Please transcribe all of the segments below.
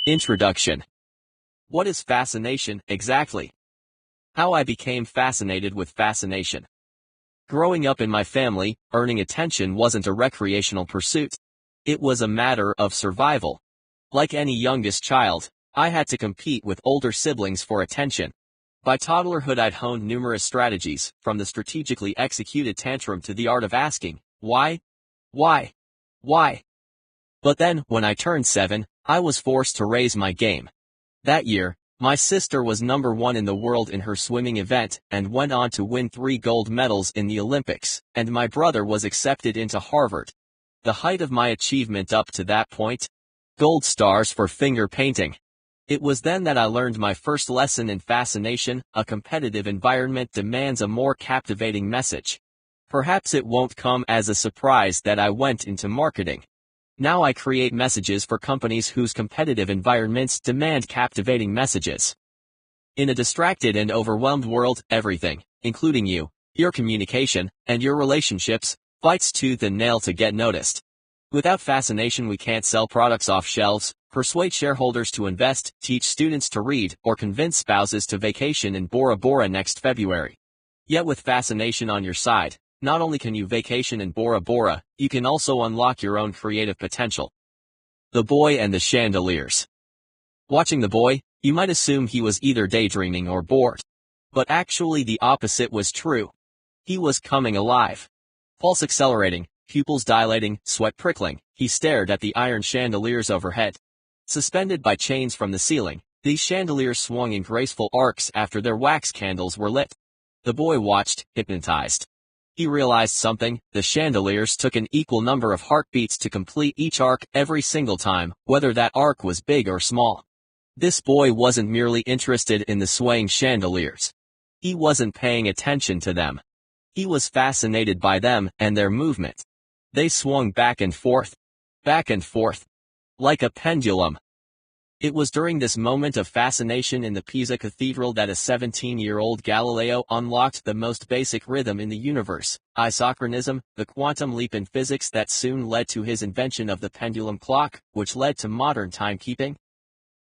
Introduction. What is fascination, exactly? How I became fascinated with fascination. Growing up in my family, earning attention wasn't a recreational pursuit. It was a matter of survival. Like any youngest child, I had to compete with older siblings for attention. By toddlerhood I'd honed numerous strategies, from the strategically executed tantrum to the art of asking, why? Why? Why? But then, when I turned 7, I was forced to raise my game. That year, my sister was #1 in the world in her swimming event and went on to win 3 gold medals in the Olympics, and my brother was accepted into Harvard. The height of my achievement up to that point? Gold stars for finger painting. It was then that I learned my first lesson in fascination. A competitive environment demands a more captivating message. Perhaps it won't come as a surprise that I went into marketing. Now I create messages for companies whose competitive environments demand captivating messages. In a distracted and overwhelmed world, everything, including you, your communication, and your relationships, fights tooth and nail to get noticed. Without fascination we can't sell products off shelves, persuade shareholders to invest, teach students to read, or convince spouses to vacation in Bora Bora next February. Yet with fascination on your side, not only can you vacation in Bora Bora, you can also unlock your own creative potential. The Boy and the Chandeliers. Watching the boy, you might assume he was either daydreaming or bored. But actually the opposite was true. He was coming alive. Pulse accelerating, pupils dilating, sweat prickling, he stared at the iron chandeliers overhead. Suspended by chains from the ceiling, these chandeliers swung in graceful arcs after their wax candles were lit. The boy watched, hypnotized. He realized something: the chandeliers took an equal number of heartbeats to complete each arc every single time, whether that arc was big or small. This boy wasn't merely interested in the swaying chandeliers. He wasn't paying attention to them. He was fascinated by them and their movement. They swung back and forth, like a pendulum. It was during this moment of fascination in the Pisa Cathedral that a 17-year-old Galileo unlocked the most basic rhythm in the universe, isochronism, the quantum leap in physics that soon led to his invention of the pendulum clock, which led to modern timekeeping.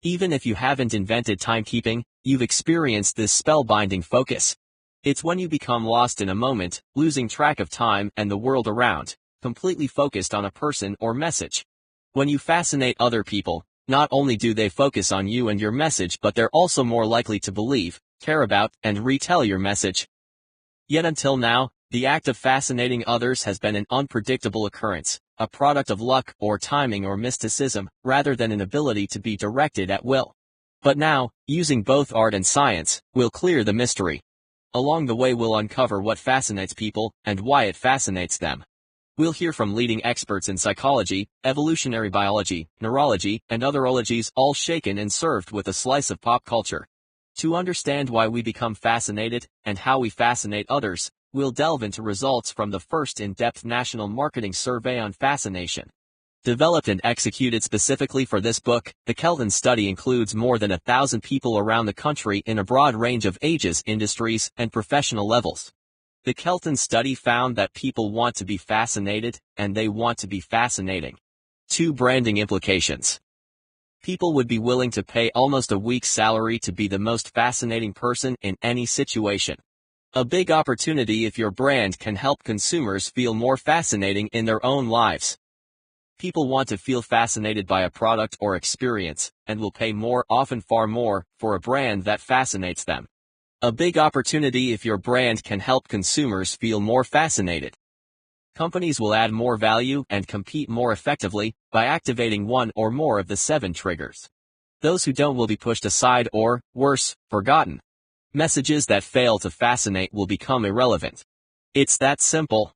Even if you haven't invented timekeeping, you've experienced this spellbinding focus. It's when you become lost in a moment, losing track of time and the world around, completely focused on a person or message. When you fascinate other people, not only do they focus on you and your message, but they're also more likely to believe, care about, and retell your message. Yet until now, the act of fascinating others has been an unpredictable occurrence, a product of luck, or timing, or mysticism, rather than an ability to be directed at will. But now, using both art and science, we'll clear the mystery. Along the way we'll uncover what fascinates people, and why it fascinates them. We'll hear from leading experts in psychology, evolutionary biology, neurology, and other ologies, all shaken and served with a slice of pop culture. To understand why we become fascinated, and how we fascinate others, we'll delve into results from the first in-depth national marketing survey on fascination. Developed and executed specifically for this book, the Kelton study includes more than 1,000 people around the country in a broad range of ages, industries, and professional levels. The Kelton study found that people want to be fascinated, and they want to be fascinating. 2 branding implications. People would be willing to pay almost a week's salary to be the most fascinating person in any situation. A big opportunity if your brand can help consumers feel more fascinating in their own lives. People want to feel fascinated by a product or experience, and will pay more, often far more, for a brand that fascinates them. A big opportunity if your brand can help consumers feel more fascinated. Companies will add more value and compete more effectively by activating one or more of the 7 triggers. Those who don't will be pushed aside or, worse, forgotten. Messages that fail to fascinate will become irrelevant. It's that simple.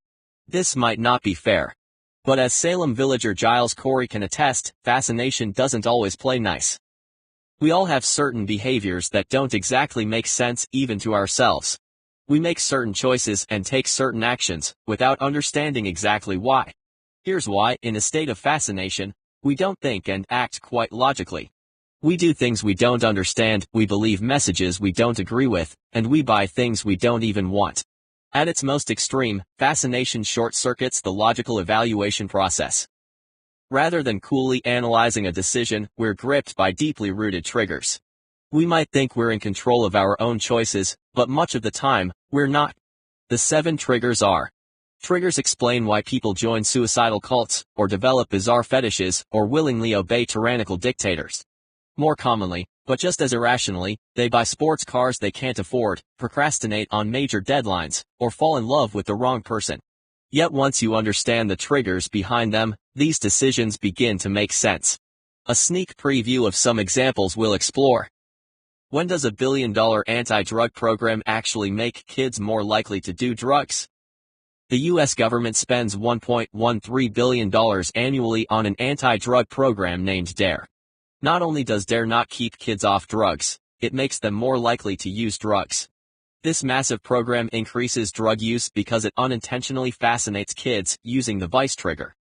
This might not be fair. But as Salem villager Giles Corey can attest, fascination doesn't always play nice. We all have certain behaviors that don't exactly make sense even to ourselves. We make certain choices and take certain actions without understanding exactly why. Here's why: in a state of fascination, we don't think and act quite logically. We do things we don't understand, we believe messages we don't agree with, and we buy things we don't even want. At its most extreme, fascination short-circuits the logical evaluation process. Rather than coolly analyzing a decision, we're gripped by deeply rooted triggers. We might think we're in control of our own choices, but much of the time, we're not. The 7 triggers are. Triggers explain why people join suicidal cults, or develop bizarre fetishes, or willingly obey tyrannical dictators. More commonly, but just as irrationally, they buy sports cars they can't afford, procrastinate on major deadlines, or fall in love with the wrong person. Yet once you understand the triggers behind them, these decisions begin to make sense. A sneak preview of some examples we'll explore. When does a billion-dollar anti-drug program actually make kids more likely to do drugs? The U.S. government spends $1.13 billion annually on an anti-drug program named DARE. Not only does DARE not keep kids off drugs, it makes them more likely to use drugs. This massive program increases drug use because it unintentionally fascinates kids using the vice trigger.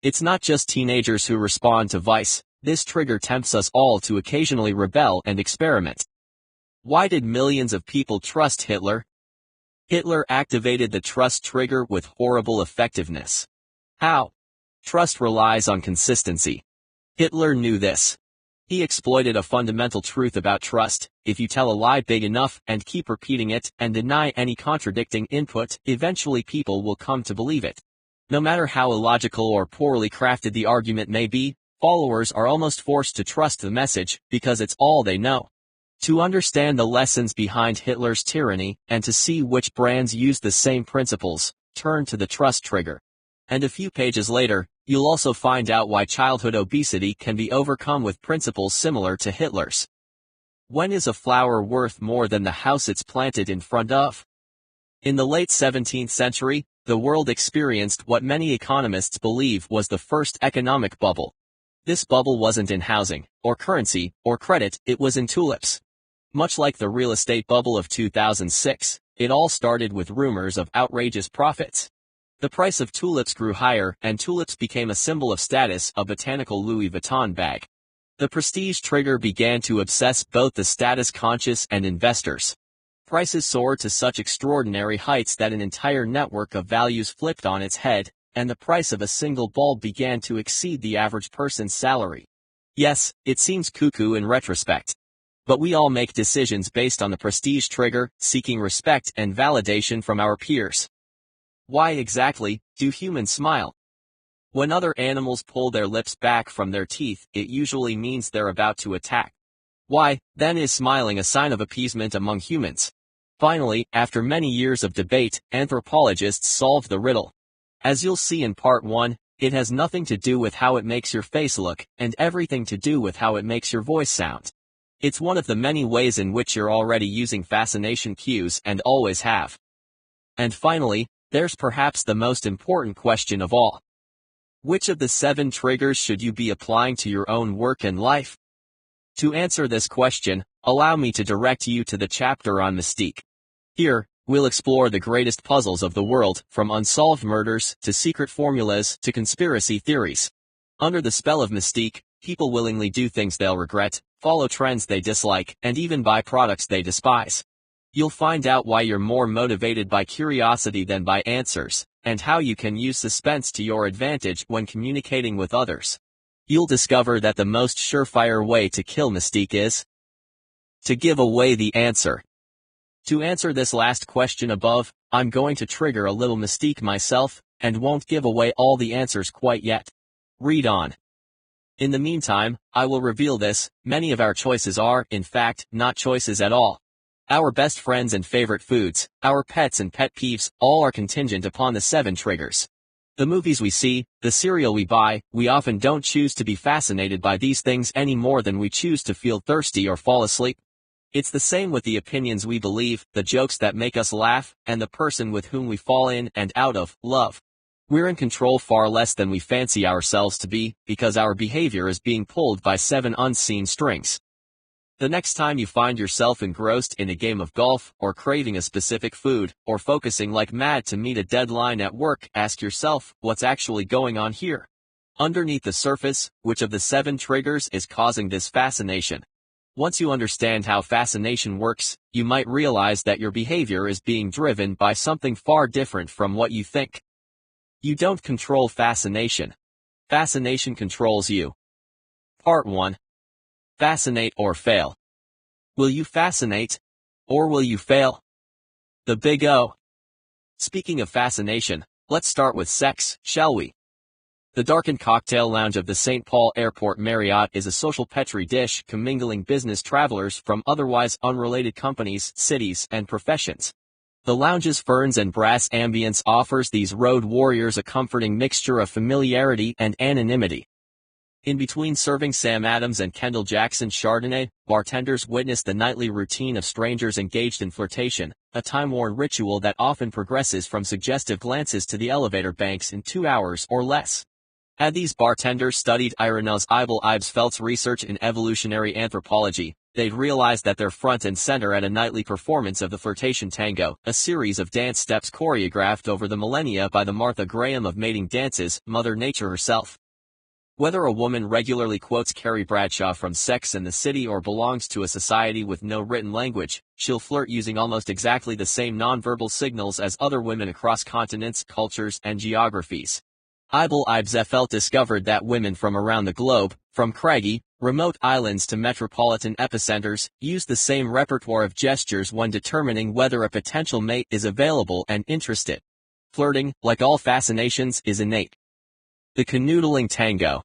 It's not just teenagers who respond to vice, this trigger tempts us all to occasionally rebel and experiment. Why did millions of people trust Hitler? Hitler activated the trust trigger with horrible effectiveness. How? Trust relies on consistency. Hitler knew this. He exploited a fundamental truth about trust: if you tell a lie big enough and keep repeating it and deny any contradicting input, eventually people will come to believe it. No matter how illogical or poorly crafted the argument may be, followers are almost forced to trust the message because it's all they know. To understand the lessons behind Hitler's tyranny, and to see which brands use the same principles, turn to the trust trigger. And a few pages later, you'll also find out why childhood obesity can be overcome with principles similar to Hitler's. When is a flower worth more than the house it's planted in front of? In the late 17th century, the world experienced what many economists believe was the first economic bubble. This bubble wasn't in housing, or currency, or credit, it was in tulips. Much like the real estate bubble of 2006, it all started with rumors of outrageous profits. The price of tulips grew higher, and tulips became a symbol of status, a botanical Louis Vuitton bag. The prestige trigger began to obsess both the status-conscious and investors. Prices soared to such extraordinary heights that an entire network of values flipped on its head, and the price of a single bulb began to exceed the average person's salary. Yes, it seems cuckoo in retrospect. But we all make decisions based on the prestige trigger, seeking respect and validation from our peers. Why exactly do humans smile? When other animals pull their lips back from their teeth, it usually means they're about to attack. Why, then, is smiling a sign of appeasement among humans? Finally, after many years of debate, anthropologists solved the riddle. As you'll see in part 1, it has nothing to do with how it makes your face look, and everything to do with how it makes your voice sound. It's one of the many ways in which you're already using fascination cues and always have. And finally, there's perhaps the most important question of all. Which of the 7 triggers should you be applying to your own work and life? To answer this question, allow me to direct you to the chapter on Mystique. Here, we'll explore the greatest puzzles of the world, from unsolved murders to secret formulas to conspiracy theories. Under the spell of Mystique, people willingly do things they'll regret, follow trends they dislike, and even buy products they despise. You'll find out why you're more motivated by curiosity than by answers, and how you can use suspense to your advantage when communicating with others. You'll discover that the most surefire way to kill Mystique is to give away the answer. To answer this last question above, I'm going to trigger a little Mystique myself, and won't give away all the answers quite yet. Read on. In the meantime, I will reveal this: many of our choices are, in fact, not choices at all. Our best friends and favorite foods, our pets and pet peeves, all are contingent upon the 7 triggers. The movies we see, the cereal we buy, we often don't choose to be fascinated by these things any more than we choose to feel thirsty or fall asleep. It's the same with the opinions we believe, the jokes that make us laugh, and the person with whom we fall in and out of love. We're in control far less than we fancy ourselves to be, because our behavior is being pulled by 7 unseen strings. The next time you find yourself engrossed in a game of golf, or craving a specific food, or focusing like mad to meet a deadline at work, ask yourself, what's actually going on here? Underneath the surface, which of the 7 triggers is causing this fascination? Once you understand how fascination works, you might realize that your behavior is being driven by something far different from what you think. You don't control fascination. Fascination controls you. Part 1. Fascinate or fail. Will you fascinate? Or will you fail? The Big O. Speaking of fascination, let's start with sex, shall we? The darkened cocktail lounge of the St. Paul Airport Marriott is a social petri dish commingling business travelers from otherwise unrelated companies, cities, and professions. The lounge's ferns and brass ambience offers these road warriors a comforting mixture of familiarity and anonymity. In between serving Sam Adams and Kendall Jackson Chardonnay, bartenders witness the nightly routine of strangers engaged in flirtation, a time-worn ritual that often progresses from suggestive glances to the elevator banks in 2 hours or less. Had these bartenders studied Irena's Ibs-Felt's research in evolutionary anthropology, they'd realize that they're front and center at a nightly performance of the Flirtation Tango, a series of dance steps choreographed over the millennia by the Martha Graham of mating dances, Mother Nature herself. Whether a woman regularly quotes Carrie Bradshaw from Sex and the City or belongs to a society with no written language, she'll flirt using almost exactly the same nonverbal signals as other women across continents, cultures, and geographies. Ibs-Felt discovered that women from around the globe, from craggy, remote islands to metropolitan epicenters, use the same repertoire of gestures when determining whether a potential mate is available and interested. Flirting, like all fascinations, is innate. The Canoodling Tango.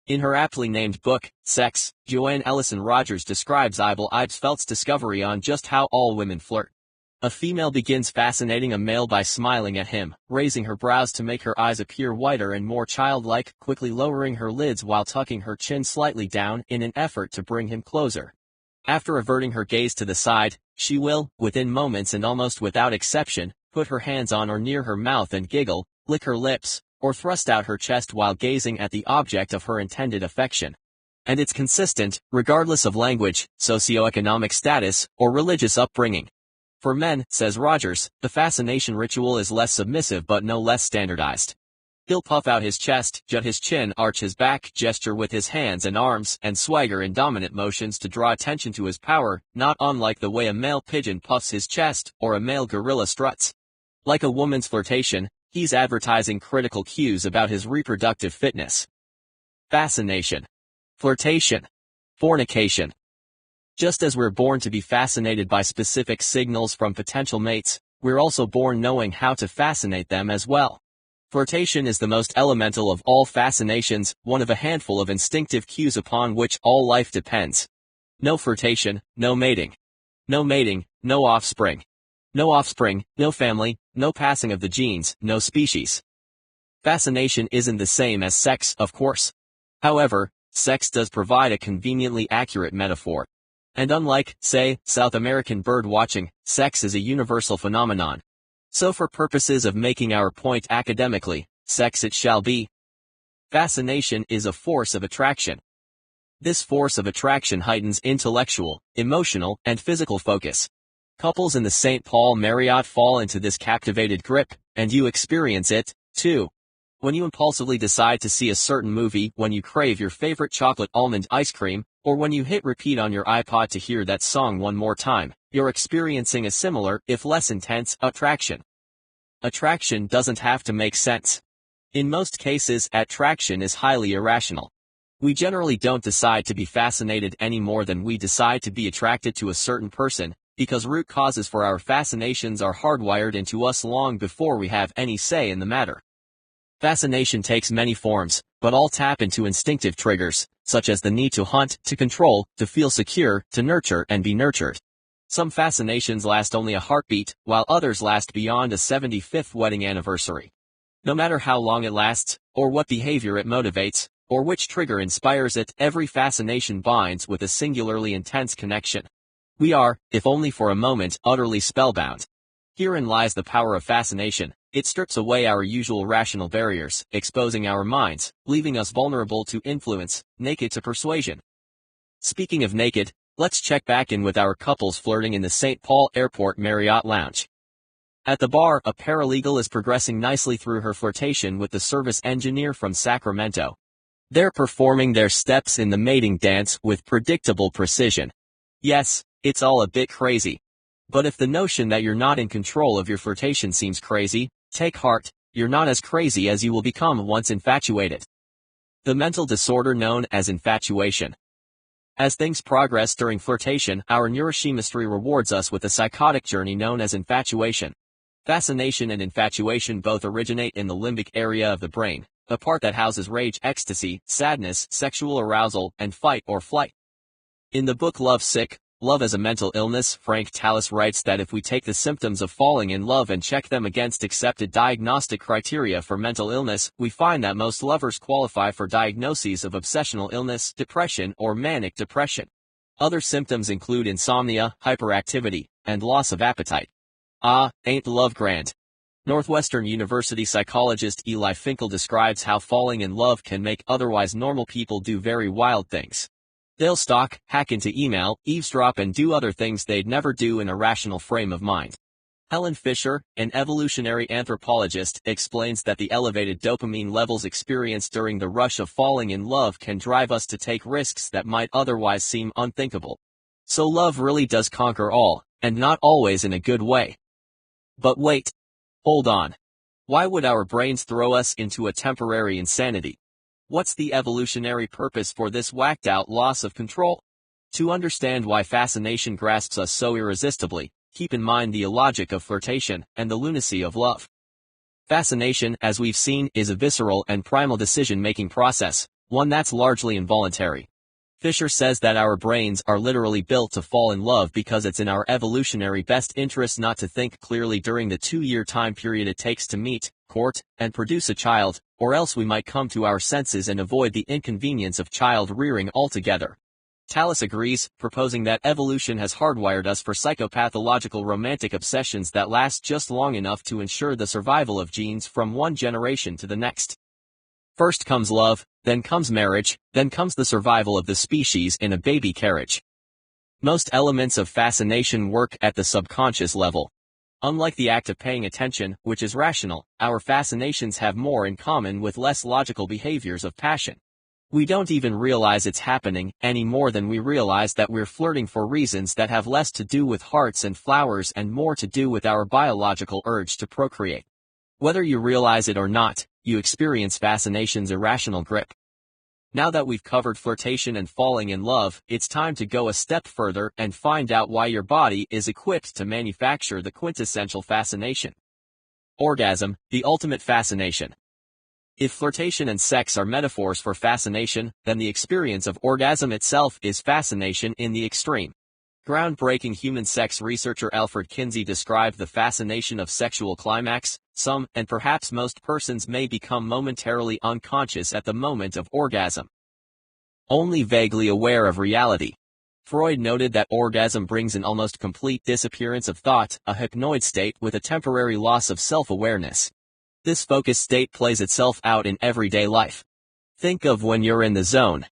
In her aptly named book, Sex, Joanne Ellison Rogers describes Ibs-Felt's discovery on just how all women flirt. A female begins fascinating a male by smiling at him, raising her brows to make her eyes appear whiter and more childlike, quickly lowering her lids while tucking her chin slightly down in an effort to bring him closer. After averting her gaze to the side, she will, within moments and almost without exception, put her hands on or near her mouth and giggle, lick her lips, or thrust out her chest while gazing at the object of her intended affection. And it's consistent, regardless of language, socioeconomic status, or religious upbringing. For men, says Rogers, the fascination ritual is less submissive but no less standardized. He'll puff out his chest, jut his chin, arch his back, gesture with his hands and arms, and swagger in dominant motions to draw attention to his power, not unlike the way a male pigeon puffs his chest, or a male gorilla struts. Like a woman's flirtation, he's advertising critical cues about his reproductive fitness. Fascination. Flirtation. Fornication. Just as we're born to be fascinated by specific signals from potential mates, we're also born knowing how to fascinate them as well. Flirtation is the most elemental of all fascinations, one of a handful of instinctive cues upon which all life depends. No flirtation, no mating. No mating, no offspring. No offspring, no family, no passing of the genes, no species. Fascination isn't the same as sex, of course. However, sex does provide a conveniently accurate metaphor. And unlike, say, South American bird watching, sex is a universal phenomenon. So for purposes of making our point academically, sex it shall be. Fascination is a force of attraction. This force of attraction heightens intellectual, emotional, and physical focus. Couples in the St. Paul Marriott fall into this captivated grip, and you experience it, too. When you impulsively decide to see a certain movie, when you crave your favorite chocolate almond ice cream, or when you hit repeat on your iPod to hear that song one more time, you're experiencing a similar, if less intense, attraction. Attraction doesn't have to make sense. In most cases, attraction is highly irrational. We generally don't decide to be fascinated any more than we decide to be attracted to a certain person, because root causes for our fascinations are hardwired into us long before we have any say in the matter. Fascination takes many forms, but all tap into instinctive triggers, such as the need to hunt, to control, to feel secure, to nurture and be nurtured. Some fascinations last only a heartbeat, while others last beyond a 75th wedding anniversary. No matter how long it lasts, or what behavior it motivates, or which trigger inspires it, every fascination binds with a singularly intense connection. We are, if only for a moment, utterly spellbound. Herein lies the power of fascination. It strips away our usual rational barriers, exposing our minds, leaving us vulnerable to influence, naked to persuasion. Speaking of naked, let's check back in with our couples flirting in the St. Paul Airport Marriott Lounge. At the bar, a paralegal is progressing nicely through her flirtation with the service engineer from Sacramento. They're performing their steps in the mating dance with predictable precision. Yes, it's all a bit crazy. But if the notion that you're not in control of your flirtation seems crazy, take heart, you're not as crazy as you will become once infatuated. The mental disorder known as infatuation. As things progress during flirtation, our neurochemistry rewards us with a psychotic journey known as infatuation. Fascination and infatuation both originate in the limbic area of the brain, the part that houses rage, ecstasy, sadness, sexual arousal, and fight or flight. In the book Love Sick, Love as a Mental Illness, Frank Tallis writes that if we take the symptoms of falling in love and check them against accepted diagnostic criteria for mental illness, we find that most lovers qualify for diagnoses of obsessional illness, depression, or manic depression. Other symptoms include insomnia, hyperactivity, and loss of appetite. Ah, ain't love grand? Northwestern University psychologist Eli Finkel describes how falling in love can make otherwise normal people do very wild things. They'll stalk, hack into email, eavesdrop, and do other things they'd never do in a rational frame of mind. Helen Fisher, an evolutionary anthropologist, explains that the elevated dopamine levels experienced during the rush of falling in love can drive us to take risks that might otherwise seem unthinkable. So love really does conquer all, and not always in a good way. But wait. Hold on. Why would our brains throw us into a temporary insanity? What's the evolutionary purpose for this whacked-out loss of control? To understand why fascination grasps us so irresistibly, keep in mind the illogic of flirtation and the lunacy of love. Fascination, as we've seen, is a visceral and primal decision-making process, one that's largely involuntary. Fisher says that our brains are literally built to fall in love because it's in our evolutionary best interest not to think clearly during the 2-year time period it takes to meet, court, and produce a child, or else we might come to our senses and avoid the inconvenience of child rearing altogether. Tallis agrees, proposing that evolution has hardwired us for psychopathological romantic obsessions that last just long enough to ensure the survival of genes from one generation to the next. First comes love, then comes marriage, then comes the survival of the species in a baby carriage. Most elements of fascination work at the subconscious level. Unlike the act of paying attention, which is rational, our fascinations have more in common with less logical behaviors of passion. We don't even realize it's happening, any more than we realize that we're flirting for reasons that have less to do with hearts and flowers and more to do with our biological urge to procreate. Whether you realize it or not, you experience fascination's irrational grip. Now that we've covered flirtation and falling in love, it's time to go a step further and find out why your body is equipped to manufacture the quintessential fascination. Orgasm, the ultimate fascination. If flirtation and sex are metaphors for fascination, then the experience of orgasm itself is fascination in the extreme. Groundbreaking human sex researcher Alfred Kinsey described the fascination of sexual climax. Some, and perhaps most persons may become momentarily unconscious at the moment of orgasm, only vaguely aware of reality. Freud noted that orgasm brings an almost complete disappearance of thought, a hypnoid state with a temporary loss of self-awareness. This focused state plays itself out in everyday life. Think of when you're in the zone.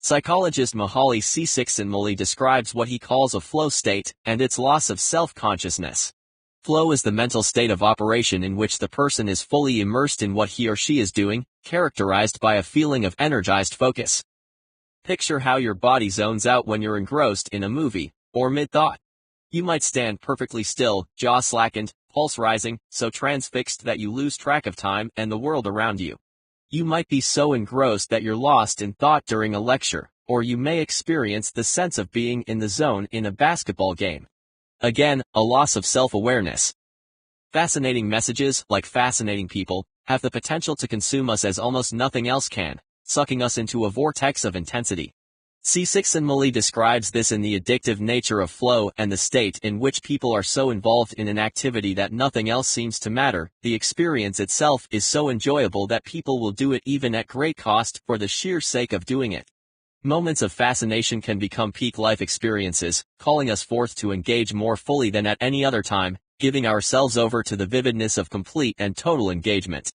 Psychologist Mihaly Csikszentmihalyi describes what he calls a flow state, and its loss of self-consciousness. Flow is the mental state of operation in which the person is fully immersed in what he or she is doing, characterized by a feeling of energized focus. Picture how your body zones out when you're engrossed in a movie, or mid-thought. You might stand perfectly still, jaw slackened, pulse rising, so transfixed that you lose track of time and the world around you. You might be so engrossed that you're lost in thought during a lecture, or you may experience the sense of being in the zone in a basketball game. Again, a loss of self-awareness. Fascinating messages, like fascinating people, have the potential to consume us as almost nothing else can, sucking us into a vortex of intensity. Csikszentmihalyi describes this in the addictive nature of flow and the state in which people are so involved in an activity that nothing else seems to matter. The experience itself is so enjoyable that people will do it even at great cost for the sheer sake of doing it. Moments of fascination can become peak life experiences, calling us forth to engage more fully than at any other time, giving ourselves over to the vividness of complete and total engagement.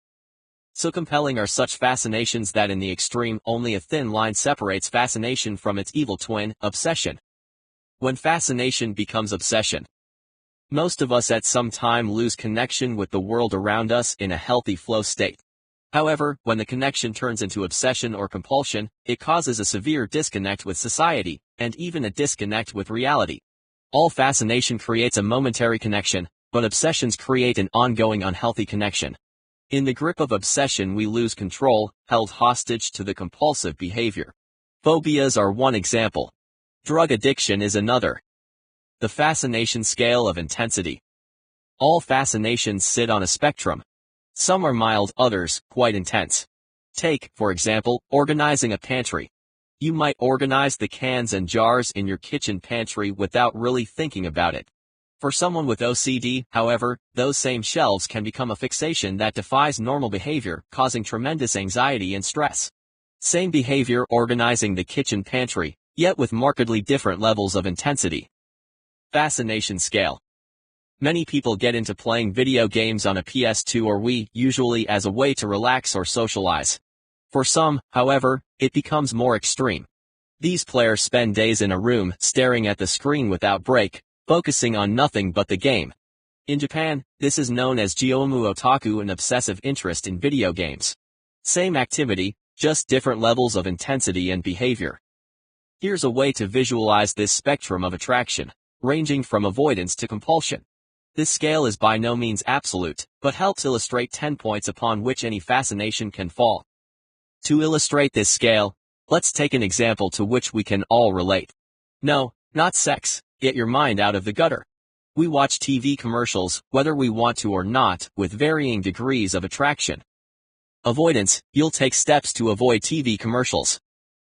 So compelling are such fascinations that in the extreme only a thin line separates fascination from its evil twin, obsession. When fascination becomes obsession. Most of us at some time lose connection with the world around us in a healthy flow state. However, when the connection turns into obsession or compulsion, it causes a severe disconnect with society, and even a disconnect with reality. All fascination creates a momentary connection, but obsessions create an ongoing unhealthy connection. In the grip of obsession we lose control, held hostage to the compulsive behavior. Phobias are one example. Drug addiction is another. The fascination scale of intensity. All fascinations sit on a spectrum. Some are mild, others, quite intense. Take, for example, organizing a pantry. You might organize the cans and jars in your kitchen pantry without really thinking about it. For someone with OCD, however, those same shelves can become a fixation that defies normal behavior, causing tremendous anxiety and stress. Same behavior organizing the kitchen pantry, yet with markedly different levels of intensity. Fascination scale. Many people get into playing video games on a PS2 or Wii, usually as a way to relax or socialize. For some, however, it becomes more extreme. These players spend days in a room, staring at the screen without break, focusing on nothing but the game. In Japan, this is known as Gyomu Otaku, an obsessive interest in video games. Same activity, just different levels of intensity and behavior. Here's a way to visualize this spectrum of attraction, ranging from avoidance to compulsion. This scale is by no means absolute, but helps illustrate 10 points upon which any fascination can fall. To illustrate this scale, let's take an example to which we can all relate. No, not sex, get your mind out of the gutter. We watch TV commercials, whether we want to or not, with varying degrees of attraction. Avoidance, you'll take steps to avoid TV commercials.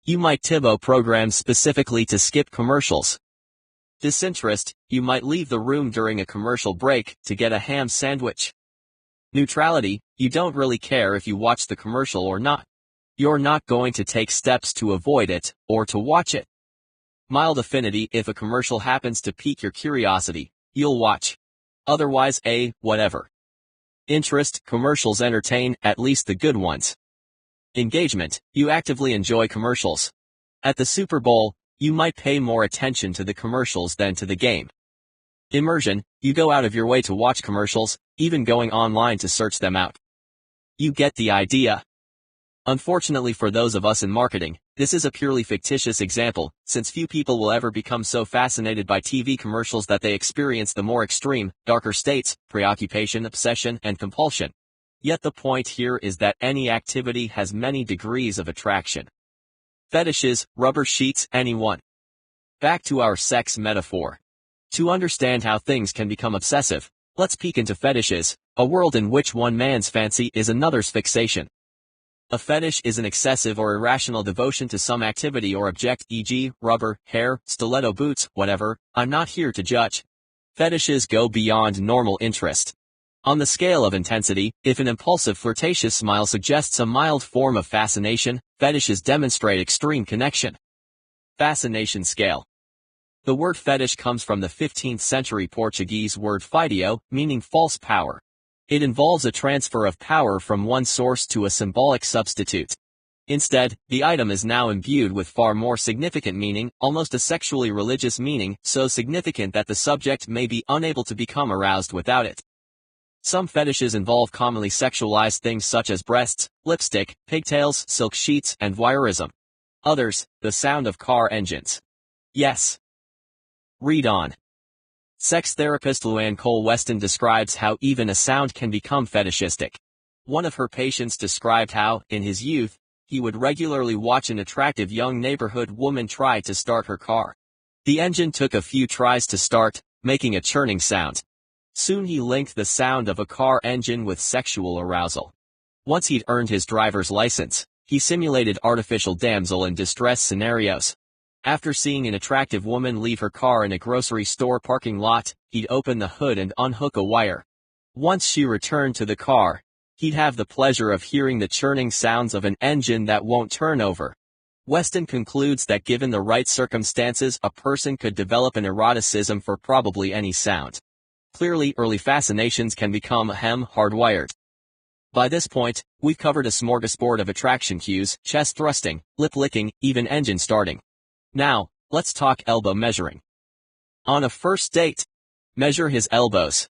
You might TiVo programs specifically to skip commercials. Disinterest, you might leave the room during a commercial break to get a ham sandwich. Neutrality, you don't really care if you watch the commercial or not. You're not going to take steps to avoid it, or to watch it. Mild affinity, if a commercial happens to pique your curiosity, you'll watch. Otherwise, whatever. Interest, commercials entertain, at least the good ones. Engagement, you actively enjoy commercials. At the Super Bowl, you might pay more attention to the commercials than to the game. Immersion, you go out of your way to watch commercials, even going online to search them out. You get the idea. Unfortunately for those of us in marketing, this is a purely fictitious example, since few people will ever become so fascinated by TV commercials that they experience the more extreme, darker states, preoccupation, obsession, and compulsion. Yet the point here is that any activity has many degrees of attraction. Fetishes, rubber sheets, anyone. Back to our sex metaphor. To understand how things can become obsessive, let's peek into fetishes, a world in which one man's fancy is another's fixation. A fetish is an excessive or irrational devotion to some activity or object, e.g., rubber, hair, stiletto boots, whatever. I'm not here to judge. Fetishes go beyond normal interest. On the scale of intensity, if an impulsive flirtatious smile suggests a mild form of fascination, fetishes demonstrate extreme connection. Fascination scale. The word fetish comes from the 15th century Portuguese word fideo, meaning false power. It involves a transfer of power from one source to a symbolic substitute. Instead, the item is now imbued with far more significant meaning, almost a sexually religious meaning, so significant that the subject may be unable to become aroused without it. Some fetishes involve commonly sexualized things such as breasts, lipstick, pigtails, silk sheets, and voyeurism. Others, the sound of car engines. Yes. Read on. Sex therapist Luann Cole Weston describes how even a sound can become fetishistic. One of her patients described how, in his youth, he would regularly watch an attractive young neighborhood woman try to start her car. The engine took a few tries to start, making a churning sound. Soon he linked the sound of a car engine with sexual arousal. Once he'd earned his driver's license, he simulated artificial damsel in distress scenarios. After seeing an attractive woman leave her car in a grocery store parking lot, he'd open the hood and unhook a wire. Once she returned to the car, he'd have the pleasure of hearing the churning sounds of an engine that won't turn over. Weston concludes that given the right circumstances, a person could develop an eroticism for probably any sound. Clearly, early fascinations can become hardwired. By this point, we've covered a smorgasbord of attraction cues, chest thrusting, lip licking, even engine starting. Now, let's talk elbow measuring. On a first date, measure his elbows.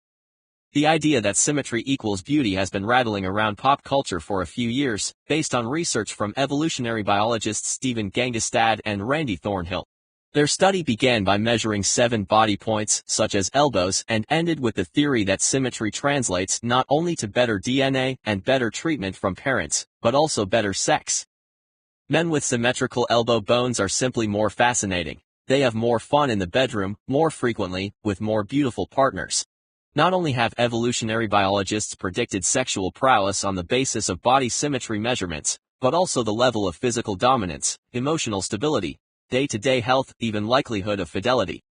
The idea that symmetry equals beauty has been rattling around pop culture for a few years, based on research from evolutionary biologists Stephen Gangestad and Randy Thornhill. Their study began by measuring 7 body points, such as elbows, and ended with the theory that symmetry translates not only to better DNA and better treatment from parents, but also better sex. Men with symmetrical elbow bones are simply more fascinating. They have more fun in the bedroom, more frequently, with more beautiful partners. Not only have evolutionary biologists predicted sexual prowess on the basis of body symmetry measurements, but also the level of physical dominance, emotional stability, day-to-day health, even likelihood of fidelity.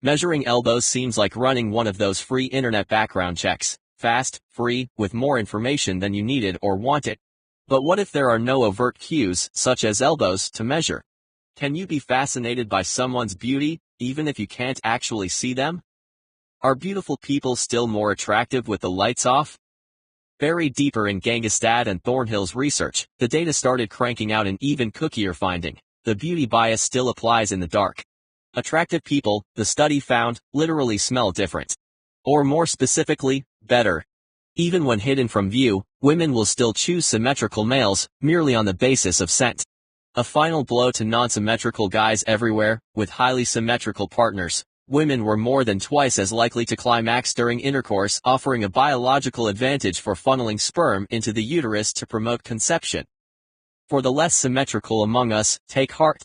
Measuring elbows seems like running one of those free internet background checks, fast, free, with more information than you needed or wanted. But what if there are no overt cues, such as elbows, to measure? Can you be fascinated by someone's beauty, even if you can't actually see them? Are beautiful people still more attractive with the lights off? Buried deeper in Gangstad and Thornhill's research, the data started cranking out an even cookier finding. The beauty bias still applies in the dark. Attractive people, the study found, literally smell different. Or more specifically, better. Even when hidden from view, women will still choose symmetrical males, merely on the basis of scent. A final blow to non-symmetrical guys everywhere, with highly symmetrical partners. Women were more than twice as likely to climax during intercourse, offering a biological advantage for funneling sperm into the uterus to promote conception. For the less symmetrical among us, take heart.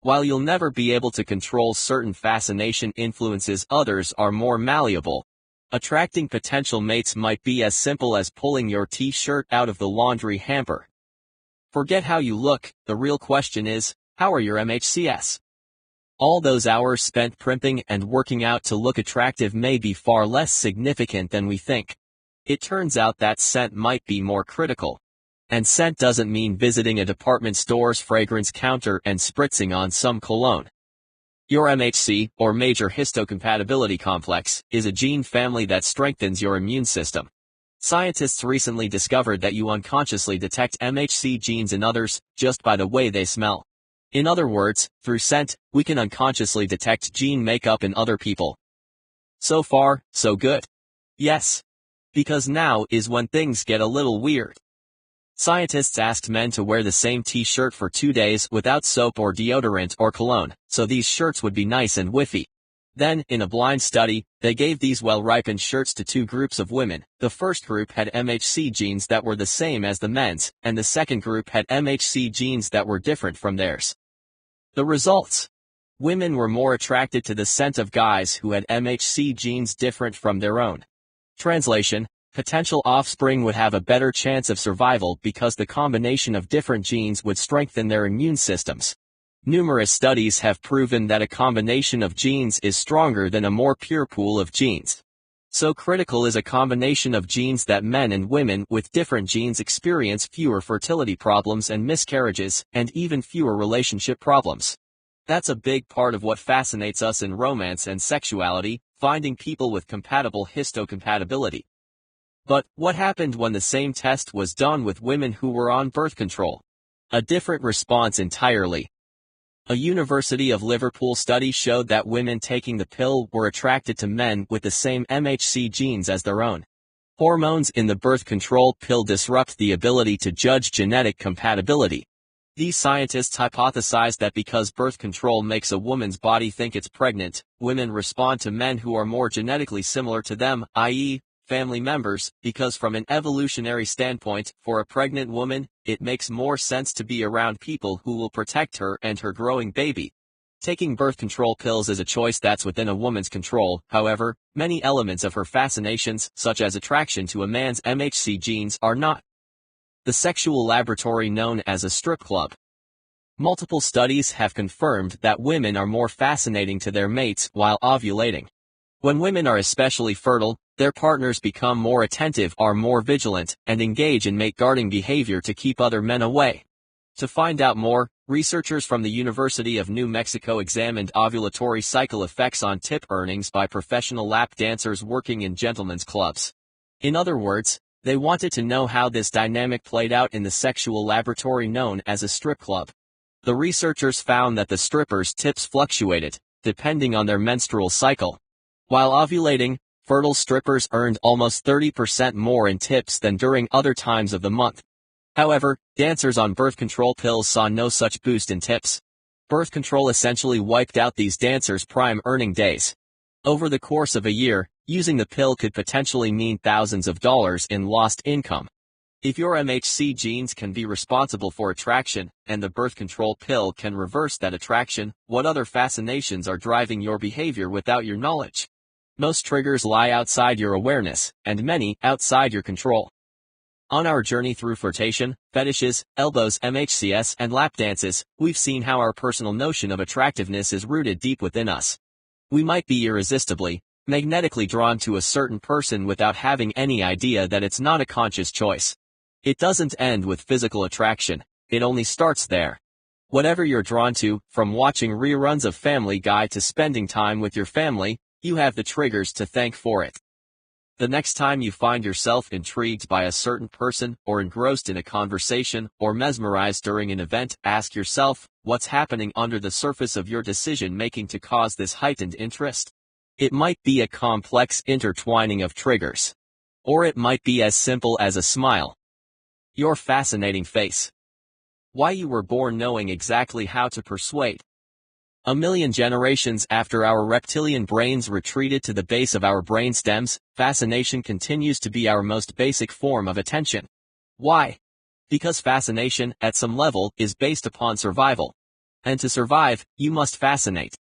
While you'll never be able to control certain fascination influences, others are more malleable. Attracting potential mates might be as simple as pulling your t-shirt out of the laundry hamper. Forget how you look, the real question is, how are your MHCs? All those hours spent primping and working out to look attractive may be far less significant than we think. It turns out that scent might be more critical. And scent doesn't mean visiting a department store's fragrance counter and spritzing on some cologne. Your MHC, or major histocompatibility complex, is a gene family that strengthens your immune system. Scientists recently discovered that you unconsciously detect MHC genes in others, just by the way they smell. In other words, through scent, we can unconsciously detect gene makeup in other people. So far, so good. Yes. Because now is when things get a little weird. Scientists asked men to wear the same t-shirt for 2 days without soap or deodorant or cologne, so these shirts would be nice and whiffy. Then, in a blind study, they gave these well-ripened shirts to 2 groups of women. The first group had MHC genes that were the same as the men's, and the second group had MHC genes that were different from theirs. The results? Women were more attracted to the scent of guys who had MHC genes different from their own. Translation: potential offspring would have a better chance of survival because the combination of different genes would strengthen their immune systems. Numerous studies have proven that a combination of genes is stronger than a more pure pool of genes. So critical is a combination of genes that men and women with different genes experience fewer fertility problems and miscarriages, and even fewer relationship problems. That's a big part of what fascinates us in romance and sexuality, finding people with compatible histocompatibility. But what happened when the same test was done with women who were on birth control? A different response entirely. A University of Liverpool study showed that women taking the pill were attracted to men with the same MHC genes as their own. Hormones in the birth control pill disrupt the ability to judge genetic compatibility. These scientists hypothesized that because birth control makes a woman's body think it's pregnant, women respond to men who are more genetically similar to them, i.e., family members, because from an evolutionary standpoint, for a pregnant woman, it makes more sense to be around people who will protect her and her growing baby. Taking birth control pills is a choice that's within a woman's control. However, many elements of her fascinations, such as attraction to a man's MHC genes, are not. The sexual laboratory known as a strip club. Multiple studies have confirmed that women are more fascinating to their mates while ovulating. When women are especially fertile, their partners become more attentive, are more vigilant, and engage in mate-guarding behavior to keep other men away. To find out more, researchers from the University of New Mexico examined ovulatory cycle effects on tip earnings by professional lap dancers working in gentlemen's clubs. In other words, they wanted to know how this dynamic played out in the sexual laboratory known as a strip club. The researchers found that the strippers' tips fluctuated, depending on their menstrual cycle. While ovulating, fertile strippers earned almost 30% more in tips than during other times of the month. However, dancers on birth control pills saw no such boost in tips. Birth control essentially wiped out these dancers' prime earning days. Over the course of a year, using the pill could potentially mean thousands of dollars in lost income. If your MHC genes can be responsible for attraction, and the birth control pill can reverse that attraction, what other fascinations are driving your behavior without your knowledge? Most triggers lie outside your awareness, and many outside your control. On our journey through flirtation, fetishes, elbows, MHCS, and lap dances, we've seen how our personal notion of attractiveness is rooted deep within us. We might be irresistibly, magnetically drawn to a certain person without having any idea that it's not a conscious choice. It doesn't end with physical attraction, it only starts there. Whatever you're drawn to, from watching reruns of Family Guy to spending time with your family, you have the triggers to thank for it. The next time you find yourself intrigued by a certain person, or engrossed in a conversation, or mesmerized during an event, ask yourself, what's happening under the surface of your decision-making to cause this heightened interest? It might be a complex intertwining of triggers. Or it might be as simple as a smile. Your fascinating face. Why you were born knowing exactly how to persuade. A million generations after our reptilian brains retreated to the base of our brain stems, fascination continues to be our most basic form of attention. Why? Because fascination, at some level, is based upon survival. And to survive, you must fascinate.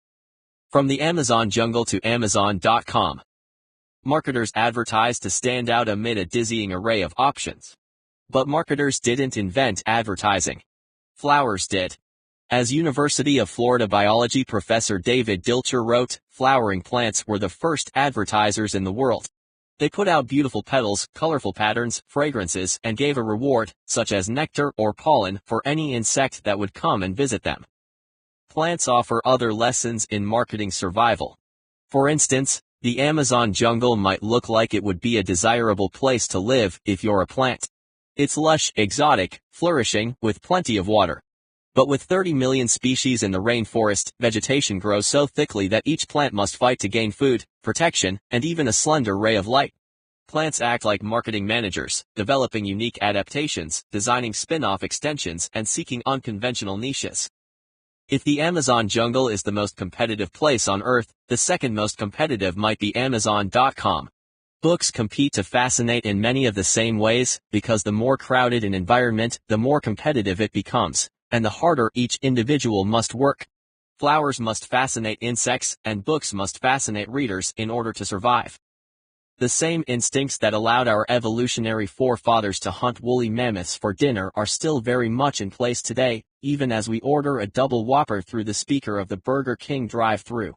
From the Amazon jungle to Amazon.com. Marketers advertise to stand out amid a dizzying array of options. But marketers didn't invent advertising. Flowers did. As University of Florida biology professor David Dilcher wrote, flowering plants were the first advertisers in the world. They put out beautiful petals, colorful patterns, fragrances, and gave a reward, such as nectar or pollen, for any insect that would come and visit them. Plants offer other lessons in marketing survival. For instance, the Amazon jungle might look like it would be a desirable place to live if you're a plant. It's lush, exotic, flourishing, with plenty of water. But with 30 million species in the rainforest, vegetation grows so thickly that each plant must fight to gain food, protection, and even a slender ray of light. Plants act like marketing managers, developing unique adaptations, designing spin-off extensions, and seeking unconventional niches. If the Amazon jungle is the most competitive place on Earth, the second most competitive might be Amazon.com. Books compete to fascinate in many of the same ways, because the more crowded an environment, the more competitive it becomes, and the harder each individual must work. Flowers must fascinate insects, and books must fascinate readers in order to survive. The same instincts that allowed our evolutionary forefathers to hunt woolly mammoths for dinner are still very much in place today, even as we order a double Whopper through the speaker of the Burger King drive-thru.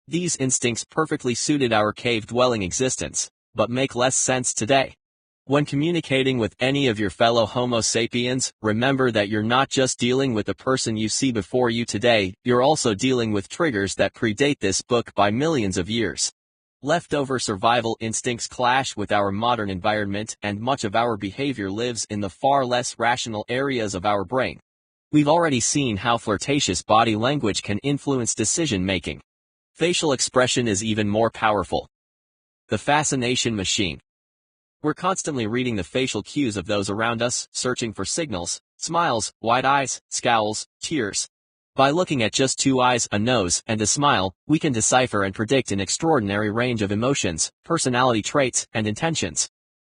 These instincts perfectly suited our cave-dwelling existence, but make less sense today. When communicating with any of your fellow Homo sapiens, remember that you're not just dealing with the person you see before you today, you're also dealing with triggers that predate this book by millions of years. Leftover survival instincts clash with our modern environment, and much of our behavior lives in the far less rational areas of our brain. We've already seen how flirtatious body language can influence decision-making. Facial expression is even more powerful. The fascination machine. We're constantly reading the facial cues of those around us, searching for signals, smiles, wide eyes, scowls, tears. By looking at just two eyes, a nose, and a smile, we can decipher and predict an extraordinary range of emotions, personality traits, and intentions.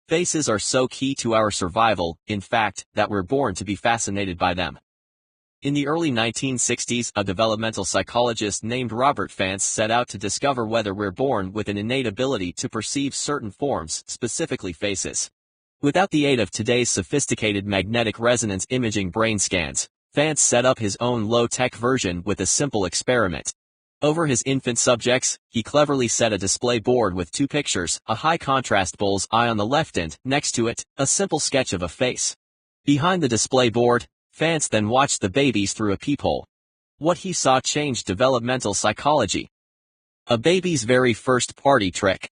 Faces are so key to our survival, in fact, that we're born to be fascinated by them. In the early 1960s, a developmental psychologist named Robert Fance set out to discover whether we're born with an innate ability to perceive certain forms, specifically faces. Without the aid of today's sophisticated magnetic resonance imaging brain scans, Fance set up his own low-tech version with a simple experiment. Over his infant subjects, he cleverly set a display board with two pictures, a high-contrast bull's eye on the left and, next to it, a simple sketch of a face. Behind the display board, Fance then watched the babies through a peephole. What he saw changed developmental psychology. A baby's very first party trick.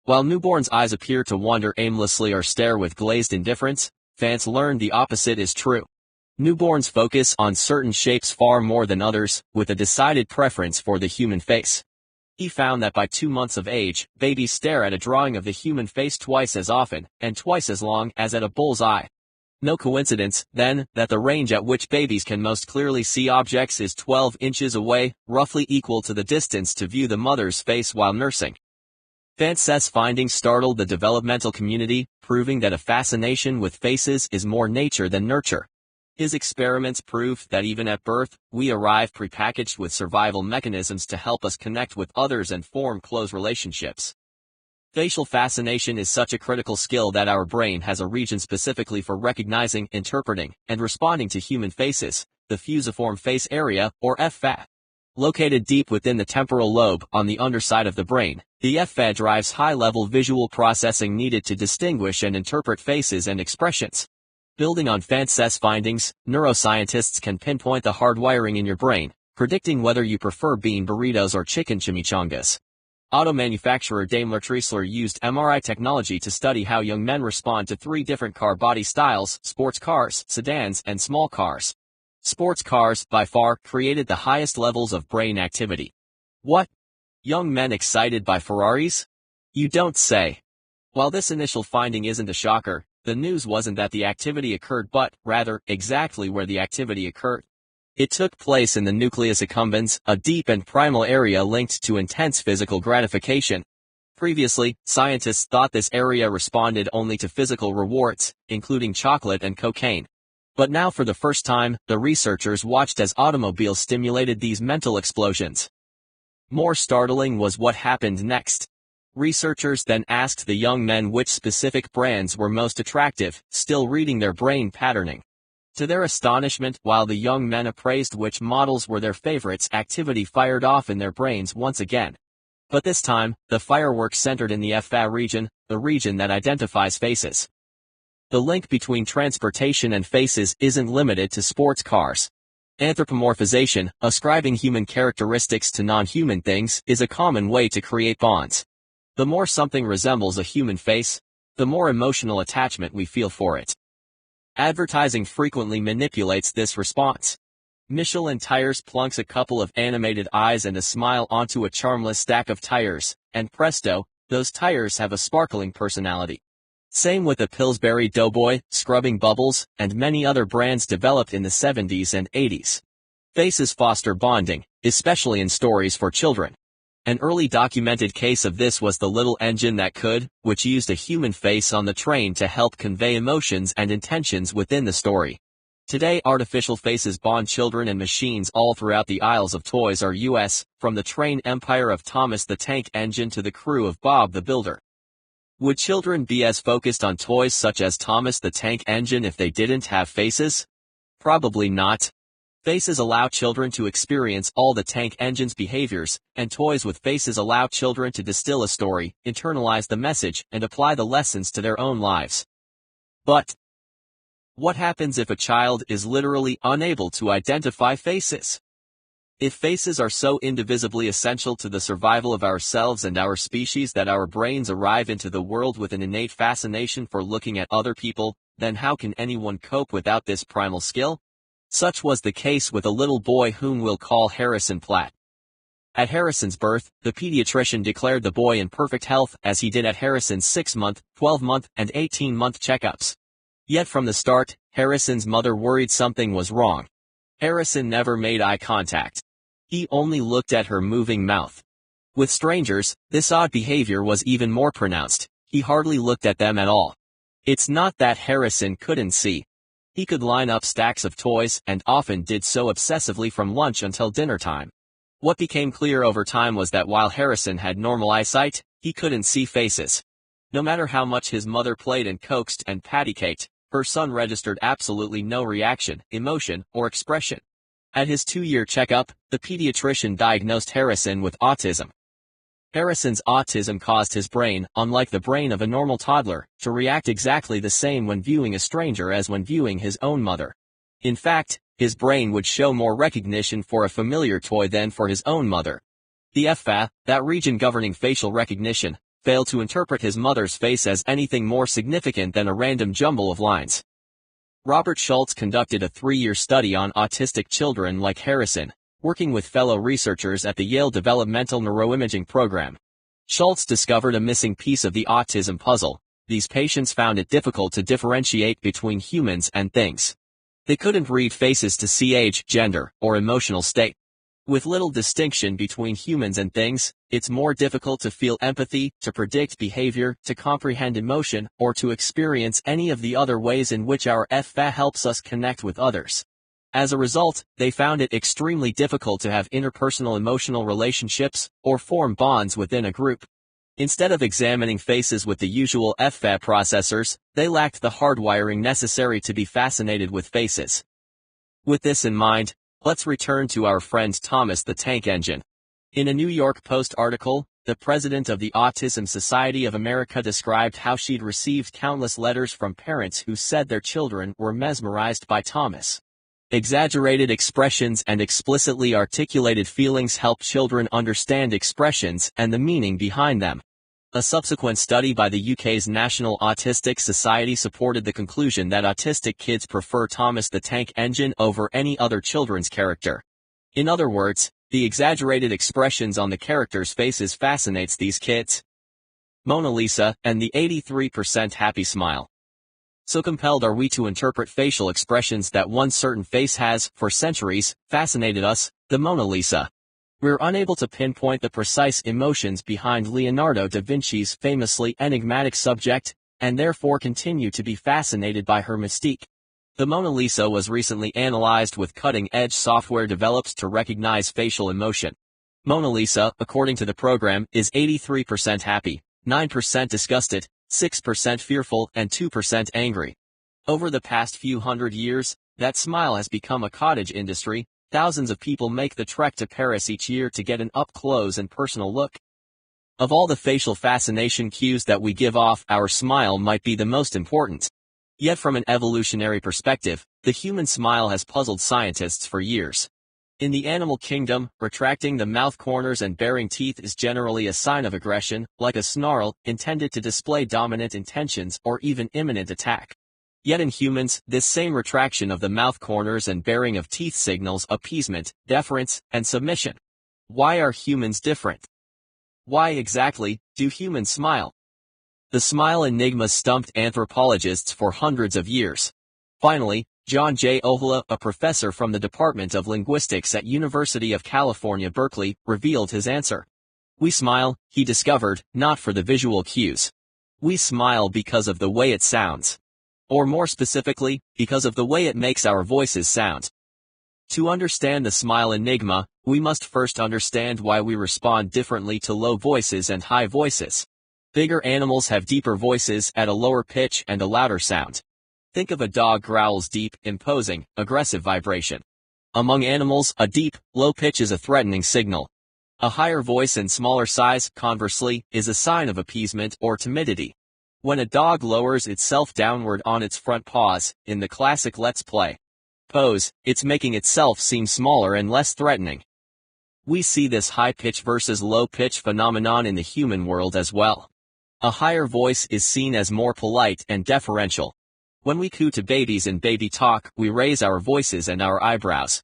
While newborns' eyes appear to wander aimlessly or stare with glazed indifference, Fance learned the opposite is true. Newborns focus on certain shapes far more than others, with a decided preference for the human face. He found that by 2 months of age, babies stare at a drawing of the human face twice as often, and twice as long, as at a bull's eye. No coincidence, then, that the range at which babies can most clearly see objects is 12 inches away, roughly equal to the distance to view the mother's face while nursing. Fance's findings startled the developmental community, proving that a fascination with faces is more nature than nurture. His experiments proved that even at birth, we arrive prepackaged with survival mechanisms to help us connect with others and form close relationships. Facial fascination is such a critical skill that our brain has a region specifically for recognizing, interpreting, and responding to human faces, the fusiform face area, or FFA. Located deep within the temporal lobe on the underside of the brain, the FFA drives high-level visual processing needed to distinguish and interpret faces and expressions. Building on Fance's findings, neuroscientists can pinpoint the hardwiring in your brain, predicting whether you prefer bean burritos or chicken chimichangas. Auto manufacturer Daimler Chrysler used MRI technology to study how young men respond to 3 different car body styles: sports cars, sedans, and small cars. Sports cars, by far, created the highest levels of brain activity. What? Young men excited by Ferraris? You don't say. While this initial finding isn't a shocker, the news wasn't that the activity occurred but, rather, exactly where the activity occurred. It took place in the nucleus accumbens, a deep and primal area linked to intense physical gratification. Previously, scientists thought this area responded only to physical rewards, including chocolate and cocaine. But now for the first time, the researchers watched as automobiles stimulated these mental explosions. More startling was what happened next. Researchers then asked the young men which specific brands were most attractive, still reading their brain patterning. To their astonishment, while the young men appraised which models were their favorites, activity fired off in their brains once again. But this time, the fireworks centered in the FFA region, the region that identifies faces. The link between transportation and faces isn't limited to sports cars. Anthropomorphization, ascribing human characteristics to non-human things, is a common way to create bonds. The more something resembles a human face, the more emotional attachment we feel for it. Advertising frequently manipulates this response. Michelin tires plunks a couple of animated eyes and a smile onto a charmless stack of tires, and presto, those tires have a sparkling personality. Same with the Pillsbury Doughboy, scrubbing bubbles, and many other brands developed in the 70s and 80s. Faces foster bonding, especially in stories for children. An early documented case of this was The Little Engine That Could, which used a human face on the train to help convey emotions and intentions within the story. Today, artificial faces bond children and machines all throughout the aisles of Toys R Us, from the train empire of Thomas the Tank Engine to the crew of Bob the Builder. Would children be as focused on toys such as Thomas the Tank Engine if they didn't have faces? Probably not. Faces allow children to experience all the tank engine's behaviors, and toys with faces allow children to distill a story, internalize the message, and apply the lessons to their own lives. But what happens if a child is literally unable to identify faces? If faces are so indivisibly essential to the survival of ourselves and our species that our brains arrive into the world with an innate fascination for looking at other people, then how can anyone cope without this primal skill? Such was the case with a little boy whom we'll call Harrison Platt. At Harrison's birth, the pediatrician declared the boy in perfect health, as he did at Harrison's 6-month, 12-month, and 18-month checkups. Yet from the start, Harrison's mother worried something was wrong. Harrison never made eye contact. He only looked at her moving mouth. With strangers, this odd behavior was even more pronounced. He hardly looked at them at all. It's not that Harrison couldn't see. He could line up stacks of toys, and often did so obsessively from lunch until dinner time. What became clear over time was that while Harrison had normal eyesight, he couldn't see faces. No matter how much his mother played and coaxed and patty-caked, her son registered absolutely no reaction, emotion, or expression. At his 2-year checkup, the pediatrician diagnosed Harrison with autism. Harrison's autism caused his brain, unlike the brain of a normal toddler, to react exactly the same when viewing a stranger as when viewing his own mother. In fact, his brain would show more recognition for a familiar toy than for his own mother. The FFA, that region governing facial recognition, failed to interpret his mother's face as anything more significant than a random jumble of lines. Robert Schultz conducted a 3-year study on autistic children like Harrison, working with fellow researchers at the Yale Developmental Neuroimaging Program. Schultz discovered a missing piece of the autism puzzle. these patients found it difficult to differentiate between humans and things. They couldn't read faces to see age, gender, or emotional state. With little distinction between humans and things, it's more difficult to feel empathy, to predict behavior, to comprehend emotion, or to experience any of the other ways in which our FA helps us connect with others. As a result, they found it extremely difficult to have interpersonal emotional relationships, or form bonds within a group. Instead of examining faces with the usual FA processors, they lacked the hardwiring necessary to be fascinated with faces. With this in mind, let's return to our friend Thomas the Tank Engine. In a New York Post article, the president of the Autism Society of America described how she'd received countless letters from parents who said their children were mesmerized by Thomas. Exaggerated expressions and explicitly articulated feelings help children understand expressions and the meaning behind them. A subsequent study by the UK's National Autistic Society supported the conclusion that autistic kids prefer Thomas the Tank Engine over any other children's character. In other words, the exaggerated expressions on the characters' faces fascinates these kids. Mona Lisa, and the 83% happy smile. So compelled are we to interpret facial expressions that one certain face has, for centuries, fascinated us, the Mona Lisa. We're unable to pinpoint the precise emotions behind Leonardo da Vinci's famously enigmatic subject, and therefore continue to be fascinated by her mystique. The Mona Lisa was recently analyzed with cutting-edge software developed to recognize facial emotion. Mona Lisa, according to the program, is 83% happy, 9% disgusted, 6% fearful, and 2% angry. Over the past few hundred years, that smile has become a cottage industry. Thousands of people make the trek to Paris each year to get an up-close and personal look. Of all the facial fascination cues that we give off, our smile might be the most important. Yet from an evolutionary perspective, the human smile has puzzled scientists for years. In the animal kingdom, retracting the mouth corners and baring teeth is generally a sign of aggression, like a snarl, intended to display dominant intentions or even imminent attack. Yet in humans, this same retraction of the mouth corners and baring of teeth signals appeasement, deference, and submission. Why are humans different? Why exactly do humans smile? The smile enigma stumped anthropologists for hundreds of years. Finally, John J. Ohala, a professor from the Department of Linguistics at University of California, Berkeley, revealed his answer. We smile, he discovered, not for the visual cues. We smile because of the way it sounds. Or more specifically, because of the way it makes our voices sound. To understand the smile enigma, we must first understand why we respond differently to low voices and high voices. Bigger animals have deeper voices at a lower pitch and a louder sound. Think of a dog growls deep, imposing, aggressive vibration. Among animals, a deep, low pitch is a threatening signal. A higher voice and smaller size, conversely, is a sign of appeasement or timidity. When a dog lowers itself downward on its front paws, in the classic Let's Play pose, it's making itself seem smaller and less threatening. We see this high-pitch versus low-pitch phenomenon in the human world as well. A higher voice is seen as more polite and deferential. When we coo to babies in baby talk, we raise our voices and our eyebrows.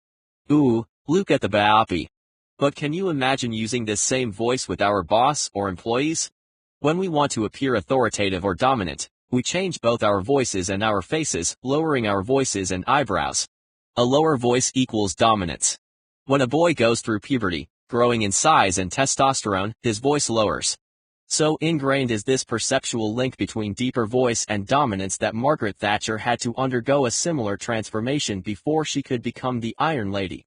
Ooh, look at the baby. But can you imagine using this same voice with our boss or employees? When we want to appear authoritative or dominant, we change both our voices and our faces, lowering our voices and eyebrows. A lower voice equals dominance. When a boy goes through puberty, growing in size and testosterone, his voice lowers. So ingrained is this perceptual link between deeper voice and dominance that Margaret Thatcher had to undergo a similar transformation before she could become the Iron Lady.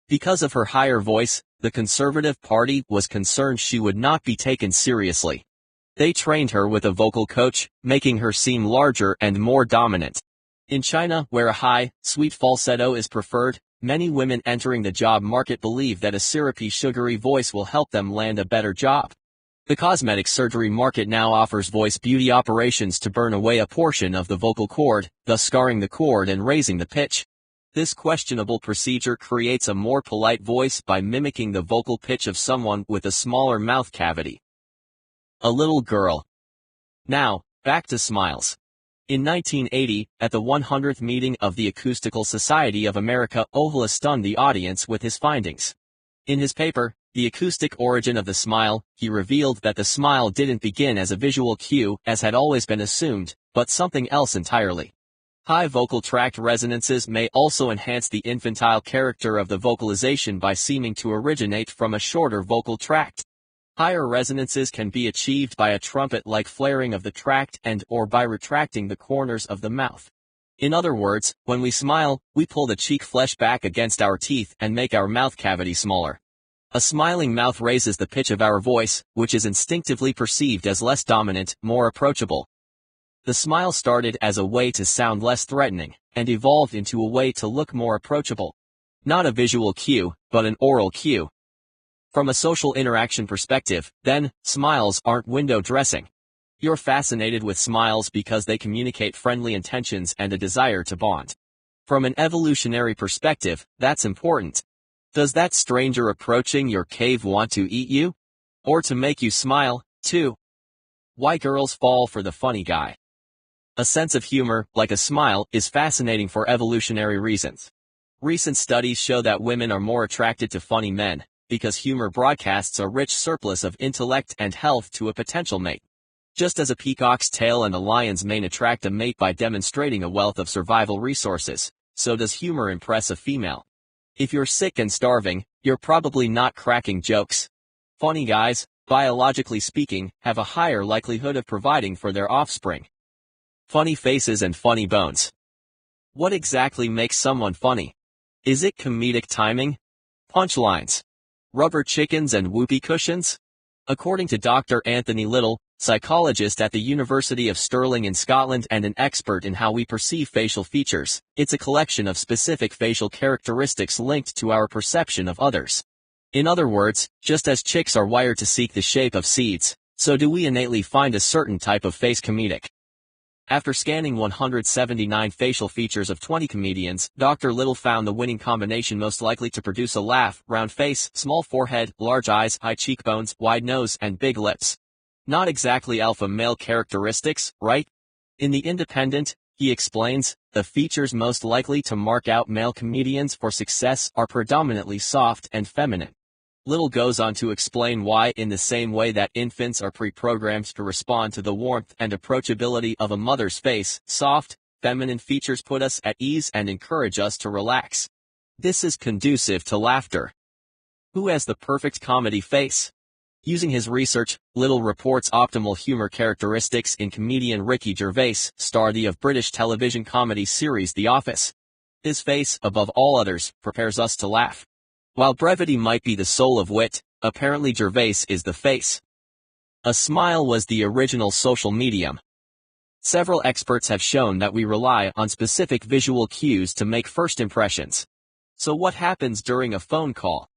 Because of her higher voice, the Conservative Party was concerned she would not be taken seriously. They trained her with a vocal coach, making her seem larger and more dominant. In China, where a high, sweet falsetto is preferred, many women entering the job market believe that a syrupy, sugary voice will help them land a better job. The cosmetic surgery market now offers voice beauty operations to burn away a portion of the vocal cord, thus scarring the cord and raising the pitch. This questionable procedure creates a more polite voice by mimicking the vocal pitch of someone with a smaller mouth cavity. A little girl. Now, back to smiles. In 1980, at the 100th meeting of the Acoustical Society of America, Ohala stunned the audience with his findings. In his paper, the acoustic origin of the smile, he revealed that the smile didn't begin as a visual cue, as had always been assumed, but something else entirely. High vocal tract resonances may also enhance the infantile character of the vocalization by seeming to originate from a shorter vocal tract. Higher resonances can be achieved by a trumpet-like flaring of the tract and/or by retracting the corners of the mouth. In other words, when we smile, we pull the cheek flesh back against our teeth and make our mouth cavity smaller. A smiling mouth raises the pitch of our voice, which is instinctively perceived as less dominant, more approachable. The smile started as a way to sound less threatening, and evolved into a way to look more approachable. Not a visual cue, but an oral cue. From a social interaction perspective, then, smiles aren't window dressing. You're fascinated with smiles because they communicate friendly intentions and a desire to bond. From an evolutionary perspective, that's important. Does that stranger approaching your cave want to eat you? Or to make you smile, too? Why girls fall for the funny guy? A sense of humor, like a smile, is fascinating for evolutionary reasons. Recent studies show that women are more attracted to funny men, because humor broadcasts a rich surplus of intellect and health to a potential mate. Just as a peacock's tail and a lion's mane attract a mate by demonstrating a wealth of survival resources, so does humor impress a female. If you're sick and starving, you're probably not cracking jokes. Funny guys, biologically speaking, have a higher likelihood of providing for their offspring. Funny faces and funny bones. What exactly makes someone funny? Is it comedic timing? Punchlines? Rubber chickens and whoopee cushions? According to Dr. Anthony Little, psychologist at the University of Stirling in Scotland and an expert in how we perceive facial features, it's a collection of specific facial characteristics linked to our perception of others. In other words, just as chicks are wired to seek the shape of seeds, so do we innately find a certain type of face comedic. After scanning 179 facial features of 20 comedians, Dr. Little found the winning combination most likely to produce a laugh: round face, small forehead, large eyes, high cheekbones, wide nose, and big lips. Not exactly alpha male characteristics, right? In The Independent, he explains, the features most likely to mark out male comedians for success are predominantly soft and feminine. Little goes on to explain why, in the same way that infants are pre-programmed to respond to the warmth and approachability of a mother's face, soft, feminine features put us at ease and encourage us to relax. This is conducive to laughter. Who has the perfect comedy face? Using his research, Little reports optimal humor characteristics in comedian Ricky Gervais, star of British television comedy series The Office. His face, above all others, prepares us to laugh. While brevity might be the soul of wit, apparently Gervais is the face. A smile was the original social medium. Several experts have shown that we rely on specific visual cues to make first impressions. So what happens during a phone call?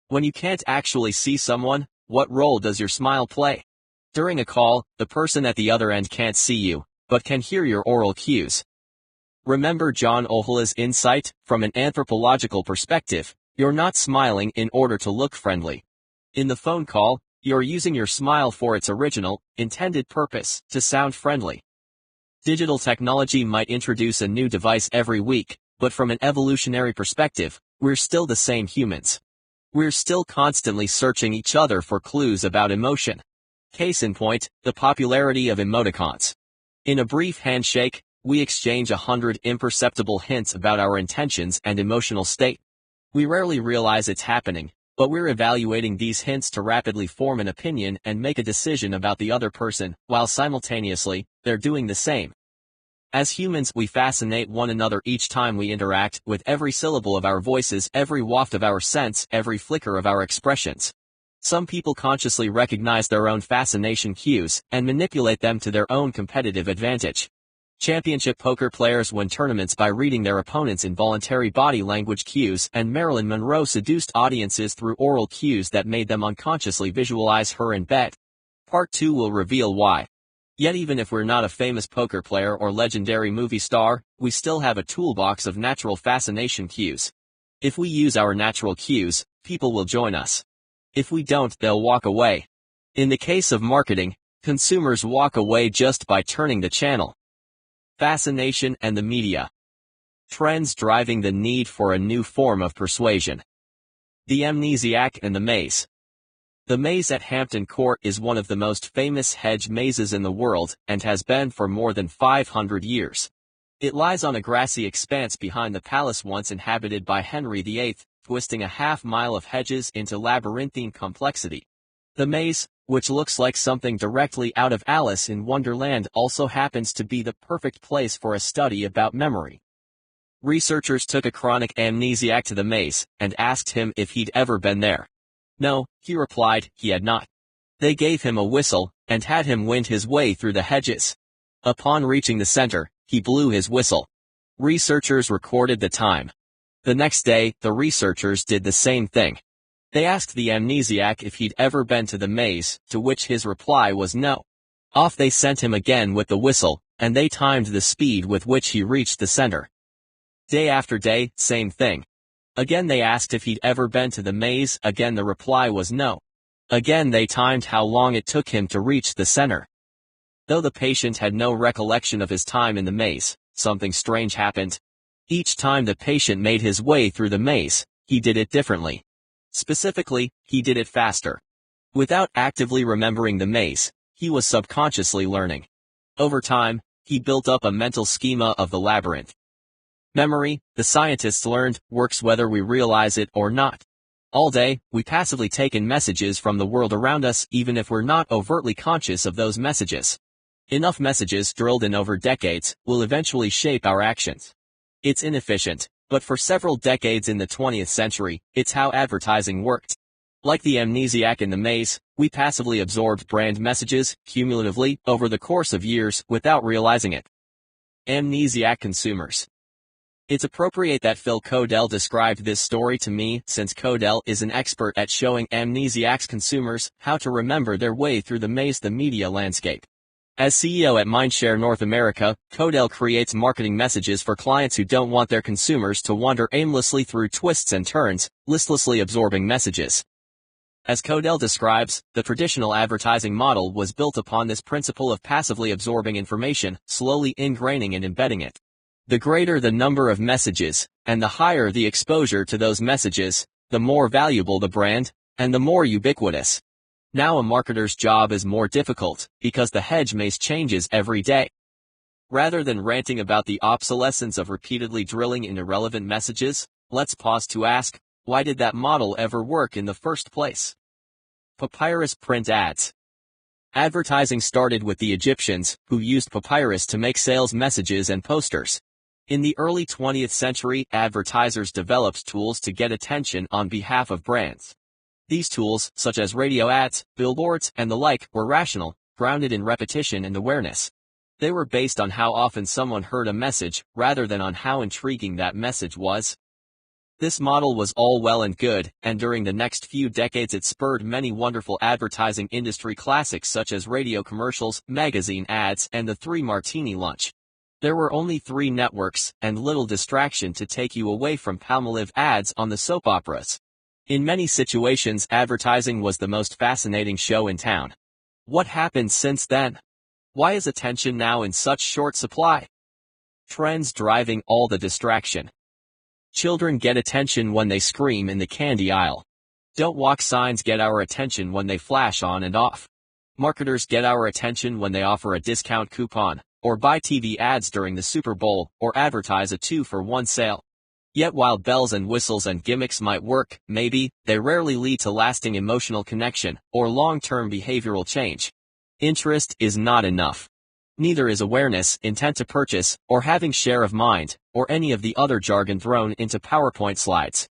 When you can't actually see someone, what role does your smile play? During a call, the person at the other end can't see you, but can hear your oral cues. Remember John Ohala's insight? From an anthropological perspective, you're not smiling in order to look friendly. In the phone call, you're using your smile for its original, intended purpose, to sound friendly. Digital technology might introduce a new device every week, but from an evolutionary perspective, we're still the same humans. We're still constantly searching each other for clues about emotion. Case in point, the popularity of emoticons. In a brief handshake, we exchange 100 imperceptible hints about our intentions and emotional state. We rarely realize it's happening, but we're evaluating these hints to rapidly form an opinion and make a decision about the other person, while simultaneously, they're doing the same. As humans, we fascinate one another each time we interact, with every syllable of our voices, every waft of our scents, every flicker of our expressions. Some people consciously recognize their own fascination cues, and manipulate them to their own competitive advantage. Championship poker players win tournaments by reading their opponents' involuntary body language cues, and Marilyn Monroe seduced audiences through oral cues that made them unconsciously visualize her in bed. Part 2 will reveal why. Yet even if we're not a famous poker player or legendary movie star, we still have a toolbox of natural fascination cues. If we use our natural cues, people will join us. If we don't, they'll walk away. In the case of marketing, consumers walk away just by turning the channel. Fascination and the media. Trends driving the need for a new form of persuasion. The amnesiac and the maze. The maze at Hampton Court is one of the most famous hedge mazes in the world, and has been for more than 500 years. It lies on a grassy expanse behind the palace once inhabited by Henry VIII, twisting a half-mile of hedges into labyrinthine complexity. The maze, which looks like something directly out of Alice in Wonderland, also happens to be the perfect place for a study about memory. Researchers took a chronic amnesiac to the maze, and asked him if he'd ever been there. No, he replied, he had not. They gave him a whistle, and had him wind his way through the hedges. Upon reaching the center, he blew his whistle. Researchers recorded the time. The next day, the researchers did the same thing. They asked the amnesiac if he'd ever been to the maze, to which his reply was no. Off they sent him again with the whistle, and they timed the speed with which he reached the center. Day after day, same thing. Again they asked if he'd ever been to the maze, again the reply was no. Again they timed how long it took him to reach the center. Though the patient had no recollection of his time in the maze, something strange happened. Each time the patient made his way through the maze, he did it differently. Specifically, he did it faster. Without actively remembering the maze, he was subconsciously learning. Over time, he built up a mental schema of the labyrinth. Memory, the scientists learned, works whether we realize it or not. All day, we passively take in messages from the world around us even if we're not overtly conscious of those messages. Enough messages drilled in over decades will eventually shape our actions. It's inefficient, but for several decades in the 20th century, it's how advertising worked. Like the amnesiac in the maze, we passively absorbed brand messages, cumulatively, over the course of years, without realizing it. Amnesiac consumers. It's appropriate that Phil Codell described this story to me, since Codell is an expert at showing amnesiacs consumers how to remember their way through the maze, the media landscape. As CEO at Mindshare North America, Codell creates marketing messages for clients who don't want their consumers to wander aimlessly through twists and turns, listlessly absorbing messages. As Codell describes, the traditional advertising model was built upon this principle of passively absorbing information, slowly ingraining and embedding it. The greater the number of messages, and the higher the exposure to those messages, the more valuable the brand, and the more ubiquitous. Now a marketer's job is more difficult, because the hedge maze changes every day. Rather than ranting about the obsolescence of repeatedly drilling in irrelevant messages, let's pause to ask, why did that model ever work in the first place? Papyrus print ads. Advertising started with the Egyptians, who used papyrus to make sales messages and posters. In the early 20th century, advertisers developed tools to get attention on behalf of brands. These tools, such as radio ads, billboards, and the like, were rational, grounded in repetition and awareness. They were based on how often someone heard a message, rather than on how intriguing that message was. This model was all well and good, and during the next few decades it spurred many wonderful advertising industry classics such as radio commercials, magazine ads, and the Three Martini Lunch. There were only 3 networks, and little distraction to take you away from Palmolive ads on the soap operas. In many situations, advertising was the most fascinating show in town. What happened since then? Why is attention now in such short supply? Trends driving all the distraction. Children get attention when they scream in the candy aisle. Don't walk signs get our attention when they flash on and off. Marketers get our attention when they offer a discount coupon, or buy TV ads during the Super Bowl, or advertise a 2-for-1 sale. Yet while bells and whistles and gimmicks might work, maybe, they rarely lead to lasting emotional connection, or long-term behavioral change. Interest is not enough. Neither is awareness, intent to purchase, or having share of mind, or any of the other jargon thrown into PowerPoint slides.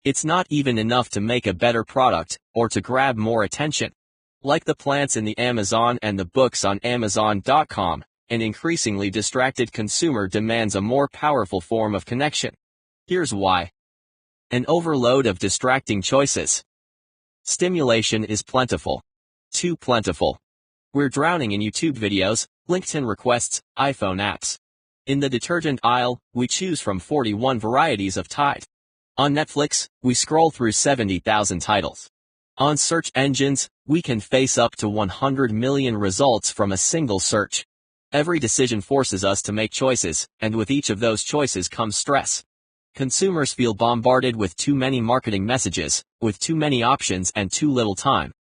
It's not even enough to make a better product, or to grab more attention. Like the plants in the Amazon and the books on Amazon.com, an increasingly distracted consumer demands a more powerful form of connection. Here's why. An overload of distracting choices. Stimulation is plentiful. Too plentiful. We're drowning in YouTube videos, LinkedIn requests, iPhone apps. In the detergent aisle, we choose from 41 varieties of Tide. On Netflix, we scroll through 70,000 titles. On search engines, we can face up to 100 million results from a single search. Every decision forces us to make choices, and with each of those choices comes stress. Consumers feel bombarded with too many marketing messages, with too many options and too little time.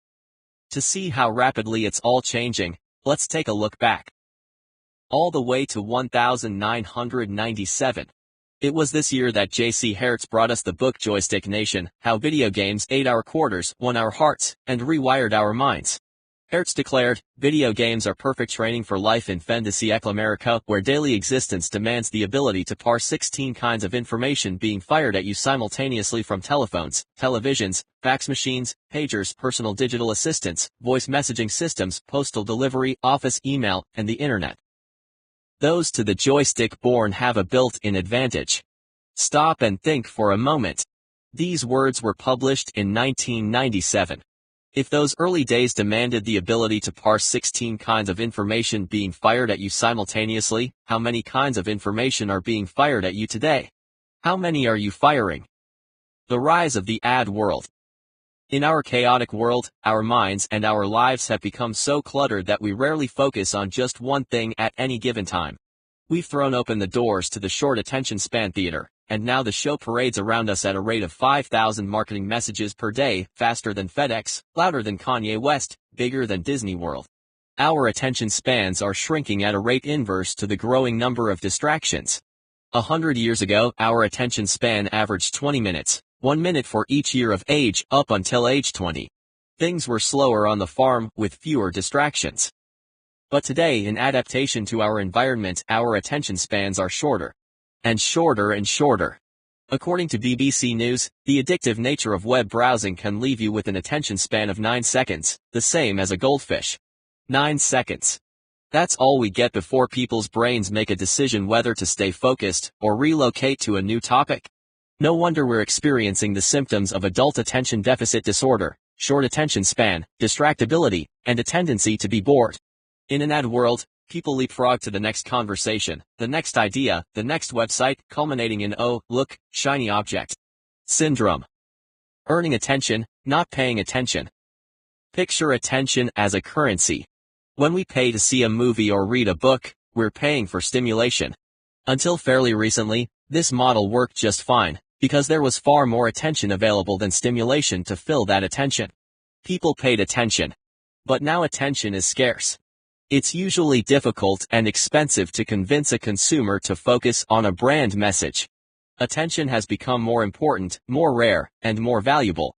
To see how rapidly it's all changing, let's take a look back. All the way to 1997. It was this year that J.C. Hertz brought us the book Joystick Nation, How Video Games Ate Our Quarters, Won Our Hearts, and Rewired Our Minds. Hertz declared, video games are perfect training for life in fin de siècle America, where daily existence demands the ability to parse 16 kinds of information being fired at you simultaneously from telephones, televisions, fax machines, pagers, personal digital assistants, voice messaging systems, postal delivery, office email, and the internet. Those to the joystick born have a built-in advantage. Stop and think for a moment. These words were published in 1997. If those early days demanded the ability to parse 16 kinds of information being fired at you simultaneously, how many kinds of information are being fired at you today? How many are you firing? The rise of the ad world. In our chaotic world, our minds and our lives have become so cluttered that we rarely focus on just one thing at any given time. We've thrown open the doors to the short attention span theater, and now the show parades around us at a rate of 5,000 marketing messages per day, faster than FedEx, louder than Kanye West, bigger than Disney World. Our attention spans are shrinking at a rate inverse to the growing number of distractions. 100 years ago, our attention span averaged 20 minutes. 1 minute for each year of age, up until age 20. Things were slower on the farm, with fewer distractions. But today, in adaptation to our environment, our attention spans are shorter. And shorter and shorter. According to BBC News, the addictive nature of web browsing can leave you with an attention span of 9 seconds, the same as a goldfish. 9 seconds. That's all we get before people's brains make a decision whether to stay focused, or relocate to a new topic. No wonder we're experiencing the symptoms of adult attention deficit disorder, short attention span, distractibility, and a tendency to be bored. In an ad world, people leapfrog to the next conversation, the next idea, the next website, culminating in oh, look, shiny object syndrome. Earning attention, not paying attention. Picture attention as a currency. When we pay to see a movie or read a book, we're paying for stimulation. Until fairly recently, this model worked just fine, because there was far more attention available than stimulation to fill that attention. People paid attention. But now attention is scarce. It's usually difficult and expensive to convince a consumer to focus on a brand message. Attention has become more important, more rare, and more valuable.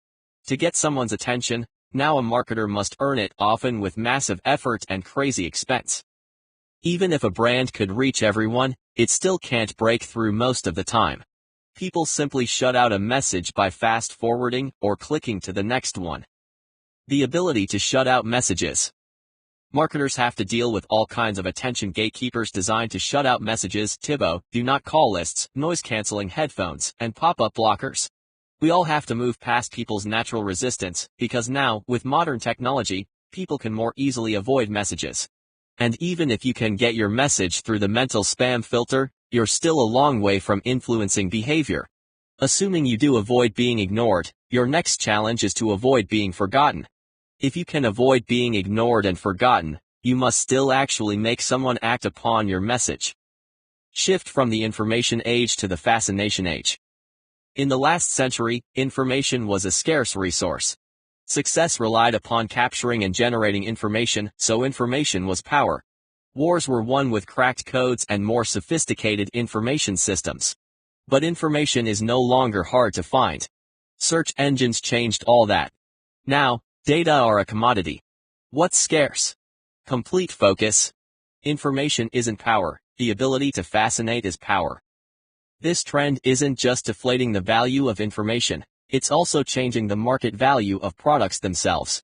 To get someone's attention, now a marketer must earn it, often with massive effort and crazy expense. Even if a brand could reach everyone, it still can't break through most of the time. People simply shut out a message by fast-forwarding or clicking to the next one. The ability to shut out messages. Marketers have to deal with all kinds of attention gatekeepers designed to shut out messages, TiVo, do not call lists, noise-canceling headphones, and pop-up blockers. We all have to move past people's natural resistance, because now, with modern technology, people can more easily avoid messages. And even if you can get your message through the mental spam filter, you're still a long way from influencing behavior. Assuming you do avoid being ignored, your next challenge is to avoid being forgotten. If you can avoid being ignored and forgotten, you must still actually make someone act upon your message. Shift from the information age to the fascination age. In the last century, information was a scarce resource. Success relied upon capturing and generating information, so information was power. Wars were won with cracked codes and more sophisticated information systems. But information is no longer hard to find. Search engines changed all that. Now, data are a commodity. What's scarce? Complete focus. Information isn't power, the ability to fascinate is power. This trend isn't just deflating the value of information, it's also changing the market value of products themselves.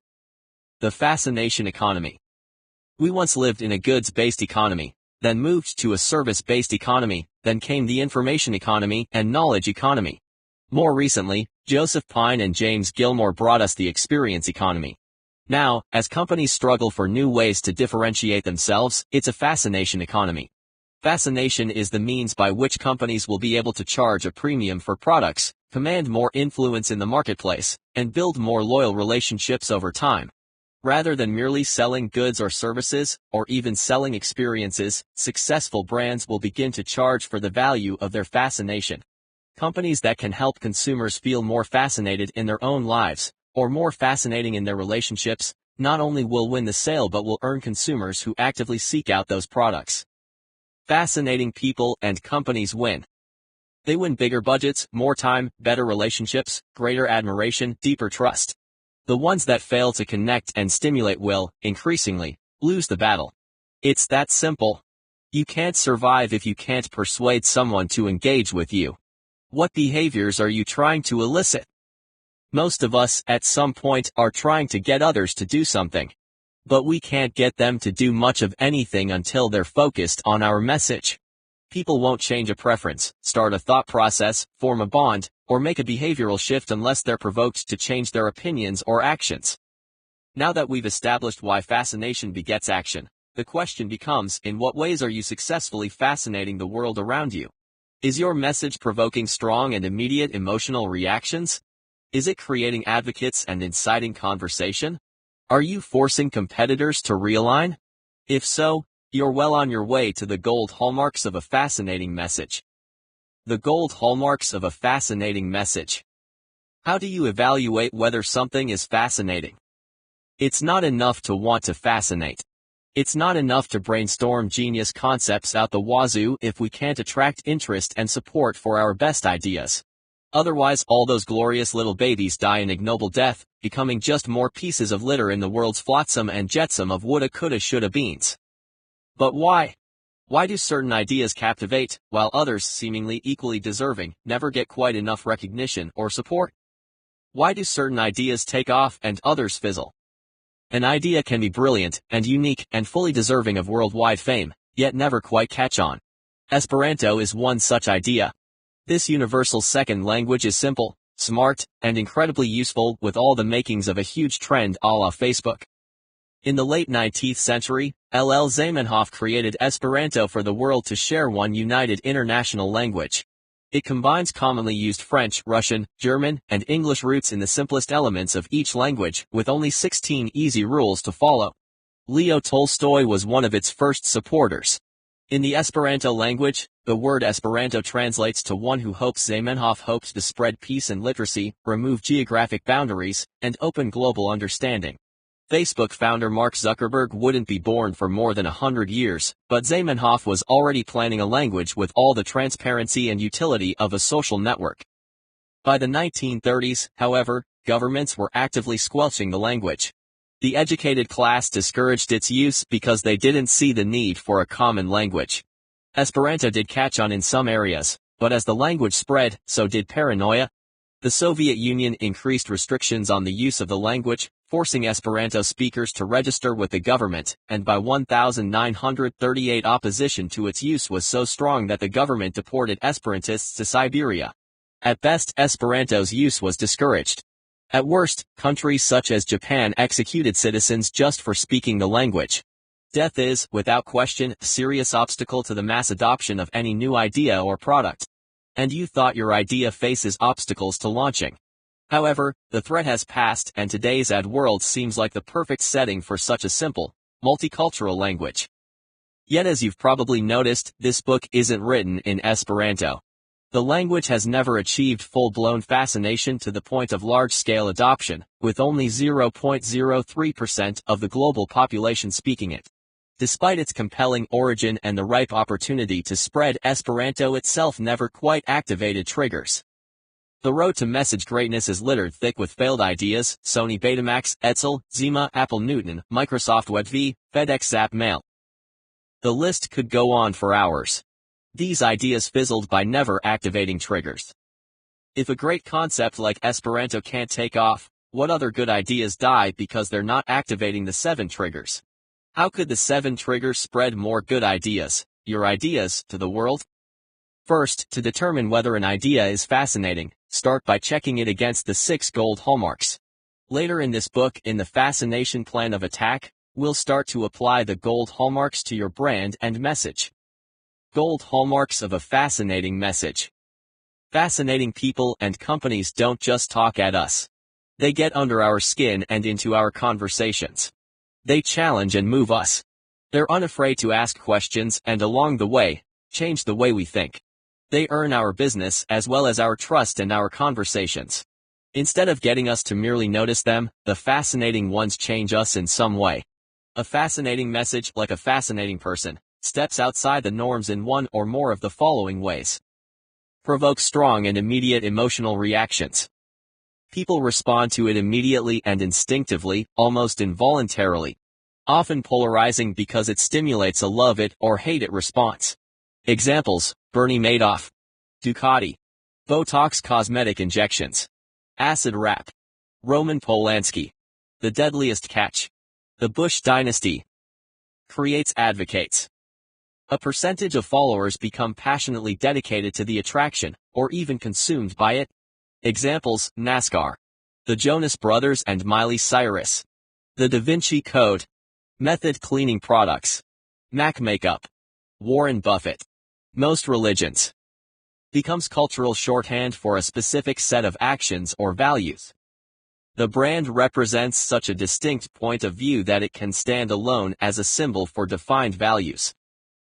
The fascination economy. We once lived in a goods-based economy, then moved to a service-based economy, then came the information economy and knowledge economy. More recently, Joseph Pine and James Gilmore brought us the experience economy. Now, as companies struggle for new ways to differentiate themselves, it's a fascination economy. Fascination is the means by which companies will be able to charge a premium for products, command more influence in the marketplace, and build more loyal relationships over time. Rather than merely selling goods or services, or even selling experiences, successful brands will begin to charge for the value of their fascination. Companies that can help consumers feel more fascinated in their own lives, or more fascinating in their relationships, not only will win the sale but will earn consumers who actively seek out those products. Fascinating people and companies win. They win bigger budgets, more time, better relationships, greater admiration, deeper trust. The ones that fail to connect and stimulate will, increasingly, lose the battle. It's that simple. You can't survive if you can't persuade someone to engage with you. What behaviors are you trying to elicit? Most of us, at some point, are trying to get others to do something. But we can't get them to do much of anything until they're focused on our message. People won't change a preference, start a thought process, form a bond, or make a behavioral shift unless they're provoked to change their opinions or actions. Now that we've established why fascination begets action, the question becomes, in what ways are you successfully fascinating the world around you? Is your message provoking strong and immediate emotional reactions? Is it creating advocates and inciting conversation? Are you forcing competitors to realign? If so, you're well on your way to the gold hallmarks of a fascinating message. The gold hallmarks of a fascinating message. How do you evaluate whether something is fascinating? It's not enough to want to fascinate. It's not enough to brainstorm genius concepts out the wazoo if we can't attract interest and support for our best ideas. Otherwise, all those glorious little babies die an ignoble death, becoming just more pieces of litter in the world's flotsam and jetsam of woulda coulda shoulda beans. But why? Why do certain ideas captivate, while others, seemingly equally deserving, never get quite enough recognition or support? Why do certain ideas take off and others fizzle? An idea can be brilliant and unique and fully deserving of worldwide fame, yet never quite catch on. Esperanto is one such idea. This universal second language is simple, smart, and incredibly useful, with all the makings of a huge trend a la Facebook. In the late 19th century, L.L. Zamenhof created Esperanto for the world to share one united international language. It combines commonly used French, Russian, German, and English roots in the simplest elements of each language, with only 16 easy rules to follow. Leo Tolstoy was one of its first supporters. In the Esperanto language, the word Esperanto translates to one who hopes. Zamenhof hoped to spread peace and literacy, remove geographic boundaries, and open global understanding. Facebook founder Mark Zuckerberg wouldn't be born for more than 100 years, but Zamenhof was already planning a language with all the transparency and utility of a social network. By the 1930s, however, governments were actively squelching the language. The educated class discouraged its use because they didn't see the need for a common language. Esperanto did catch on in some areas, but as the language spread, so did paranoia. The Soviet Union increased restrictions on the use of the language, forcing Esperanto speakers to register with the government, and by 1938 opposition to its use was so strong that the government deported Esperantists to Siberia. At best, Esperanto's use was discouraged. At worst, countries such as Japan executed citizens just for speaking the language. Death is, without question, a serious obstacle to the mass adoption of any new idea or product. And you thought your idea faces obstacles to launching. However, the threat has passed, and today's ad world seems like the perfect setting for such a simple, multicultural language. Yet, as you've probably noticed, this book isn't written in Esperanto. The language has never achieved full-blown fascination to the point of large-scale adoption, with only 0.03% of the global population speaking it. Despite its compelling origin and the ripe opportunity to spread, Esperanto itself never quite activated triggers. The road to message greatness is littered thick with failed ideas: Sony Betamax, Edsel, Zima, Apple Newton, Microsoft WebV, FedEx Zap Mail. The list could go on for hours. These ideas fizzled by never activating triggers. If a great concept like Esperanto can't take off, what other good ideas die because they're not activating the 7 triggers? How could the 7 triggers spread more good ideas, your ideas, to the world? First, to determine whether an idea is fascinating, start by checking it against the 6 gold hallmarks. Later in this book, in the Fascination Plan of Attack, we'll start to apply the gold hallmarks to your brand and message. Gold hallmarks of a fascinating message. Fascinating people and companies don't just talk at us. They get under our skin and into our conversations. They challenge and move us. They're unafraid to ask questions and, along the way, change the way we think. They earn our business as well as our trust and our conversations. Instead of getting us to merely notice them, the fascinating ones change us in some way. A fascinating message, like a fascinating person, steps outside the norms in one or more of the following ways. Provoke strong and immediate emotional reactions. People respond to it immediately and instinctively, almost involuntarily, often polarizing because it stimulates a love it or hate it response. Examples: Bernie Madoff, Ducati, Botox cosmetic injections, acid rap, Roman Polanski, The Deadliest Catch, the Bush Dynasty. Creates advocates. A percentage of followers become passionately dedicated to the attraction, or even consumed by it. Examples: NASCAR, the Jonas Brothers and Miley Cyrus, the Da Vinci Code, Method Cleaning Products, MAC Makeup, Warren Buffett. Most religions. Becomes cultural shorthand for a specific set of actions or values. The brand represents such a distinct point of view that it can stand alone as a symbol for defined values.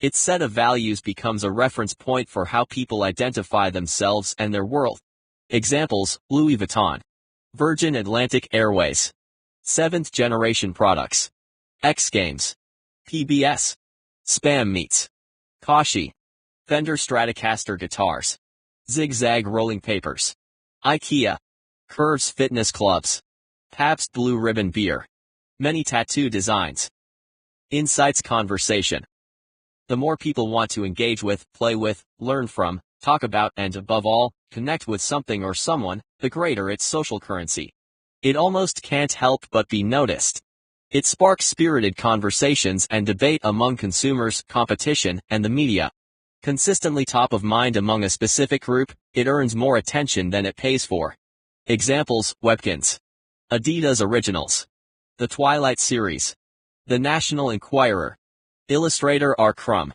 Its set of values becomes a reference point for how people identify themselves and their world. Examples: Louis Vuitton, Virgin Atlantic Airways, Seventh Generation Products, X Games, PBS, Spam Meats, Kashi, Fender Stratocaster Guitars, Zigzag Rolling Papers, IKEA, Curves Fitness Clubs, Pabst Blue Ribbon Beer, many tattoo designs. Insights conversation. The more people want to engage with, play with, learn from, talk about, and above all, connect with something or someone, the greater its social currency. It almost can't help but be noticed. It sparks spirited conversations and debate among consumers, competition, and the media. Consistently top of mind among a specific group, it earns more attention than it pays for. Examples: Webkins, Adidas Originals, The Twilight Series, The National Enquirer, Illustrator R. Crumb,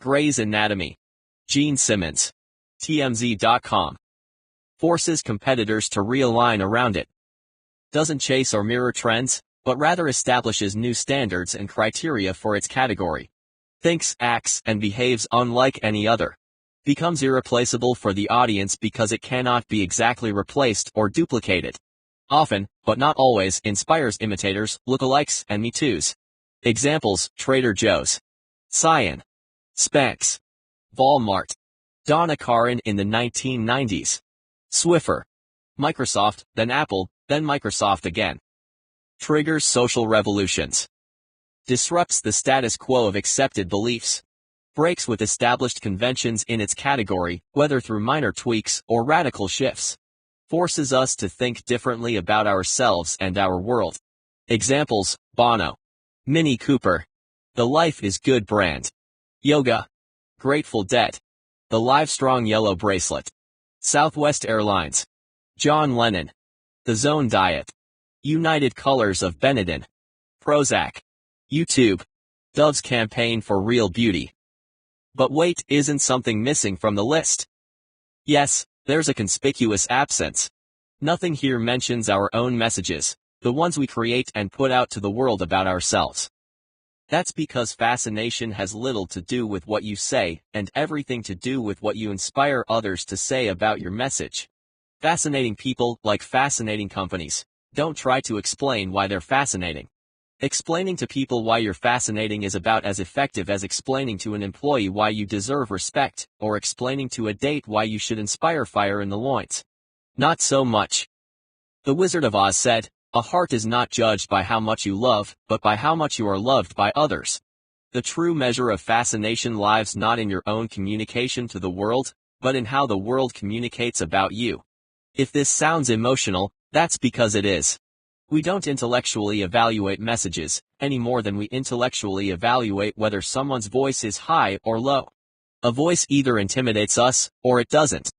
Grey's Anatomy, Gene Simmons, TMZ.com. Forces competitors to realign around it. Doesn't chase or mirror trends, but rather establishes new standards and criteria for its category. Thinks, acts, and behaves unlike any other. Becomes irreplaceable for the audience because it cannot be exactly replaced or duplicated. Often, but not always, inspires imitators, lookalikes, and Me Too's. Examples: Trader Joe's, Cyan, Spanx, Walmart, Donna Karan in the 1990s, Swiffer, Microsoft, then Apple, then Microsoft again. Triggers social revolutions. Disrupts the status quo of accepted beliefs. Breaks with established conventions in its category, whether through minor tweaks or radical shifts. Forces us to think differently about ourselves and our world. Examples: Bono, Mini Cooper, The Life is Good brand, Yoga, Grateful Dead, The Livestrong Yellow Bracelet, Southwest Airlines, John Lennon, The Zone Diet, United Colors of Benetton, Prozac, YouTube, Dove's campaign for real beauty. But wait, isn't something missing from the list? Yes, there's a conspicuous absence. Nothing here mentions our own messages, the ones we create and put out to the world about ourselves. That's because fascination has little to do with what you say, and everything to do with what you inspire others to say about your message. Fascinating people, like fascinating companies, don't try to explain why they're fascinating. Explaining to people why you're fascinating is about as effective as explaining to an employee why you deserve respect, or explaining to a date why you should inspire fire in the loins. Not so much. The Wizard of Oz said, "A heart is not judged by how much you love, but by how much you are loved by others." The true measure of fascination lies not in your own communication to the world, but in how the world communicates about you. If this sounds emotional, that's because it is. We don't intellectually evaluate messages, any more than we intellectually evaluate whether someone's voice is high or low. A voice either intimidates us, or it doesn't.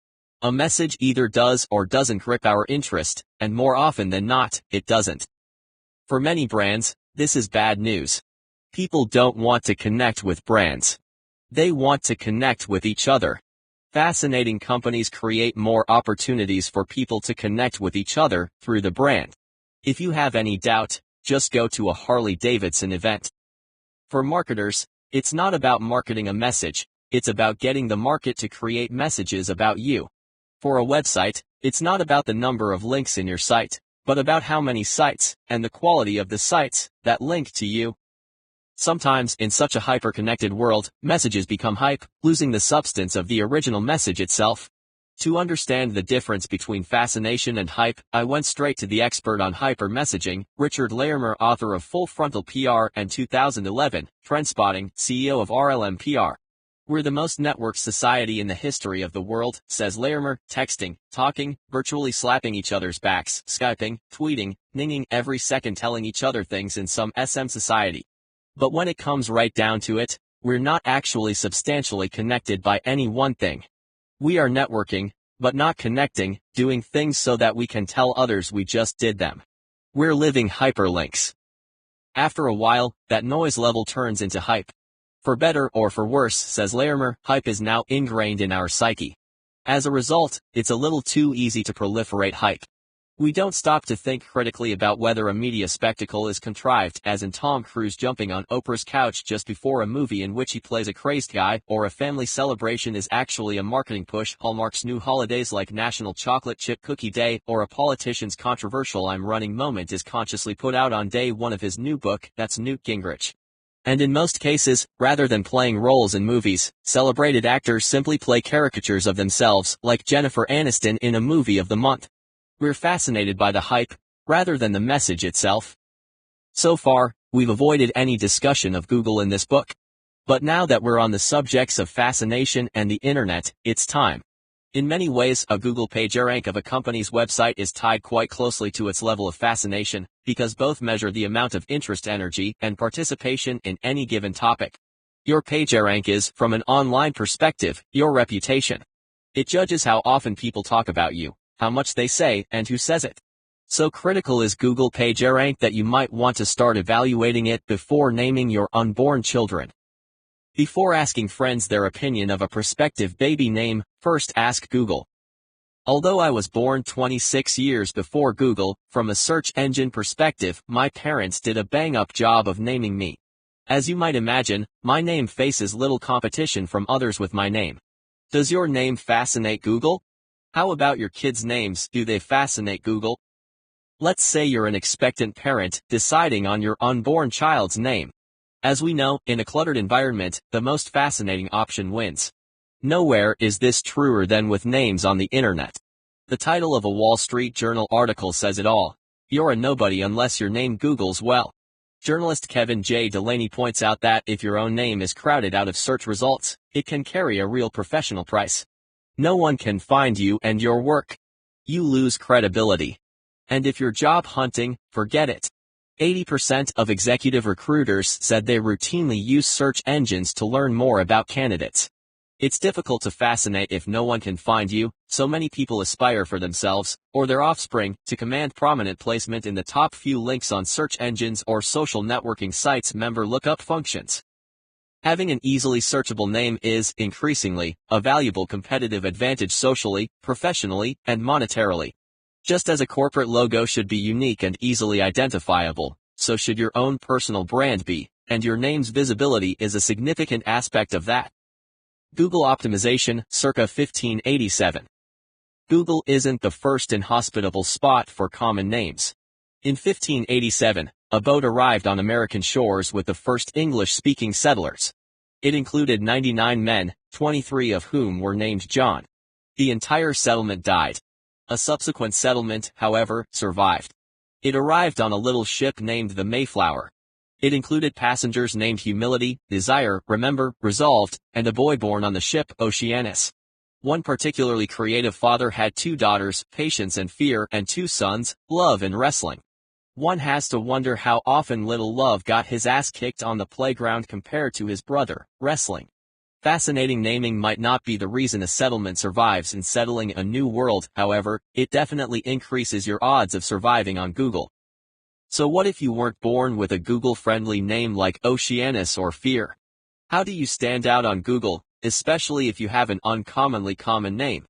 A message either does or doesn't grip our interest, and more often than not, it doesn't. For many brands, this is bad news. People don't want to connect with brands. They want to connect with each other. Fascinating companies create more opportunities for people to connect with each other through the brand. If you have any doubt, just go to a Harley-Davidson event. For marketers, it's not about marketing a message, it's about getting the market to create messages about you. For a website, It's not about the number of links in your site, but about how many sites, and the quality of the sites, that link to you. Sometimes, in such a hyper-connected world, messages become hype, losing the substance of the original message itself. To understand the difference between fascination and hype, I went straight to the expert on hyper-messaging, Richard Larimer, author of Full Frontal PR and 2011, Trendspotting, CEO of RLM PR. We're the most networked society in the history of the world, says Larimer, texting, talking, virtually slapping each other's backs, Skyping, tweeting, ninging every second telling each other things in some SM society. But when it comes right down to it, we're not actually substantially connected by any one thing. We are networking, but not connecting, doing things so that we can tell others we just did them. We're living hyperlinks. After a while, that noise level turns into hype. For better or for worse, says Larimer, hype is now ingrained in our psyche. As a result, it's a little too easy to proliferate hype. We don't stop to think critically about whether a media spectacle is contrived, as in Tom Cruise jumping on Oprah's couch just before a movie in which he plays a crazed guy, or a family celebration is actually a marketing push, Hallmark's new holidays like National Chocolate Chip Cookie Day, or a politician's controversial I'm running moment is consciously put out on day one of his new book, that's Newt Gingrich. And in most cases, rather than playing roles in movies, celebrated actors simply play caricatures of themselves, like Jennifer Aniston in a movie of the month. We're fascinated by the hype, rather than the message itself. So far, we've avoided any discussion of Google in this book. But now that we're on the subjects of fascination and the internet, it's time. In many ways, a Google PageRank of a company's website is tied quite closely to its level of fascination, because both measure the amount of interest, energy, and participation in any given topic. Your PageRank is, from an online perspective, your reputation. It judges how often people talk about you, how much they say, and who says it. So critical is Google PageRank that you might want to start evaluating it before naming your unborn children. Before asking friends their opinion of a prospective baby name, first ask Google. Although I was born 26 years before Google, from a search engine perspective, my parents did a bang-up job of naming me. As you might imagine, my name faces little competition from others with my name. Does your name fascinate Google? How about your kids' names? Do they fascinate Google? Let's say you're an expectant parent, deciding on your unborn child's name. As we know, in a cluttered environment, the most fascinating option wins. Nowhere is this truer than with names on the internet. The title of a Wall Street Journal article says it all. You're a nobody unless your name Googles well. Journalist Kevin J. Delaney points out that if your own name is crowded out of search results, it can carry a real professional price. No one can find you and your work. You lose credibility. And if you're job hunting, forget it. 80% of executive recruiters said they routinely use search engines to learn more about candidates. It's difficult to fascinate if no one can find you, so many people aspire for themselves, or their offspring, to command prominent placement in the top few links on search engines or social networking sites' member lookup functions. Having an easily searchable name is, increasingly, a valuable competitive advantage socially, professionally, and monetarily. Just as a corporate logo should be unique and easily identifiable, so should your own personal brand be, and your name's visibility is a significant aspect of that. Google optimization, circa 1587. Google isn't the first inhospitable spot for common names. In 1587, a boat arrived on American shores with the first English-speaking settlers. It included 99 men, 23 of whom were named John. The entire settlement died. A subsequent settlement, however, survived. It arrived on a little ship named the Mayflower. It included passengers named Humility, Desire, Remember, Resolved, and a boy born on the ship, Oceanus. One particularly creative father had 2 daughters, Patience and Fear, and 2 sons, Love and Wrestling. One has to wonder how often little Love got his ass kicked on the playground compared to his brother, Wrestling. Fascinating naming might not be the reason a settlement survives in settling a new world, however, it definitely increases your odds of surviving on Google. So what if you weren't born with a Google-friendly name like Oceanus or Fear? How do you stand out on Google, especially if you have an uncommonly common name?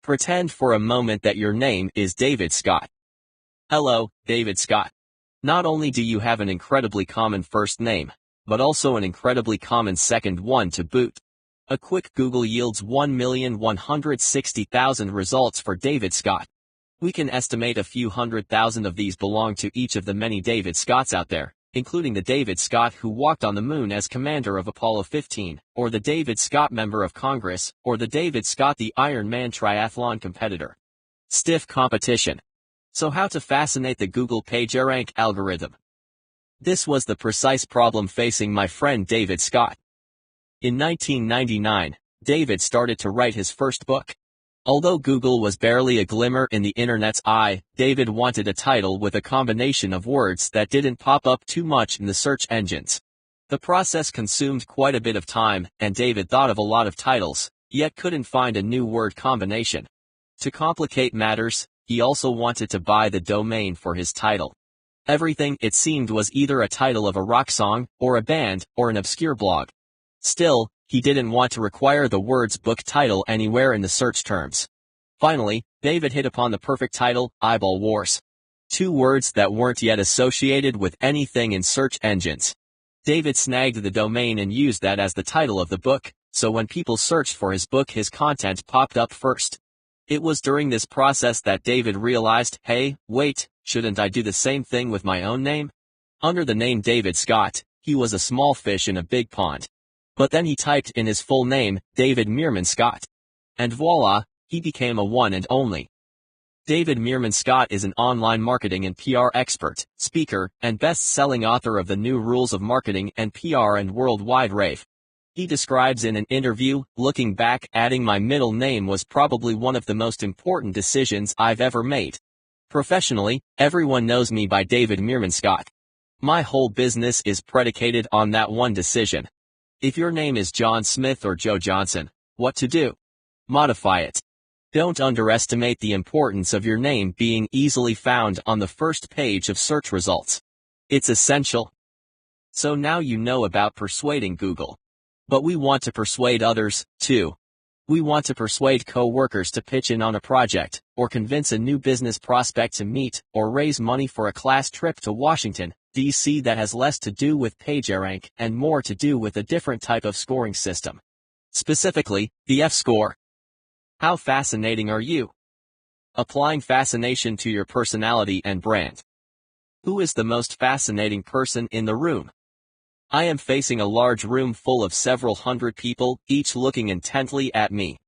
Pretend for a moment that your name is David Scott. Hello, David Scott. Not only do you have an incredibly common first name, but also an incredibly common second one to boot. A quick Google yields 1,160,000 results for David Scott. We can estimate a few 100,000 of these belong to each of the many David Scotts out there, including the David Scott who walked on the moon as commander of Apollo 15, or the David Scott member of Congress, or the David Scott the Iron Man triathlon competitor. Stiff competition. So how to fascinate the Google PageRank algorithm? This was the precise problem facing my friend David Scott. In 1999, David started to write his first book. Although Google was barely a glimmer in the internet's eye, David wanted a title with a combination of words that didn't pop up too much in the search engines. The process consumed quite a bit of time, and David thought of a lot of titles, yet couldn't find a new word combination. To complicate matters, he also wanted to buy the domain for his title. Everything, it seemed, was either a title of a rock song, or a band, or an obscure blog. Still, he didn't want to require the words book title anywhere in the search terms. Finally, David hit upon the perfect title, Eyeball Wars. 2 words that weren't yet associated with anything in search engines. David snagged the domain and used that as the title of the book, so when people searched for his book his content popped up first. It was during this process that David realized, hey, wait, shouldn't I do the same thing with my own name? Under the name David Scott, he was a small fish in a big pond. But then he typed in his full name, David Meerman Scott. And voila, he became a one and only. David Meerman Scott is an online marketing and PR expert, speaker, and best-selling author of The New Rules of Marketing and PR and Worldwide Rave. He describes in an interview, looking back, adding my middle name was probably one of the most important decisions I've ever made. Professionally, everyone knows me by David Meerman Scott. My whole business is predicated on that one decision. If your name is John Smith or Joe Johnson, what to do? Modify it. Don't underestimate the importance of your name being easily found on the first page of search results. It's essential. So now you know about persuading Google. But we want to persuade others, too. We want to persuade co-workers to pitch in on a project, or convince a new business prospect to meet, or raise money for a class trip to Washington, D.C. that has less to do with PageRank and more to do with a different type of scoring system. Specifically, the F-score. How fascinating are you? Applying fascination to your personality and brand. Who is the most fascinating person in the room? I am facing a large room full of several hundred people, each looking intently at me.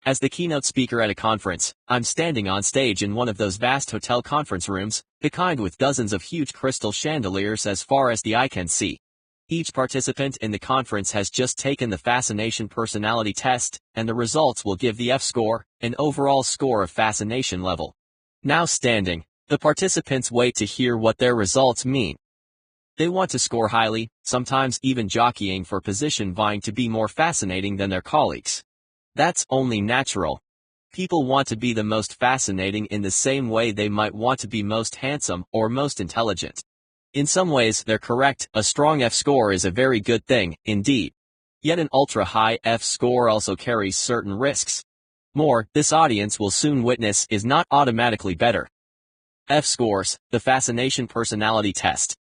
As the keynote speaker at a conference, I'm standing on stage in one of those vast hotel conference rooms, the kind with dozens of huge crystal chandeliers as far as the eye can see. Each participant in the conference has just taken the Fascination personality test, and the results will give the F-score, an overall score of fascination level. Now standing, the participants wait to hear what their results mean. They want to score highly, sometimes even jockeying for position, vying to be more fascinating than their colleagues. That's only natural. People want to be the most fascinating in the same way they might want to be most handsome or most intelligent. In some ways, they're correct. A strong F-score is a very good thing, indeed. Yet an ultra-high F-score also carries certain risks. More, this audience will soon witness, is not automatically better. F-scores, the Fascination personality test.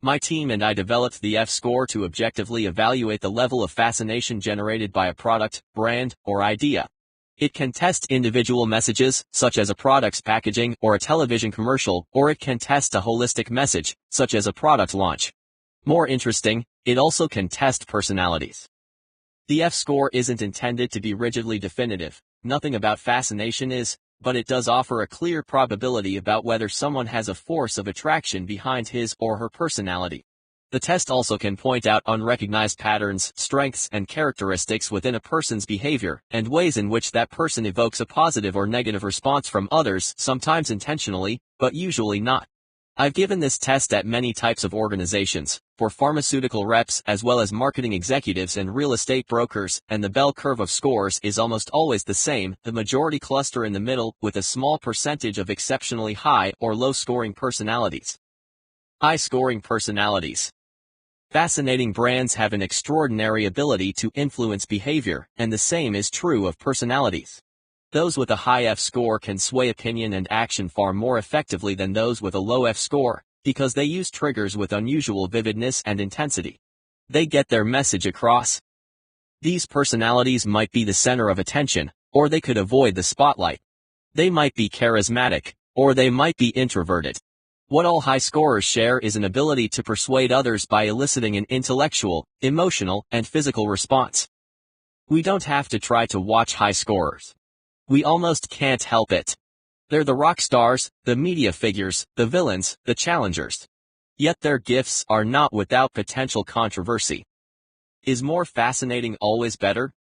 My team and I developed the F-score to objectively evaluate the level of fascination generated by a product, brand, or idea. It can test individual messages, such as a product's packaging or a television commercial, or it can test a holistic message, such as a product launch. More interesting, it also can test personalities. The F-score isn't intended to be rigidly definitive, nothing about fascination is, but it does offer a clear probability about whether someone has a force of attraction behind his or her personality. The test also can point out unrecognized patterns, strengths, and characteristics within a person's behavior, and ways in which that person evokes a positive or negative response from others, sometimes intentionally, but usually not. I've given this test at many types of organizations, for pharmaceutical reps as well as marketing executives and real estate brokers, and the bell curve of scores is almost always the same, the majority cluster in the middle, with a small percentage of exceptionally high or low-scoring personalities. High-scoring personalities. Fascinating brands have an extraordinary ability to influence behavior, and the same is true of personalities. Those with a high F-score can sway opinion and action far more effectively than those with a low F-score, because they use triggers with unusual vividness and intensity. They get their message across. These personalities might be the center of attention, or they could avoid the spotlight. They might be charismatic, or they might be introverted. What all high scorers share is an ability to persuade others by eliciting an intellectual, emotional, and physical response. We don't have to try to watch high scorers. We almost can't help it. They're the rock stars, the media figures, the villains, the challengers. Yet their gifts are not without potential controversy. Is more fascinating always better?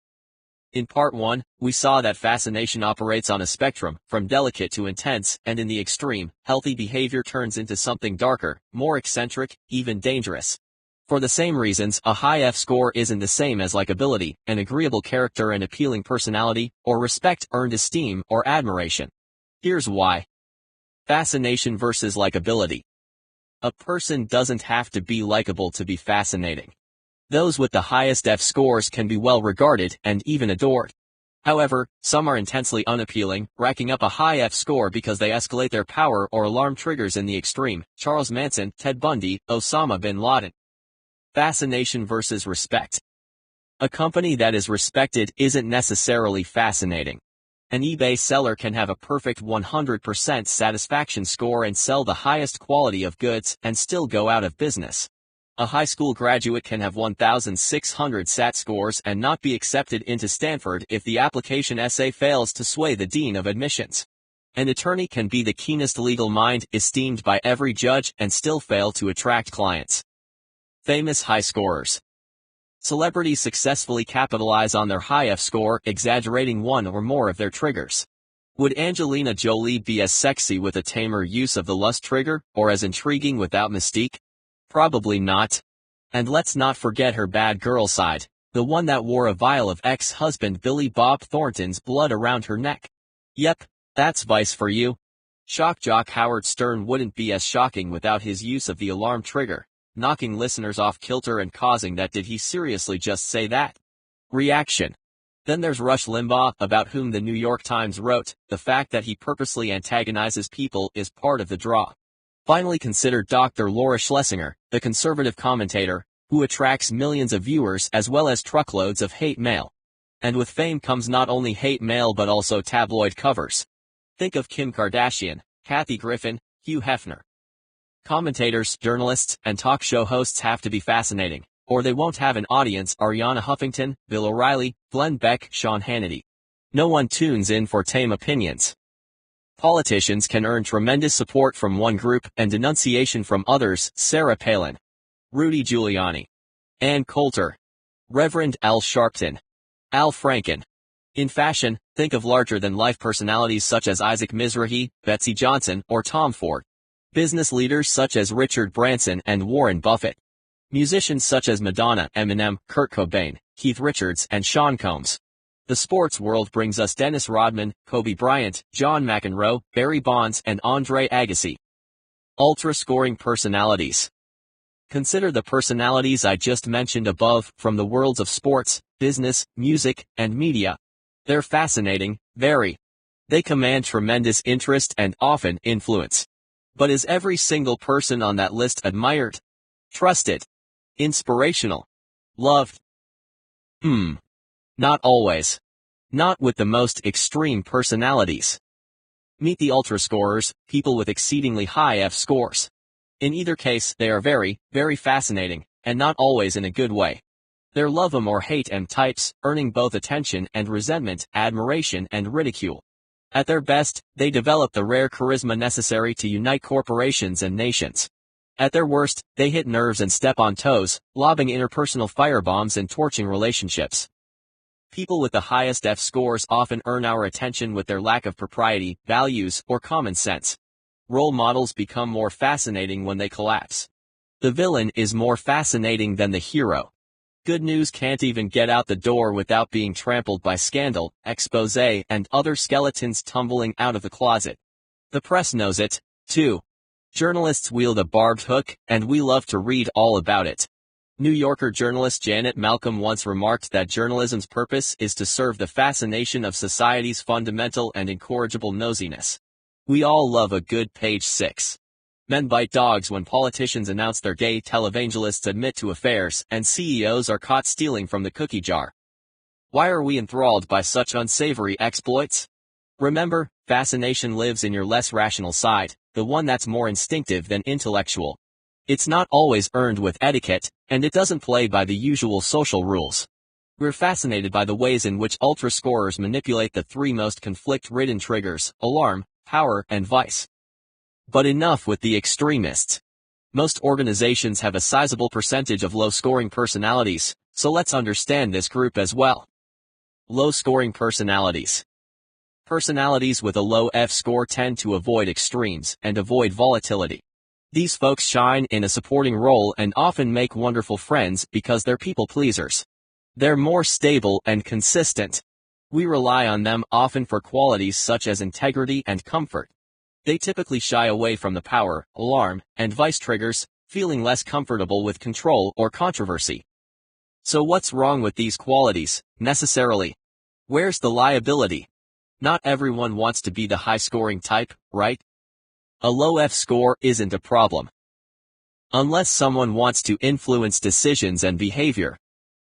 In part 1, we saw that fascination operates on a spectrum, from delicate to intense, and in the extreme, healthy behavior turns into something darker, more eccentric, even dangerous. For the same reasons, a high F score isn't the same as likability, an agreeable character and appealing personality, or respect, earned esteem, or admiration. Here's why. Fascination versus likability. A person doesn't have to be likable to be fascinating. Those with the highest F scores can be well regarded and even adored. However, some are intensely unappealing, racking up a high F score because they escalate their power or alarm triggers in the extreme. Charles Manson, Ted Bundy, Osama bin Laden. Fascination versus respect. A company that is respected isn't necessarily fascinating. An eBay seller can have a perfect 100% satisfaction score and sell the highest quality of goods and still go out of business. A high school graduate can have 1,600 SAT scores and not be accepted into Stanford if the application essay fails to sway the dean of admissions. An attorney can be the keenest legal mind, esteemed by every judge, and still fail to attract clients. Famous high scorers. Celebrities successfully capitalize on their high F score, exaggerating one or more of their triggers. Would Angelina Jolie be as sexy with a tamer use of the lust trigger, or as intriguing without mystique? Probably not. And let's not forget her bad girl side, the one that wore a vial of ex-husband Billy Bob Thornton's blood around her neck. Yep, that's Vice for you. Shock jock Howard Stern wouldn't be as shocking without his use of the alarm trigger, knocking listeners off kilter and causing that "did he seriously just say that?" reaction. Then there's Rush Limbaugh, about whom the New York Times wrote, "The fact that he purposely antagonizes people is part of the draw." Finally, consider Dr. Laura Schlesinger, the conservative commentator, who attracts millions of viewers as well as truckloads of hate mail. And with fame comes not only hate mail but also tabloid covers. Think of Kim Kardashian, Kathy Griffin, Hugh Hefner. Commentators, journalists, and talk show hosts have to be fascinating, or they won't have an audience. Ariana Huffington, Bill O'Reilly, Glenn Beck, Sean Hannity. No one tunes in for tame opinions. Politicians can earn tremendous support from one group and denunciation from others. Sarah Palin, Rudy Giuliani, Ann Coulter, Reverend Al Sharpton, Al Franken. In fashion, think of larger-than-life personalities such as Isaac Mizrahi, Betsy Johnson, or Tom Ford. Business leaders such as Richard Branson and Warren Buffett. Musicians such as Madonna, Eminem, Kurt Cobain, Keith Richards, and Sean Combs. The sports world brings us Dennis Rodman, Kobe Bryant, John McEnroe, Barry Bonds, and Andre Agassi. Ultra-scoring personalities. Consider the personalities I just mentioned above, from the worlds of sports, business, music, and media. They're fascinating, very. They command tremendous interest and often influence. But is every single person on that list admired, trusted, inspirational, loved? Not always. Not with the most extreme personalities. Meet the ultra scorers, people with exceedingly high F scores. In either case, they are very, very fascinating, and not always in a good way. They're love 'em or hate 'em types, earning both attention and resentment, admiration and ridicule. At their best, they develop the rare charisma necessary to unite corporations and nations. At their worst, they hit nerves and step on toes, lobbing interpersonal firebombs and torching relationships. People with the highest F scores often earn our attention with their lack of propriety, values, or common sense. Role models become more fascinating when they collapse. The villain is more fascinating than the hero. Good news can't even get out the door without being trampled by scandal, expose, and other skeletons tumbling out of the closet. The press knows it, too. Journalists wield a barbed hook, and we love to read all about it. New Yorker journalist Janet Malcolm once remarked that journalism's purpose is to serve the fascination of society's fundamental and incorrigible nosiness. We all love a good page 6. Men bite dogs when politicians announce their gay, televangelists admit to affairs, and CEOs are caught stealing from the cookie jar. Why are we enthralled by such unsavory exploits? Remember, fascination lives in your less rational side, the one that's more instinctive than intellectual. It's not always earned with etiquette, and it doesn't play by the usual social rules. We're fascinated by the ways in which ultra-scorers manipulate the three most conflict-ridden triggers: alarm, power, and vice. But enough with the extremists. Most organizations have a sizable percentage of low-scoring personalities, so let's understand this group as well. Low-scoring personalities. Personalities with a low F score tend to avoid extremes and avoid volatility. These folks shine in a supporting role and often make wonderful friends because they're people pleasers. They're more stable and consistent. We rely on them often for qualities such as integrity and comfort. They typically shy away from the power, alarm, and vice triggers, feeling less comfortable with control or controversy. So what's wrong with these qualities, necessarily? Where's the liability? Not everyone wants to be the high-scoring type, right? A low F score isn't a problem. Unless someone wants to influence decisions and behavior.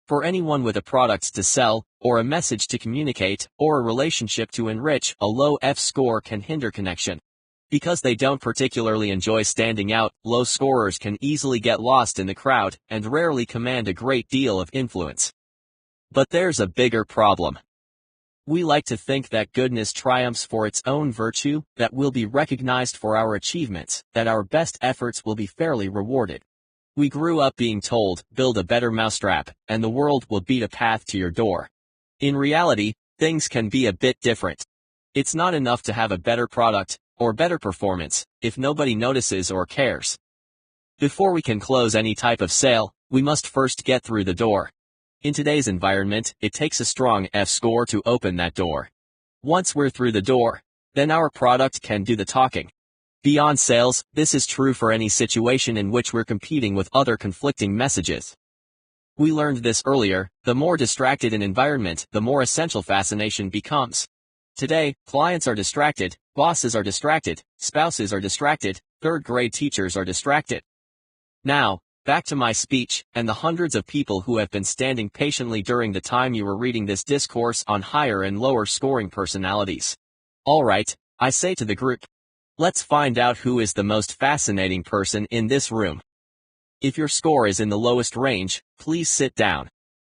For anyone with a product to sell, or a message to communicate, or a relationship to enrich, a low F score can hinder connection. Because they don't particularly enjoy standing out, low scorers can easily get lost in the crowd and rarely command a great deal of influence. But there's a bigger problem. We like to think that goodness triumphs for its own virtue, that we'll be recognized for our achievements, that our best efforts will be fairly rewarded. We grew up being told, build a better mousetrap, and the world will beat a path to your door. In reality, things can be a bit different. It's not enough to have a better product, or better performance, if nobody notices or cares. Before we can close any type of sale, we must first get through the door. In today's environment, it takes a strong F score to open that door. Once we're through the door, then our product can do the talking. Beyond sales, this is true for any situation in which we're competing with other conflicting messages. We learned this earlier: the more distracted an environment, the more essential fascination becomes. Today, clients are distracted, bosses are distracted, spouses are distracted, third-grade teachers are distracted. Now, back to my speech, and the hundreds of people who have been standing patiently during the time you were reading this discourse on higher and lower scoring personalities. Alright, I say to the group. Let's find out who is the most fascinating person in this room. If your score is in the lowest range, please sit down.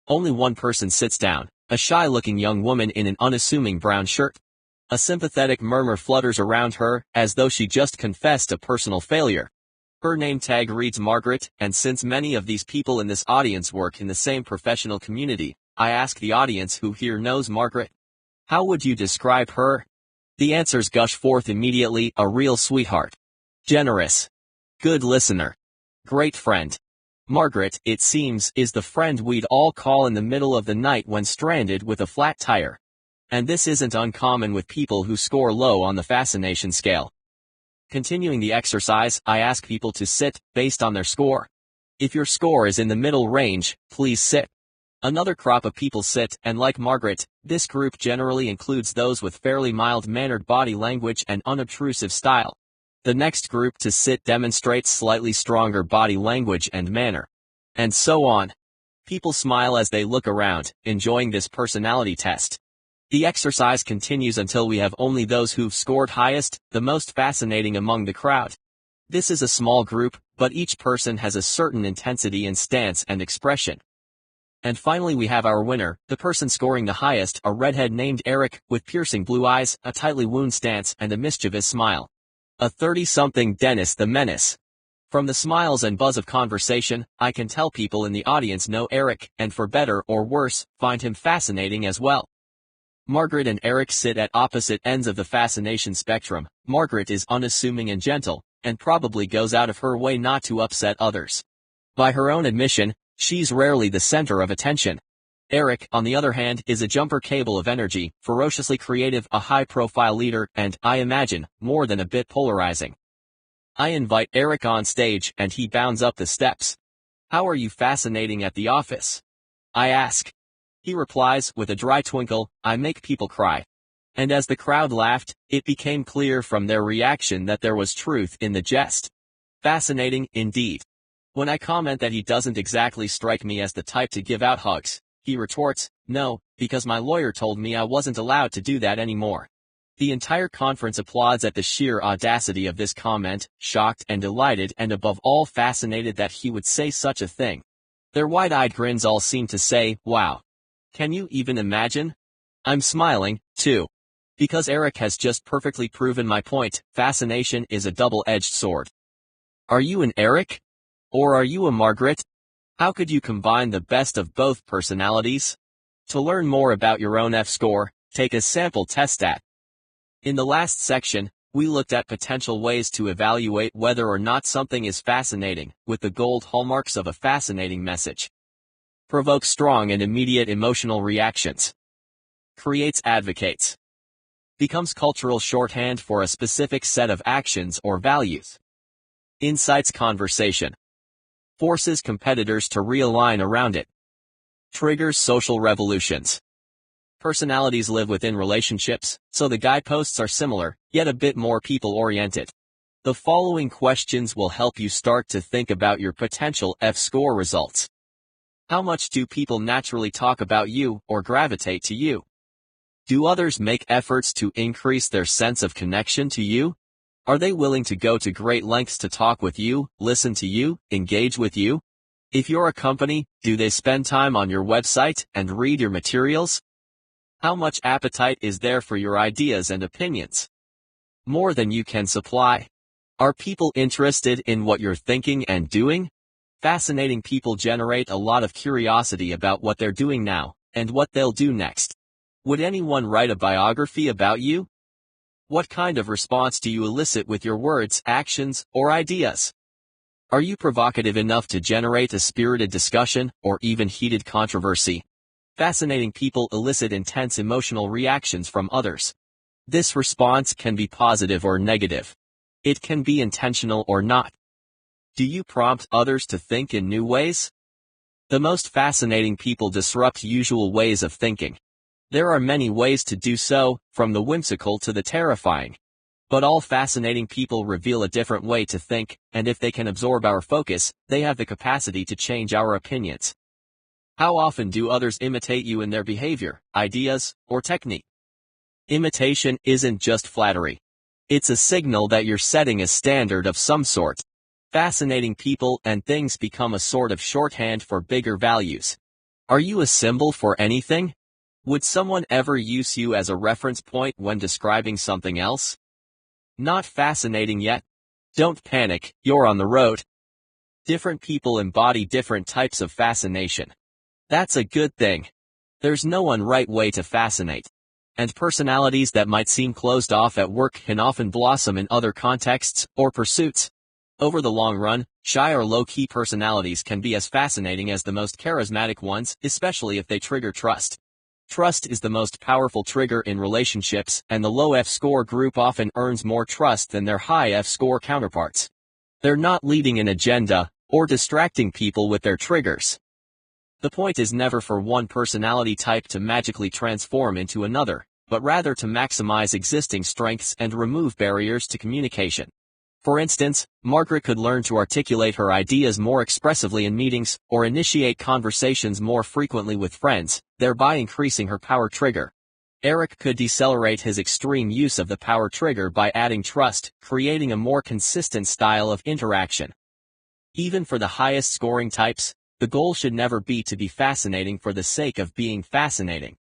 Only one person sits down, a shy-looking young woman in an unassuming brown shirt. A sympathetic murmur flutters around her, as though she just confessed a personal failure. Her name tag reads Margaret, and since many of these people in this audience work in the same professional community, I ask the audience who here knows Margaret. How would you describe her? The answers gush forth immediately: a real sweetheart. Generous. Good listener. Great friend. Margaret, it seems, is the friend we'd all call in the middle of the night when stranded with a flat tire. And this isn't uncommon with people who score low on the fascination scale. Continuing the exercise, I ask people to sit, based on their score. If your score is in the middle range, please sit. Another crop of people sit, and like Margaret, this group generally includes those with fairly mild-mannered body language and unobtrusive style. The next group to sit demonstrates slightly stronger body language and manner. And so on. People smile as they look around, enjoying this personality test. The exercise continues until we have only those who've scored highest, the most fascinating among the crowd. This is a small group, but each person has a certain intensity in stance and expression. And finally we have our winner, the person scoring the highest, a redhead named Eric, with piercing blue eyes, a tightly wound stance, and a mischievous smile. A 30-something Dennis the Menace. From the smiles and buzz of conversation, I can tell people in the audience know Eric, and for better or worse, find him fascinating as well. Margaret and Eric sit at opposite ends of the fascination spectrum. Margaret is unassuming and gentle, and probably goes out of her way not to upset others. By her own admission, she's rarely the center of attention. Eric, on the other hand, is a jumper cable of energy, ferociously creative, a high-profile leader, and, I imagine, more than a bit polarizing. I invite Eric on stage, and he bounds up the steps. "How are you fascinating at the office?" I ask. He replies, with a dry twinkle, "I make people cry." And as the crowd laughed, it became clear from their reaction that there was truth in the jest. Fascinating, indeed. When I comment that he doesn't exactly strike me as the type to give out hugs, he retorts, "No, because my lawyer told me I wasn't allowed to do that anymore." The entire conference applauds at the sheer audacity of this comment, shocked and delighted and above all fascinated that he would say such a thing. Their wide-eyed grins all seem to say, "Wow. Can you even imagine?" I'm smiling, too. Because Eric has just perfectly proven my point, fascination is a double-edged sword. Are you an Eric? Or are you a Margaret? How could you combine the best of both personalities? To learn more about your own F-score, take a sample test at. In the last section, we looked at potential ways to evaluate whether or not something is fascinating, with the gold hallmarks of a fascinating message. Provokes strong and immediate emotional reactions. Creates advocates. Becomes cultural shorthand for a specific set of actions or values. Incites conversation. Forces competitors to realign around it. Triggers social revolutions. Personalities live within relationships, so the guideposts are similar, yet a bit more people-oriented. The following questions will help you start to think about your potential F-score results. How much do people naturally talk about you or gravitate to you? Do others make efforts to increase their sense of connection to you? Are they willing to go to great lengths to talk with you, listen to you, engage with you? If you're a company, do they spend time on your website and read your materials? How much appetite is there for your ideas and opinions? More than you can supply. Are people interested in what you're thinking and doing? Fascinating people generate a lot of curiosity about what they're doing now, and what they'll do next. Would anyone write a biography about you? What kind of response do you elicit with your words, actions, or ideas? Are you provocative enough to generate a spirited discussion, or even heated controversy? Fascinating people elicit intense emotional reactions from others. This response can be positive or negative. It can be intentional or not. Do you prompt others to think in new ways? The most fascinating people disrupt usual ways of thinking. There are many ways to do so, from the whimsical to the terrifying. But all fascinating people reveal a different way to think, and if they can absorb our focus, they have the capacity to change our opinions. How often do others imitate you in their behavior, ideas, or technique? Imitation isn't just flattery. It's a signal that you're setting a standard of some sort. Fascinating people and things become a sort of shorthand for bigger values. Are you a symbol for anything? Would someone ever use you as a reference point when describing something else? Not fascinating yet? Don't panic, you're on the road. Different people embody different types of fascination. That's a good thing. There's no one right way to fascinate. And personalities that might seem closed off at work can often blossom in other contexts or pursuits. Over the long run, shy or low-key personalities can be as fascinating as the most charismatic ones, especially if they trigger trust. Trust is the most powerful trigger in relationships, and the low F-score group often earns more trust than their high F-score counterparts. They're not leading an agenda, or distracting people with their triggers. The point is never for one personality type to magically transform into another, but rather to maximize existing strengths and remove barriers to communication. For instance, Margaret could learn to articulate her ideas more expressively in meetings, or initiate conversations more frequently with friends, thereby increasing her power trigger. Eric could decelerate his extreme use of the power trigger by adding trust, creating a more consistent style of interaction. Even for the highest scoring types, the goal should never be to be fascinating for the sake of being fascinating.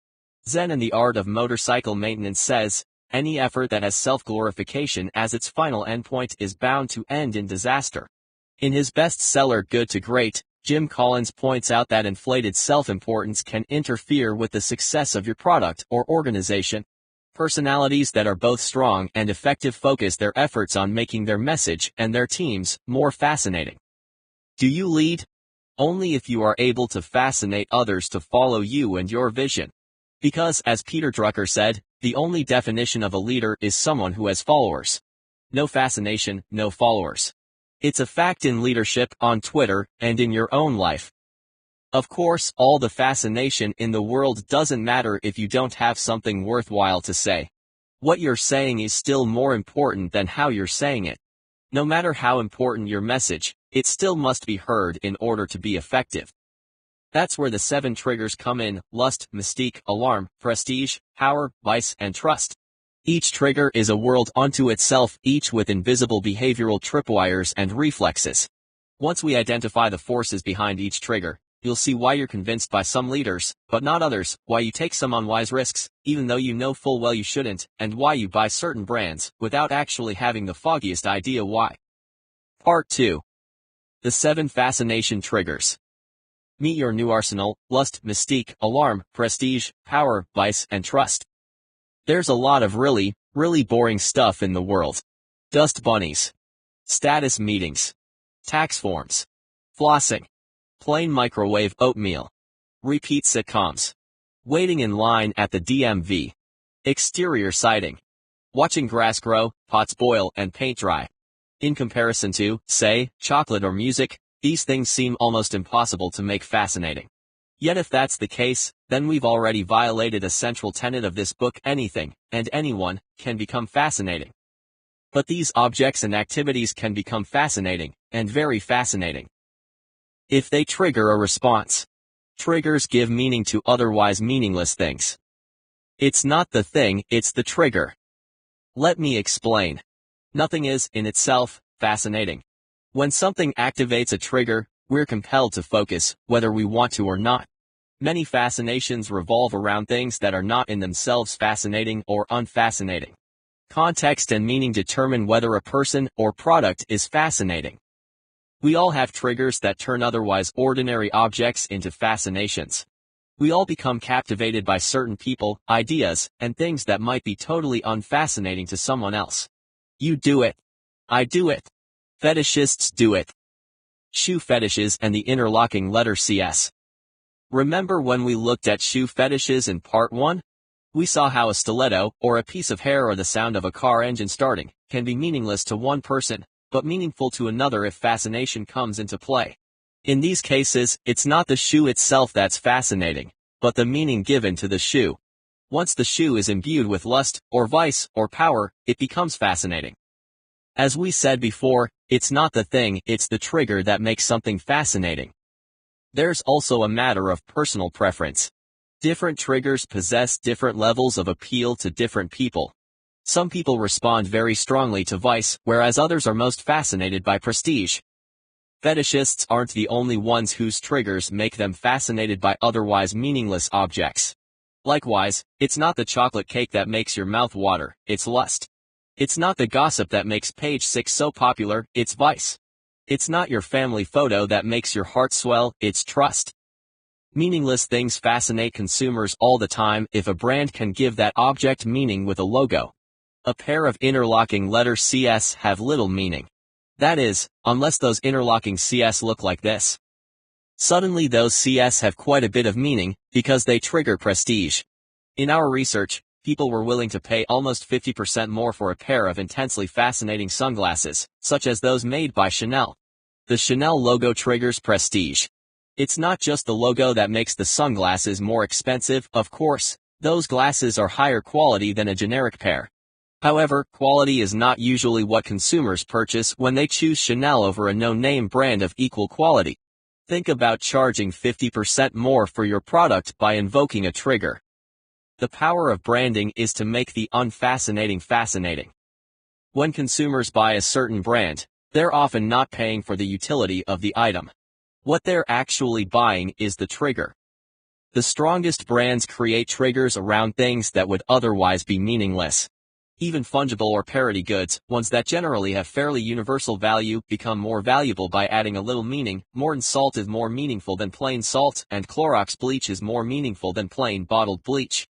Zen in the Art of Motorcycle Maintenance says, any effort that has self-glorification as its final endpoint is bound to end in disaster. In his bestseller Good to Great, Jim Collins points out that inflated self-importance can interfere with the success of your product or organization. Personalities that are both strong and effective focus their efforts on making their message and their teams more fascinating. Do you lead? Only if you are able to fascinate others to follow you and your vision. Because, as Peter Drucker said, the only definition of a leader is someone who has followers. No fascination, no followers. It's a fact in leadership, on Twitter, and in your own life. Of course, all the fascination in the world doesn't matter if you don't have something worthwhile to say. What you're saying is still more important than how you're saying it. No matter how important your message, it still must be heard in order to be effective. That's where the 7 triggers come in: lust, mystique, alarm, prestige, power, vice, and trust. Each trigger is a world unto itself, each with invisible behavioral tripwires and reflexes. Once we identify the forces behind each trigger, you'll see why you're convinced by some leaders, but not others, why you take some unwise risks, even though you know full well you shouldn't, and why you buy certain brands, without actually having the foggiest idea why. Part 2. The 7 Fascination Triggers. Meet your new arsenal: lust, mystique, alarm, prestige, power, vice, and trust. There's a lot of really boring stuff in the world. Dust bunnies. Status meetings. Tax forms. Flossing. Plain microwave oatmeal. Repeat sitcoms. Waiting in line at the DMV. Exterior siding. Watching grass grow, pots boil, and paint dry. In comparison to, say, chocolate or music, these things seem almost impossible to make fascinating. Yet if that's the case, then we've already violated a central tenet of this book: anything, and anyone, can become fascinating. But these objects and activities can become fascinating, and very fascinating, if they trigger a response. Triggers give meaning to otherwise meaningless things. It's not the thing, it's the trigger. Let me explain. Nothing is, in itself, fascinating. When something activates a trigger, we're compelled to focus, whether we want to or not. Many fascinations revolve around things that are not in themselves fascinating or unfascinating. Context and meaning determine whether a person or product is fascinating. We all have triggers that turn otherwise ordinary objects into fascinations. We all become captivated by certain people, ideas, and things that might be totally unfascinating to someone else. You do it. I do it. Fetishists do it. Shoe fetishes and the interlocking letter CS. Remember when we looked at shoe fetishes in part 1? We saw how a stiletto, or a piece of hair, or the sound of a car engine starting, can be meaningless to one person, but meaningful to another if fascination comes into play. In these cases, it's not the shoe itself that's fascinating, but the meaning given to the shoe. Once the shoe is imbued with lust, or vice, or power, it becomes fascinating. As we said before, it's not the thing, it's the trigger that makes something fascinating. There's also a matter of personal preference. Different triggers possess different levels of appeal to different people. Some people respond very strongly to vice, whereas others are most fascinated by prestige. Fetishists aren't the only ones whose triggers make them fascinated by otherwise meaningless objects. Likewise, it's not the chocolate cake that makes your mouth water, it's lust. It's not the gossip that makes page 6 so popular, it's vice. It's not your family photo that makes your heart swell, it's trust. Meaningless things fascinate consumers all the time if a brand can give that object meaning with a logo. A pair of interlocking letters CS have little meaning. That is, unless those interlocking CS look like this. Suddenly those CS have quite a bit of meaning, because they trigger prestige. In our research, people were willing to pay almost 50% more for a pair of intensely fascinating sunglasses, such as those made by Chanel. The Chanel logo triggers prestige. It's not just the logo that makes the sunglasses more expensive, of course. Those glasses are higher quality than a generic pair. However, quality is not usually what consumers purchase when they choose Chanel over a no-name brand of equal quality. Think about charging 50% more for your product by invoking a trigger. The power of branding is to make the unfascinating fascinating. When consumers buy a certain brand, they're often not paying for the utility of the item. What they're actually buying is the trigger. The strongest brands create triggers around things that would otherwise be meaningless. Even fungible or parody goods, ones that generally have fairly universal value, become more valuable by adding a little meaning. Morton salt is more meaningful than plain salt, and Clorox bleach is more meaningful than plain bottled bleach.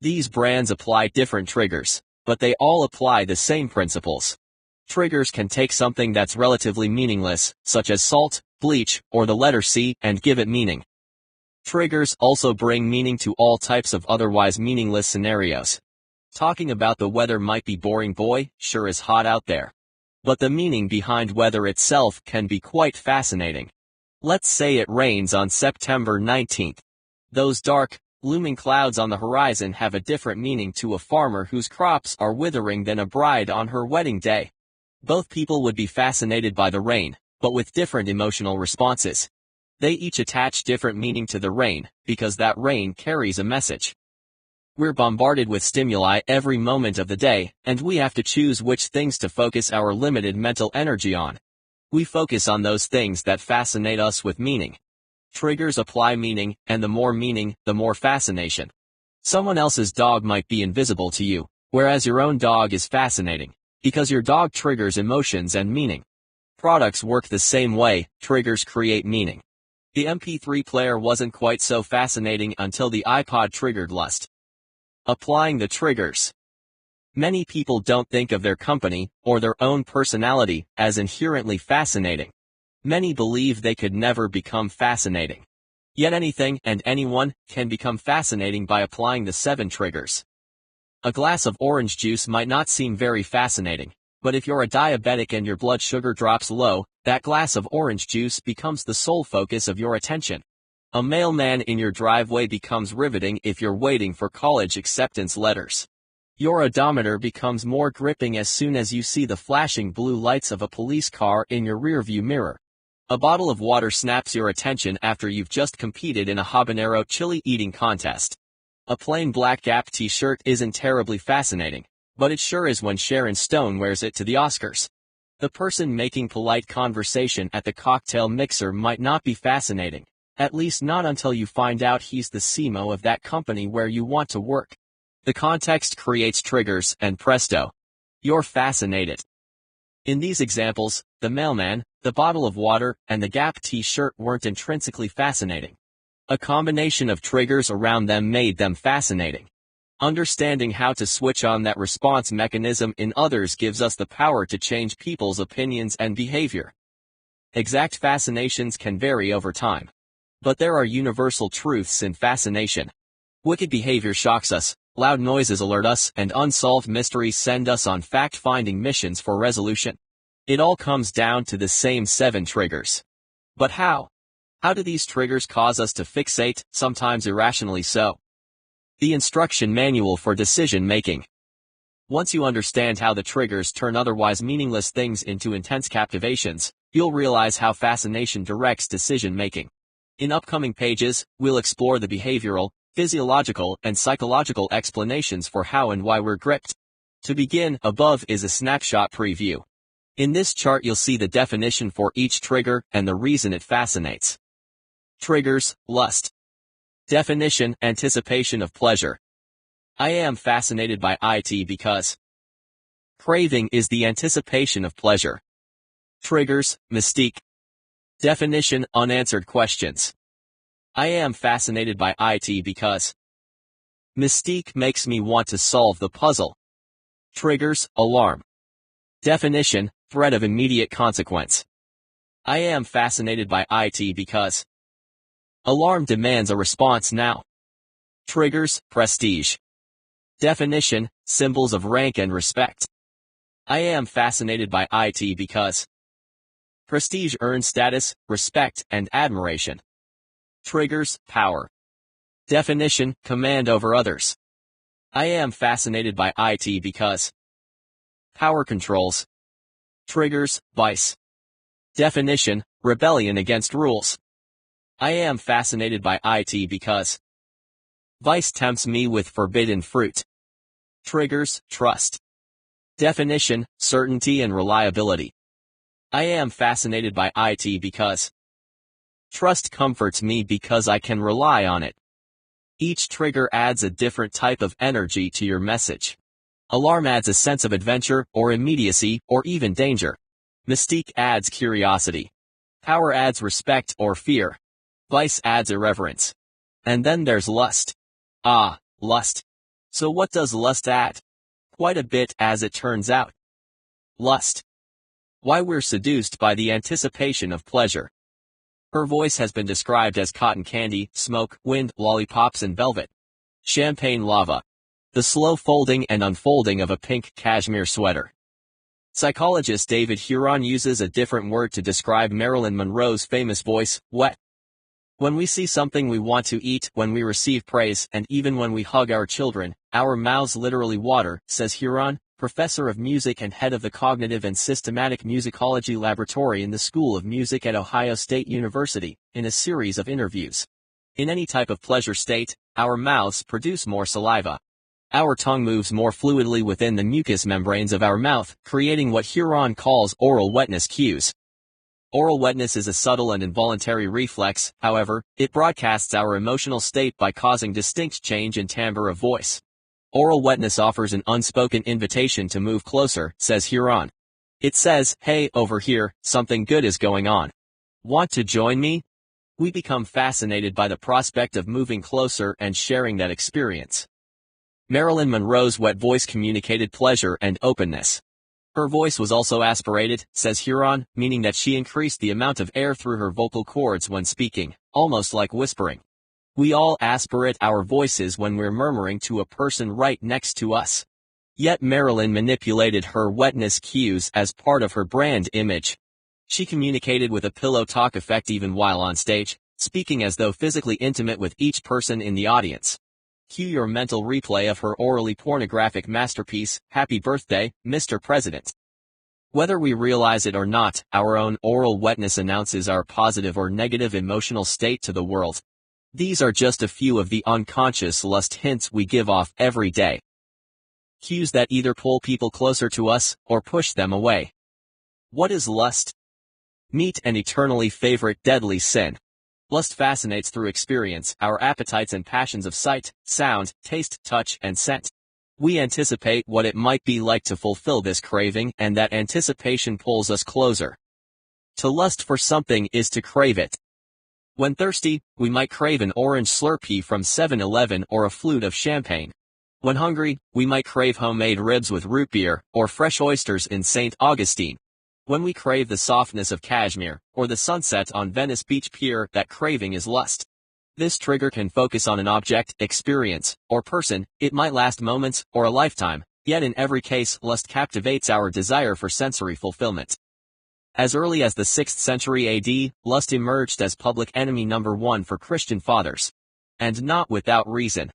These brands apply different triggers, but they all apply the same principles. Triggers can take something that's relatively meaningless, such as salt, bleach, or the letter C, and give it meaning. Triggers also bring meaning to all types of otherwise meaningless scenarios. Talking about the weather might be boring. Boy, sure is hot out there. But the meaning behind weather itself can be quite fascinating. Let's say it rains on September 19th. Those dark, looming clouds on the horizon have a different meaning to a farmer whose crops are withering than a bride on her wedding day. Both people would be fascinated by the rain, but with different emotional responses. They each attach different meaning to the rain, because that rain carries a message. We're bombarded with stimuli every moment of the day, and we have to choose which things to focus our limited mental energy on. We focus on those things that fascinate us with meaning. Triggers apply meaning, and the more meaning, the more fascination. Someone else's dog might be invisible to you, whereas your own dog is fascinating, because your dog triggers emotions and meaning. Products work the same way, triggers create meaning. The MP3 player wasn't quite so fascinating until the iPod triggered lust. Applying the triggers. Many people don't think of their company, or their own personality, as inherently fascinating. Many believe they could never become fascinating. Yet anything and anyone can become fascinating by applying the 7 triggers. A glass of orange juice might not seem very fascinating, but if you're a diabetic and your blood sugar drops low, that glass of orange juice becomes the sole focus of your attention. A mailman in your driveway becomes riveting if you're waiting for college acceptance letters. Your odometer becomes more gripping as soon as you see the flashing blue lights of a police car in your rearview mirror. A bottle of water snaps your attention after you've just competed in a habanero chili eating contest. A plain black Gap t-shirt isn't terribly fascinating, but it sure is when Sharon Stone wears it to the Oscars. The person making polite conversation at the cocktail mixer might not be fascinating. At least not until you find out he's the CMO of that company where you want to work. The context creates triggers, and presto, you're fascinated. In these examples, the mailman, the bottle of water, and the Gap t-shirt weren't intrinsically fascinating. A combination of triggers around them made them fascinating. Understanding how to switch on that response mechanism in others gives us the power to change people's opinions and behavior. Exact fascinations can vary over time. But there are universal truths in fascination. Wicked behavior shocks us, loud noises alert us, and unsolved mysteries send us on fact-finding missions for resolution. It all comes down to the same 7 triggers. But how? How do these triggers cause us to fixate, sometimes irrationally so? The instruction manual for decision-making. Once you understand how the triggers turn otherwise meaningless things into intense captivations, you'll realize how fascination directs decision-making. In upcoming pages, we'll explore the behavioral, physiological, and psychological explanations for how and why we're gripped. To begin, above is a snapshot preview. In this chart you'll see the definition for each trigger and the reason it fascinates. Triggers, lust. Definition, anticipation of pleasure. I am fascinated by it because. Craving is the anticipation of pleasure. Triggers, mystique. Definition, unanswered questions. I am fascinated by it because. Mystique makes me want to solve the puzzle. Triggers, alarm. Definition, threat of immediate consequence. I am fascinated by it because. Alarm demands a response now. Triggers, prestige. Definition, symbols of rank and respect. I am fascinated by it because. Prestige earns status, respect, and admiration. Triggers, power. Definition, command over others. I am fascinated by it because. Power controls. Triggers, vice. Definition, rebellion against rules. I am fascinated by it because. Vice tempts me with forbidden fruit. Triggers, trust. Definition, certainty and reliability. I am fascinated by it because. Trust comforts me because I can rely on it. Each trigger adds a different type of energy to your message. Alarm adds a sense of adventure, or immediacy, or even danger. Mystique adds curiosity. Power adds respect or fear. Vice adds irreverence. And then there's lust. Ah, lust. So what does lust add? Quite a bit, as it turns out. Lust. Why we're seduced by the anticipation of pleasure. Her voice has been described as cotton candy, smoke, wind, lollipops and velvet. Champagne lava. The slow folding and unfolding of a pink cashmere sweater. Psychologist David Huron uses a different word to describe Marilyn Monroe's famous voice, wet. When we see something we want to eat, when we receive praise, and even when we hug our children, our mouths literally water, says Huron, professor of music and head of the Cognitive and Systematic Musicology Laboratory in the School of Music at Ohio State University, in a series of interviews. In any type of pleasure state, our mouths produce more saliva. Our tongue moves more fluidly within the mucous membranes of our mouth, creating what Huron calls oral wetness cues. Oral wetness is a subtle and involuntary reflex, however, it broadcasts our emotional state by causing distinct change in timbre of voice. Oral wetness offers an unspoken invitation to move closer, says Huron. It says, "Hey, over here, something good is going on. Want to join me?" We become fascinated by the prospect of moving closer and sharing that experience. Marilyn Monroe's wet voice communicated pleasure and openness. Her voice was also aspirated, says Huron, meaning that she increased the amount of air through her vocal cords when speaking, almost like whispering. We all aspirate our voices when we're murmuring to a person right next to us. Yet Marilyn manipulated her wetness cues as part of her brand image. She communicated with a pillow talk effect even while on stage, speaking as though physically intimate with each person in the audience. Cue your mental replay of her orally pornographic masterpiece, "Happy Birthday, Mr. President." Whether we realize it or not, our own oral wetness announces our positive or negative emotional state to the world. These are just a few of the unconscious lust hints we give off every day. Cues that either pull people closer to us, or push them away. What is lust? Meet an eternally favorite deadly sin. Lust fascinates through experience, our appetites and passions of sight, sound, taste, touch, and scent. We anticipate what it might be like to fulfill this craving, and that anticipation pulls us closer. To lust for something is to crave it. When thirsty, we might crave an orange Slurpee from 7-Eleven or a flute of champagne. When hungry, we might crave homemade ribs with root beer, or fresh oysters in St. Augustine. When we crave the softness of cashmere, or the sunset on Venice Beach Pier, that craving is lust. This trigger can focus on an object, experience, or person. It might last moments, or a lifetime, yet in every case lust captivates our desire for sensory fulfillment. As early as the 6th century AD, lust emerged as public enemy number one for Christian fathers. And not without reason.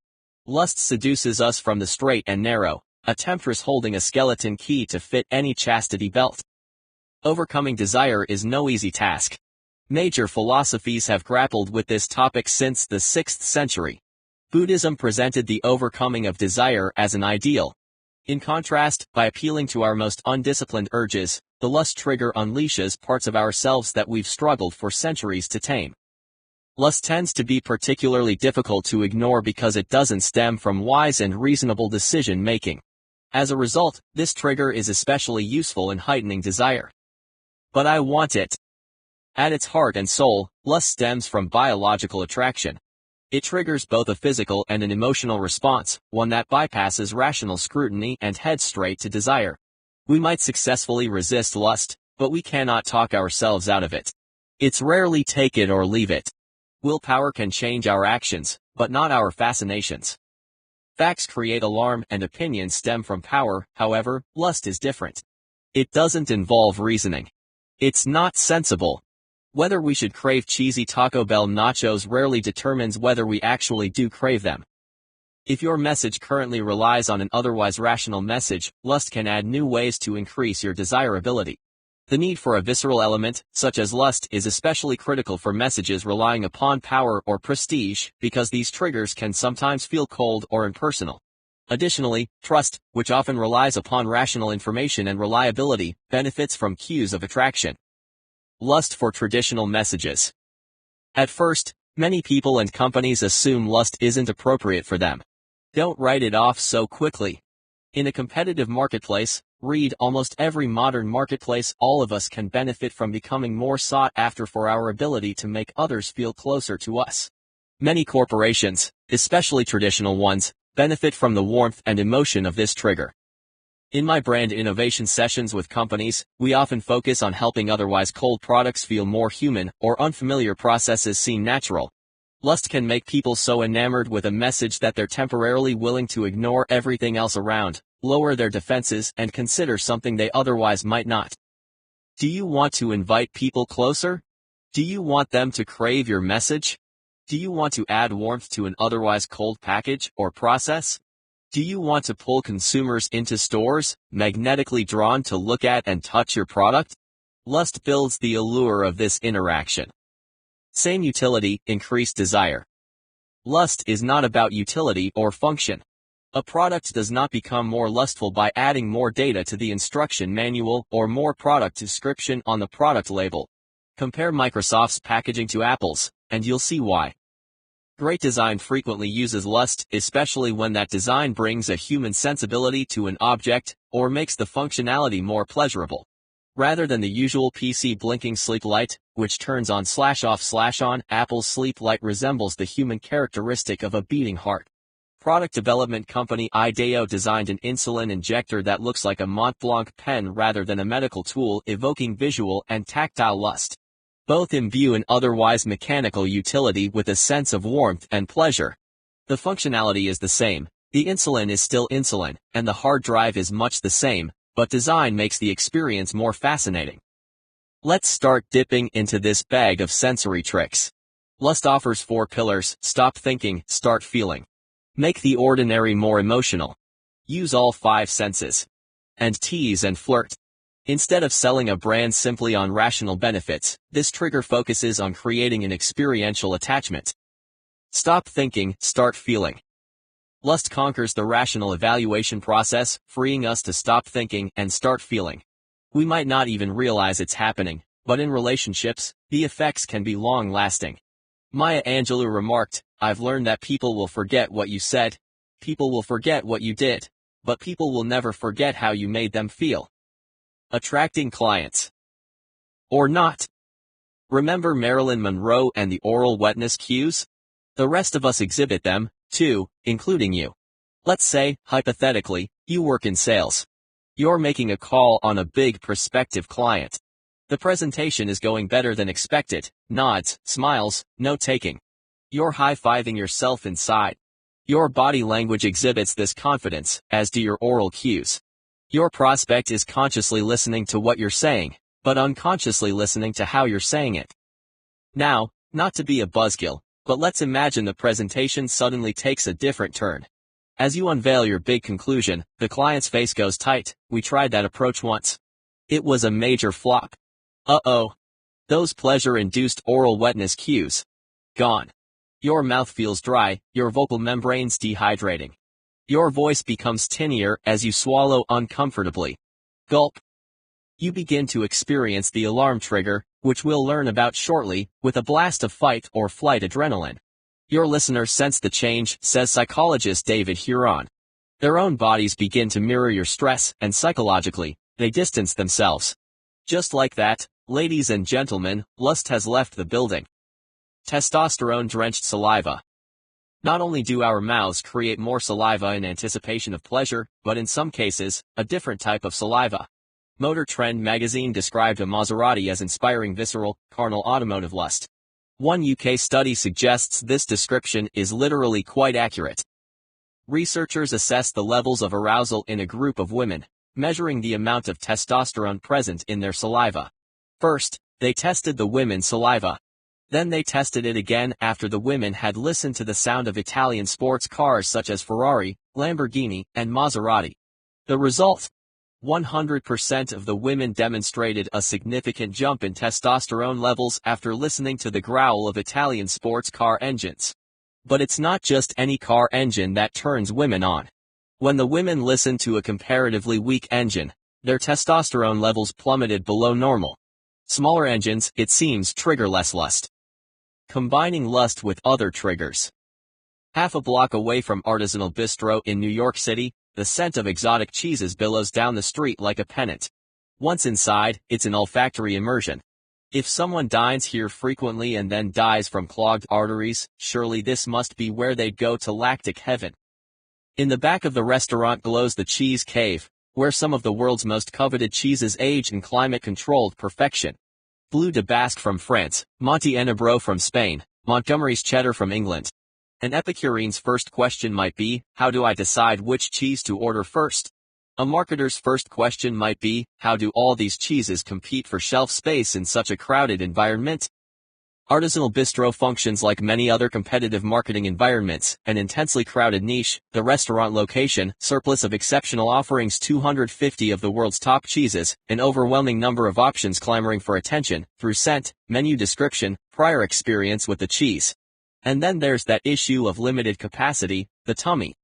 Lust seduces us from the straight and narrow, a temptress holding a skeleton key to fit any chastity belt. Overcoming desire is no easy task. Major philosophies have grappled with this topic since the 6th century. Buddhism presented the overcoming of desire as an ideal. In contrast, by appealing to our most undisciplined urges, the lust trigger unleashes parts of ourselves that we've struggled for centuries to tame. Lust tends to be particularly difficult to ignore because it doesn't stem from wise and reasonable decision-making. As a result, this trigger is especially useful in heightening desire. But I want it. At its heart and soul, lust stems from biological attraction. It triggers both a physical and an emotional response, one that bypasses rational scrutiny and heads straight to desire. We might successfully resist lust, but we cannot talk ourselves out of it. It's rarely take it or leave it. Willpower can change our actions, but not our fascinations. Facts create alarm and opinions stem from power. However, lust is different. It doesn't involve reasoning. It's not sensible. Whether we should crave cheesy Taco Bell nachos rarely determines whether we actually do crave them. If your message currently relies on an otherwise rational message, lust can add new ways to increase your desirability. The need for a visceral element, such as lust, is especially critical for messages relying upon power or prestige, because these triggers can sometimes feel cold or impersonal. Additionally, trust, which often relies upon rational information and reliability, benefits from cues of attraction. Lust for traditional messages. At first, many people and companies assume lust isn't appropriate for them. Don't write it off so quickly. In a competitive marketplace, read almost every modern marketplace, all of us can benefit from becoming more sought after for our ability to make others feel closer to us. Many corporations, especially traditional ones, benefit from the warmth and emotion of this trigger. In my brand innovation sessions with companies, we often focus on helping otherwise cold products feel more human, or unfamiliar processes seem natural. Lust can make people so enamored with a message that they're temporarily willing to ignore everything else around, lower their defenses, and consider something they otherwise might not. Do you want to invite people closer? Do you want them to crave your message? Do you want to add warmth to an otherwise cold package or process? Do you want to pull consumers into stores, magnetically drawn to look at and touch your product? Lust builds the allure of this interaction. Same utility, increased desire. Lust is not about utility or function. A product does not become more lustful by adding more data to the instruction manual or more product description on the product label. Compare Microsoft's packaging to Apple's, and you'll see why. Great design frequently uses lust, especially when that design brings a human sensibility to an object, or makes the functionality more pleasurable. Rather than the usual PC blinking sleep light, which turns on/off/on, Apple's sleep light resembles the human characteristic of a beating heart. Product development company IDEO designed an insulin injector that looks like a Mont Blanc pen rather than a medical tool, evoking visual and tactile lust. Both imbue an otherwise mechanical utility with a sense of warmth and pleasure. The functionality is the same, the insulin is still insulin, and the hard drive is much the same, but design makes the experience more fascinating. Let's start dipping into this bag of sensory tricks. Lust offers 4 pillars: stop thinking, start feeling. Make the ordinary more emotional. Use all 5 senses. And tease and flirt. Instead of selling a brand simply on rational benefits, this trigger focuses on creating an experiential attachment. Stop thinking, start feeling. Lust conquers the rational evaluation process, freeing us to stop thinking and start feeling. We might not even realize it's happening, but in relationships, the effects can be long-lasting. Maya Angelou remarked, "I've learned that people will forget what you said, people will forget what you did, but people will never forget how you made them feel." Attracting clients. Or not. Remember Marilyn Monroe and the oral wetness cues? The rest of us exhibit them, too, including you. Let's say, hypothetically, you work in sales. You're making a call on a big prospective client. The presentation is going better than expected, nods, smiles, note-taking. You're high-fiving yourself inside. Your body language exhibits this confidence, as do your oral cues. Your prospect is consciously listening to what you're saying, but unconsciously listening to how you're saying it. Now, not to be a buzzkill, but let's imagine the presentation suddenly takes a different turn. As you unveil your big conclusion, the client's face goes tight. "We tried that approach once. It was a major flop." Uh-oh. Those pleasure-induced oral wetness cues. Gone. Your mouth feels dry, your vocal membranes dehydrating. Your voice becomes tinier as you swallow uncomfortably. Gulp. You begin to experience the alarm trigger, which we'll learn about shortly, with a blast of fight or flight adrenaline. Your listeners sense the change, says psychologist David Huron. Their own bodies begin to mirror your stress, and psychologically, they distance themselves. Just like that, ladies and gentlemen, lust has left the building. Testosterone-drenched saliva. Not only do our mouths create more saliva in anticipation of pleasure, but in some cases, a different type of saliva. Motor Trend magazine described a Maserati as inspiring visceral, carnal automotive lust. One UK study suggests this description is literally quite accurate. Researchers assessed the levels of arousal in a group of women, measuring the amount of testosterone present in their saliva. First, they tested the women's saliva. Then they tested it again after the women had listened to the sound of Italian sports cars such as Ferrari, Lamborghini, and Maserati. The result? 100% of the women demonstrated a significant jump in testosterone levels after listening to the growl of Italian sports car engines. But it's not just any car engine that turns women on. When the women listened to a comparatively weak engine, their testosterone levels plummeted below normal. Smaller engines, it seems, trigger less lust. Combining lust with other triggers. Half a block away from Artisanal Bistro in New York City, the scent of exotic cheeses billows down the street like a pennant. Once inside, it's an olfactory immersion. If someone dines here frequently and then dies from clogged arteries, surely this must be where they'd go to lactic heaven. In the back of the restaurant glows the Cheese Cave, where some of the world's most coveted cheeses age in climate-controlled perfection. Bleu de Basque from France, Montenegro from Spain, Montgomery's cheddar from England. An Epicurean's first question might be, how do I decide which cheese to order first? A marketer's first question might be, how do all these cheeses compete for shelf space in such a crowded environment? Artisanal bistro functions like many other competitive marketing environments, an intensely crowded niche, the restaurant location, surplus of exceptional offerings, 250 of the world's top cheeses, an overwhelming number of options clamoring for attention, through scent, menu description, prior experience with the cheese. And then there's that issue of limited capacity, the tummy.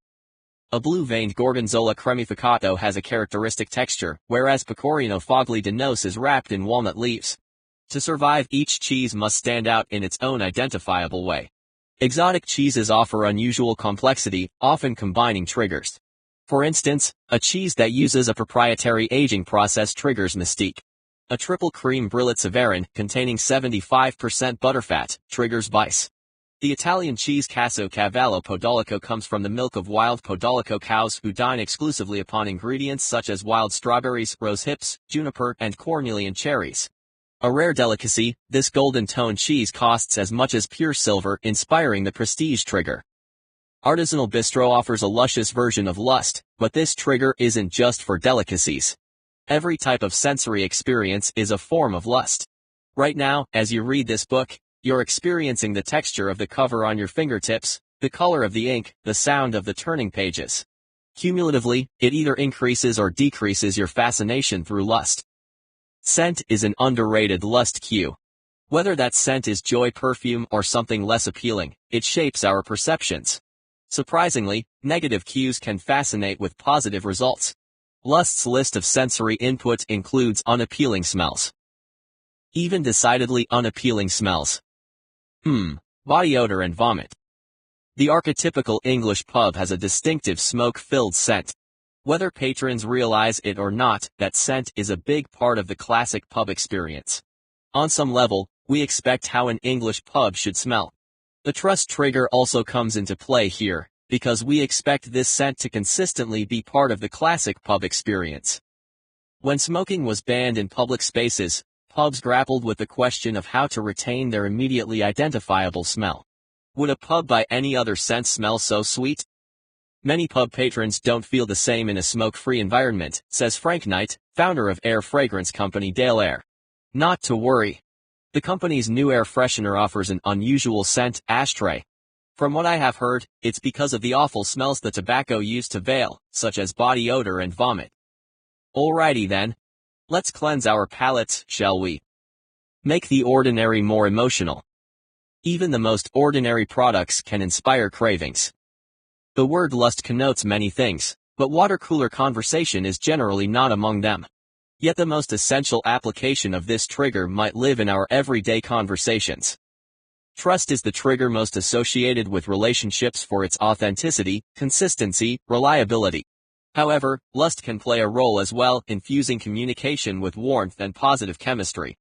A blue-veined Gorgonzola cremificato has a characteristic texture, whereas Pecorino Fogli de Noce is wrapped in walnut leaves. To survive, each cheese must stand out in its own identifiable way. Exotic cheeses offer unusual complexity, often combining triggers. For instance, a cheese that uses a proprietary aging process triggers mystique. A triple cream Brillat Savarin, containing 75% butterfat, triggers vice. The Italian cheese Cavallo Podolico comes from the milk of wild Podolico cows who dine exclusively upon ingredients such as wild strawberries, rose hips, juniper, and cornelian cherries. A rare delicacy, this golden tone cheese costs as much as pure silver, inspiring the prestige trigger. Artisanal Bistro offers a luscious version of lust, but this trigger isn't just for delicacies. Every type of sensory experience is a form of lust. Right now, as you read this book, you're experiencing the texture of the cover on your fingertips, the color of the ink, the sound of the turning pages. Cumulatively, it either increases or decreases your fascination through lust. Scent is an underrated lust cue. Whether that scent is joy perfume or something less appealing, it shapes our perceptions. Surprisingly, negative cues can fascinate with positive results. Lust's list of sensory input includes unappealing smells. Even decidedly unappealing smells. Body odor and vomit. The archetypical English pub has a distinctive smoke-filled scent. Whether patrons realize it or not, that scent is a big part of the classic pub experience. On some level, we expect how an English pub should smell. The trust trigger also comes into play here, because we expect this scent to consistently be part of the classic pub experience. When smoking was banned in public spaces, pubs grappled with the question of how to retain their immediately identifiable smell. Would a pub by any other sense smell so sweet? Many pub patrons don't feel the same in a smoke-free environment, says Frank Knight, founder of air fragrance company Dale Air. Not to worry. The company's new air freshener offers an unusual scent, ashtray. From what I have heard, it's because of the awful smells the tobacco used to veil, such as body odor and vomit. Alrighty then. Let's cleanse our palates, shall we? Make the ordinary more emotional. Even the most ordinary products can inspire cravings. The word lust connotes many things, but water cooler conversation is generally not among them. Yet the most essential application of this trigger might live in our everyday conversations. Trust is the trigger most associated with relationships for its authenticity, consistency, reliability. However, lust can play a role as well, infusing communication with warmth and positive chemistry.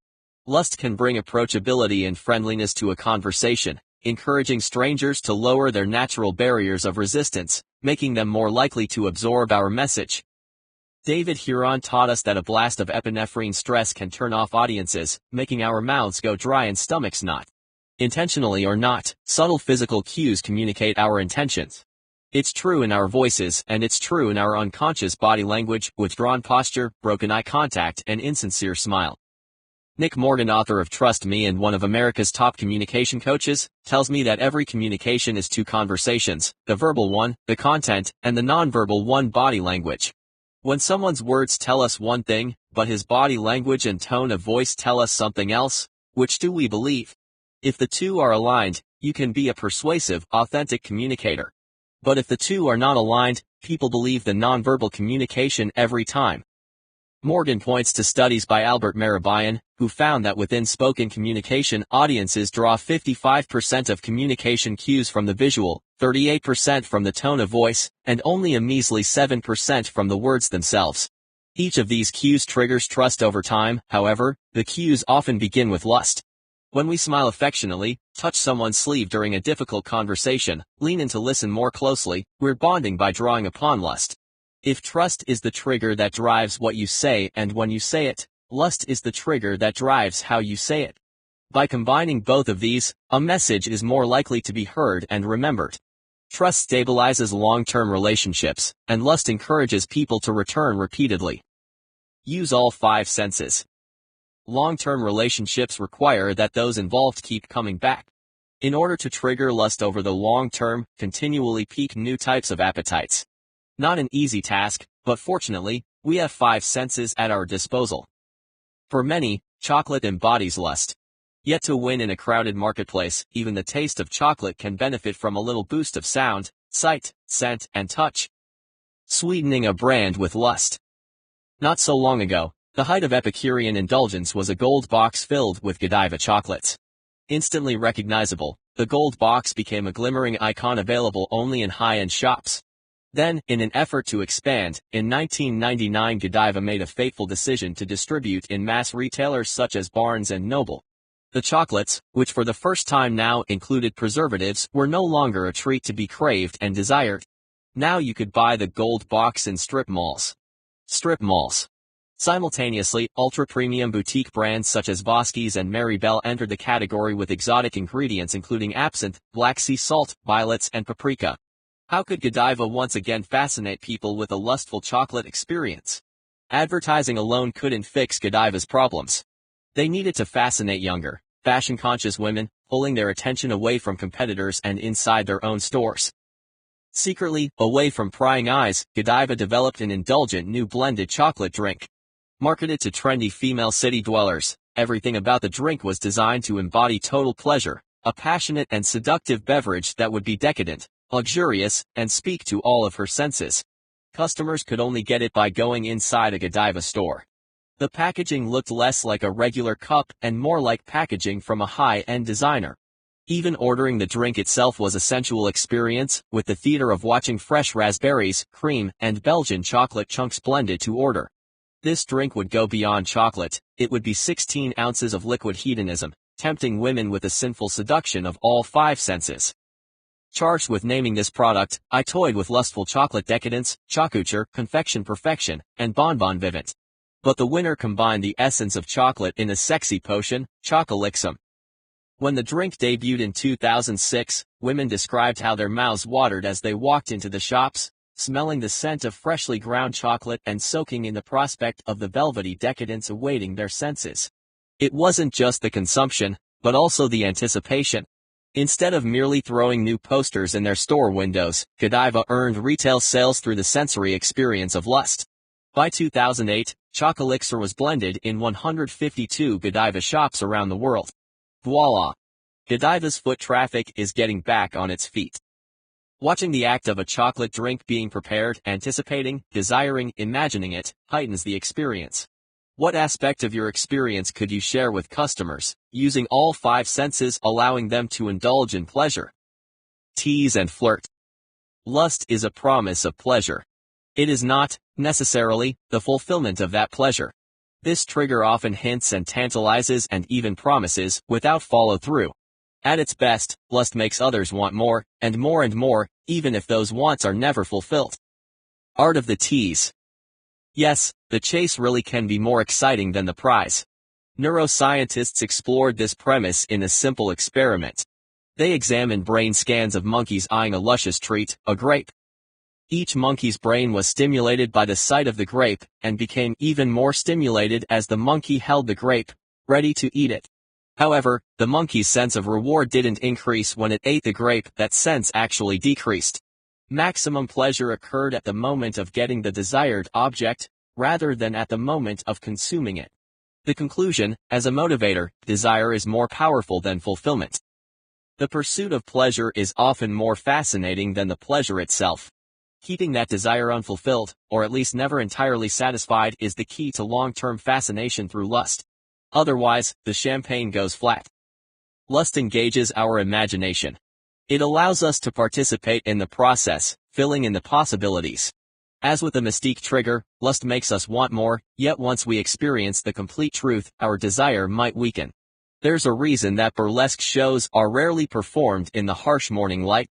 Lust can bring approachability and friendliness to a conversation, encouraging strangers to lower their natural barriers of resistance, making them more likely to absorb our message. David Huron taught us that a blast of epinephrine stress can turn off audiences, making our mouths go dry and stomachs knot. Intentionally or not, subtle physical cues communicate our intentions. It's true in our voices, and it's true in our unconscious body language, withdrawn posture, broken eye contact, and insincere smile. Nick Morgan, author of Trust Me and one of America's top communication coaches, tells me that every communication is two conversations, the verbal one, the content, and the nonverbal one, body language. When someone's words tell us one thing, but his body language and tone of voice tell us something else, which do we believe? If the two are aligned, you can be a persuasive, authentic communicator. But if the two are not aligned, people believe the nonverbal communication every time. Morgan points to studies by Albert Mehrabian, who found that within spoken communication, audiences draw 55% of communication cues from the visual, 38% from the tone of voice, and only a measly 7% from the words themselves. Each of these cues triggers trust over time. However, the cues often begin with lust. When we smile affectionately, touch someone's sleeve during a difficult conversation, lean in to listen more closely, we're bonding by drawing upon lust. If trust is the trigger that drives what you say and when you say it, lust is the trigger that drives how you say it. By combining both of these, a message is more likely to be heard and remembered. Trust stabilizes long-term relationships, and lust encourages people to return repeatedly. Use all five senses. Long-term relationships require that those involved keep coming back. In order to trigger lust over the long term, continually pique new types of appetites. Not an easy task, but fortunately, we have 5 senses at our disposal. For many, chocolate embodies lust. Yet to win in a crowded marketplace, even the taste of chocolate can benefit from a little boost of sound, sight, scent, and touch. Sweetening a brand with lust. Not so long ago, the height of Epicurean indulgence was a gold box filled with Godiva chocolates. Instantly recognizable, the gold box became a glimmering icon available only in high-end shops. Then, in an effort to expand, in 1999 Godiva made a fateful decision to distribute in mass retailers such as Barnes & Noble. The chocolates, which for the first time now included preservatives, were no longer a treat to be craved and desired. Now you could buy the gold box in strip malls. Strip malls. Simultaneously, ultra-premium boutique brands such as Voski's and Maribel entered the category with exotic ingredients including absinthe, black sea salt, violets, and paprika. How could Godiva once again fascinate people with a lustful chocolate experience? Advertising alone couldn't fix Godiva's problems. They needed to fascinate younger, fashion-conscious women, pulling their attention away from competitors and inside their own stores. Secretly, away from prying eyes, Godiva developed an indulgent new blended chocolate drink. Marketed to trendy female city dwellers, everything about the drink was designed to embody total pleasure, a passionate and seductive beverage that would be decadent, luxurious, and speak to all of her senses. Customers could only get it by going inside a Godiva store. The packaging looked less like a regular cup and more like packaging from a high-end designer. Even ordering the drink itself was a sensual experience, with the theater of watching fresh raspberries, cream, and Belgian chocolate chunks blended to order. This drink would go beyond chocolate, it would be 16 ounces of liquid hedonism, tempting women with the sinful seduction of all 5 senses. Charged with naming this product, I toyed with lustful chocolate decadence, chocouture, confection perfection, and bonbon vivant. But the winner combined the essence of chocolate in a sexy potion, Chocolixum. When the drink debuted in 2006, women described how their mouths watered as they walked into the shops, smelling the scent of freshly ground chocolate and soaking in the prospect of the velvety decadence awaiting their senses. It wasn't just the consumption, but also the anticipation. Instead of merely throwing new posters in their store windows, Godiva earned retail sales through the sensory experience of lust. By 2008, Chocolixer was blended in 152 Godiva shops around the world. Voila! Godiva's foot traffic is getting back on its feet. Watching the act of a chocolate drink being prepared, anticipating, desiring, imagining it, heightens the experience. What aspect of your experience could you share with customers, using all 5 senses, allowing them to indulge in pleasure? Tease and flirt. Lust is a promise of pleasure. It is not, necessarily, the fulfillment of that pleasure. This trigger often hints and tantalizes and even promises, without follow-through. At its best, lust makes others want more, and more, even if those wants are never fulfilled. Art of the tease. Yes, the chase really can be more exciting than the prize. Neuroscientists explored this premise in a simple experiment. They examined brain scans of monkeys eyeing a luscious treat, a grape. Each monkey's brain was stimulated by the sight of the grape, and became even more stimulated as the monkey held the grape, ready to eat it. However, the monkey's sense of reward didn't increase when it ate the grape, that sense actually decreased. Maximum pleasure occurred at the moment of getting the desired object, rather than at the moment of consuming it. The conclusion, as a motivator, desire is more powerful than fulfillment. The pursuit of pleasure is often more fascinating than the pleasure itself. Keeping that desire unfulfilled, or at least never entirely satisfied, is the key to long-term fascination through lust. Otherwise, the champagne goes flat. Lust engages our imagination. It allows us to participate in the process, filling in the possibilities. As with the mystique trigger, lust makes us want more, yet once we experience the complete truth, our desire might weaken. There's a reason that burlesque shows are rarely performed in the harsh morning light.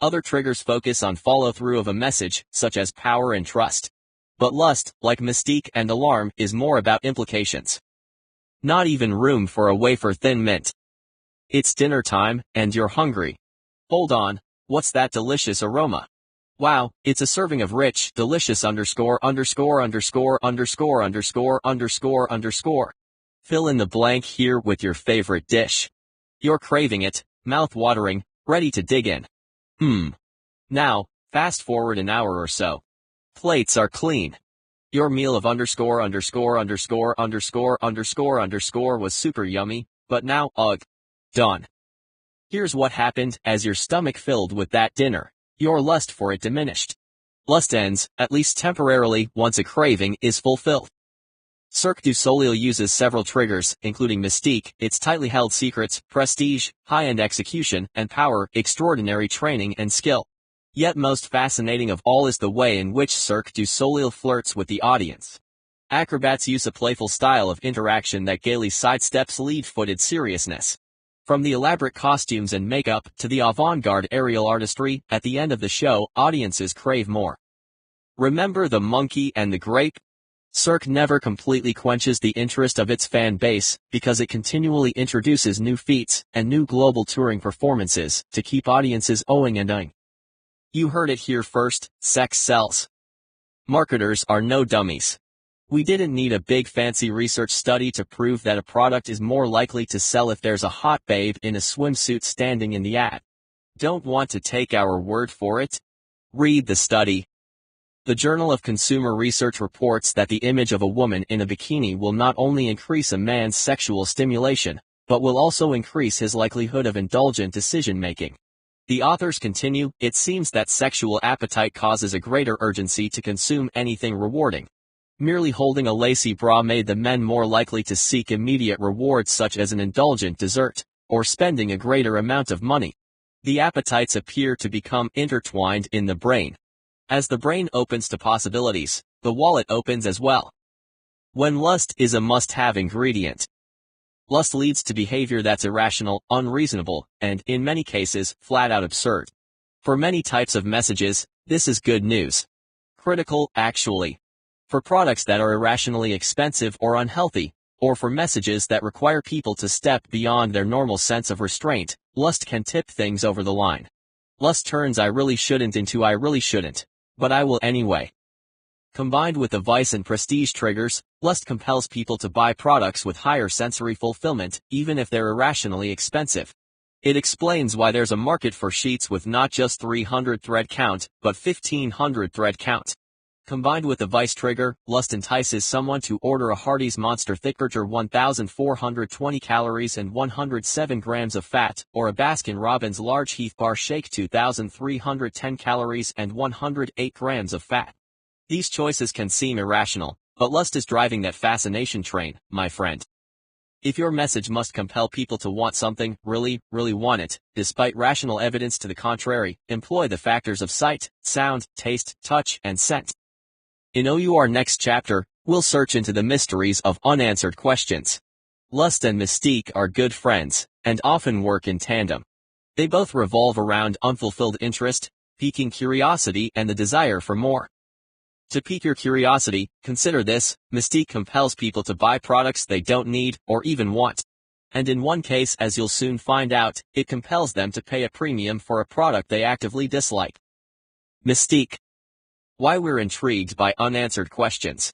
Other triggers focus on follow-through of a message, such as power and trust. But lust, like mystique and alarm, is more about implications. Not even room for a wafer-thin mint. It's dinner time, and you're hungry. Hold on, what's that delicious aroma? Wow, it's a serving of rich, delicious _____________. Fill in the blank here with your favorite dish. You're craving it, mouth-watering, ready to dig in. Now, fast forward an hour or so. Plates are clean. Your meal of was super yummy, but now, done. Here's what happened: as your stomach filled with that dinner, your lust for it diminished. Lust ends, at least temporarily, once a craving is fulfilled. Cirque du Soleil uses several triggers, including mystique, its tightly held secrets, prestige, high-end execution, and power, extraordinary training and skill. Yet most fascinating of all is the way in which Cirque du Soleil flirts with the audience. Acrobats use a playful style of interaction that gaily sidesteps lead-footed seriousness. From the elaborate costumes and makeup to the avant-garde aerial artistry, at the end of the show, audiences crave more. Remember the monkey and the grape? Cirque never completely quenches the interest of its fan base, because it continually introduces new feats and new global touring performances to keep audiences owing and owing. You heard it here first: sex sells. Marketers are no dummies. We didn't need a big fancy research study to prove that a product is more likely to sell if there's a hot babe in a swimsuit standing in the ad. Don't want to take our word for it? Read the study. The Journal of Consumer Research reports that the image of a woman in a bikini will not only increase a man's sexual stimulation, but will also increase his likelihood of indulgent decision-making. The authors continue, it seems that sexual appetite causes a greater urgency to consume anything rewarding. Merely holding a lacy bra made the men more likely to seek immediate rewards such as an indulgent dessert, or spending a greater amount of money. The appetites appear to become intertwined in the brain. As the brain opens to possibilities, the wallet opens as well. When lust is a must-have ingredient. Lust leads to behavior that's irrational, unreasonable, and, in many cases, flat-out absurd. For many types of messages, this is good news. Critical, actually. For products that are irrationally expensive or unhealthy, or for messages that require people to step beyond their normal sense of restraint, lust can tip things over the line. Lust turns "I really shouldn't" into "I really shouldn't, but I will anyway." Combined with the vice and prestige triggers, lust compels people to buy products with higher sensory fulfillment, even if they're irrationally expensive. It explains why there's a market for sheets with not just 300 thread count, but 1500 thread count. Combined with the vice trigger, lust entices someone to order a Hardee's Monster Thickburger 1,420 calories and 107 grams of fat, or a Baskin-Robbins Large Heath Bar Shake 2,310 calories and 108 grams of fat. These choices can seem irrational, but lust is driving that fascination train, my friend. If your message must compel people to want something, really want it, despite rational evidence to the contrary, employ the factors of sight, sound, taste, touch, and scent. In OUR next chapter, we'll search into the mysteries of unanswered questions. Lust and mystique are good friends, and often work in tandem. They both revolve around unfulfilled interest, piquing curiosity and the desire for more. To pique your curiosity, consider this: mystique compels people to buy products they don't need, or even want. And in one case, as you'll soon find out, it compels them to pay a premium for a product they actively dislike. Mystique. Why we're intrigued by unanswered questions.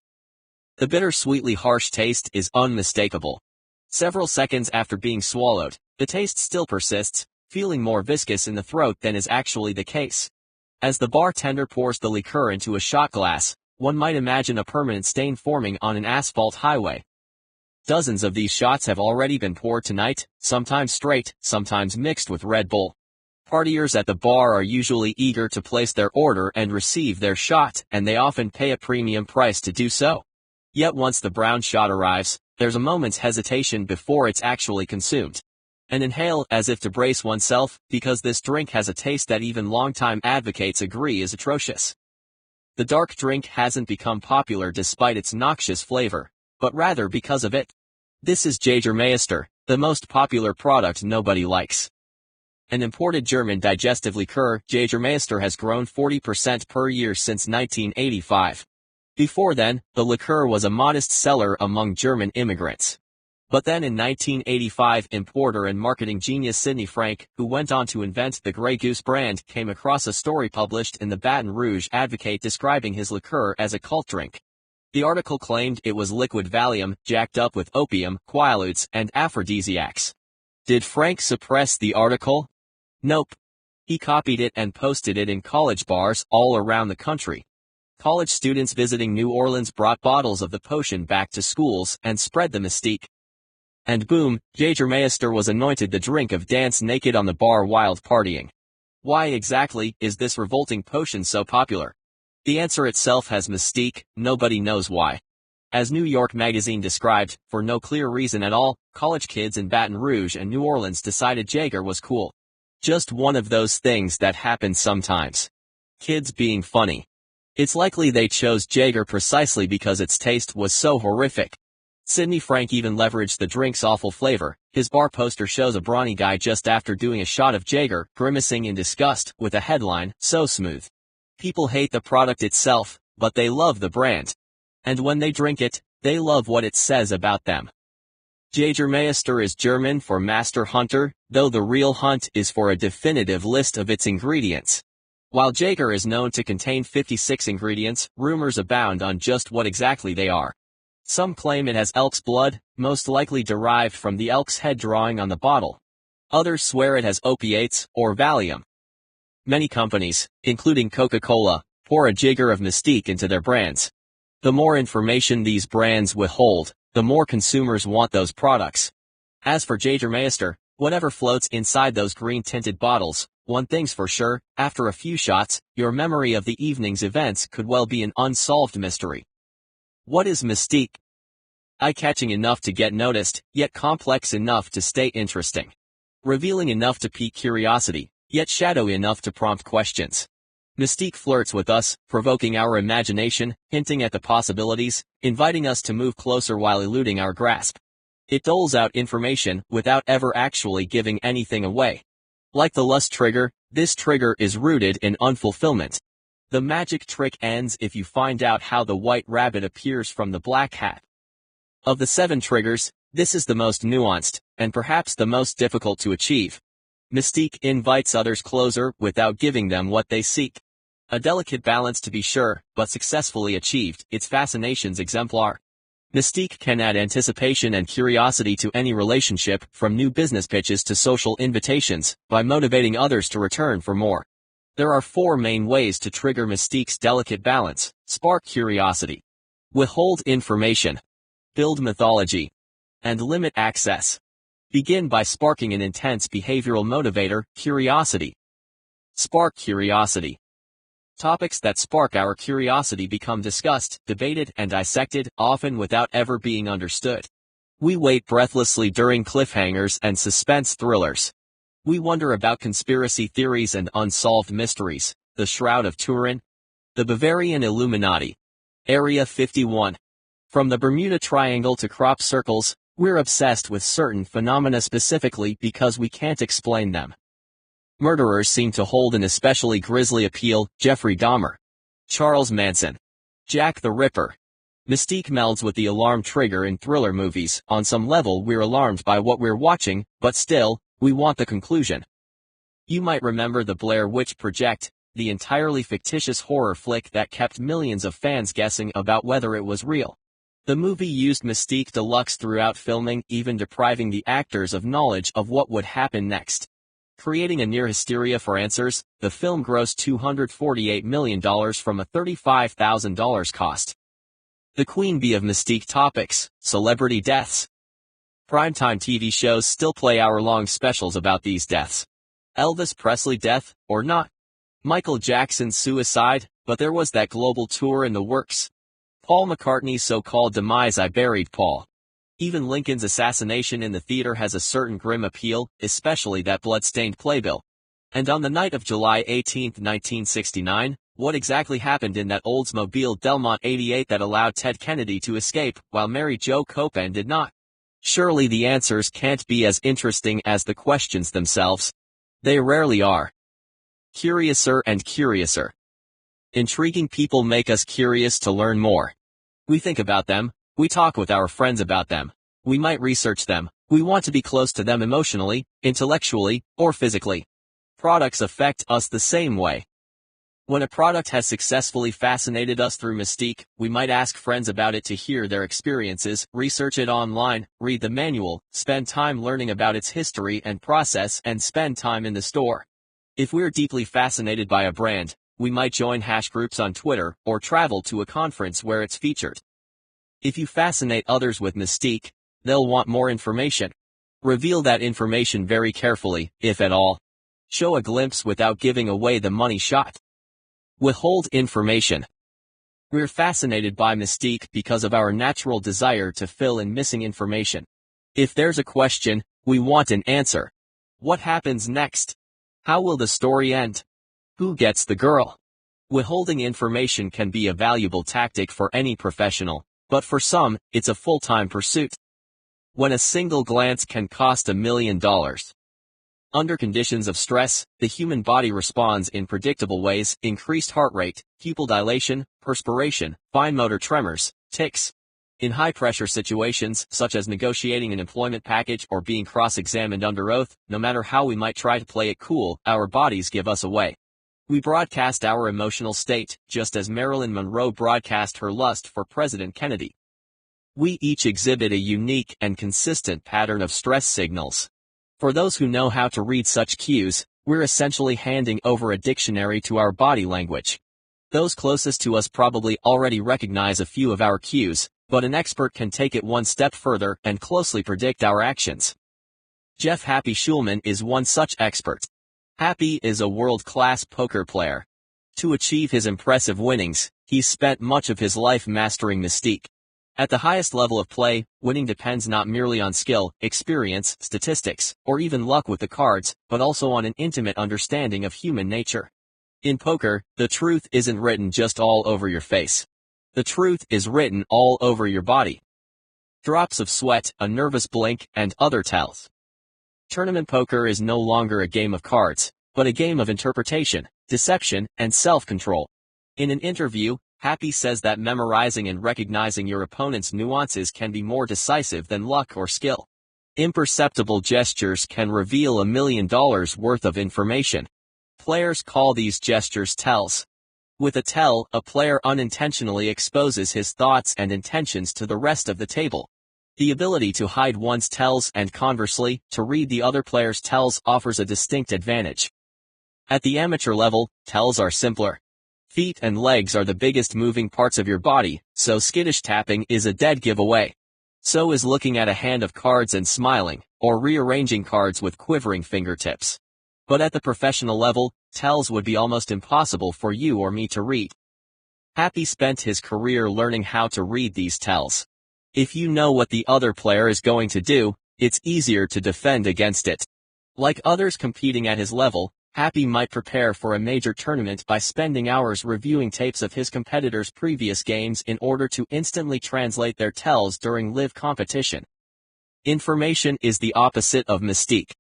The bitter-sweetly harsh taste is unmistakable. Several seconds after being swallowed, the taste still persists, feeling more viscous in the throat than is actually the case. As the bartender pours the liqueur into a shot glass, one might imagine a permanent stain forming on an asphalt highway. Dozens of these shots have already been poured tonight, sometimes straight, sometimes mixed with Red Bull. Partiers at the bar are usually eager to place their order and receive their shot, and they often pay a premium price to do so. Yet once the brown shot arrives, there's a moment's hesitation before it's actually consumed. An inhale, as if to brace oneself, because this drink has a taste that even longtime advocates agree is atrocious. The dark drink hasn't become popular despite its noxious flavor, but rather because of it. This is Jägermeister, the most popular product nobody likes. An imported German digestive liqueur, Jägermeister has grown 40% per year since 1985. Before then, the liqueur was a modest seller among German immigrants. But then in 1985, importer and marketing genius Sidney Frank, who went on to invent the Grey Goose brand, came across a story published in the Baton Rouge Advocate describing his liqueur as a cult drink. The article claimed it was liquid Valium, jacked up with opium, quaaludes, and aphrodisiacs. Did Frank suppress the article? Nope. He copied it and posted it in college bars all around the country. College students visiting New Orleans brought bottles of the potion back to schools and spread the mystique. And boom, Jägermeister was anointed the drink of dance naked on the bar while partying. Why exactly is this revolting potion so popular? The answer itself has mystique, nobody knows why. As New York Magazine described, for no clear reason at all, college kids in Baton Rouge and New Orleans decided Jaeger was cool. Just one of those things that happen sometimes. Kids being funny. It's likely they chose Jaeger precisely because its taste was so horrific. Sidney Frank even leveraged the drink's awful flavor. His bar poster shows a brawny guy just after doing a shot of Jaeger, grimacing in disgust, with a headline, "So smooth." People hate the product itself, but they love the brand. And when they drink it, they love what it says about them. Jägermeister is German for master hunter, though the real hunt is for a definitive list of its ingredients. While Jaeger is known to contain 56 ingredients, rumors abound on just what exactly they are. Some claim it has elk's blood, most likely derived from the elk's head drawing on the bottle. Others swear it has opiates, or Valium. Many companies, including Coca-Cola, pour a jigger of mystique into their brands. The more information these brands withhold, the more consumers want those products. As for Jägermeister, whatever floats inside those green-tinted bottles, one thing's for sure, after a few shots, your memory of the evening's events could well be an unsolved mystery. What is mystique? Eye-catching enough to get noticed, yet complex enough to stay interesting. Revealing enough to pique curiosity, yet shadowy enough to prompt questions. Mystique flirts with us, provoking our imagination, hinting at the possibilities, inviting us to move closer while eluding our grasp. It doles out information without ever actually giving anything away. Like the lust trigger, this trigger is rooted in unfulfillment. The magic trick ends if you find out how the white rabbit appears from the black hat. Of the 7 triggers, this is the most nuanced, and perhaps the most difficult to achieve. Mystique invites others closer without giving them what they seek. A delicate balance to be sure, but successfully achieved, its Fascination's exemplar. Mystique can add anticipation and curiosity to any relationship, from new business pitches to social invitations, by motivating others to return for more. There are 4 main ways to trigger mystique's delicate balance: spark curiosity, withhold information, build mythology, and limit access. Begin by sparking an intense behavioral motivator, curiosity. Spark curiosity. Topics that spark our curiosity become discussed, debated, and dissected, often without ever being understood. We wait breathlessly during cliffhangers and suspense thrillers. We wonder about conspiracy theories and unsolved mysteries, the Shroud of Turin, the Bavarian Illuminati, Area 51. From the Bermuda Triangle to crop circles, we're obsessed with certain phenomena specifically because we can't explain them. Murderers seem to hold an especially grisly appeal: Jeffrey Dahmer, Charles Manson, Jack the Ripper. Mystique melds with the alarm trigger in thriller movies. On some level we're alarmed by what we're watching, but still, we want the conclusion. You might remember the Blair Witch Project, the entirely fictitious horror flick that kept millions of fans guessing about whether it was real. The movie used mystique deluxe throughout filming, even depriving the actors of knowledge of what would happen next. Creating a near hysteria for answers, the film grossed $248 million from a $35,000 cost. The queen bee of mystique topics: celebrity deaths. Primetime TV shows still play hour-long specials about these deaths. Elvis Presley death, or not? Michael Jackson's suicide, but there was that global tour in the works. Paul McCartney's so-called demise: I buried Paul. Even Lincoln's assassination in the theater has a certain grim appeal, especially that blood-stained playbill. And on the night of July 18, 1969, what exactly happened in that Oldsmobile Delmont 88 that allowed Ted Kennedy to escape, while Mary Jo Copan did not? Surely the answers can't be as interesting as the questions themselves. They rarely are. Curiouser and curiouser. Intriguing people make us curious to learn more. We think about them, we talk with our friends about them, we might research them, we want to be close to them emotionally, intellectually, or physically. Products affect us the same way. When a product has successfully fascinated us through mystique, we might ask friends about it to hear their experiences, research it online, read the manual, spend time learning about its history and process, and spend time in the store. If we're deeply fascinated by a brand, we might join hash groups on Twitter or travel to a conference where it's featured. If you fascinate others with mystique, they'll want more information. Reveal that information very carefully, if at all. Show a glimpse without giving away the money shot. Withhold information. We're fascinated by mystique because of our natural desire to fill in missing information. If there's a question, we want an answer. What happens next? How will the story end? Who gets the girl? Withholding information can be a valuable tactic for any professional, but for some, it's a full-time pursuit. When a single glance can cost $1 million. Under conditions of stress, the human body responds in predictable ways: increased heart rate, pupil dilation, perspiration, fine motor tremors, tics. In high-pressure situations, such as negotiating an employment package or being cross-examined under oath, no matter how we might try to play it cool, our bodies give us away. We broadcast our emotional state, just as Marilyn Monroe broadcast her lust for President Kennedy. We each exhibit a unique and consistent pattern of stress signals. For those who know how to read such cues, we're essentially handing over a dictionary to our body language. Those closest to us probably already recognize a few of our cues, but an expert can take it one step further and closely predict our actions. Jeff "Happy" Schulman is one such expert. Happy is a world-class poker player. To achieve his impressive winnings, he's spent much of his life mastering mystique. At the highest level of play, winning depends not merely on skill, experience, statistics, or even luck with the cards, but also on an intimate understanding of human nature. In poker, the truth isn't written just all over your face. The truth is written all over your body. Drops of sweat, a nervous blink, and other tells. Tournament poker is no longer a game of cards, but a game of interpretation, deception, and self-control. In an interview, Happy says that memorizing and recognizing your opponent's nuances can be more decisive than luck or skill. Imperceptible gestures can reveal $1 million worth of information. Players call these gestures tells. With a tell, a player unintentionally exposes his thoughts and intentions to the rest of the table. The ability to hide one's tells and conversely, to read the other player's tells offers a distinct advantage. At the amateur level, tells are simpler. Feet and legs are the biggest moving parts of your body, so skittish tapping is a dead giveaway. So is looking at a hand of cards and smiling, or rearranging cards with quivering fingertips. But at the professional level, tells would be almost impossible for you or me to read. Happy spent his career learning how to read these tells. If you know what the other player is going to do, it's easier to defend against it. Like others competing at his level, Happy might prepare for a major tournament by spending hours reviewing tapes of his competitors' previous games in order to instantly translate their tells during live competition. Information is the opposite of mystique.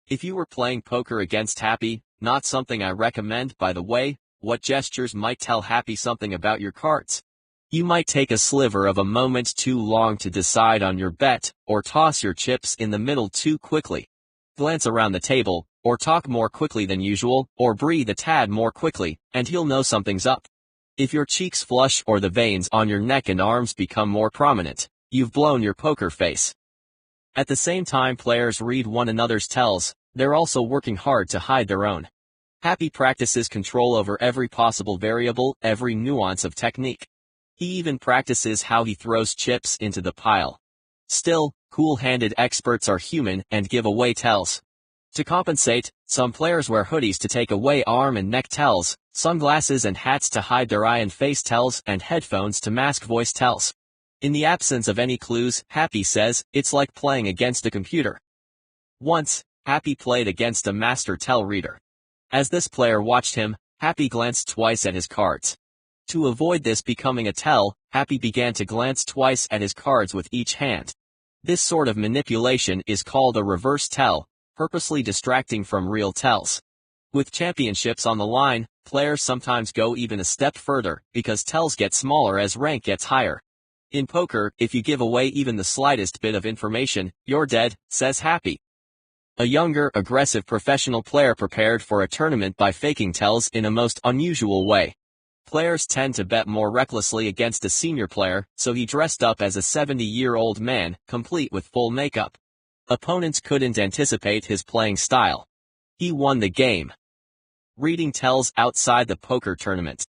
If you were playing poker against Happy, not something I recommend by the way, what gestures might tell Happy something about your cards? You might take a sliver of a moment too long to decide on your bet, or toss your chips in the middle too quickly. Glance around the table, or talk more quickly than usual, or breathe a tad more quickly, and he'll know something's up. If your cheeks flush or the veins on your neck and arms become more prominent, you've blown your poker face. At the same time players read one another's tells, they're also working hard to hide their own. Happy practices control over every possible variable, every nuance of technique. He even practices how he throws chips into the pile. Still, cool-handed experts are human and give away tells. To compensate, some players wear hoodies to take away arm and neck tells, sunglasses and hats to hide their eye and face tells, and headphones to mask voice tells. In the absence of any clues, Happy says, it's like playing against a computer. Once, Happy played against a master tell reader. As this player watched him, Happy glanced twice at his cards. To avoid this becoming a tell, Happy began to glance twice at his cards with each hand. This sort of manipulation is called a reverse tell, purposely distracting from real tells. With championships on the line, players sometimes go even a step further, because tells get smaller as rank gets higher. In poker, if you give away even the slightest bit of information, you're dead, says Happy. A younger, aggressive professional player prepared for a tournament by faking tells in a most unusual way. Players tend to bet more recklessly against a senior player, so he dressed up as a 70-year-old man, complete with full makeup. Opponents couldn't anticipate his playing style. He won the game. Reading tells outside the poker tournament.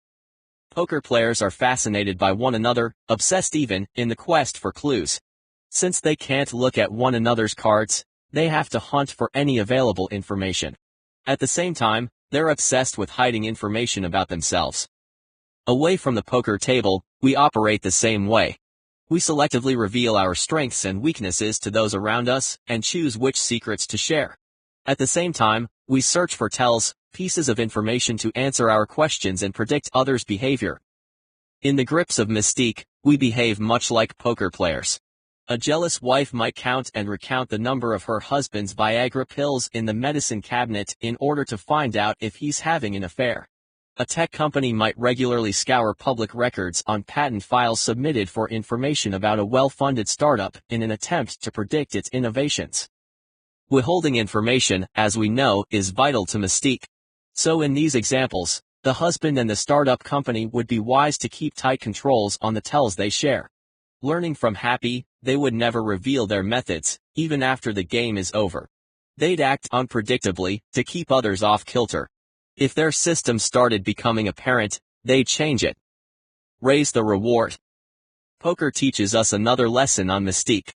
Poker players are fascinated by one another, obsessed even, in the quest for clues. Since they can't look at one another's cards, they have to hunt for any available information. At the same time, they're obsessed with hiding information about themselves. Away from the poker table, we operate the same way. We selectively reveal our strengths and weaknesses to those around us, and choose which secrets to share. At the same time, we search for tells, pieces of information to answer our questions and predict others' behavior. In the grips of mystique, we behave much like poker players. A jealous wife might count and recount the number of her husband's Viagra pills in the medicine cabinet in order to find out if he's having an affair. A tech company might regularly scour public records on patent files submitted for information about a well-funded startup in an attempt to predict its innovations. Withholding information, as we know, is vital to mystique. So in these examples, the husband and the startup company would be wise to keep tight controls on the tells they share. Learning from Happy, they would never reveal their methods, even after the game is over. They'd act unpredictably, to keep others off kilter. If their system started becoming apparent, they'd change it. Raise the reward. Poker teaches us another lesson on mystique.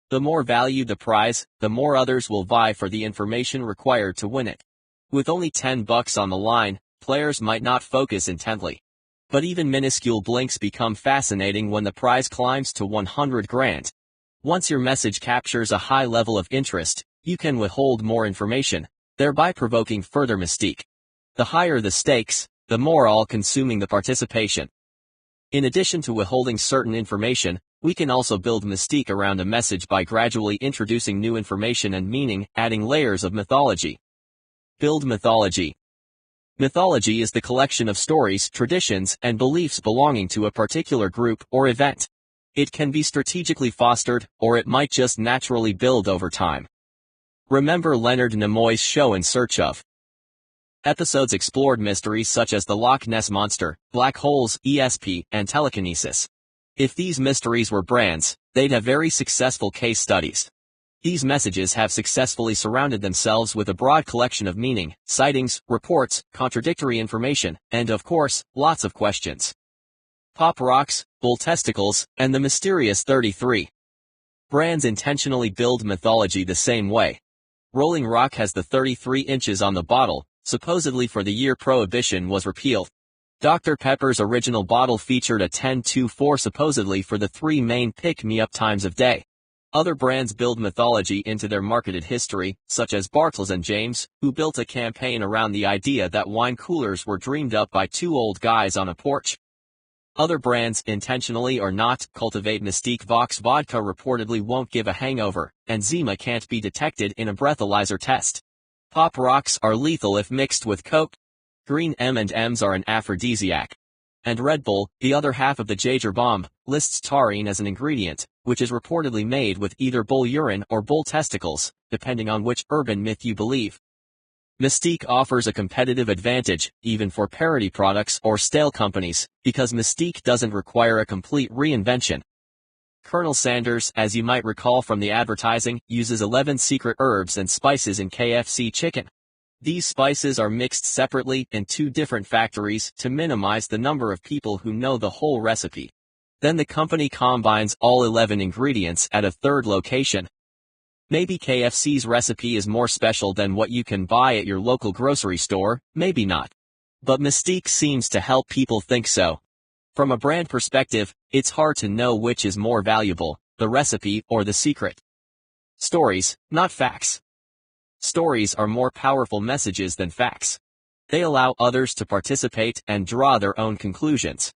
The more valued the prize, the more others will vie for the information required to win it. With only $10 on the line, players might not focus intently. But even minuscule blinks become fascinating when the prize climbs to 100 grand. Once your message captures a high level of interest, you can withhold more information, thereby provoking further mystique. The higher the stakes, the more all-consuming the participation. In addition to withholding certain information, we can also build mystique around a message by gradually introducing new information and meaning, adding layers of mythology. Build mythology. Mythology is the collection of stories, traditions, and beliefs belonging to a particular group or event. It can be strategically fostered, or it might just naturally build over time. Remember Leonard Nimoy's show In Search of. Episodes explored mysteries such as the Loch Ness Monster, black holes, ESP, and telekinesis. If these mysteries were brands, they'd have very successful case studies. These messages have successfully surrounded themselves with a broad collection of meaning, sightings, reports, contradictory information, and of course, lots of questions. Pop rocks, bull testicles, and the mysterious 33. Brands intentionally build mythology the same way. Rolling Rock has the 33 inches on the bottle, supposedly for the year Prohibition was repealed. Dr. Pepper's original bottle featured a 10-4 supposedly for the 3 main pick-me-up times of day. Other brands build mythology into their marketed history, such as Bartles and James, who built a campaign around the idea that wine coolers were dreamed up by 2 old guys on a porch. Other brands, intentionally or not, cultivate mystique. Vox Vodka reportedly won't give a hangover, and Zima can't be detected in a breathalyzer test. Pop rocks are lethal if mixed with Coke. Green M&Ms are an aphrodisiac. And Red Bull, the other half of the Jaeger bomb, lists taurine as an ingredient, which is reportedly made with either bull urine or bull testicles, depending on which urban myth you believe. Mystique offers a competitive advantage, even for parody products or stale companies, because mystique doesn't require a complete reinvention. Colonel Sanders, as you might recall from the advertising, uses 11 secret herbs and spices in KFC chicken. These spices are mixed separately in 2 different factories to minimize the number of people who know the whole recipe. Then the company combines all 11 ingredients at a 3rd location. Maybe KFC's recipe is more special than what you can buy at your local grocery store, maybe not. But mystique seems to help people think so. From a brand perspective, it's hard to know which is more valuable, the recipe or the secret. Stories, not facts. Stories are more powerful messages than facts. They allow others to participate and draw their own conclusions.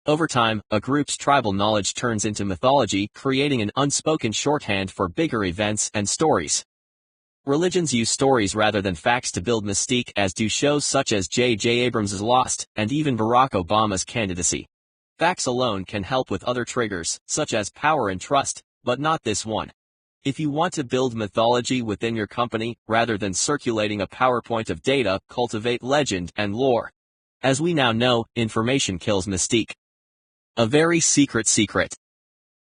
Over time, a group's tribal knowledge turns into mythology, creating an unspoken shorthand for bigger events and stories. Religions use stories rather than facts to build mystique, as do shows such as J.J. Abrams' Lost, and even Barack Obama's candidacy. Facts alone can help with other triggers, such as power and trust, but not this one. If you want to build mythology within your company, rather than circulating a PowerPoint of data, cultivate legend and lore. As we now know, information kills mystique. A very secret secret.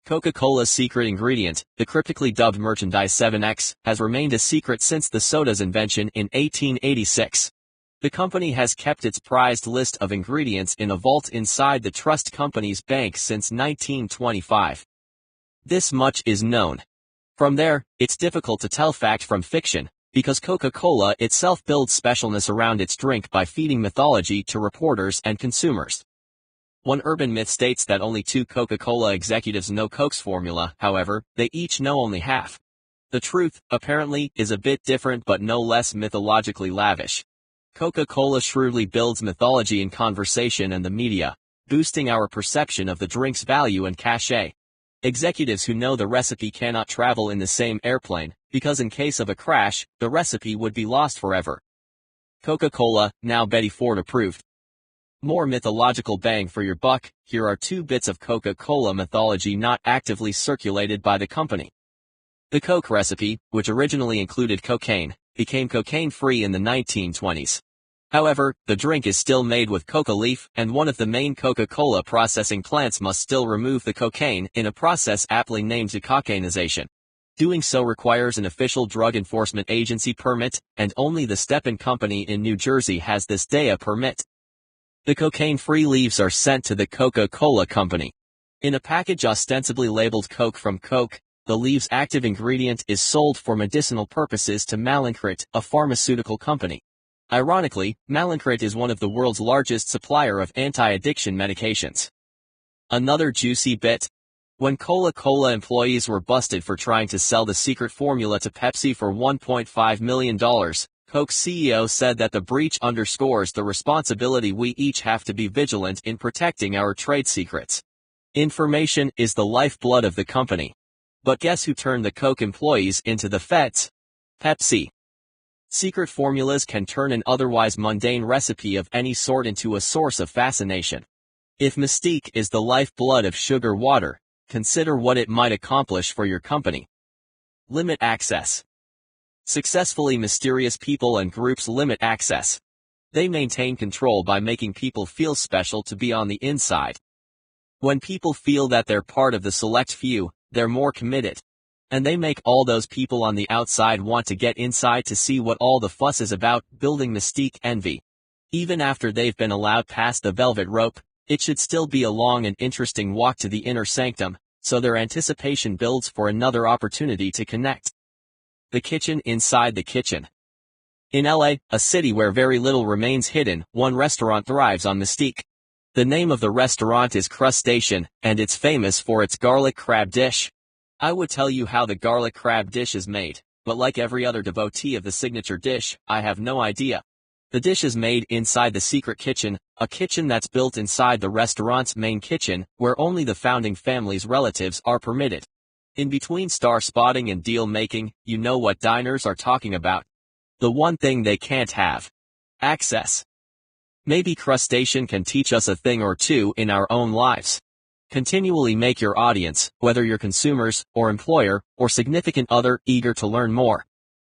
Coca-Cola's secret ingredient, the cryptically dubbed merchandise 7X, has remained a secret since the soda's invention in 1886. The company has kept its prized list of ingredients in a vault inside the trust company's bank since 1925. This much is known. From there, it's difficult to tell fact from fiction, because Coca-Cola itself builds specialness around its drink by feeding mythology to reporters and consumers. One urban myth states that only 2 Coca-Cola executives know Coke's formula, however, they each know only half. The truth, apparently, is a bit different but no less mythologically lavish. Coca-Cola shrewdly builds mythology in conversation and the media, boosting our perception of the drink's value and cachet. Executives who know the recipe cannot travel in the same airplane, because in case of a crash, the recipe would be lost forever. Coca-Cola, now Betty Ford approved. More mythological bang for your buck, here are 2 bits of Coca-Cola mythology not actively circulated by the company. The Coke recipe, which originally included cocaine, became cocaine-free in the 1920s. However, the drink is still made with coca leaf, and one of the main Coca-Cola processing plants must still remove the cocaine in a process aptly named decocainization. Doing so requires an official Drug Enforcement Agency permit, and only the Stepan Company in New Jersey has this DEA permit. The cocaine-free leaves are sent to the Coca-Cola Company. In a package ostensibly labeled Coke from Coke, the leaves' active ingredient is sold for medicinal purposes to Mallinckrodt, a pharmaceutical company. Ironically, Mallinckrodt is one of the world's largest supplier of anti-addiction medications. Another juicy bit. When Coca-Cola employees were busted for trying to sell the secret formula to Pepsi for $1.5 million, Coke's CEO said that the breach underscores the responsibility we each have to be vigilant in protecting our trade secrets. Information is the lifeblood of the company. But guess who turned the Coke employees into the feds? Pepsi. Secret formulas can turn an otherwise mundane recipe of any sort into a source of fascination. If mystique is the lifeblood of sugar water, consider what it might accomplish for your company. Limit access. Successfully mysterious people and groups limit access. They maintain control by making people feel special to be on the inside. When people feel that they're part of the select few, they're more committed. And they make all those people on the outside want to get inside to see what all the fuss is about, building mystique envy. Even after they've been allowed past the velvet rope, it should still be a long and interesting walk to the inner sanctum, so their anticipation builds for another opportunity to connect. The kitchen inside the kitchen. In LA, a city where very little remains hidden, one restaurant thrives on mystique. The name of the restaurant is Crustacean, and it's famous for its garlic crab dish. I would tell you how the garlic crab dish is made, but like every other devotee of the signature dish, I have no idea. The dish is made inside the secret kitchen, a kitchen that's built inside the restaurant's main kitchen, where only the founding family's relatives are permitted. In between star spotting and deal making, you know what diners are talking about. The one thing they can't have. Access. Maybe Crustacean can teach us a thing or two in our own lives. Continually make your audience, whether you're consumers, or employer, or significant other, eager to learn more.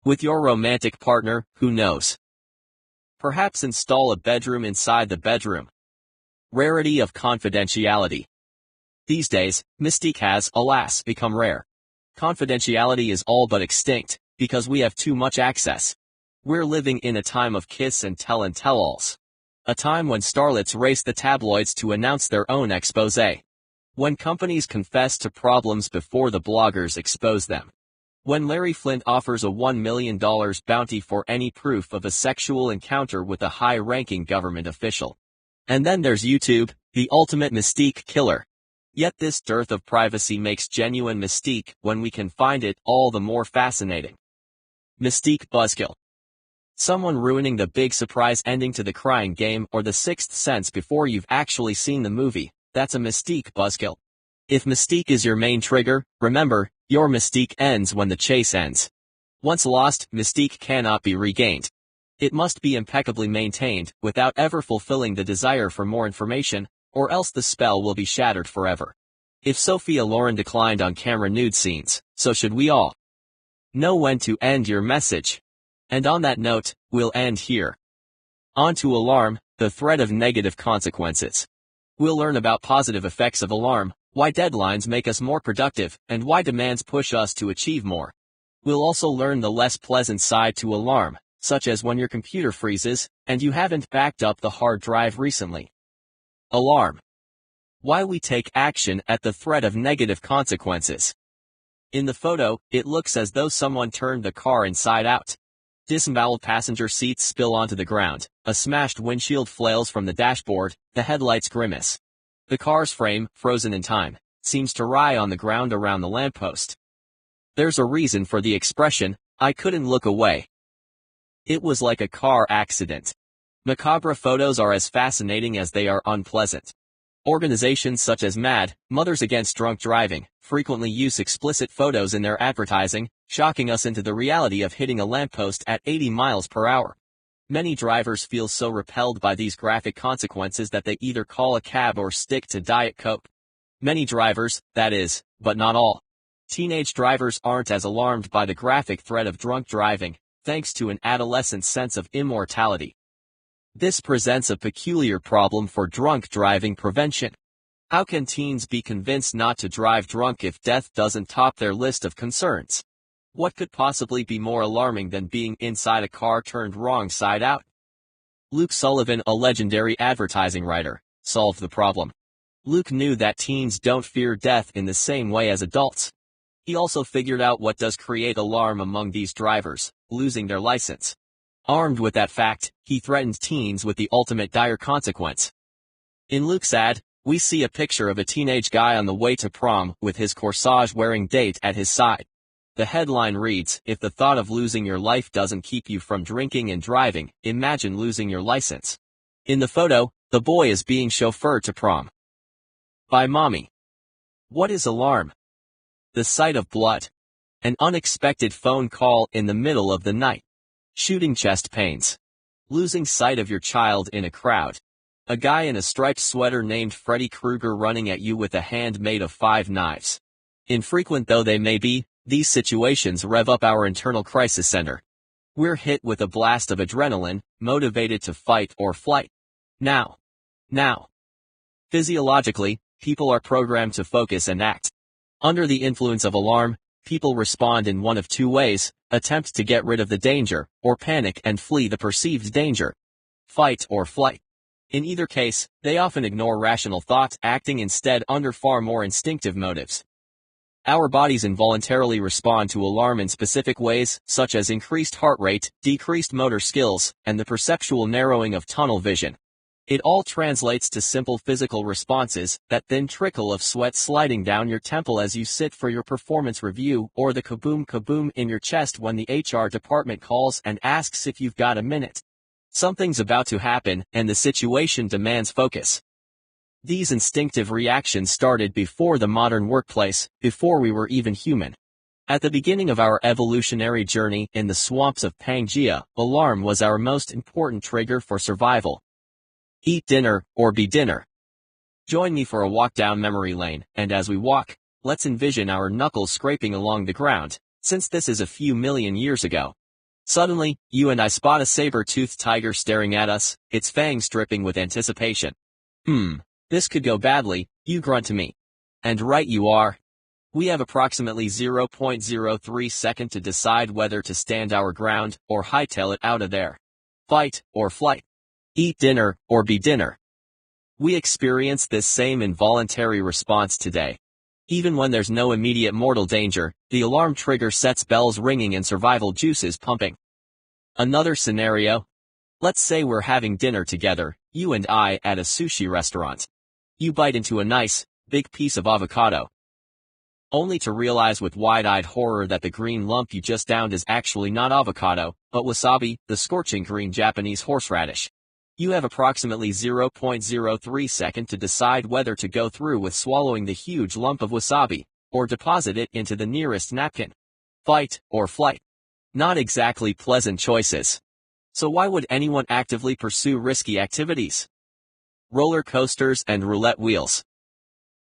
With your romantic partner, who knows? Perhaps install a bedroom inside the bedroom. Rarity of confidentiality. These days, mystique has, alas, become rare. Confidentiality is all but extinct, because we have too much access. We're living in a time of kiss and tell-alls. A time when starlets race the tabloids to announce their own exposé. When companies confess to problems before the bloggers expose them. When Larry Flynt offers a $1 million bounty for any proof of a sexual encounter with a high-ranking government official. And then there's YouTube, the ultimate mystique killer. Yet this dearth of privacy makes genuine mystique, when we can find it, all the more fascinating. Mystique buzzkill. Someone ruining the big surprise ending to The Crying Game or The Sixth Sense before you've actually seen the movie. That's a mystique buzzkill. If mystique is your main trigger, remember, your mystique ends when the chase ends. Once lost, mystique cannot be regained. It must be impeccably maintained, without ever fulfilling the desire for more information, or else the spell will be shattered forever. If Sophia Loren declined on camera nude scenes, so should we all. Know when to end your message. And on that note, we'll end here. On to alarm, the threat of negative consequences. We'll learn about positive effects of alarm, why deadlines make us more productive, and why demands push us to achieve more. We'll also learn the less pleasant side to alarm, such as when your computer freezes, and you haven't backed up the hard drive recently. Alarm. Why we take action at the threat of negative consequences. In the photo, it looks as though someone turned the car inside out. Disemboweled passenger seats spill onto the ground, a smashed windshield flails from the dashboard, the headlights grimace. The car's frame, frozen in time, seems to writhe on the ground around the lamppost. There's a reason for the expression, I couldn't look away. It was like a car accident. Macabre photos are as fascinating as they are unpleasant. Organizations such as MAD, Mothers Against Drunk Driving, frequently use explicit photos in their advertising, shocking us into the reality of hitting a lamppost at 80 miles per hour. Many drivers feel so repelled by these graphic consequences that they either call a cab or stick to Diet Coke. Many drivers, that is, but not all. Teenage drivers aren't as alarmed by the graphic threat of drunk driving, thanks to an adolescent sense of immortality. This presents a peculiar problem for drunk driving prevention. How can teens be convinced not to drive drunk if death doesn't top their list of concerns? What could possibly be more alarming than being inside a car turned wrong side out? Luke Sullivan, a legendary advertising writer, solved the problem. Luke knew that teens don't fear death in the same way as adults. He also figured out what does create alarm among these drivers: losing their license. Armed with that fact, he threatened teens with the ultimate dire consequence. In Luke's ad, we see a picture of a teenage guy on the way to prom with his corsage-wearing date at his side. The headline reads, "If the thought of losing your life doesn't keep you from drinking and driving, imagine losing your license." In the photo, the boy is being chauffeured to prom by mommy. What is alarm? The sight of blood. An unexpected phone call in the middle of the night. Shooting chest pains. Losing sight of your child in a crowd. A guy in a striped sweater named Freddy Krueger running at you with a hand made of 5 knives. Infrequent though they may be, these situations rev up our internal crisis center. We're hit with a blast of adrenaline, motivated to fight or flight. Now. Physiologically, people are programmed to focus and act. Under the influence of alarm, people respond in one of two ways: attempt to get rid of the danger, or panic and flee the perceived danger. Fight or flight. In either case, they often ignore rational thought, acting instead under far more instinctive motives. Our bodies involuntarily respond to alarm in specific ways, such as increased heart rate, decreased motor skills, and the perceptual narrowing of tunnel vision. It all translates to simple physical responses: that thin trickle of sweat sliding down your temple as you sit for your performance review, or the kaboom kaboom in your chest when the HR department calls and asks if you've got a minute. Something's about to happen, and the situation demands focus. These instinctive reactions started before the modern workplace, before we were even human. At the beginning of our evolutionary journey in the swamps of Pangaea, alarm was our most important trigger for survival. Eat dinner, or be dinner. Join me for a walk down memory lane, and as we walk, let's envision our knuckles scraping along the ground, since this is a few million years ago. Suddenly, you and I spot a saber-toothed tiger staring at us, its fangs dripping with anticipation. This could go badly, you grunt to me. And right you are. We have approximately 0.03 seconds to decide whether to stand our ground, or hightail it out of there. Fight, or flight. Eat dinner, or be dinner. We experience this same involuntary response today. Even when there's no immediate mortal danger, the alarm trigger sets bells ringing and survival juices pumping. Another scenario. Let's say we're having dinner together, you and I, at a sushi restaurant. You bite into a nice, big piece of avocado, only to realize with wide-eyed horror that the green lump you just downed is actually not avocado, but wasabi, the scorching green Japanese horseradish. You have approximately 0.03 seconds to decide whether to go through with swallowing the huge lump of wasabi, or deposit it into the nearest napkin. Fight, or flight. Not exactly pleasant choices. So why would anyone actively pursue risky activities? Roller coasters and roulette wheels.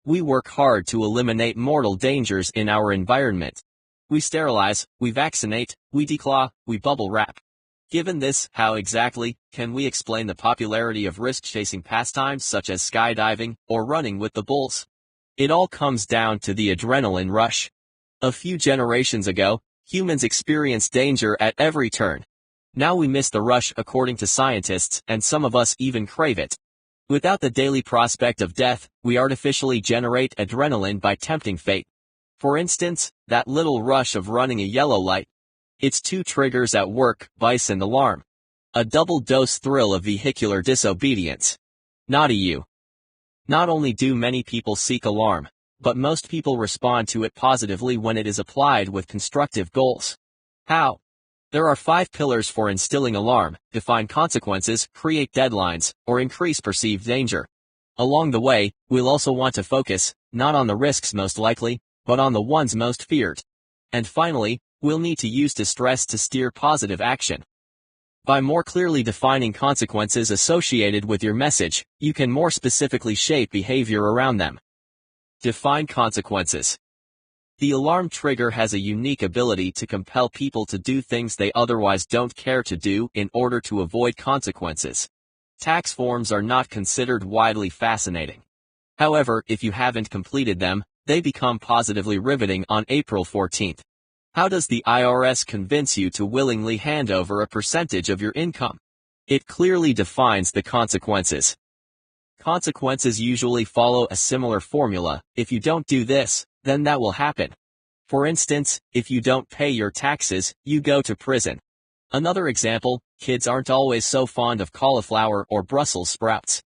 We work hard to eliminate mortal dangers in our environment. We sterilize, we vaccinate, we declaw, we bubble wrap. Given this, how exactly can we explain the popularity of risk-chasing pastimes such as skydiving or running with the bulls? It all comes down to the adrenaline rush. A few generations ago, humans experienced danger at every turn. Now we miss the rush according to scientists, and some of us even crave it. Without the daily prospect of death, we artificially generate adrenaline by tempting fate. For instance, that little rush of running a yellow light. It's two triggers at work, vice and alarm. A double-dose thrill of vehicular disobedience. Naughty you. Not only do many people seek alarm, but most people respond to it positively when it is applied with constructive goals. How? There are 5 pillars for instilling alarm: define consequences, create deadlines, or increase perceived danger. Along the way, we'll also want to focus, not on the risks most likely, but on the ones most feared. And finally, we'll need to use distress to steer positive action. By more clearly defining consequences associated with your message, you can more specifically shape behavior around them. Define consequences. The alarm trigger has a unique ability to compel people to do things they otherwise don't care to do in order to avoid consequences. Tax forms are not considered widely fascinating. However, if you haven't completed them, they become positively riveting on April 14th. How does the IRS convince you to willingly hand over a percentage of your income? It clearly defines the consequences. Consequences usually follow a similar formula: if you don't do this, then that will happen. For instance, if you don't pay your taxes, you go to prison. Another example: kids aren't always so fond of cauliflower or Brussels sprouts.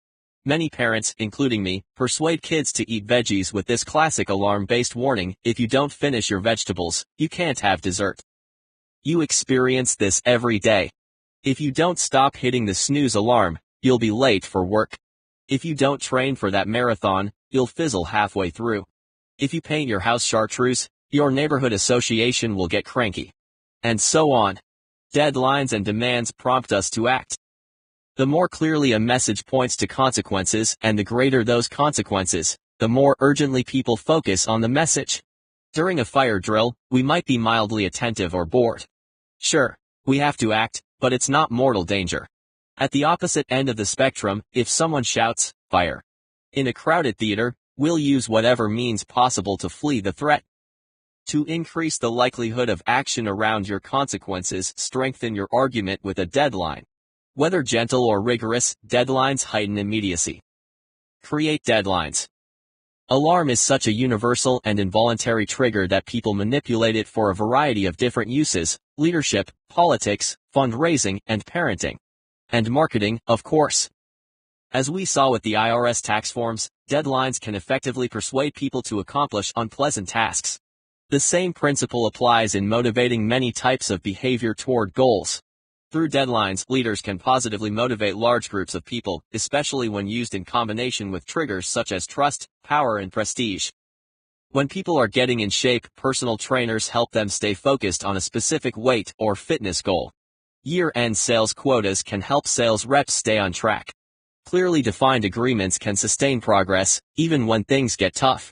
Many parents, including me, persuade kids to eat veggies with this classic alarm-based warning: if you don't finish your vegetables, you can't have dessert. You experience this every day. If you don't stop hitting the snooze alarm, you'll be late for work. If you don't train for that marathon, you'll fizzle halfway through. If you paint your house chartreuse, your neighborhood association will get cranky. And so on. Deadlines and demands prompt us to act. The more clearly a message points to consequences, and the greater those consequences, the more urgently people focus on the message. During a fire drill, we might be mildly attentive or bored. Sure, we have to act, but it's not mortal danger. At the opposite end of the spectrum, if someone shouts, "Fire!" in a crowded theater, we'll use whatever means possible to flee the threat. To increase the likelihood of action around your consequences, strengthen your argument with a deadline. Whether gentle or rigorous, deadlines heighten immediacy. Create deadlines. Alarm is such a universal and involuntary trigger that people manipulate it for a variety of different uses: leadership, politics, fundraising, and parenting. And marketing, of course. As we saw with the IRS tax forms, deadlines can effectively persuade people to accomplish unpleasant tasks. The same principle applies in motivating many types of behavior toward goals. Through deadlines, leaders can positively motivate large groups of people, especially when used in combination with triggers such as trust, power, and prestige. When people are getting in shape, personal trainers help them stay focused on a specific weight or fitness goal. Year-end sales quotas can help sales reps stay on track. Clearly defined agreements can sustain progress, even when things get tough.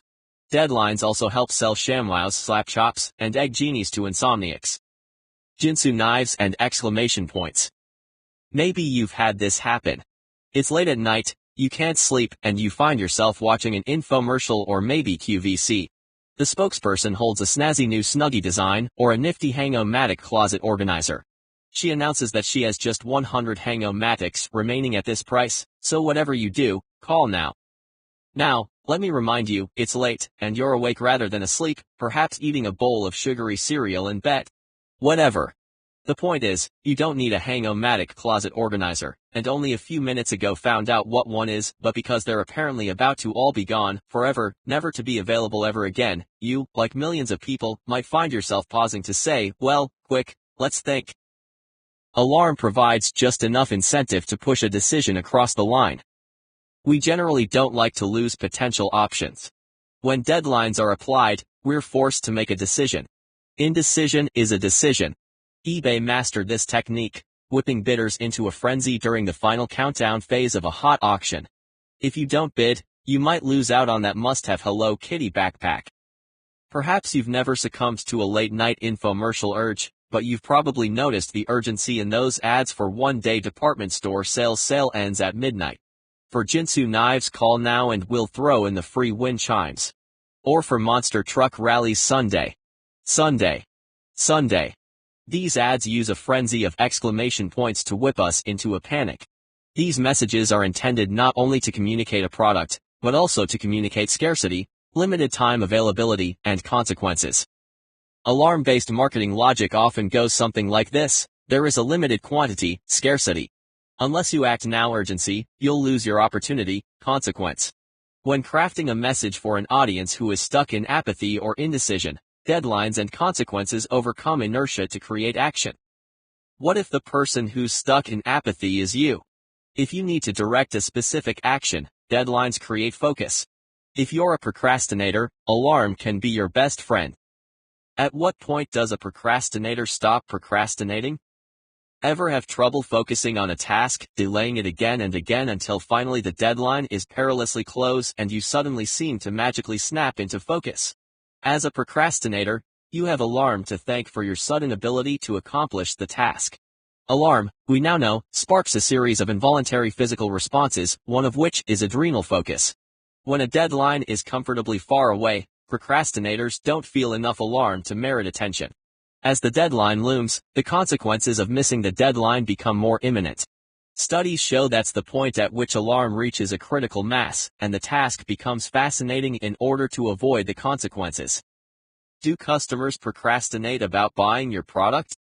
Deadlines also help sell ShamWows, slap chops, and egg genies to insomniacs. Jinsu knives and exclamation points. Maybe you've had this happen. It's late at night, you can't sleep, and you find yourself watching an infomercial or maybe QVC. The spokesperson holds a snazzy new Snuggie design or a nifty Hang-O-Matic closet organizer. She announces that she has just 100 Hang-O-Matics remaining at this price, so whatever you do, call now. Now, let me remind you, it's late, and you're awake rather than asleep, perhaps eating a bowl of sugary cereal in bed. Whatever. The point is, you don't need a Hang-O-Matic closet organizer, and only a few minutes ago found out what one is, but because they're apparently about to all be gone, forever, never to be available ever again, you, like millions of people, might find yourself pausing to say, well, quick, let's think. Alarm provides just enough incentive to push a decision across the line. We generally don't like to lose potential options. When deadlines are applied, we're forced to make a decision. Indecision is a decision. eBay mastered this technique, whipping bidders into a frenzy during the final countdown phase of a hot auction. If you don't bid, you might lose out on that must-have Hello Kitty backpack. Perhaps you've never succumbed to a late-night infomercial urge, but you've probably noticed the urgency in those ads for one-day department store sale ends at midnight. For Jinsu knives, call now and we'll throw in the free wind chimes. Or for monster truck rallies, Sunday. Sunday. Sunday. These ads use a frenzy of exclamation points to whip us into a panic. These messages are intended not only to communicate a product, but also to communicate scarcity, limited time availability, and consequences. Alarm-based marketing logic often goes something like this: there is a limited quantity, scarcity. Unless you act now, urgency, you'll lose your opportunity, consequence. When crafting a message for an audience who is stuck in apathy or indecision, deadlines and consequences overcome inertia to create action. What if the person who's stuck in apathy is you? If you need to direct a specific action, deadlines create focus. If you're a procrastinator, alarm can be your best friend. At what point does a procrastinator stop procrastinating? Ever have trouble focusing on a task, delaying it again and again until finally the deadline is perilously close and you suddenly seem to magically snap into focus? As a procrastinator, you have alarm to thank for your sudden ability to accomplish the task. Alarm, we now know, sparks a series of involuntary physical responses, one of which is adrenal focus. When a deadline is comfortably far away, procrastinators don't feel enough alarm to merit attention. As the deadline looms, the consequences of missing the deadline become more imminent. Studies show that's the point at which alarm reaches a critical mass, and the task becomes fascinating in order to avoid the consequences. Do customers procrastinate about buying your product?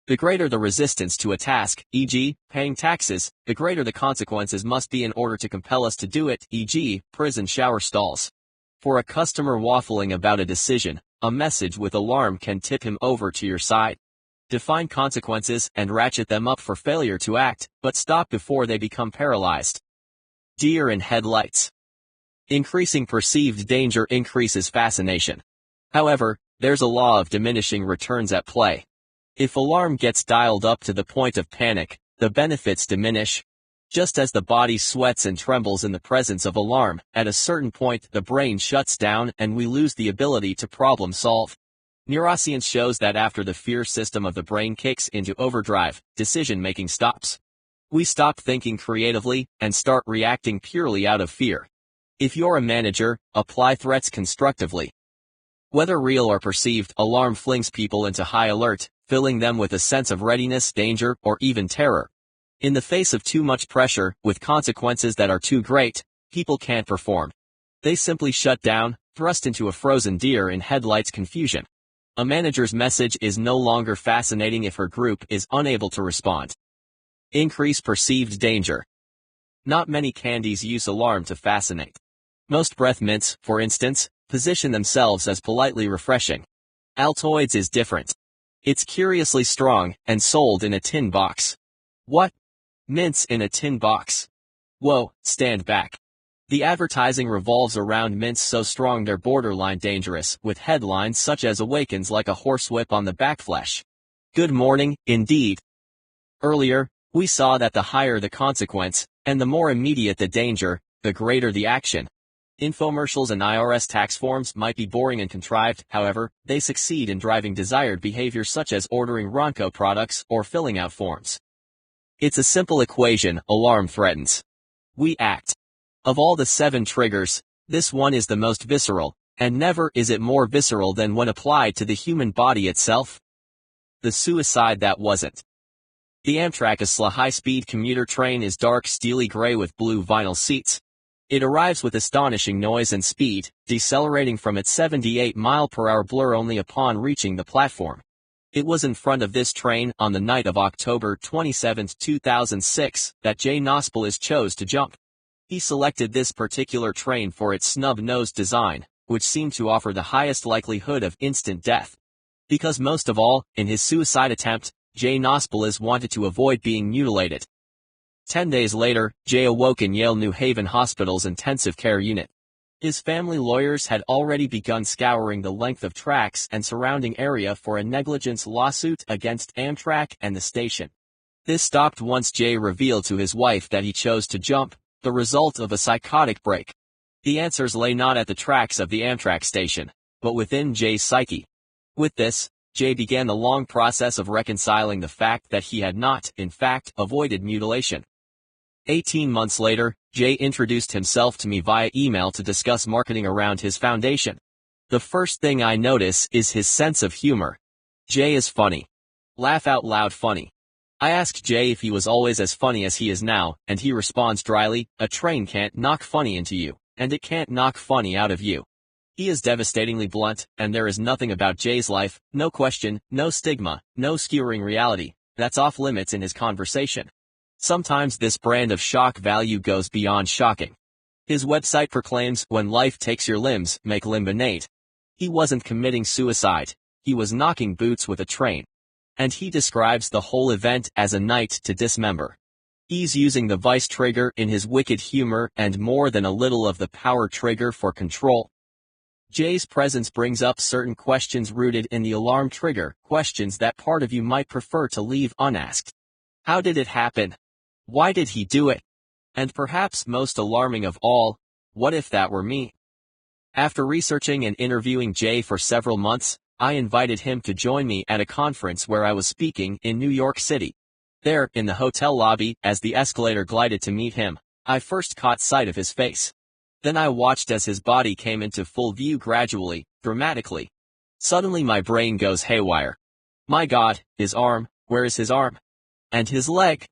The greater the resistance to a task, e.g., paying taxes, the greater the consequences must be in order to compel us to do it, e.g., prison shower stalls. For a customer waffling about a decision, a message with alarm can tip him over to your side. Define consequences and ratchet them up for failure to act, but stop before they become paralyzed. Deer in headlights. Increasing perceived danger increases fascination. However, there's a law of diminishing returns at play. If alarm gets dialed up to the point of panic, the benefits diminish. Just as the body sweats and trembles in the presence of alarm, at a certain point the brain shuts down and we lose the ability to problem solve. Neuroscience shows that after the fear system of the brain kicks into overdrive, decision-making stops. We stop thinking creatively and start reacting purely out of fear. If you're a manager, apply threats constructively. Whether real or perceived, alarm flings people into high alert, filling them with a sense of readiness, danger, or even terror. In the face of too much pressure, with consequences that are too great, people can't perform. They simply shut down, thrust into a frozen deer in headlights confusion. A manager's message is no longer fascinating if her group is unable to respond. Increase perceived danger. Not many candies use alarm to fascinate. Most breath mints, for instance, position themselves as politely refreshing. Altoids is different. It's curiously strong, and sold in a tin box. What? Mints in a tin box? Whoa, stand back. The advertising revolves around mints so strong they're borderline dangerous, with headlines such as "awakens like a horsewhip on the backflesh." Good morning, indeed. Earlier, we saw that the higher the consequence, and the more immediate the danger, the greater the action. Infomercials and IRS tax forms might be boring and contrived, however, they succeed in driving desired behavior such as ordering Ronco products or filling out forms. It's a simple equation: alarm threatens. We act. Of all the 7 triggers, this one is the most visceral, and never is it more visceral than when applied to the human body itself. The suicide that wasn't. The Amtrak ASLA high-speed commuter train is dark steely gray with blue vinyl seats. It arrives with astonishing noise and speed, decelerating from its 78-mile-per-hour blur only upon reaching the platform. It was in front of this train, on the night of October 27, 2006, that Jay Nospolis chose to jump. He selected this particular train for its snub-nosed design, which seemed to offer the highest likelihood of instant death. Because most of all, in his suicide attempt, Jay Nospolis wanted to avoid being mutilated. 10 days later, Jay awoke in Yale New Haven Hospital's intensive care unit. His family lawyers had already begun scouring the length of tracks and surrounding area for a negligence lawsuit against Amtrak and the station. This stopped once Jay revealed to his wife that he chose to jump, the result of a psychotic break. The answers lay not at the tracks of the Amtrak station, but within Jay's psyche. With this, Jay began the long process of reconciling the fact that he had not, in fact, avoided mutilation. 18 months later, Jay introduced himself to me via email to discuss marketing around his foundation. The first thing I notice is his sense of humor. Jay is funny. Laugh out loud funny. I asked Jay if he was always as funny as he is now, and he responds dryly, "A train can't knock funny into you, and it can't knock funny out of you." He is devastatingly blunt, and there is nothing about Jay's life, no question, no stigma, no skewering reality, that's off limits in his conversation. Sometimes this brand of shock value goes beyond shocking. His website proclaims, "When life takes your limbs, make lemonade." He wasn't committing suicide, he was knocking boots with a train. And he describes the whole event as a night to dismember. He's using the vice trigger in his wicked humor and more than a little of the power trigger for control. Jay's presence brings up certain questions rooted in the alarm trigger, questions that part of you might prefer to leave unasked. How did it happen? Why did he do it? And perhaps most alarming of all, what if that were me? After researching and interviewing Jay for several months, I invited him to join me at a conference where I was speaking in New York City. There, in the hotel lobby, as the escalator glided to meet him, I first caught sight of his face. Then I watched as his body came into full view gradually, dramatically. Suddenly my brain goes haywire. My God, his arm, where is his arm? And his leg?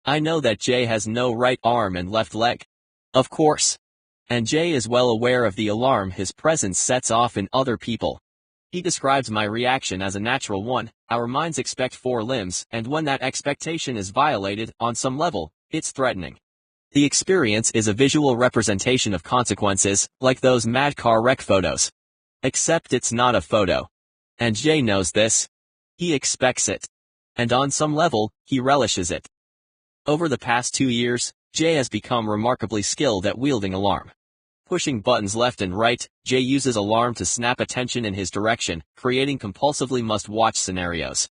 I know that Jay has no right arm and left leg. Of course. And Jay is well aware of the alarm his presence sets off in other people. He describes my reaction as a natural one. Our minds expect 4 limbs, and when that expectation is violated, on some level, it's threatening. The experience is a visual representation of consequences, like those mad car wreck photos. Except it's not a photo. And Jay knows this. He expects it. And on some level, he relishes it. Over the past 2 years, Jay has become remarkably skilled at wielding alarm. Pushing buttons left and right, Jay uses alarm to snap attention in his direction, creating compulsively must-watch scenarios.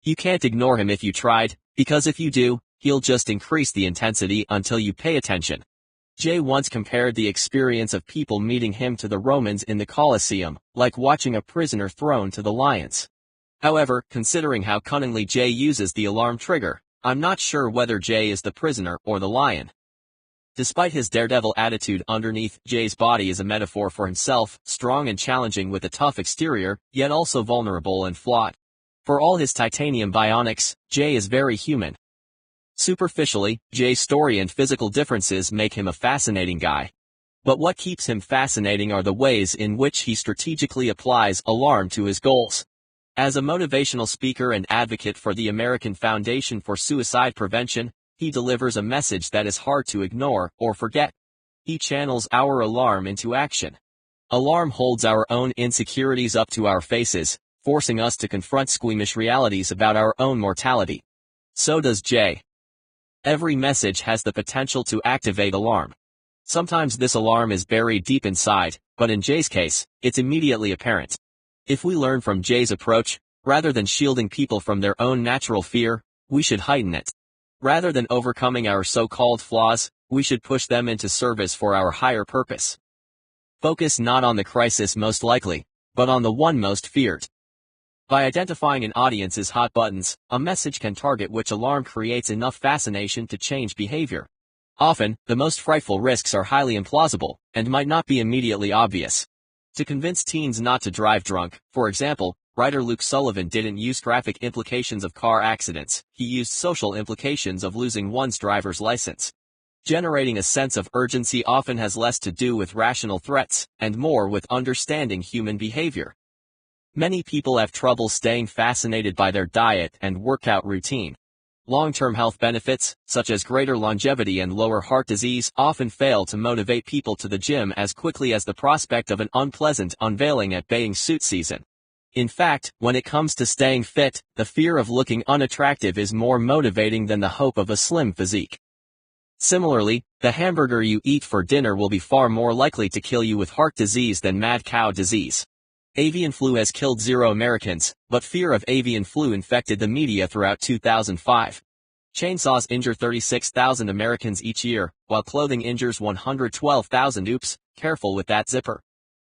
You can't ignore him if you tried, because if you do, he'll just increase the intensity until you pay attention. Jay once compared the experience of people meeting him to the Romans in the Colosseum, like watching a prisoner thrown to the lions. However, considering how cunningly Jay uses the alarm trigger, I'm not sure whether Jay is the prisoner or the lion. Despite his daredevil attitude underneath, Jay's body is a metaphor for himself, strong and challenging with a tough exterior, yet also vulnerable and flawed. For all his titanium bionics, Jay is very human. Superficially, Jay's story and physical differences make him a fascinating guy. But what keeps him fascinating are the ways in which he strategically applies alarm to his goals. As a motivational speaker and advocate for the American Foundation for Suicide Prevention, he delivers a message that is hard to ignore or forget. He channels our alarm into action. Alarm holds our own insecurities up to our faces, forcing us to confront squeamish realities about our own mortality. So does Jay. Every message has the potential to activate alarm. Sometimes this alarm is buried deep inside, but in Jay's case, it's immediately apparent. If we learn from Jay's approach, rather than shielding people from their own natural fear, we should heighten it. Rather than overcoming our so-called flaws, we should push them into service for our higher purpose. Focus not on the crisis most likely, but on the one most feared. By identifying an audience's hot buttons, a message can target which alarm creates enough fascination to change behavior. Often, the most frightful risks are highly implausible, and might not be immediately obvious. To convince teens not to drive drunk, for example, writer Luke Sullivan didn't use graphic implications of car accidents, he used social implications of losing one's driver's license. Generating a sense of urgency often has less to do with rational threats, and more with understanding human behavior. Many people have trouble staying fascinated by their diet and workout routine. Long-term health benefits, such as greater longevity and lower heart disease, often fail to motivate people to the gym as quickly as the prospect of an unpleasant unveiling at bathing suit season. In fact, when it comes to staying fit, the fear of looking unattractive is more motivating than the hope of a slim physique. Similarly, the hamburger you eat for dinner will be far more likely to kill you with heart disease than mad cow disease. Avian flu has killed 0 Americans, but fear of avian flu infected the media throughout 2005. Chainsaws injure 36,000 Americans each year, while clothing injures 112,000. Oops, careful with that zipper.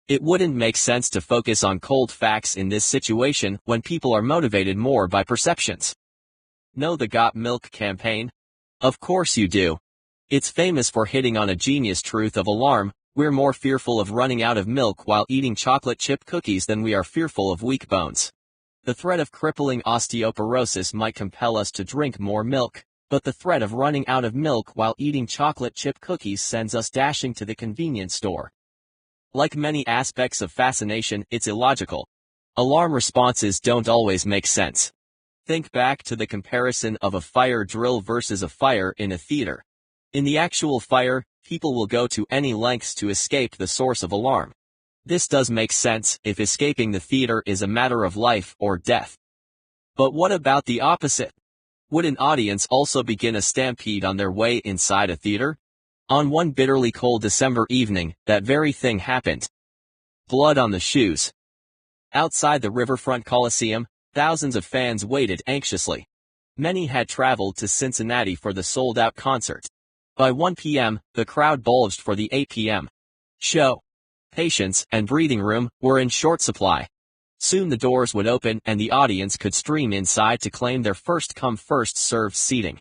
It wouldn't make sense to focus on cold facts in this situation when people are motivated more by perceptions. Know the Got Milk campaign? Of course you do. It's famous for hitting on a genius truth of alarm: we're more fearful of running out of milk while eating chocolate chip cookies than we are fearful of weak bones. The threat of crippling osteoporosis might compel us to drink more milk, but the threat of running out of milk while eating chocolate chip cookies sends us dashing to the convenience store. Like many aspects of fascination, it's illogical. Alarm responses don't always make sense. Think back to the comparison of a fire drill versus a fire in a theater. In the actual fire, people will go to any lengths to escape the source of alarm. This does make sense if escaping the theater is a matter of life or death. But what about the opposite? Would an audience also begin a stampede on their way inside a theater? On one bitterly cold December evening, that very thing happened. Blood on the shoes. Outside the Riverfront Coliseum, thousands of fans waited anxiously. Many had traveled to Cincinnati for the sold-out concert. By 1 p.m., the crowd bulged for the 8 p.m. show. Patience and breathing room were in short supply. Soon the doors would open and the audience could stream inside to claim their first-come first-served seating.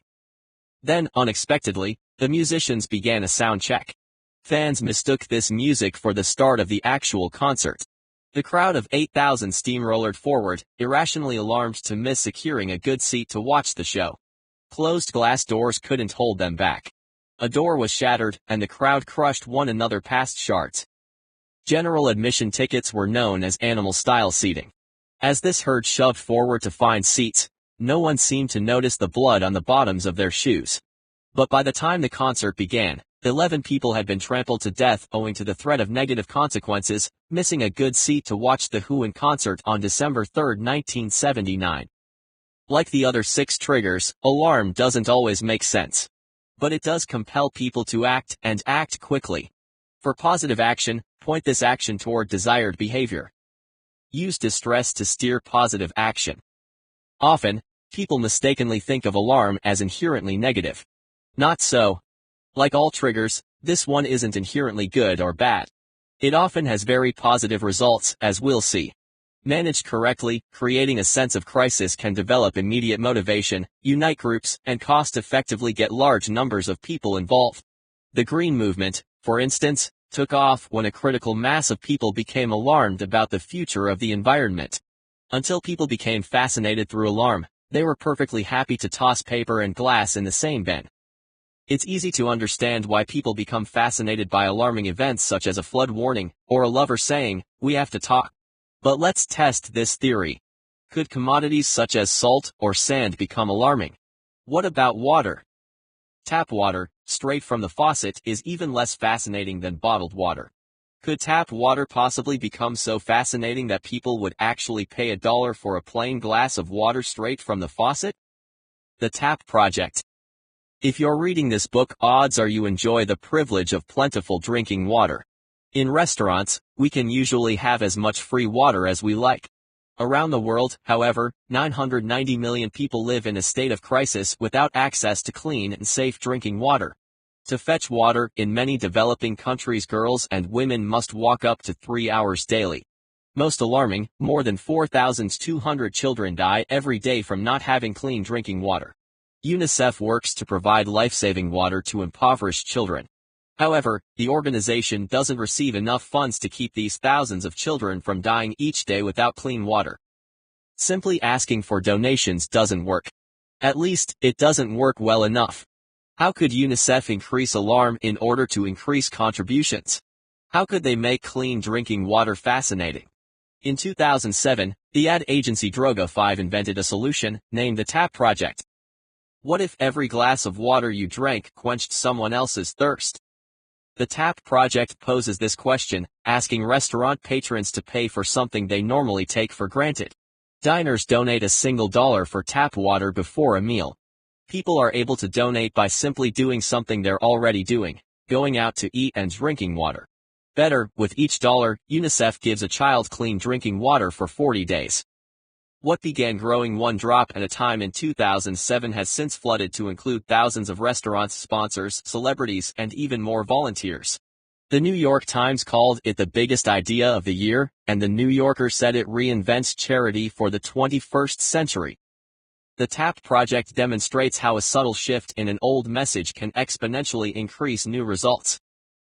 Then, unexpectedly, the musicians began a sound check. Fans mistook this music for the start of the actual concert. The crowd of 8,000 steamrollered forward, irrationally alarmed to miss securing a good seat to watch the show. Closed glass doors couldn't hold them back. A door was shattered, and the crowd crushed one another past shards. General admission tickets were known as animal-style seating. As this herd shoved forward to find seats, no one seemed to notice the blood on the bottoms of their shoes. But by the time the concert began, 11 people had been trampled to death owing to the threat of negative consequences, missing a good seat to watch The Who in concert on December 3, 1979. Like the other 6 triggers, alarm doesn't always make sense. But it does compel people to act, and act quickly. For positive action, point this action toward desired behavior. Use distress to steer positive action. Often, people mistakenly think of alarm as inherently negative. Not so. Like all triggers, this one isn't inherently good or bad. It often has very positive results, as we'll see. Managed correctly, creating a sense of crisis can develop immediate motivation, unite groups, and cost-effectively get large numbers of people involved. The Green Movement, for instance, took off when a critical mass of people became alarmed about the future of the environment. Until people became fascinated through alarm, they were perfectly happy to toss paper and glass in the same bin. It's easy to understand why people become fascinated by alarming events such as a flood warning, or a lover saying, "We have to talk." But let's test this theory. Could commodities such as salt or sand become alarming? What about water? Tap water, straight from the faucet, is even less fascinating than bottled water. Could tap water possibly become so fascinating that people would actually pay $1 for a plain glass of water straight from the faucet? The Tap Project. If you're reading this book, odds are you enjoy the privilege of plentiful drinking water. In restaurants, we can usually have as much free water as we like. Around the world, however, 990 million people live in a state of crisis without access to clean and safe drinking water. To fetch water, in many developing countries, girls and women must walk up to 3 hours daily. Most alarming, more than 4,200 children die every day from not having clean drinking water. UNICEF works to provide life-saving water to impoverished children. However, the organization doesn't receive enough funds to keep these thousands of children from dying each day without clean water. Simply asking for donations doesn't work. At least, it doesn't work well enough. How could UNICEF increase alarm in order to increase contributions? How could they make clean drinking water fascinating? In 2007, the ad agency Droga5 invented a solution, named the Tap Project. What if every glass of water you drank quenched someone else's thirst? The Tap Project poses this question, asking restaurant patrons to pay for something they normally take for granted. Diners donate $1 for tap water before a meal. People are able to donate by simply doing something they're already doing, going out to eat and drinking water. Better, with each dollar, UNICEF gives a child clean drinking water for 40 days. What began growing one drop at a time in 2007 has since flooded to include thousands of restaurants, sponsors, celebrities, and even more volunteers. The New York Times called it the biggest idea of the year, and the New Yorker said it reinvents charity for the 21st century. The TAP project demonstrates how a subtle shift in an old message can exponentially increase new results.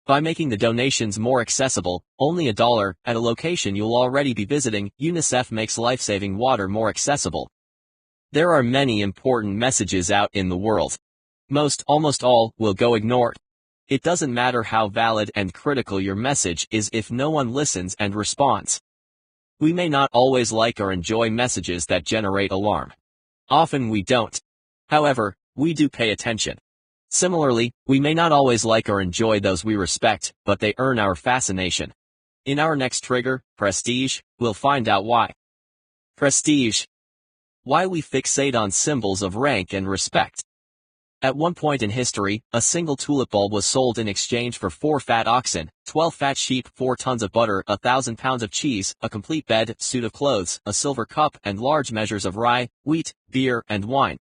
By making the donations more accessible, only $1 at a location you'll already be visiting, UNICEF makes life-saving water more accessible. There are many important messages out in the world. Almost all, will go ignored. It doesn't matter how valid and critical your message is if no one listens and responds. We may not always like or enjoy messages that generate alarm. Often we don't. However, we do pay attention. Similarly, we may not always like or enjoy those we respect, but they earn our fascination. In our next trigger, prestige, we'll find out why. Prestige. Why we fixate on symbols of rank and respect. At one point in history, a single tulip bulb was sold in exchange for 4 fat oxen, 12 fat sheep, 4 tons of butter, 1,000 pounds of cheese, a complete bed, suit of clothes, a silver cup, and large measures of rye, wheat, beer, and wine.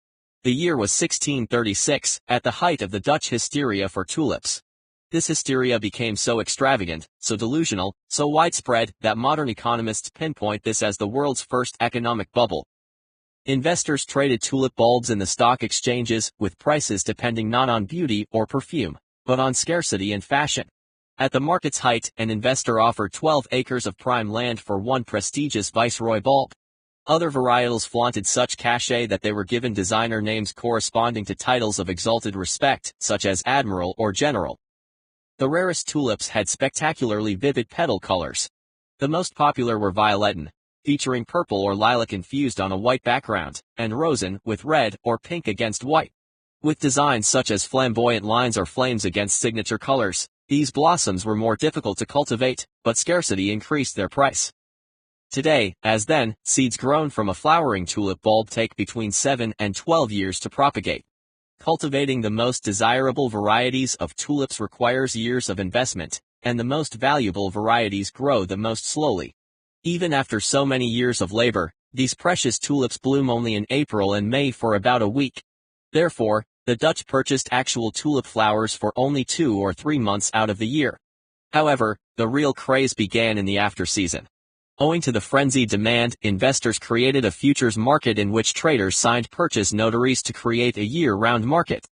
The year was 1636, at the height of the Dutch hysteria for tulips. This hysteria became so extravagant, so delusional, so widespread, that modern economists pinpoint this as the world's first economic bubble. Investors traded tulip bulbs in the stock exchanges, with prices depending not on beauty or perfume, but on scarcity and fashion. At the market's height, an investor offered 12 acres of prime land for one prestigious viceroy bulb. Other varietals flaunted such cachet that they were given designer names corresponding to titles of exalted respect, such as admiral or general. The rarest tulips had spectacularly vivid petal colors. The most popular were violetten, featuring purple or lilac infused on a white background, and rosin, with red or pink against white. With designs such as flamboyant lines or flames against signature colors, these blossoms were more difficult to cultivate, but scarcity increased their price. Today, as then, seeds grown from a flowering tulip bulb take between 7 and 12 years to propagate. Cultivating the most desirable varieties of tulips requires years of investment, and the most valuable varieties grow the most slowly. Even after so many years of labor, these precious tulips bloom only in April and May for about a week. Therefore, the Dutch purchased actual tulip flowers for only 2 or 3 months out of the year. However, the real craze began in the after-season. Owing to the frenzied demand, investors created a futures market in which traders signed purchase notaries to create a year-round market.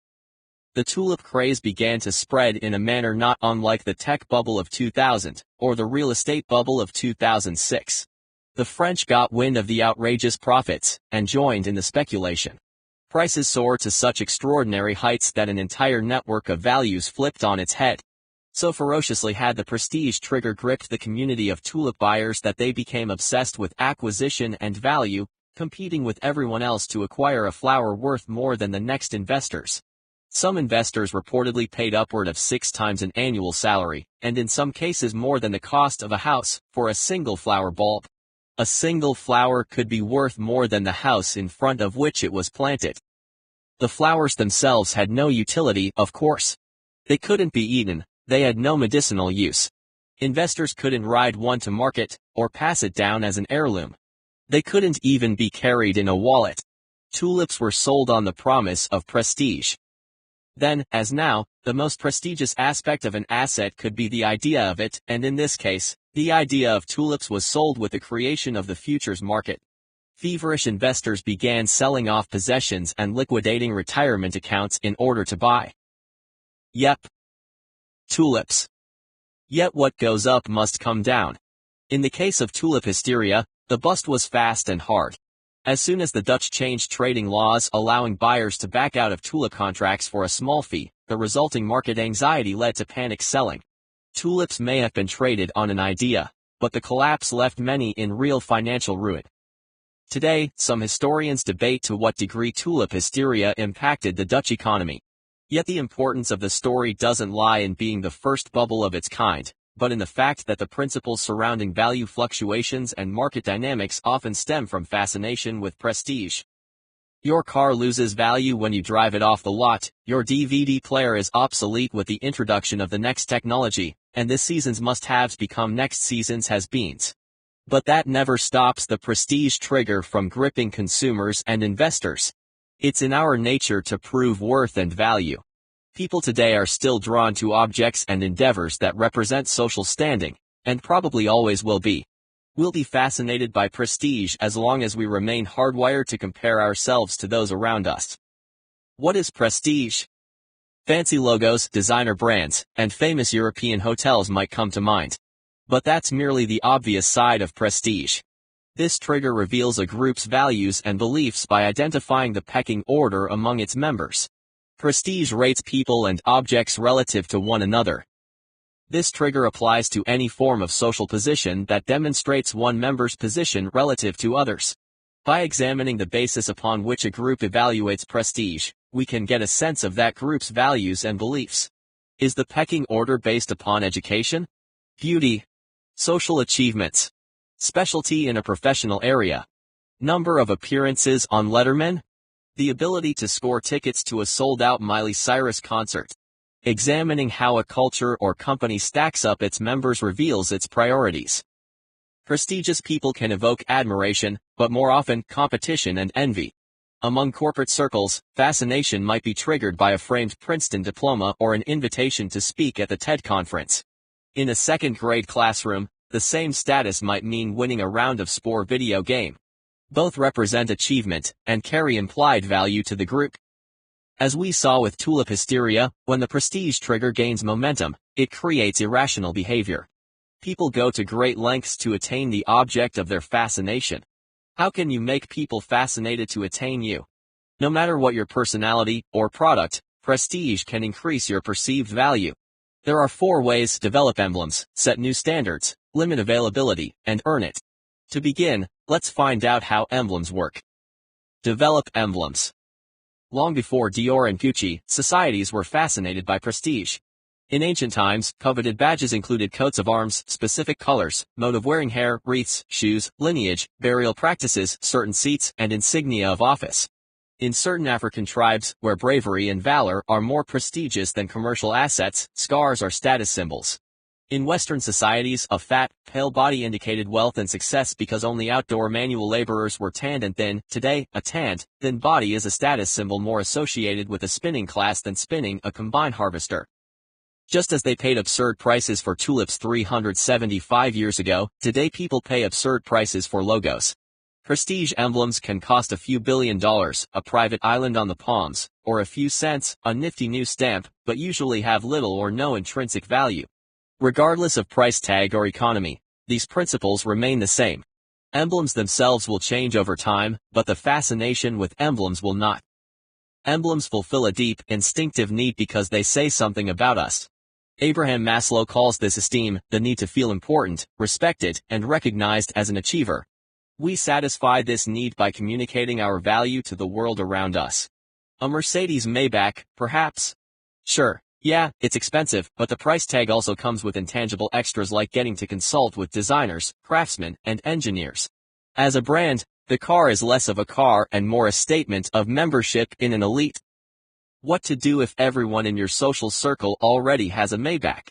The tulip craze began to spread in a manner not unlike the tech bubble of 2000, or the real estate bubble of 2006. The French got wind of the outrageous profits, and joined in the speculation. Prices soared to such extraordinary heights that an entire network of values flipped on its head. So ferociously had the prestige trigger gripped the community of tulip buyers that they became obsessed with acquisition and value, competing with everyone else to acquire a flower worth more than the next investors. Some investors reportedly paid upward of 6 times an annual salary, and in some cases more than the cost of a house, for a single flower bulb. A single flower could be worth more than the house in front of which it was planted. The flowers themselves had no utility, of course. They couldn't be eaten, they had no medicinal use. Investors couldn't ride one to market, or pass it down as an heirloom. They couldn't even be carried in a wallet. Tulips were sold on the promise of prestige. Then, as now, the most prestigious aspect of an asset could be the idea of it, and in this case, the idea of tulips was sold with the creation of the futures market. Feverish investors began selling off possessions and liquidating retirement accounts in order to buy. Yep. Tulips. Yet what goes up must come down. In the case of tulip hysteria, the bust was fast and hard. As soon as the Dutch changed trading laws allowing buyers to back out of tulip contracts for a small fee, the resulting market anxiety led to panic selling. Tulips may have been traded on an idea, but the collapse left many in real financial ruin. Today, some historians debate to what degree tulip hysteria impacted the Dutch economy. Yet the importance of the story doesn't lie in being the first bubble of its kind, but in the fact that the principles surrounding value fluctuations and market dynamics often stem from fascination with prestige. Your car loses value when you drive it off the lot, your DVD player is obsolete with the introduction of the next technology, and this season's must-haves become next season's has-beens. But that never stops the prestige trigger from gripping consumers and investors. It's in our nature to prove worth and value. People today are still drawn to objects and endeavors that represent social standing, and probably always will be. We'll be fascinated by prestige as long as we remain hardwired to compare ourselves to those around us. What is prestige? Fancy logos, designer brands, and famous European hotels might come to mind. But that's merely the obvious side of prestige. This trigger reveals a group's values and beliefs by identifying the pecking order among its members. Prestige rates people and objects relative to one another. This trigger applies to any form of social position that demonstrates one member's position relative to others. By examining the basis upon which a group evaluates prestige, we can get a sense of that group's values and beliefs. Is the pecking order based upon education, beauty, social achievements, specialty in a professional area, number of appearances on Letterman, the ability to score tickets to a sold-out Miley Cyrus concert? Examining how a culture or company stacks up its members reveals its priorities. Prestigious people can evoke admiration, but more often competition and envy. Among corporate circles, fascination might be triggered by a framed Princeton diploma or an invitation to speak at the TED conference. In a second-grade classroom, the same status might mean winning a round of Spore video game. Both represent achievement and carry implied value to the group. As we saw with tulip hysteria, when the prestige trigger gains momentum, it creates irrational behavior. People go to great lengths to attain the object of their fascination. How can you make people fascinated to attain you? No matter what your personality or product, prestige can increase your perceived value. There are 4 ways to develop emblems: set new standards, limit availability, and earn it. To begin, let's find out how emblems work. Develop emblems. Long before Dior and Gucci, societies were fascinated by prestige. In ancient times, coveted badges included coats of arms, specific colors, mode of wearing hair, wreaths, shoes, lineage, burial practices, certain seats, and insignia of office. In certain African tribes, where bravery and valor are more prestigious than commercial assets, scars are status symbols. In Western societies, a fat, pale body indicated wealth and success because only outdoor manual laborers were tanned and thin. Today, a tanned, thin body is a status symbol more associated with a spinning class than spinning a combine harvester. Just as they paid absurd prices for tulips 375 years ago, today people pay absurd prices for logos. Prestige emblems can cost a few $billion, a private island on the palms, or a few cents, a nifty new stamp, but usually have little or no intrinsic value. Regardless of price tag or economy, these principles remain the same. Emblems themselves will change over time, but the fascination with emblems will not. Emblems fulfill a deep, instinctive need because they say something about us. Abraham Maslow calls this esteem, the need to feel important, respected, and recognized as an achiever. We satisfy this need by communicating our value to the world around us. A Mercedes Maybach, perhaps? Sure. Yeah, it's expensive, but the price tag also comes with intangible extras like getting to consult with designers, craftsmen, and engineers. As a brand, the car is less of a car and more a statement of membership in an elite. What to do if everyone in your social circle already has a Maybach?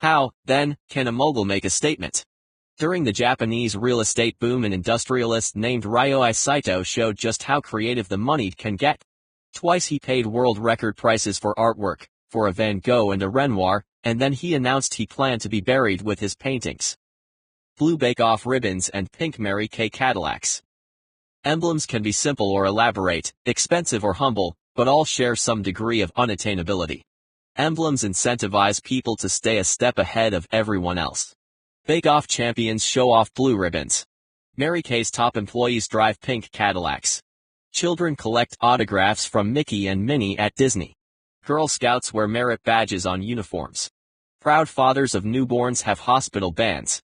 How, then, can a mogul make a statement? During the Japanese real estate boom, an industrialist named Ryoi Saito showed just how creative the moneyed can get. Twice he paid world record prices for artwork, for a Van Gogh and a Renoir, and then he announced he planned to be buried with his paintings. Blue bake-off ribbons and pink Mary Kay Cadillacs. Emblems can be simple or elaborate, expensive or humble, but all share some degree of unattainability. Emblems incentivize people to stay a step ahead of everyone else. Bake-off champions show off blue ribbons. Mary Kay's top employees drive pink Cadillacs. Children collect autographs from Mickey and Minnie at Disney. Girl Scouts wear merit badges on uniforms. Proud fathers of newborns have hospital bands.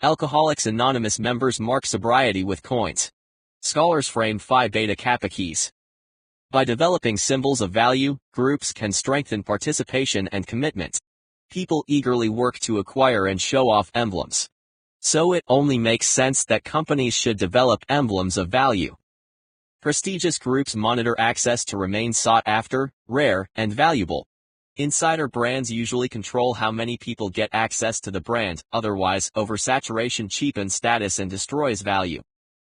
Alcoholics Anonymous members mark sobriety with coins. Scholars frame Phi Beta Kappa keys. By developing symbols of value, groups can strengthen participation and commitment. People eagerly work to acquire and show off emblems. So it only makes sense that companies should develop emblems of value. Prestigious groups monitor access to remain sought after, rare, and valuable. Insider brands usually control how many people get access to the brand, otherwise, oversaturation cheapens status and destroys value.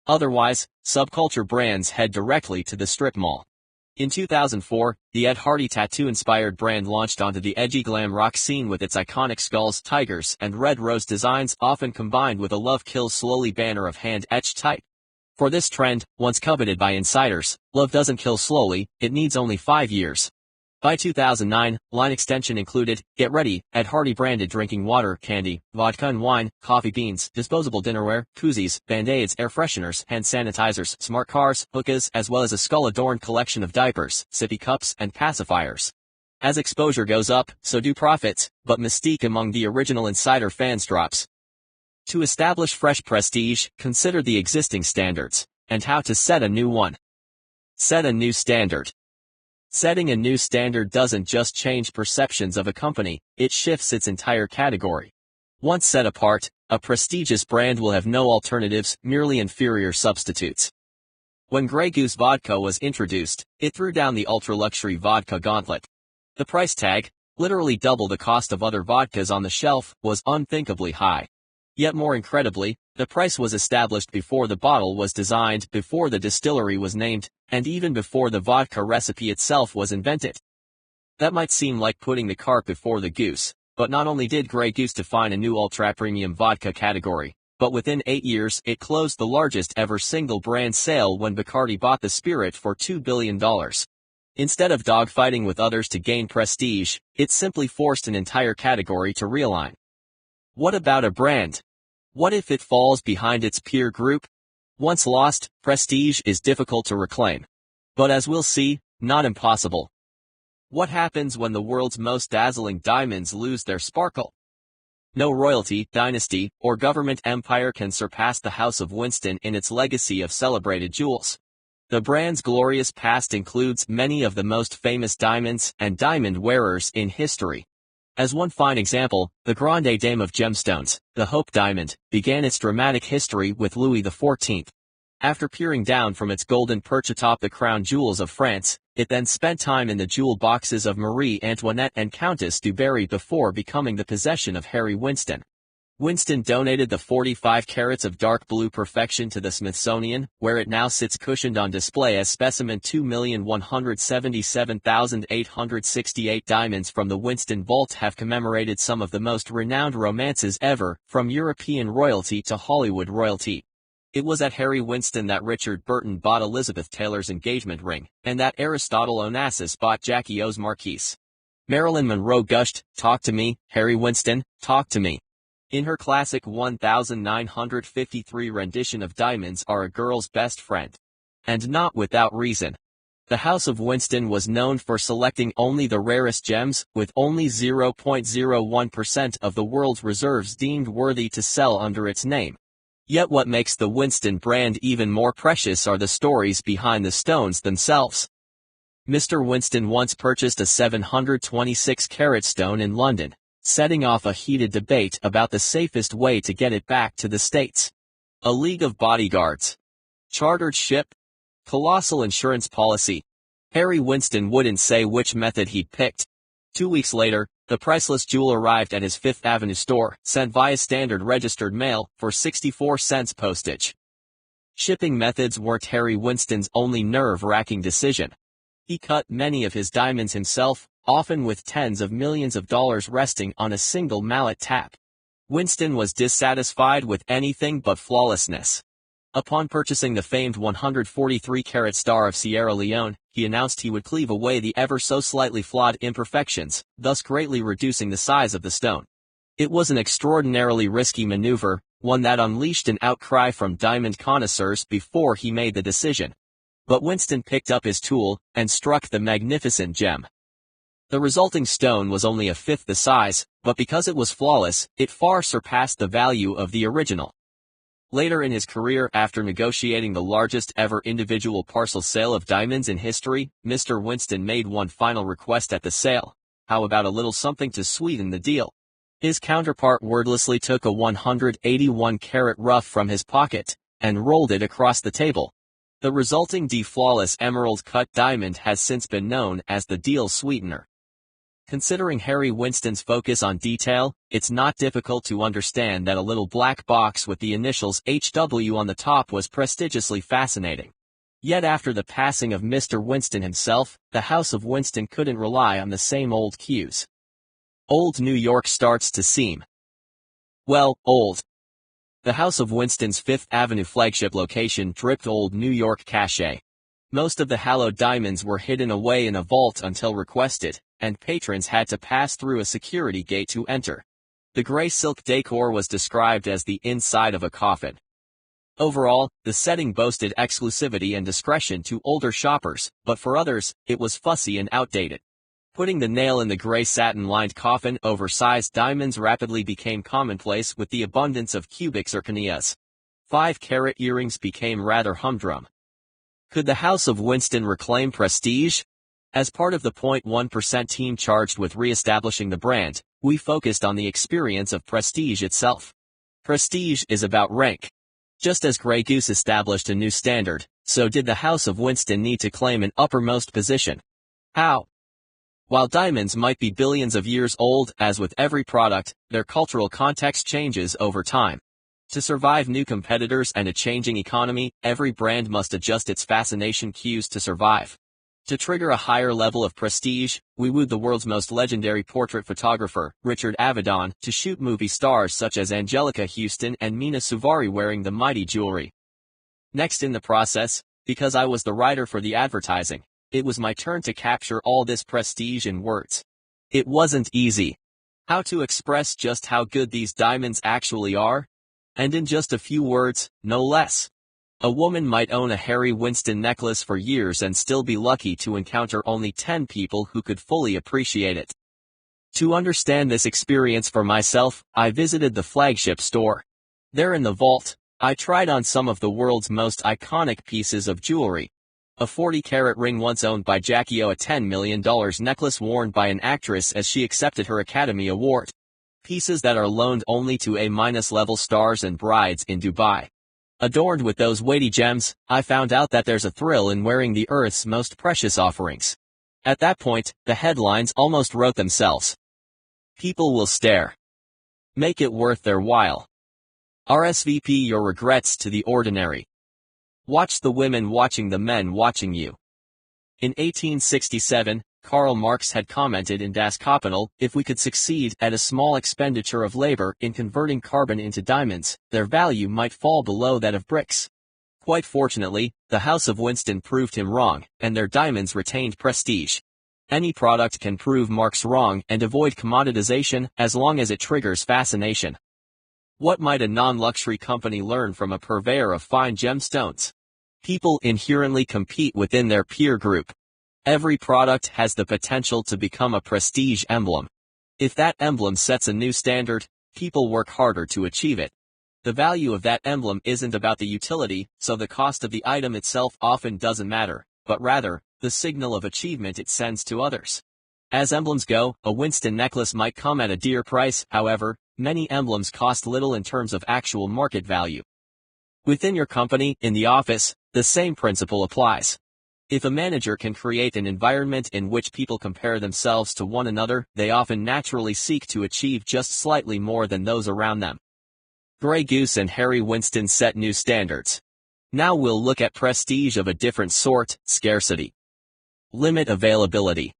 Otherwise, subculture brands head directly to the strip mall. In 2004, the Ed Hardy tattoo-inspired brand launched onto the edgy glam rock scene with its iconic skulls, tigers, and red rose designs, often combined with a Love Kills Slowly banner of hand-etched type. For this trend, once coveted by insiders, love doesn't kill slowly, it needs only 5 years. By 2009, line extension included, get ready, Ed Hardy branded drinking water, candy, vodka and wine, coffee beans, disposable dinnerware, koozies, band-aids, air fresheners, hand sanitizers, smart cars, hookahs, as well as a skull-adorned collection of diapers, sippy cups, and pacifiers. As exposure goes up, so do profits, but mystique among the original insider fans drops. To establish fresh prestige, consider the existing standards, and how to set a new one. Set a new standard. Setting a new standard doesn't just change perceptions of a company, it shifts its entire category. Once set apart, a prestigious brand will have no alternatives, merely inferior substitutes. When Grey Goose vodka was introduced, it threw down the ultra-luxury vodka gauntlet. The price tag, literally double the cost of other vodkas on the shelf, was unthinkably high. Yet more incredibly, the price was established before the bottle was designed, before the distillery was named, and even before the vodka recipe itself was invented. That might seem like putting the cart before the goose, but not only did Grey Goose define a new ultra-premium vodka category, but within 8 years it closed the largest ever single-brand sale when Bacardi bought the spirit for $2 billion. Instead of dogfighting with others to gain prestige, it simply forced an entire category to realign. What about a brand? What if it falls behind its peer group? Once lost, prestige is difficult to reclaim. But as we'll see, not impossible. What happens when the world's most dazzling diamonds lose their sparkle? No royalty, dynasty, or government empire can surpass the House of Winston in its legacy of celebrated jewels. The brand's glorious past includes many of the most famous diamonds and diamond wearers in history. As one fine example, the grande dame of gemstones, the Hope Diamond, began its dramatic history with Louis XIV. After peering down from its golden perch atop the crown jewels of France, it then spent time in the jewel boxes of Marie Antoinette and Countess du Barry before becoming the possession of Harry Winston. Winston donated the 45 carats of dark blue perfection to the Smithsonian, where it now sits cushioned on display as specimen 2,177,868 diamonds from the Winston Vault have commemorated some of the most renowned romances ever, from European royalty to Hollywood royalty. It was at Harry Winston that Richard Burton bought Elizabeth Taylor's engagement ring, and that Aristotle Onassis bought Jackie O's Marquise. Marilyn Monroe gushed, "Talk to me, Harry Winston, talk to me." In her classic 1953 rendition of Diamonds Are a Girl's Best Friend. And not without reason. The House of Winston was known for selecting only the rarest gems, with only 0.01% of the world's reserves deemed worthy to sell under its name. Yet what makes the Winston brand even more precious are the stories behind the stones themselves. Mr. Winston once purchased a 726-carat stone in London, setting off a heated debate about the safest way to get it back to the States. A league of bodyguards. Chartered ship. Colossal insurance policy. Harry Winston wouldn't say which method he'd picked. 2 weeks later, the priceless jewel arrived at his Fifth Avenue store, sent via standard registered mail, for 64 cents postage. Shipping methods weren't Harry Winston's only nerve-wracking decision. He cut many of his diamonds himself, often with tens of millions of dollars resting on a single mallet tap. Winston was dissatisfied with anything but flawlessness. Upon purchasing the famed 143-carat Star of Sierra Leone, he announced he would cleave away the ever-so-slightly flawed imperfections, thus greatly reducing the size of the stone. It was an extraordinarily risky maneuver, one that unleashed an outcry from diamond connoisseurs before he made the decision. But Winston picked up his tool, and struck the magnificent gem. The resulting stone was only a fifth the size, but because it was flawless, it far surpassed the value of the original. Later in his career, after negotiating the largest ever individual parcel sale of diamonds in history, Mr. Winston made one final request at the sale. How about a little something to sweeten the deal? His counterpart wordlessly took a 181-carat rough from his pocket, and rolled it across the table. The resulting flawless emerald-cut diamond has since been known as the deal sweetener. Considering Harry Winston's focus on detail, it's not difficult to understand that a little black box with the initials HW on the top was prestigiously fascinating. Yet after the passing of Mr. Winston himself, the House of Winston couldn't rely on the same old cues. Old New York starts to seem, well, old. The House of Winston's Fifth Avenue flagship location dripped old New York cachet. Most of the hallowed diamonds were hidden away in a vault until requested, and patrons had to pass through a security gate to enter. The gray silk decor was described as the inside of a coffin. Overall, the setting boasted exclusivity and discretion to older shoppers, but for others, it was fussy and outdated. Putting the nail in the gray satin-lined coffin, oversized diamonds rapidly became commonplace with the abundance of cubic zirconias. 5-carat earrings became rather humdrum. Could the House of Winston reclaim prestige? As part of the 0.1% team charged with re-establishing the brand, we focused on the experience of prestige itself. Prestige is about rank. Just as Grey Goose established a new standard, so did the House of Winston need to claim an uppermost position. How? While diamonds might be billions of years old, as with every product, their cultural context changes over time. To survive new competitors and a changing economy, every brand must adjust its fascination cues to survive. To trigger a higher level of prestige, we wooed the world's most legendary portrait photographer, Richard Avedon, to shoot movie stars such as Angelica Houston and Mina Suvari wearing the mighty jewelry. Next in the process, because I was the writer for the advertising, it was my turn to capture all this prestige in words. It wasn't easy. How to express just how good these diamonds actually are? And in just a few words, no less. A woman might own a Harry Winston necklace for years and still be lucky to encounter only 10 people who could fully appreciate it. To understand this experience for myself, I visited the flagship store. There in the vault, I tried on some of the world's most iconic pieces of jewelry. A 40-carat ring once owned by Jackie O, a $10 million necklace worn by an actress as she accepted her Academy Award. Pieces that are loaned only to A-level stars and brides in Dubai. Adorned with those weighty gems, I found out that there's a thrill in wearing the Earth's most precious offerings. At that point, the headlines almost wrote themselves. People will stare. Make it worth their while. RSVP your regrets to the ordinary. Watch the women watching the men watching you. In 1867, Karl Marx had commented in Das Kapital, if we could succeed at a small expenditure of labor in converting carbon into diamonds, their value might fall below that of bricks. Quite fortunately, the House of Winston proved him wrong, and their diamonds retained prestige. Any product can prove Marx wrong and avoid commoditization as long as it triggers fascination. What might a non-luxury company learn from a purveyor of fine gemstones? People inherently compete within their peer group. Every product has the potential to become a prestige emblem. If that emblem sets a new standard, people work harder to achieve it. The value of that emblem isn't about the utility, so the cost of the item itself often doesn't matter, but rather, the signal of achievement it sends to others. As emblems go, a Winston necklace might come at a dear price, however, many emblems cost little in terms of actual market value. Within your company, in the office, the same principle applies. If a manager can create an environment in which people compare themselves to one another, they often naturally seek to achieve just slightly more than those around them. Grey Goose and Harry Winston set new standards. Now we'll look at prestige of a different sort, scarcity. Limit availability.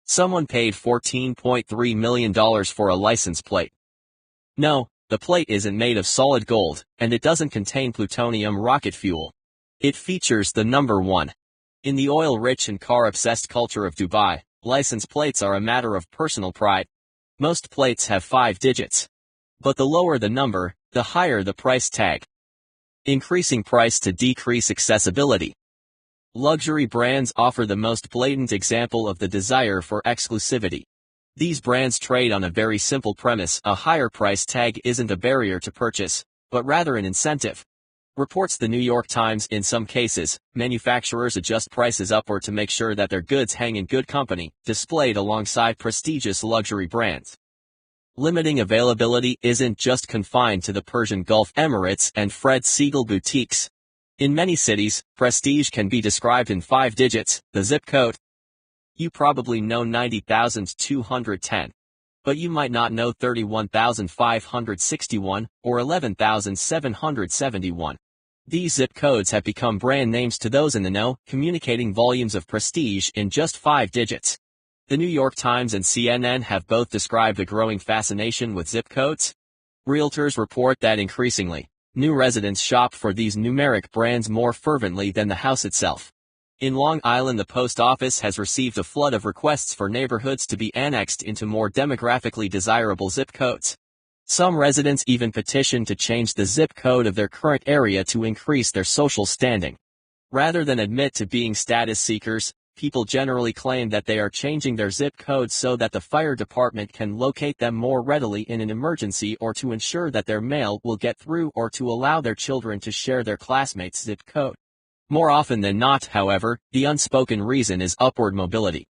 Someone paid $14.3 million for a license plate. No, the plate isn't made of solid gold, and it doesn't contain plutonium rocket fuel. It features the number 1. In the oil-rich and car-obsessed culture of Dubai, license plates are a matter of personal pride. Most plates have 5 digits. But the lower the number, the higher the price tag. Increasing price to decrease accessibility. Luxury brands offer the most blatant example of the desire for exclusivity. These brands trade on a very simple premise: a higher price tag isn't a barrier to purchase, but rather an incentive. Reports the New York Times. In some cases, manufacturers adjust prices upward to make sure that their goods hang in good company, displayed alongside prestigious luxury brands. Limiting availability isn't just confined to the Persian Gulf Emirates and Fred Segal boutiques. In many cities, prestige can be described in 5 digits, the zip code. You probably know 90,210. But you might not know 31,561, or 11,771. These zip codes have become brand names to those in the know, communicating volumes of prestige in just 5 digits. The New York Times and CNN have both described a growing fascination with zip codes. Realtors report that increasingly, new residents shop for these numeric brands more fervently than the house itself. In Long Island, the post office has received a flood of requests for neighborhoods to be annexed into more demographically desirable zip codes. Some residents even petition to change the zip code of their current area to increase their social standing. Rather than admit to being status seekers, people generally claim that they are changing their zip code so that the fire department can locate them more readily in an emergency, or to ensure that their mail will get through, or to allow their children to share their classmates' zip code. More often than not, however, the unspoken reason is upward mobility.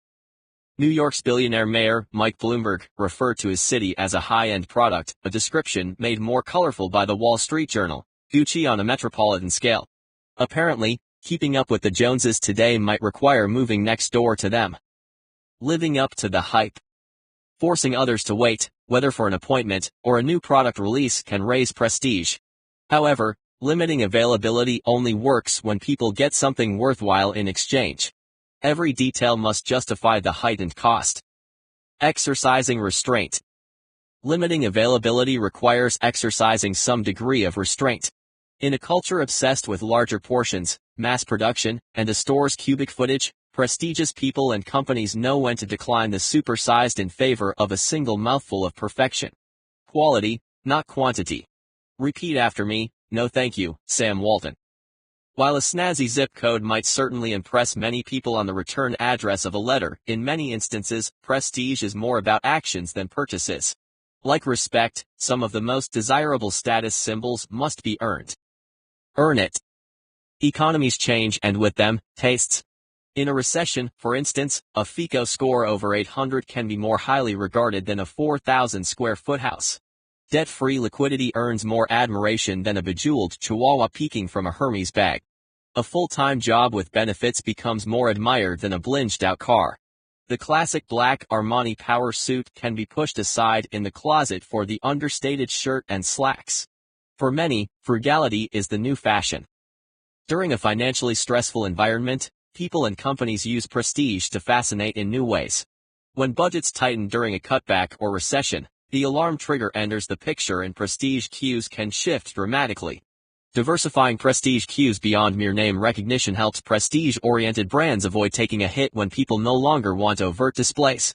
New York's billionaire mayor, Mike Bloomberg, referred to his city as a high-end product, a description made more colorful by the Wall Street Journal, Gucci on a metropolitan scale. Apparently, keeping up with the Joneses today might require moving next door to them. Living up to the hype. Forcing others to wait, whether for an appointment or a new product release, can raise prestige. However, limiting availability only works when people get something worthwhile in exchange. Every detail must justify the heightened cost. Exercising restraint. Limiting availability requires exercising some degree of restraint. In a culture obsessed with larger portions, mass production, and a store's cubic footage, prestigious people and companies know when to decline the supersized in favor of a single mouthful of perfection. Quality, not quantity. Repeat after me, no thank you, Sam Walton. While a snazzy zip code might certainly impress many people on the return address of a letter, in many instances, prestige is more about actions than purchases. Like respect, some of the most desirable status symbols must be earned. Earn it. Economies change, and with them, tastes. In a recession, for instance, a FICO score over 800 can be more highly regarded than a 4,000 square foot house. Debt-free liquidity earns more admiration than a bejeweled chihuahua peeking from a Hermes bag. A full-time job with benefits becomes more admired than a blinged-out car. The classic black Armani power suit can be pushed aside in the closet for the understated shirt and slacks. For many, frugality is the new fashion. During a financially stressful environment, people and companies use prestige to fascinate in new ways. When budgets tighten during a cutback or recession, the alarm trigger enters the picture and prestige cues can shift dramatically. Diversifying prestige cues beyond mere name recognition helps prestige-oriented brands avoid taking a hit when people no longer want overt displays.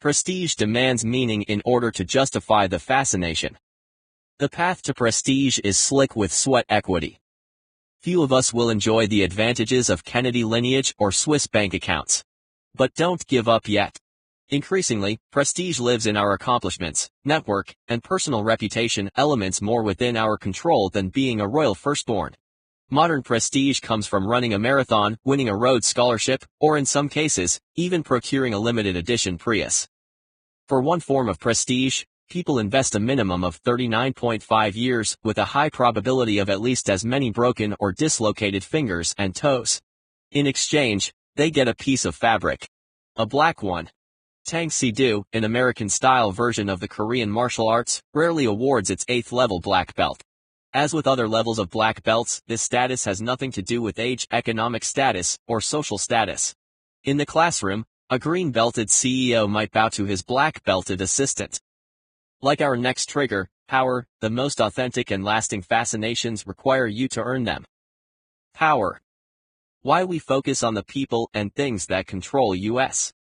Prestige demands meaning in order to justify the fascination. The path to prestige is slick with sweat equity. Few of us will enjoy the advantages of Kennedy lineage or Swiss bank accounts. But don't give up yet. Increasingly, prestige lives in our accomplishments, network, and personal reputation, elements more within our control than being a royal firstborn. Modern prestige comes from running a marathon, winning a Rhodes Scholarship, or in some cases, even procuring a limited edition Prius. For one form of prestige, people invest a minimum of 39.5 years, with a high probability of at least as many broken or dislocated fingers and toes. In exchange, they get a piece of fabric. A black one. Tang Si-do, an American-style version of the Korean martial arts, rarely awards its 8th-level black belt. As with other levels of black belts, this status has nothing to do with age, economic status, or social status. In the classroom, a green-belted CEO might bow to his black-belted assistant. Like our next trigger, power, the most authentic and lasting fascinations require you to earn them. Power. Why we focus on the people and things that control us.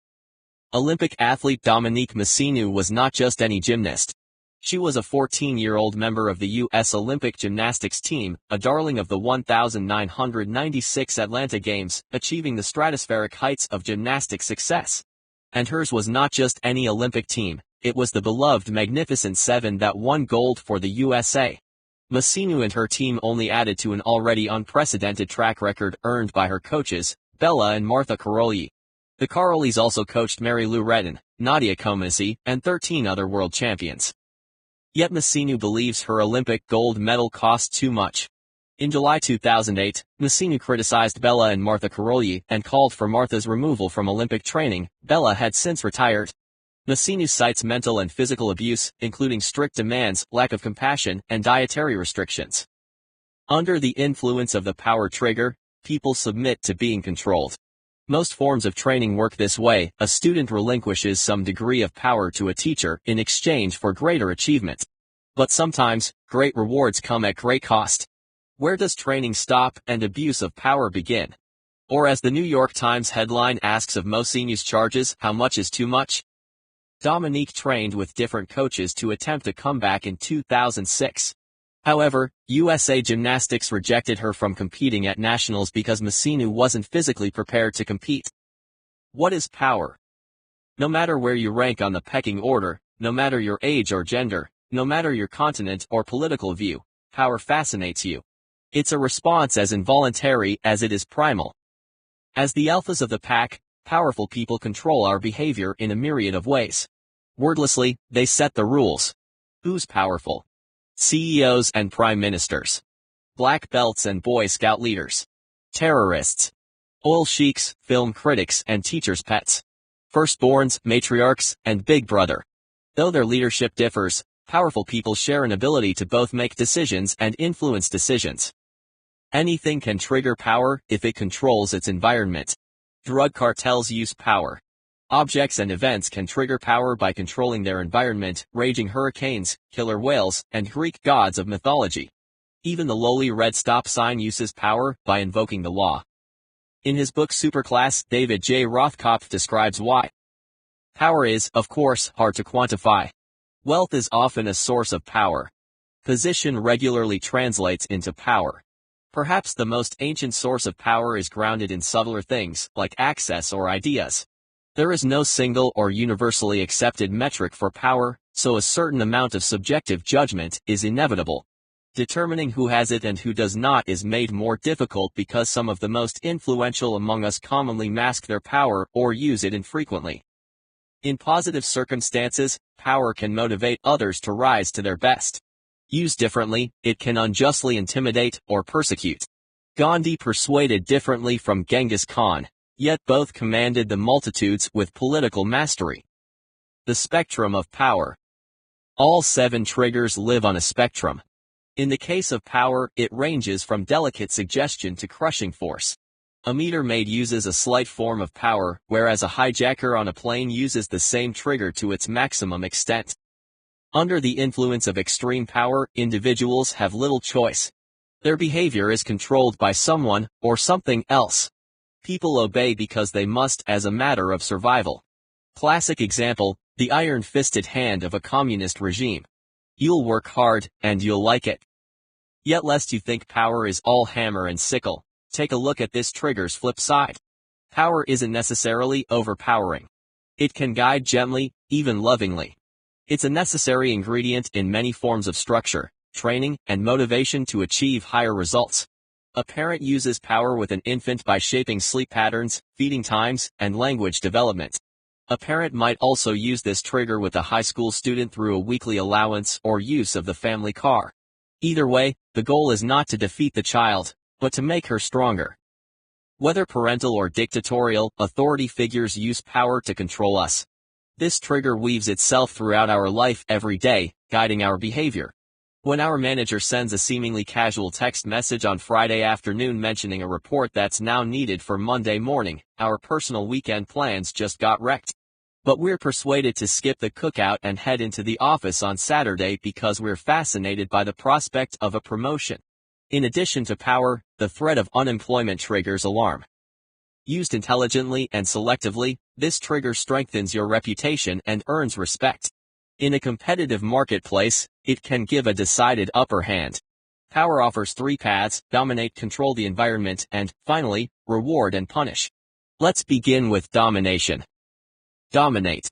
Olympic athlete Dominique Massenou was not just any gymnast. She was a 14-year-old member of the U.S. Olympic gymnastics team, a darling of the 1996 Atlanta Games, achieving the stratospheric heights of gymnastic success. And hers was not just any Olympic team, it was the beloved Magnificent Seven that won gold for the USA. Massenou and her team only added to an already unprecedented track record earned by her coaches, Bella and Martha Karolyi. The Karolyis also coached Mary Lou Retton, Nadia Comaneci, and 13 other world champions. Yet Massenou believes her Olympic gold medal cost too much. In July 2008, Massenou criticized Bella and Martha Karolyi and called for Martha's removal from Olympic training. Bella had since retired. Massenou cites mental and physical abuse, including strict demands, lack of compassion, and dietary restrictions. Under the influence of the power trigger, people submit to being controlled. Most forms of training work this way. A student relinquishes some degree of power to a teacher in exchange for greater achievement. But sometimes, great rewards come at great cost. Where does training stop and abuse of power begin? Or as the New York Times headline asks of Mohseni's charges, how much is too much? Dominique trained with different coaches to attempt a comeback in 2006. However, USA Gymnastics rejected her from competing at nationals because Mohseni wasn't physically prepared to compete. What is power? No matter where you rank on the pecking order, no matter your age or gender, no matter your continent or political view, power fascinates you. It's a response as involuntary as it is primal. As the alphas of the pack, powerful people control our behavior in a myriad of ways. Wordlessly, they set the rules. Who's powerful? CEOs and prime ministers. Black belts and Boy Scout leaders. Terrorists. Oil sheiks, film critics and teachers' pets. Firstborns, matriarchs, and Big Brother. Though their leadership differs, powerful people share an ability to both make decisions and influence decisions. Anything can trigger power if it controls its environment. Drug cartels use power. Objects and events can trigger power by controlling their environment, raging hurricanes, killer whales, and Greek gods of mythology. Even the lowly red stop sign uses power by invoking the law. In his book Superclass, David J. Rothkopf describes why power is, of course, hard to quantify. Wealth is often a source of power. Position regularly translates into power. Perhaps the most ancient source of power is grounded in subtler things, like access or ideas. There is no single or universally accepted metric for power, so a certain amount of subjective judgment is inevitable. Determining who has it and who does not is made more difficult because some of the most influential among us commonly mask their power or use it infrequently. In positive circumstances, power can motivate others to rise to their best. Used differently, it can unjustly intimidate or persecute. Gandhi persuaded differently from Genghis Khan, yet both commanded the multitudes with political mastery. The spectrum of power. All 7 triggers live on a spectrum. In the case of power, it ranges from delicate suggestion to crushing force. A meter maid uses a slight form of power, whereas a hijacker on a plane uses the same trigger to its maximum extent. Under the influence of extreme power, individuals have little choice. Their behavior is controlled by someone or something else. People obey because they must as a matter of survival. Classic example, the iron-fisted hand of a communist regime. You'll work hard, and you'll like it. Yet lest you think power is all hammer and sickle, take a look at this trigger's flip side. Power isn't necessarily overpowering. It can guide gently, even lovingly. It's a necessary ingredient in many forms of structure, training, and motivation to achieve higher results. A parent uses power with an infant by shaping sleep patterns, feeding times, and language development. A parent might also use this trigger with a high school student through a weekly allowance or use of the family car. Either way, the goal is not to defeat the child, but to make her stronger. Whether parental or dictatorial, authority figures use power to control us. This trigger weaves itself throughout our life every day, guiding our behavior. When our manager sends a seemingly casual text message on Friday afternoon mentioning a report that's now needed for Monday morning, our personal weekend plans just got wrecked. But we're persuaded to skip the cookout and head into the office on Saturday because we're fascinated by the prospect of a promotion. In addition to power, the threat of unemployment triggers alarm. Used intelligently and selectively, this trigger strengthens your reputation and earns respect. In a competitive marketplace, it can give a decided upper hand. Power offers 3 paths: dominate, control the environment, and, finally, reward and punish. Let's begin with domination. Dominate.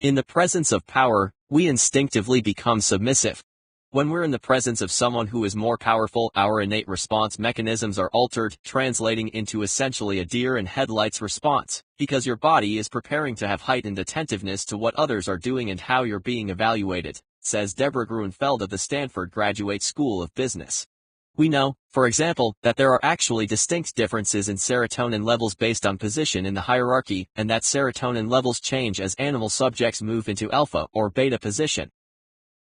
In the presence of power, we instinctively become submissive. When we're in the presence of someone who is more powerful, our innate response mechanisms are altered, translating into essentially a deer in headlights response, because your body is preparing to have heightened attentiveness to what others are doing and how you're being evaluated, says Deborah Gruenfeld of the Stanford Graduate School of Business. We know, for example, that there are actually distinct differences in serotonin levels based on position in the hierarchy, and that serotonin levels change as animal subjects move into alpha or beta position.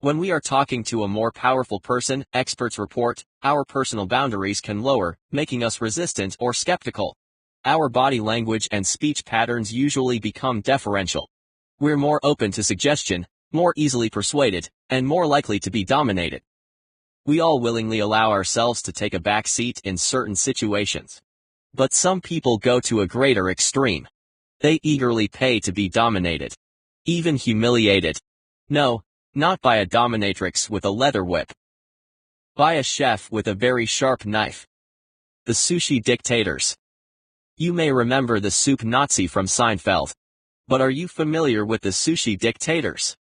When we are talking to a more powerful person, experts report, our personal boundaries can lower, making us resistant or skeptical. Our body language and speech patterns usually become deferential. We're more open to suggestion, more easily persuaded, and more likely to be dominated. We all willingly allow ourselves to take a back seat in certain situations. But some people go to a greater extreme. They eagerly pay to be dominated. Even humiliated. No, not by a dominatrix with a leather whip. By a chef with a very sharp knife. The sushi dictators. You may remember the soup Nazi from Seinfeld. But are you familiar with the sushi dictators?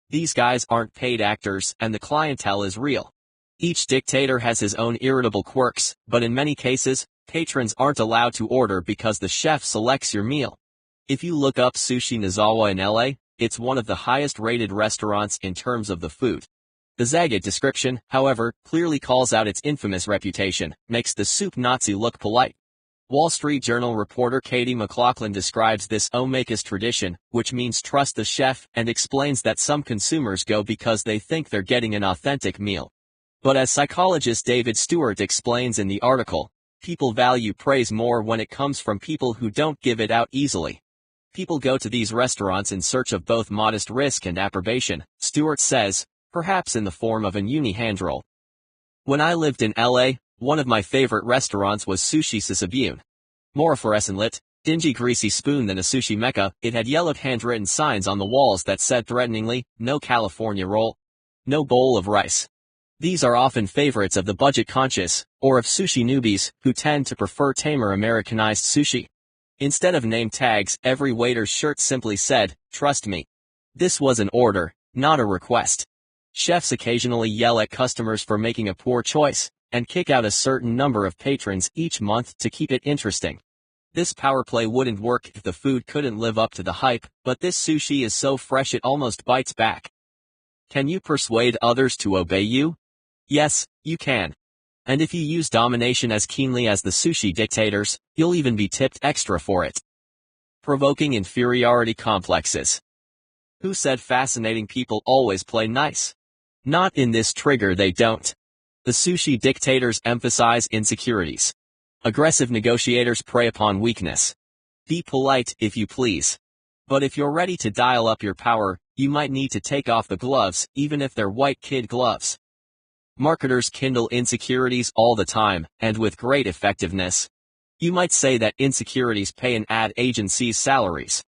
These guys aren't paid actors, and the clientele is real. Each dictator has his own irritable quirks, but in many cases, patrons aren't allowed to order because the chef selects your meal. If you look up Sushi Nozawa in LA, it's one of the highest rated restaurants in terms of the food. The Zagat description, however, clearly calls out its infamous reputation, makes the soup Nazi look polite. Wall Street Journal reporter Katie McLaughlin describes this omakase tradition, which means trust the chef, and explains that some consumers go because they think they're getting an authentic meal. But as psychologist David Stewart explains in the article, people value praise more when it comes from people who don't give it out easily. People go to these restaurants in search of both modest risk and approbation, Stewart says, perhaps in the form of an uni-handroll. When I lived in LA, one of my favorite restaurants was Sushi Sisabune. More a fluorescent-lit, dingy greasy spoon than a sushi mecca, it had yellowed handwritten signs on the walls that said threateningly, no California roll, no bowl of rice. These are often favorites of the budget-conscious, or of sushi newbies, who tend to prefer tamer Americanized sushi. Instead of name tags, every waiter's shirt simply said, trust me. This was an order, not a request. Chefs occasionally yell at customers for making a poor choice, and kick out a certain number of patrons each month to keep it interesting. This power play wouldn't work if the food couldn't live up to the hype, but this sushi is so fresh it almost bites back. Can you persuade others to obey you? Yes, you can. And if you use domination as keenly as the sushi dictators, you'll even be tipped extra for it. Provoking inferiority complexes. Who said fascinating people always play nice? Not in this trigger, they don't. The sushi dictators emphasize insecurities. Aggressive negotiators prey upon weakness. Be polite, if you please. But if you're ready to dial up your power, you might need to take off the gloves, even if they're white kid gloves. Marketers kindle insecurities all the time, and with great effectiveness. You might say that insecurities pay an ad agency's salaries.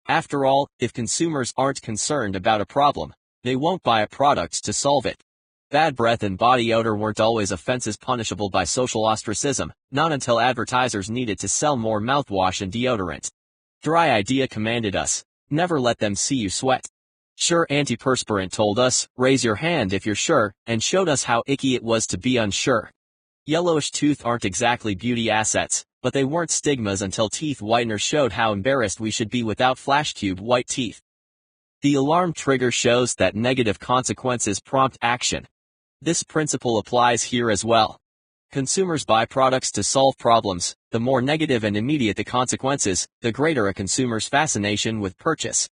After all, if consumers aren't concerned about a problem, they won't buy a product to solve it. Bad breath and body odor weren't always offenses punishable by social ostracism, not until advertisers needed to sell more mouthwash and deodorant. Dry idea commanded us, never let them see you sweat. Sure antiperspirant told us, raise your hand if you're sure, and showed us how icky it was to be unsure. Yellowish tooth aren't exactly beauty assets, but they weren't stigmas until teeth whitener showed how embarrassed we should be without flash cube white teeth. The alarm trigger shows that negative consequences prompt action. This principle applies here as well. Consumers buy products to solve problems. The more negative and immediate the consequences, the greater a consumer's fascination with purchase.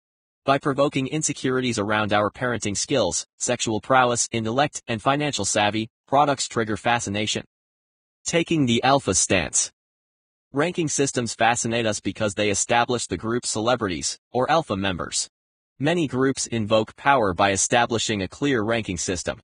By provoking insecurities around our parenting skills, sexual prowess, intellect, and financial savvy, products trigger fascination. Taking the alpha stance. Ranking systems fascinate us because they establish the group's celebrities, or alpha members. Many groups invoke power by establishing a clear ranking system.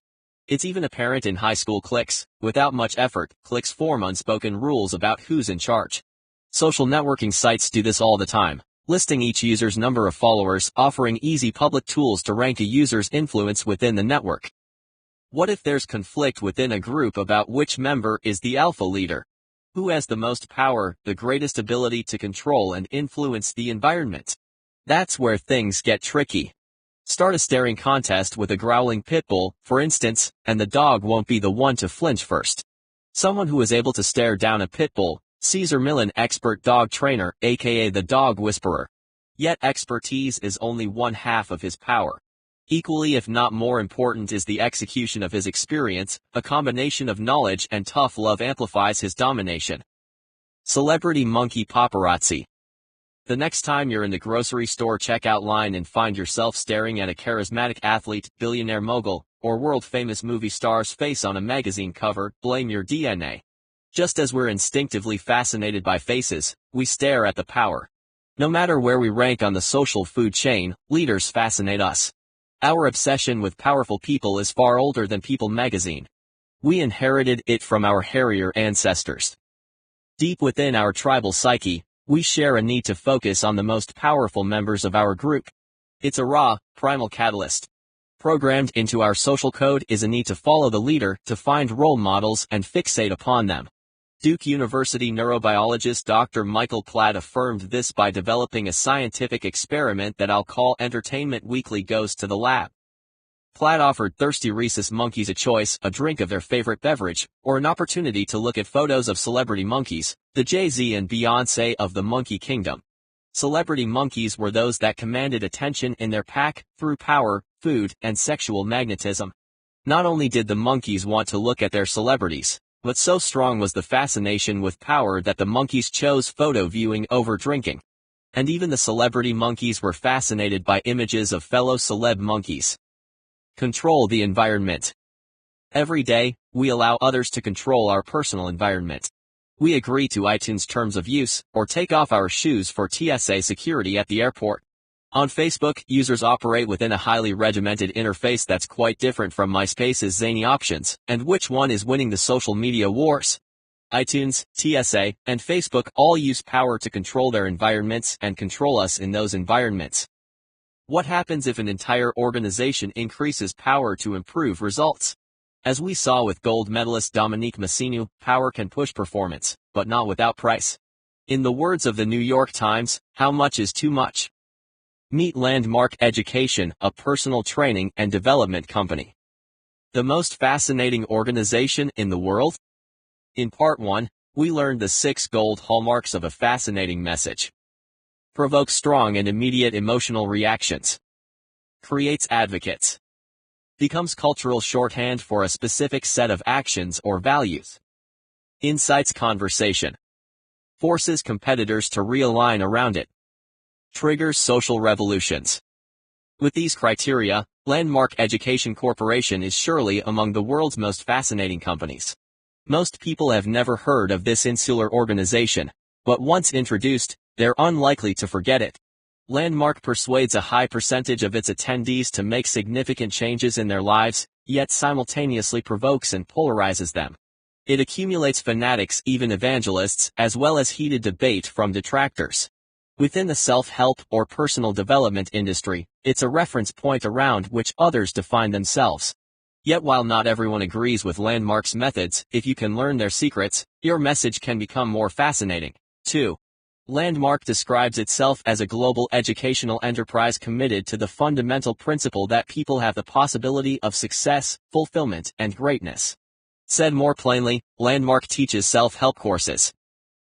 It's even apparent in high school cliques. Without much effort, cliques form unspoken rules about who's in charge. Social networking sites do this all the time, listing each user's number of followers, offering easy public tools to rank a user's influence within the network. What if there's conflict within a group about which member is the alpha leader? Who has the most power, the greatest ability to control and influence the environment? That's where things get tricky. Start a staring contest with a growling pit bull, for instance, and the dog won't be the one to flinch first. Someone who is able to stare down a pit bull, Cesar Millan, expert dog trainer, aka the dog whisperer. Yet expertise is only one half of his power. Equally if not more important is the execution of his experience. A combination of knowledge and tough love amplifies his domination. Celebrity monkey paparazzi. The next time you're in the grocery store checkout line and find yourself staring at a charismatic athlete, billionaire mogul, or world-famous movie star's face on a magazine cover, blame your DNA. Just as we're instinctively fascinated by faces, we stare at the power. No matter where we rank on the social food chain, leaders fascinate us. Our obsession with powerful people is far older than People magazine. We inherited it from our Harrier ancestors. Deep within our tribal psyche, we share a need to focus on the most powerful members of our group. It's a raw, primal catalyst. Programmed into our social code is a need to follow the leader, to find role models and fixate upon them. Duke University neurobiologist Dr. Michael Platt affirmed this by developing a scientific experiment that I'll call Entertainment Weekly Goes to the Lab. Platt offered thirsty rhesus monkeys a choice, a drink of their favorite beverage, or an opportunity to look at photos of celebrity monkeys, the Jay-Z and Beyoncé of the monkey kingdom. Celebrity monkeys were those that commanded attention in their pack, through power, food, and sexual magnetism. Not only did the monkeys want to look at their celebrities, but so strong was the fascination with power that the monkeys chose photo viewing over drinking. And even the celebrity monkeys were fascinated by images of fellow celeb monkeys. Control the environment. Every day, we allow others to control our personal environment. We agree to iTunes terms of use, or take off our shoes for TSA security at the airport. On Facebook, users operate within a highly regimented interface that's quite different from MySpace's zany options, and which one is winning the social media wars? iTunes, TSA, and Facebook all use power to control their environments and control us in those environments. What happens if an entire organization increases power to improve results? As we saw with gold medalist Dominique Massignou, power can push performance, but not without price. In the words of the New York Times, how much is too much? Meet Landmark Education, a personal training and development company. The most fascinating organization in the world? In Part 1, we learned the 6 gold hallmarks of a fascinating message. Provokes strong and immediate emotional reactions. Creates advocates. Becomes cultural shorthand for a specific set of actions or values. Incites conversation. Forces competitors to realign around it. Triggers social revolutions. With these criteria, Landmark Education Corporation is surely among the world's most fascinating companies. Most people have never heard of this insular organization, but once introduced, they're unlikely to forget it. Landmark persuades a high percentage of its attendees to make significant changes in their lives, yet simultaneously provokes and polarizes them. It accumulates fanatics, even evangelists, as well as heated debate from detractors. Within the self-help or personal development industry, it's a reference point around which others define themselves. Yet while not everyone agrees with Landmark's methods, if you can learn their secrets, your message can become more fascinating. 2. Landmark describes itself as a global educational enterprise committed to the fundamental principle that people have the possibility of success, fulfillment, and greatness. Said more plainly, Landmark teaches self-help courses.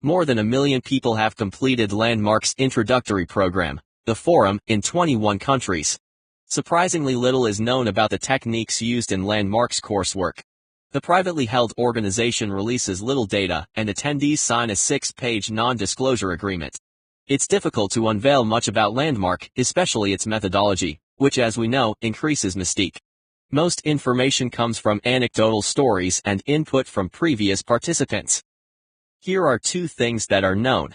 More than 1 million people have completed Landmark's introductory program, the Forum, in 21 countries. Surprisingly little is known about the techniques used in Landmark's coursework. The privately held organization releases little data, and attendees sign a 6-page non-disclosure agreement. It's difficult to unveil much about Landmark, especially its methodology, which as we know, increases mystique. Most information comes from anecdotal stories and input from previous participants. Here are 2 things that are known.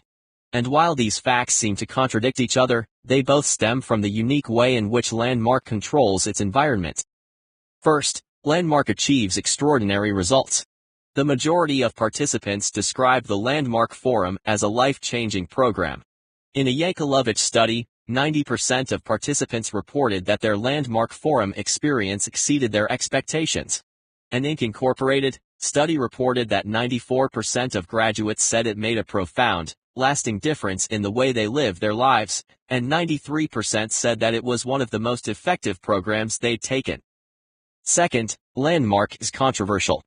And while these facts seem to contradict each other, they both stem from the unique way in which Landmark controls its environment. First, Landmark achieves extraordinary results. The majority of participants describe the Landmark Forum as a life-changing program. In a Yankelovich study, 90% of participants reported that their Landmark Forum experience exceeded their expectations. An Inc. Incorporated study reported that 94% of graduates said it made a profound, lasting difference in the way they live their lives, and 93% said that it was one of the most effective programs they'd taken. Second, Landmark is controversial.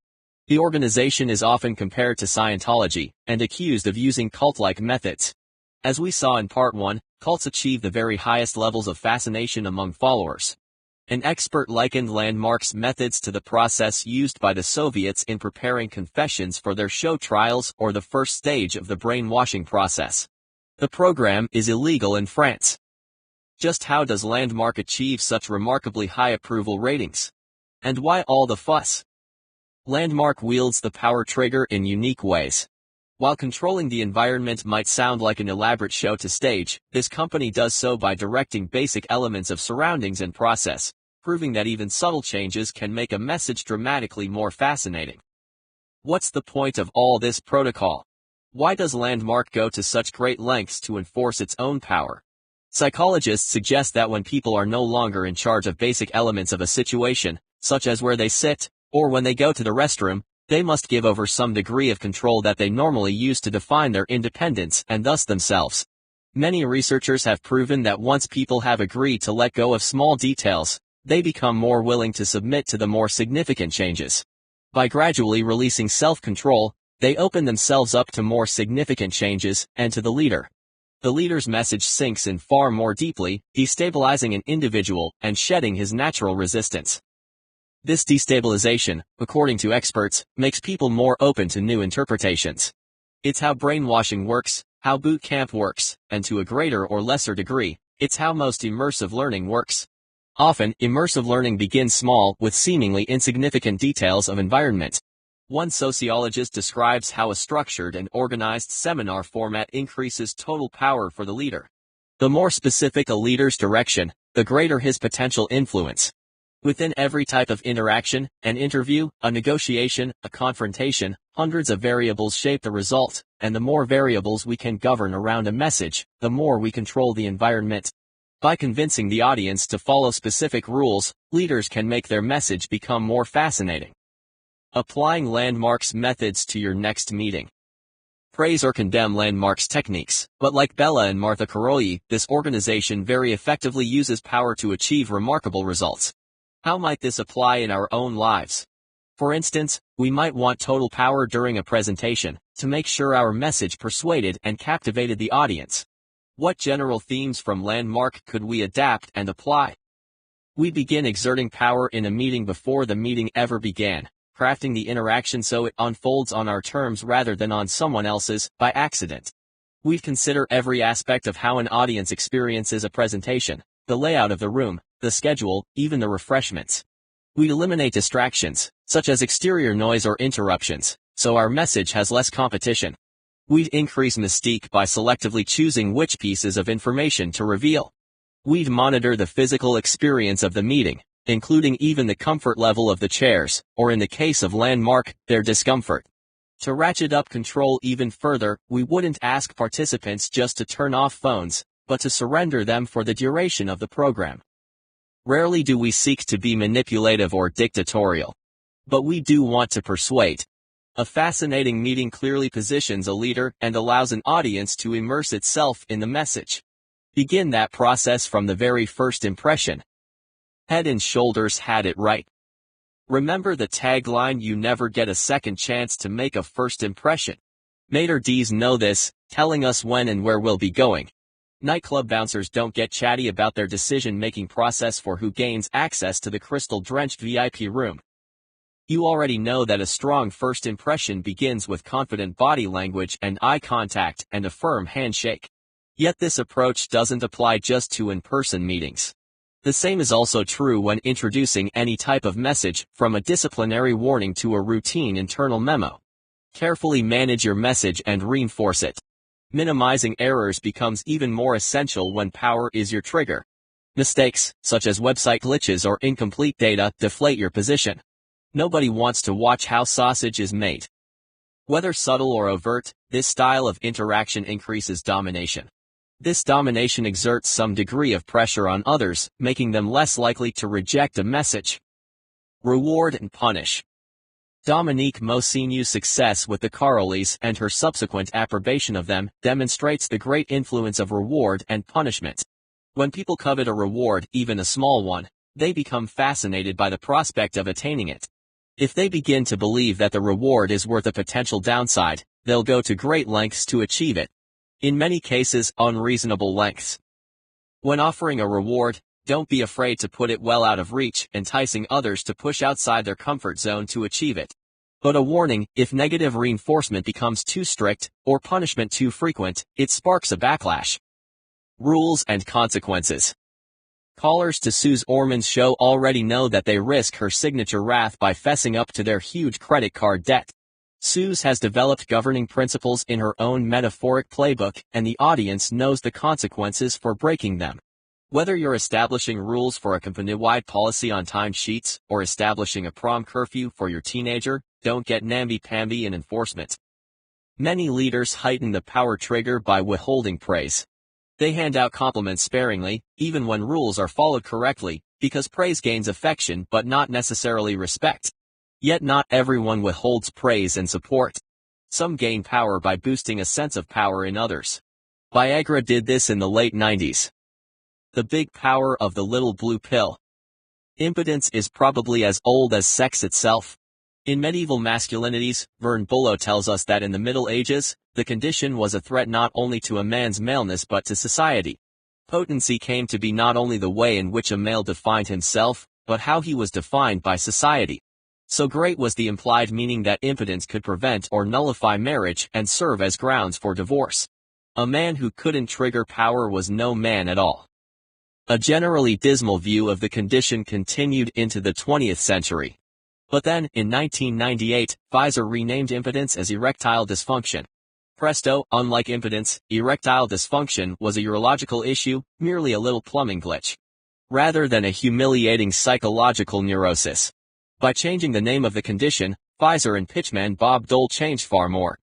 The organization is often compared to Scientology, and accused of using cult-like methods. As we saw in Part 1, cults achieve the very highest levels of fascination among followers. An expert likened Landmark's methods to the process used by the Soviets in preparing confessions for their show trials or the first stage of the brainwashing process. The program is illegal in France. Just how does Landmark achieve such remarkably high approval ratings? And why all the fuss? Landmark wields the power trigger in unique ways. While controlling the environment might sound like an elaborate show to stage, this company does so by directing basic elements of surroundings and process, proving that even subtle changes can make a message dramatically more fascinating. What's the point of all this protocol? Why does Landmark go to such great lengths to enforce its own power? Psychologists suggest that when people are no longer in charge of basic elements of a situation, such as where they sit, or when they go to the restroom, they must give over some degree of control that they normally use to define their independence and thus themselves. Many researchers have proven that once people have agreed to let go of small details, they become more willing to submit to the more significant changes. By gradually releasing self-control, they open themselves up to more significant changes, and to the leader. The leader's message sinks in far more deeply, destabilizing an individual and shedding his natural resistance. This destabilization, according to experts, makes people more open to new interpretations. It's how brainwashing works, how boot camp works, and to a greater or lesser degree, it's how most immersive learning works. Often, immersive learning begins small, with seemingly insignificant details of environment. One sociologist describes how a structured and organized seminar format increases total power for the leader. The more specific a leader's direction, the greater his potential influence. Within every type of interaction, an interview, a negotiation, a confrontation, hundreds of variables shape the result, and the more variables we can govern around a message, the more we control the environment. By convincing the audience to follow specific rules, leaders can make their message become more fascinating. Applying Landmark's methods to your next meeting. Praise or condemn Landmark's techniques, but like Bella and Martha Karoyi, this organization very effectively uses power to achieve remarkable results. How might this apply in our own lives? For instance, we might want total power during a presentation, to make sure our message persuaded and captivated the audience. What general themes from Landmark could we adapt and apply? We begin exerting power in a meeting before the meeting ever began, crafting the interaction so it unfolds on our terms rather than on someone else's, by accident. We consider every aspect of how an audience experiences a presentation, the layout of the room, the schedule, even the refreshments. We eliminate distractions, such as exterior noise or interruptions, so our message has less competition. We'd increase mystique by selectively choosing which pieces of information to reveal. We'd monitor the physical experience of the meeting, including even the comfort level of the chairs, or in the case of Landmark, their discomfort. To ratchet up control even further, we wouldn't ask participants just to turn off phones, but to surrender them for the duration of the program. Rarely do we seek to be manipulative or dictatorial. But we do want to persuade. A fascinating meeting clearly positions a leader and allows an audience to immerse itself in the message. Begin that process from the very first impression. Head and Shoulders had it right. Remember the tagline, "You never get a second chance to make a first impression." Maitre d's know this, telling us when and where we'll be going. Nightclub bouncers don't get chatty about their decision-making process for who gains access to the crystal-drenched VIP room. You already know that a strong first impression begins with confident body language and eye contact and a firm handshake. Yet this approach doesn't apply just to in-person meetings. The same is also true when introducing any type of message, from a disciplinary warning to a routine internal memo. Carefully manage your message and reinforce it. Minimizing errors becomes even more essential when power is your trigger. Mistakes, such as website glitches or incomplete data, deflate your position. Nobody wants to watch how sausage is made. Whether subtle or overt, this style of interaction increases domination. This domination exerts some degree of pressure on others, making them less likely to reject a message. Reward and punish. Dominique Mosinou's success with the Carolis and her subsequent approbation of them demonstrates the great influence of reward and punishment. When people covet a reward, even a small one, they become fascinated by the prospect of attaining it. If they begin to believe that the reward is worth a potential downside, they'll go to great lengths to achieve it. In many cases, unreasonable lengths. When offering a reward, don't be afraid to put it well out of reach, enticing others to push outside their comfort zone to achieve it. But a warning, if negative reinforcement becomes too strict, or punishment too frequent, it sparks a backlash. Rules and consequences. Callers to Suze Orman's show already know that they risk her signature wrath by fessing up to their huge credit card debt. Suze has developed governing principles in her own metaphoric playbook, and the audience knows the consequences for breaking them. Whether you're establishing rules for a company-wide policy on timesheets, or establishing a prom curfew for your teenager, don't get namby-pamby in enforcement. Many leaders heighten the power trigger by withholding praise. They hand out compliments sparingly, even when rules are followed correctly, because praise gains affection but not necessarily respect. Yet not everyone withholds praise and support. Some gain power by boosting a sense of power in others. Viagra did this in the late 90s. The big power of the little blue pill. Impotence is probably as old as sex itself. In medieval masculinities, Vern Bullough tells us that in the Middle Ages, the condition was a threat not only to a man's maleness but to society. Potency came to be not only the way in which a male defined himself, but how he was defined by society. So great was the implied meaning that impotence could prevent or nullify marriage and serve as grounds for divorce. A man who couldn't trigger power was no man at all. A generally dismal view of the condition continued into the 20th century. But then, in 1998, Pfizer renamed impotence as erectile dysfunction. Presto, unlike impotence, erectile dysfunction was a urological issue, merely a little plumbing glitch, rather than a humiliating psychological neurosis. By changing the name of the condition, Pfizer and pitchman Bob Dole changed far more.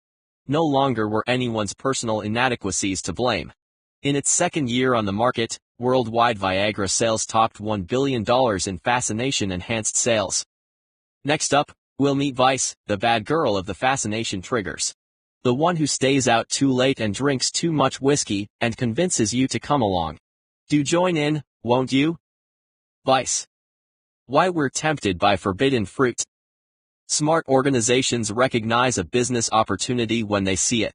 No longer were anyone's personal inadequacies to blame. In its second year on the market, worldwide Viagra sales topped $1 billion in fascination-enhanced sales. Next up, we'll meet Vice, the bad girl of the fascination triggers. The one who stays out too late and drinks too much whiskey, and convinces you to come along. Do join in, won't you? Vice. Why we're tempted by forbidden fruit. Smart organizations recognize a business opportunity when they see it.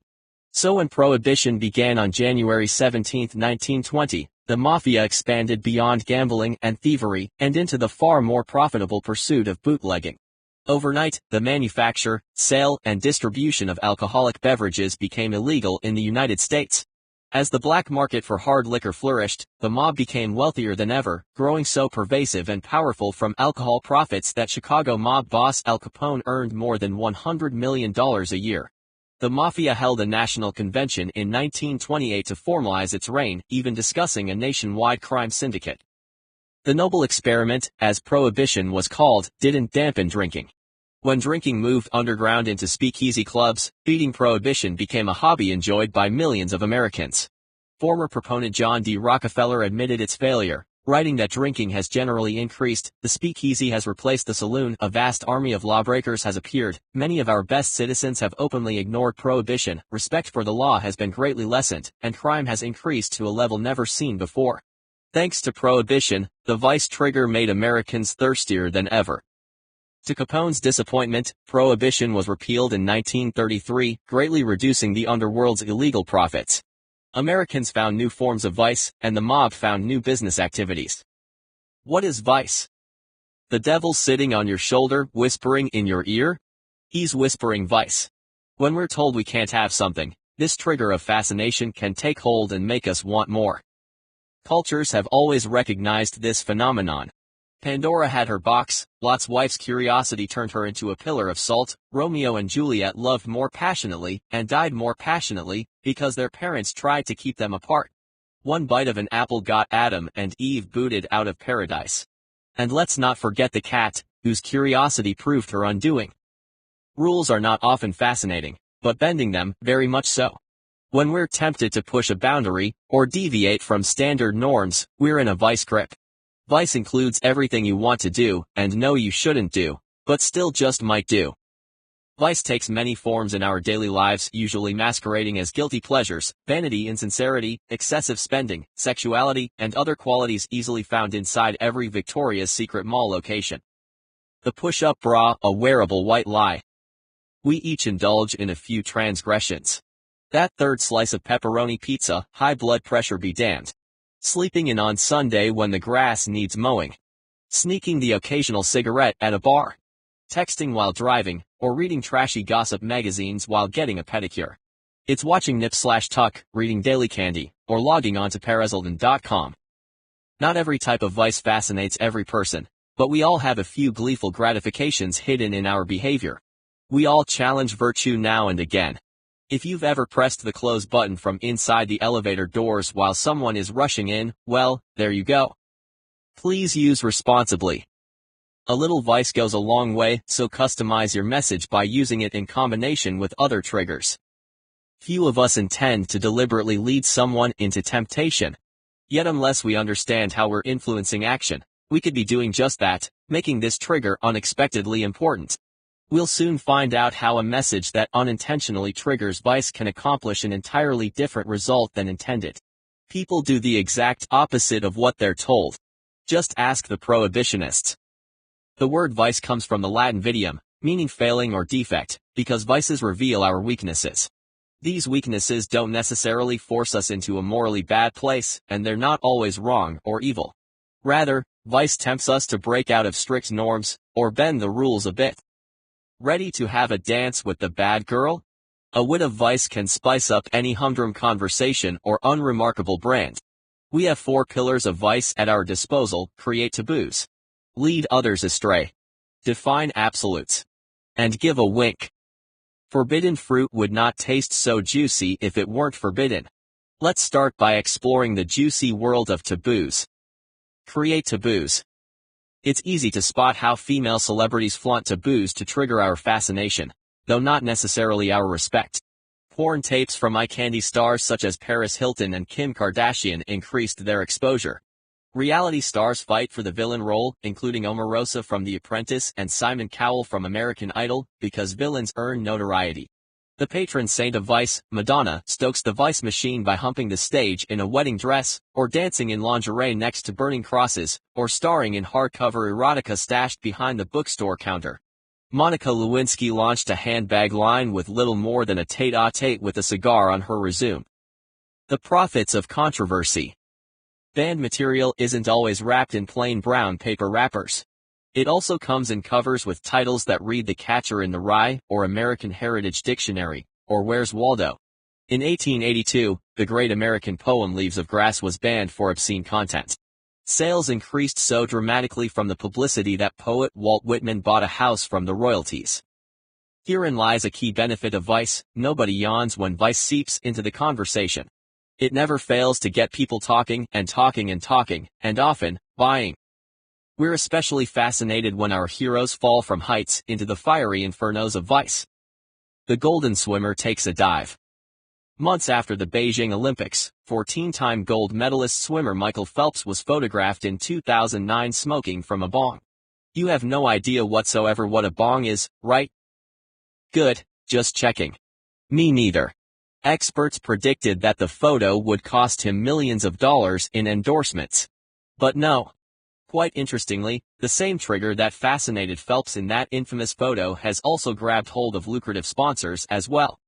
So when Prohibition began on January 17, 1920, the mafia expanded beyond gambling and thievery, and into the far more profitable pursuit of bootlegging. Overnight, the manufacture, sale, and distribution of alcoholic beverages became illegal in the United States. As the black market for hard liquor flourished, the mob became wealthier than ever, growing so pervasive and powerful from alcohol profits that Chicago mob boss Al Capone earned more than $100 million a year. The mafia held a national convention in 1928 to formalize its reign, even discussing a nationwide crime syndicate. The noble experiment, as Prohibition was called, didn't dampen drinking. When drinking moved underground into speakeasy clubs, beating Prohibition became a hobby enjoyed by millions of Americans. Former proponent John D. Rockefeller admitted its failure, writing that drinking has generally increased, the speakeasy has replaced the saloon, a vast army of lawbreakers has appeared, many of our best citizens have openly ignored Prohibition, respect for the law has been greatly lessened, and crime has increased to a level never seen before. Thanks to Prohibition, the vice trigger made Americans thirstier than ever. To Capone's disappointment, Prohibition was repealed in 1933, greatly reducing the underworld's illegal profits. Americans found new forms of vice, and the mob found new business activities. What is vice? The devil sitting on your shoulder, whispering in your ear? He's whispering vice. When we're told we can't have something, this trigger of fascination can take hold and make us want more. Cultures have always recognized this phenomenon. Pandora had her box, Lot's wife's curiosity turned her into a pillar of salt, Romeo and Juliet loved more passionately, and died more passionately, because their parents tried to keep them apart. One bite of an apple got Adam and Eve booted out of paradise. And let's not forget the cat, whose curiosity proved her undoing. Rules are not often fascinating, but bending them, very much so. When we're tempted to push a boundary, or deviate from standard norms, we're in a vice grip. Vice includes everything you want to do, and know you shouldn't do, but still just might do. Vice takes many forms in our daily lives, usually masquerading as guilty pleasures, vanity, insincerity, excessive spending, sexuality, and other qualities easily found inside every Victoria's Secret mall location. The push-up bra, a wearable white lie. We each indulge in a few transgressions. That third slice of pepperoni pizza, high blood pressure be damned. Sleeping in on Sunday when the grass needs mowing. Sneaking the occasional cigarette at a bar. texting while driving, or reading trashy gossip magazines while getting a pedicure. It's watching Nip/Tuck, reading Daily Candy, or logging on to Perezelden.com. Not every type of vice fascinates every person, but we all have a few gleeful gratifications hidden in our behavior. We all challenge virtue now and again. If you've ever pressed the close button from inside the elevator doors while someone is rushing in, well, there you go. Please use responsibly. A little vice goes a long way, so customize your message by using it in combination with other triggers. Few of us intend to deliberately lead someone into temptation. Yet unless we understand how we're influencing action, we could be doing just that, making this trigger unexpectedly important. We'll soon find out how a message that unintentionally triggers vice can accomplish an entirely different result than intended. People do the exact opposite of what they're told. Just ask the prohibitionists. The word vice comes from the Latin vitium, meaning failing or defect, because vices reveal our weaknesses. These weaknesses don't necessarily force us into a morally bad place, and they're not always wrong or evil. Rather, vice tempts us to break out of strict norms, or bend the rules a bit. Ready to have a dance with the bad girl? A wit of vice can spice up any humdrum conversation or unremarkable brand. We have 4 pillars of vice at our disposal: create taboos, lead others astray, define absolutes, and give a wink. Forbidden fruit would not taste so juicy if it weren't forbidden. Let's start by exploring the juicy world of taboos. Create taboos. It's easy to spot how female celebrities flaunt taboos to trigger our fascination, though not necessarily our respect. Porn tapes from eye candy stars such as Paris Hilton and Kim Kardashian increased their exposure. Reality stars fight for the villain role, including Omarosa from The Apprentice and Simon Cowell from American Idol, because villains earn notoriety. The patron saint of vice, Madonna, stokes the vice machine by humping the stage in a wedding dress, or dancing in lingerie next to burning crosses, or starring in hardcover erotica stashed behind the bookstore counter. Monica Lewinsky launched a handbag line with little more than a tete-a-tete with a cigar on her resume. The profits of controversy. Banned material isn't always wrapped in plain brown paper wrappers. It also comes in covers with titles that read The Catcher in the Rye, or American Heritage Dictionary, or Where's Waldo? In 1882, the great American poem Leaves of Grass was banned for obscene content. Sales increased so dramatically from the publicity that poet Walt Whitman bought a house from the royalties. Herein lies a key benefit of vice: nobody yawns when vice seeps into the conversation. It never fails to get people talking and talking and talking, and often, buying. We're especially fascinated when our heroes fall from heights into the fiery infernos of vice. The golden swimmer takes a dive. Months after the Beijing Olympics, 14-time gold medalist swimmer Michael Phelps was photographed in 2009 smoking from a bong. You have no idea whatsoever what a bong is, right? Good, just checking. Me neither. Experts predicted that the photo would cost him millions of dollars in endorsements. But no. Quite interestingly, the same trigger that fascinated Phelps in that infamous photo has also grabbed hold of lucrative sponsors as well.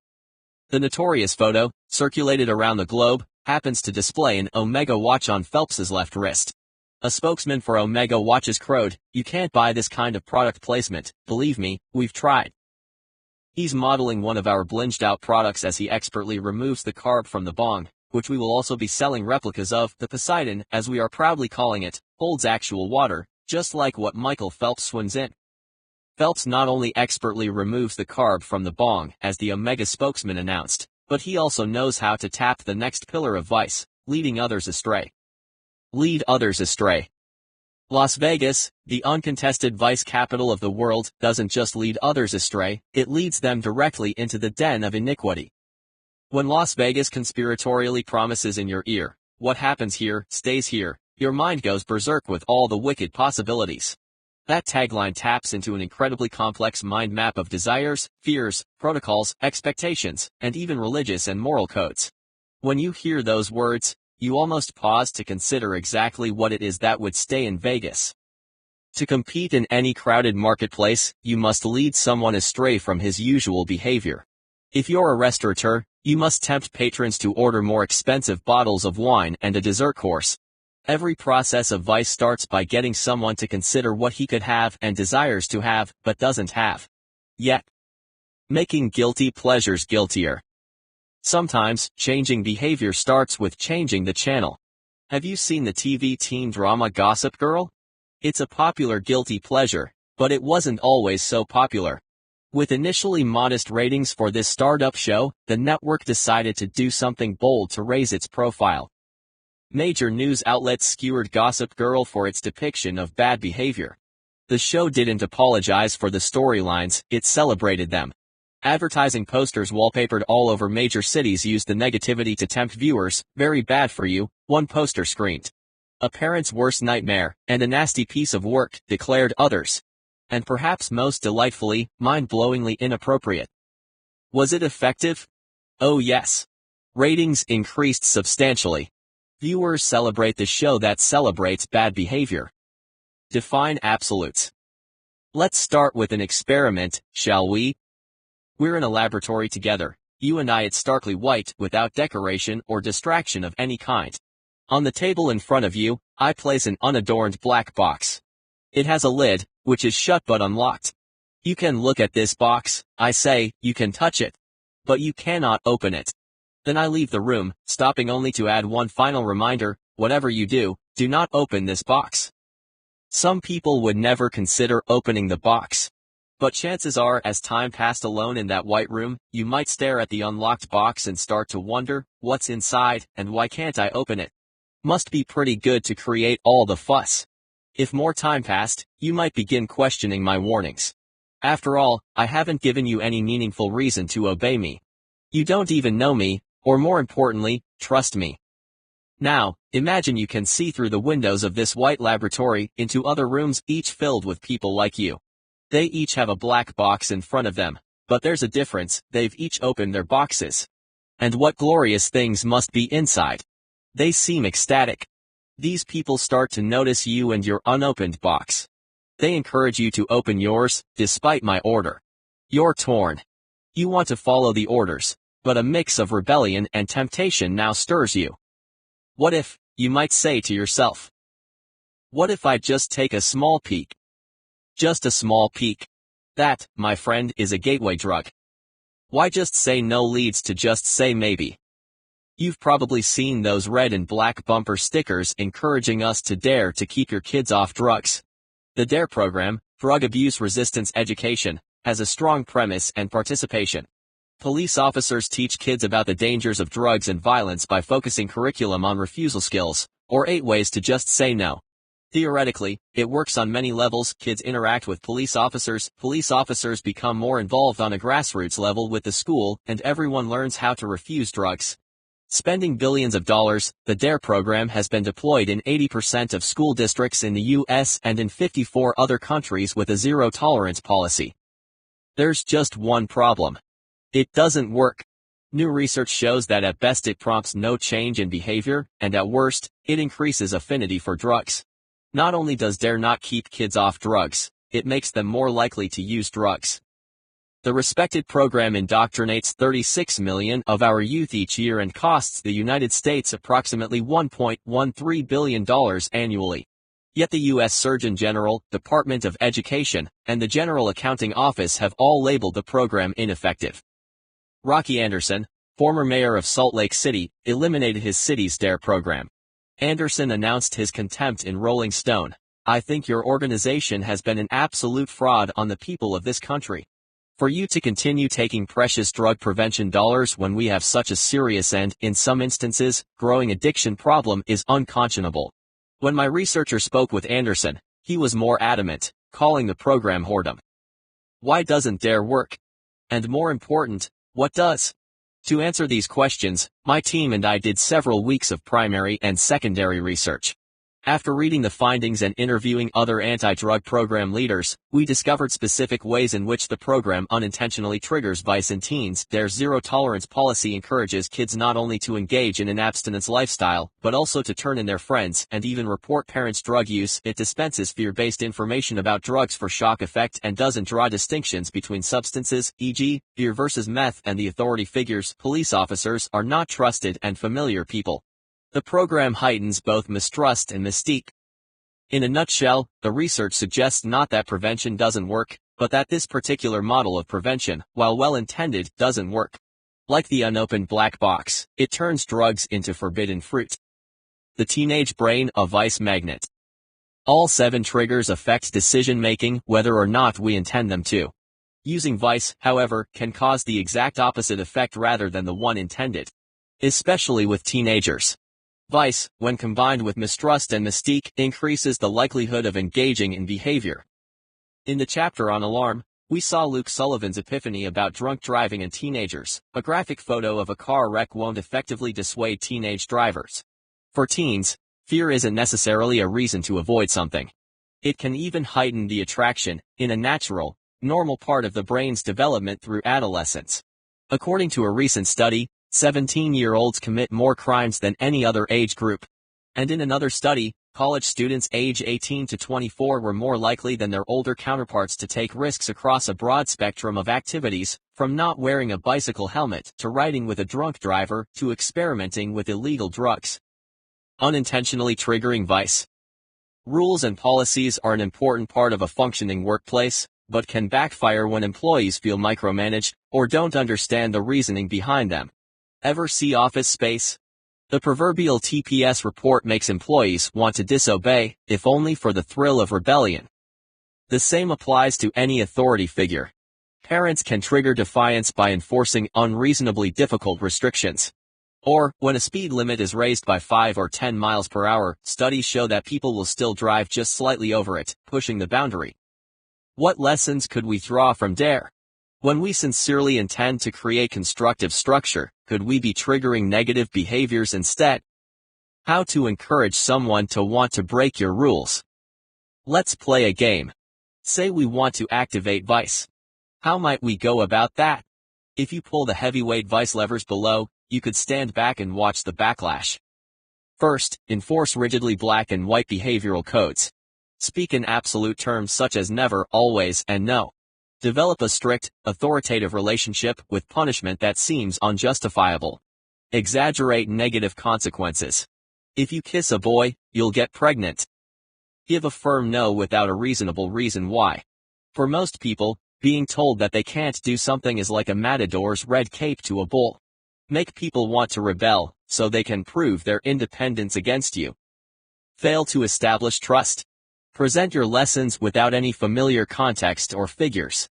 The notorious photo, circulated around the globe, happens to display an Omega watch on Phelps's left wrist. A spokesman for Omega watches crowed, "You can't buy this kind of product placement, believe me, we've tried." He's modeling one of our blinged-out products as he expertly removes the carb from the bong, which we will also be selling replicas of. The Poseidon, as we are proudly calling it, holds actual water, just like what Michael Phelps swims in. Phelps not only expertly removes the carb from the bong, as the Omega spokesman announced, but he also knows how to tap the next pillar of vice: leading others astray. Lead others astray. Las Vegas, the uncontested vice capital of the world, doesn't just lead others astray, it leads them directly into the den of iniquity. When Las Vegas conspiratorially promises in your ear, "What happens here, stays here," your mind goes berserk with all the wicked possibilities. That tagline taps into an incredibly complex mind map of desires, fears, protocols, expectations, and even religious and moral codes. When you hear those words, you almost pause to consider exactly what it is that would stay in Vegas. To compete in any crowded marketplace, you must lead someone astray from his usual behavior. If you're a restaurateur, you must tempt patrons to order more expensive bottles of wine and a dessert course. Every process of vice starts by getting someone to consider what he could have and desires to have, but doesn't have yet. Making guilty pleasures guiltier. Sometimes, changing behavior starts with changing the channel. Have you seen the TV teen drama Gossip Girl? It's a popular guilty pleasure, but it wasn't always so popular. With initially modest ratings for this startup show, the network decided to do something bold to raise its profile. Major news outlets skewered Gossip Girl for its depiction of bad behavior. The show didn't apologize for the storylines, it celebrated them. Advertising posters wallpapered all over major cities used the negativity to tempt viewers. Very bad for you, one poster screamed. A parent's worst nightmare, and a nasty piece of work, declared others. And perhaps most delightfully, mind-blowingly inappropriate. Was it effective? Oh yes. Ratings increased substantially. Viewers celebrate the show that celebrates bad behavior. Define absolutes. Let's start with an experiment, shall we? We're in a laboratory together, you and I. It's starkly white, without decoration or distraction of any kind. On the table in front of you, I place an unadorned black box. It has a lid, which is shut but unlocked. You can look at this box, I say, you can touch it. But you cannot open it. Then I leave the room, stopping only to add one final reminder: whatever you do not open this box. Some people would never consider opening the box. But chances are, as time passed alone in that white room, you might stare at the unlocked box and start to wonder, what's inside, and why can't I open it? Must be pretty good to create all the fuss. If more time passed, you might begin questioning my warnings. After all, I haven't given you any meaningful reason to obey me. You don't even know me, or more importantly, trust me. Now, imagine you can see through the windows of this white laboratory into other rooms, each filled with people like you. They each have a black box in front of them, but there's a difference: they've each opened their boxes. And what glorious things must be inside. They seem ecstatic. These people start to notice you and your unopened box. They encourage you to open yours, despite my order. You're torn. You want to follow the orders, but a mix of rebellion and temptation now stirs you. What if, you might say to yourself, what if I just take a small peek? Just a small peek. That, my friend, is a gateway drug. Why just say no leads to just say maybe? You've probably seen those red and black bumper stickers encouraging us to dare to keep your kids off drugs. The DARE program, Drug Abuse Resistance Education, has a strong premise and participation. Police officers teach kids about the dangers of drugs and violence by focusing curriculum on refusal skills, or 8 ways to just say no. Theoretically, it works on many levels. Kids interact with police officers become more involved on a grassroots level with the school, and everyone learns how to refuse drugs. Spending billions of dollars, the DARE program has been deployed in 80% of school districts in the U.S. and in 54 other countries with a zero-tolerance policy. There's just one problem. It doesn't work. New research shows that at best it prompts no change in behavior, and at worst, it increases affinity for drugs. Not only does DARE not keep kids off drugs, it makes them more likely to use drugs. The respected program indoctrinates 36 million of our youth each year and costs the United States approximately $1.13 billion annually. Yet the U.S. Surgeon General, Department of Education, and the General Accounting Office have all labeled the program ineffective. Rocky Anderson, former mayor of Salt Lake City, eliminated his city's DARE program. Anderson announced his contempt in Rolling Stone. I think your organization has been an absolute fraud on the people of this country. For you to continue taking precious drug prevention dollars when we have such a serious and, in some instances, growing addiction problem is unconscionable. When my researcher spoke with Anderson, he was more adamant, calling the program whoredom. Why doesn't DARE work? And more important, what does? To answer these questions, my team and I did several weeks of primary and secondary research. After reading the findings and interviewing other anti-drug program leaders, we discovered specific ways in which the program unintentionally triggers vice in teens. DARE's zero-tolerance policy encourages kids not only to engage in an abstinence lifestyle, but also to turn in their friends and even report parents' drug use. It dispenses fear-based information about drugs for shock effect and doesn't draw distinctions between substances, e.g., beer versus meth, and the authority figures. Police officers are not trusted and familiar people. The program heightens both mistrust and mystique. In a nutshell, the research suggests not that prevention doesn't work, but that this particular model of prevention, while well-intended, doesn't work. Like the unopened black box, it turns drugs into forbidden fruit. The teenage brain, a vice magnet. All 7 triggers affect decision-making whether or not we intend them to. Using vice, however, can cause the exact opposite effect rather than the one intended. Especially with teenagers. Vice, when combined with mistrust and mystique, increases the likelihood of engaging in behavior. In the chapter on alarm, we saw Luke Sullivan's epiphany about drunk driving and teenagers. A graphic photo of a car wreck won't effectively dissuade teenage drivers. For teens, fear isn't necessarily a reason to avoid something. It can even heighten the attraction, in a natural, normal part of the brain's development through adolescence. According to a recent study, 17-year-olds commit more crimes than any other age group. And in another study, college students age 18 to 24 were more likely than their older counterparts to take risks across a broad spectrum of activities, from not wearing a bicycle helmet to riding with a drunk driver to experimenting with illegal drugs. Unintentionally triggering vice. Rules and policies are an important part of a functioning workplace, but can backfire when employees feel micromanaged or don't understand the reasoning behind them. Ever see Office Space? The proverbial TPS report makes employees want to disobey, if only for the thrill of rebellion. The same applies to any authority figure. Parents can trigger defiance by enforcing unreasonably difficult restrictions. Or, when a speed limit is raised by 5 or 10 miles per hour, studies show that people will still drive just slightly over it, pushing the boundary. What lessons could we draw from DARE? When we sincerely intend to create constructive structure, could we be triggering negative behaviors instead? How to encourage someone to want to break your rules. Let's play a game. Say we want to activate vice. How might we go about that? If you pull the heavyweight vice levers below, you could stand back and watch the backlash. First, enforce rigidly black and white behavioral codes. Speak in absolute terms such as never, always, and no. Develop a strict, authoritative relationship with punishment that seems unjustifiable. Exaggerate negative consequences. If you kiss a boy, you'll get pregnant. Give a firm no without a reasonable reason why. For most people, being told that they can't do something is like a matador's red cape to a bull. Make people want to rebel, so they can prove their independence against you. Fail to establish trust. Present your lessons without any familiar context or figures.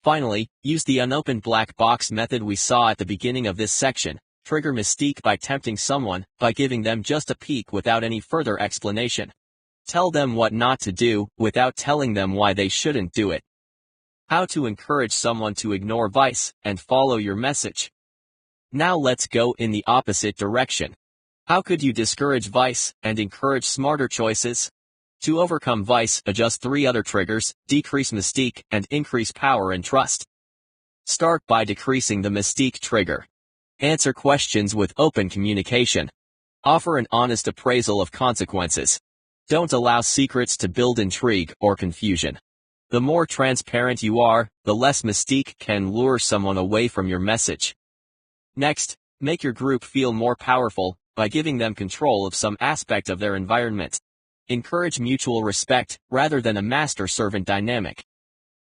Finally, use the unopened black box method we saw at the beginning of this section. Trigger mystique by tempting someone, by giving them just a peek without any further explanation. Tell them what not to do, without telling them why they shouldn't do it. How to encourage someone to ignore vice, and follow your message. Now let's go in the opposite direction. How could you discourage vice, and encourage smarter choices? To overcome vice, adjust 3 other triggers, decrease mystique, and increase power and trust. Start by decreasing the mystique trigger. Answer questions with open communication. Offer an honest appraisal of consequences. Don't allow secrets to build intrigue or confusion. The more transparent you are, the less mystique can lure someone away from your message. Next, make your group feel more powerful by giving them control of some aspect of their environment. Encourage mutual respect, rather than a master-servant dynamic.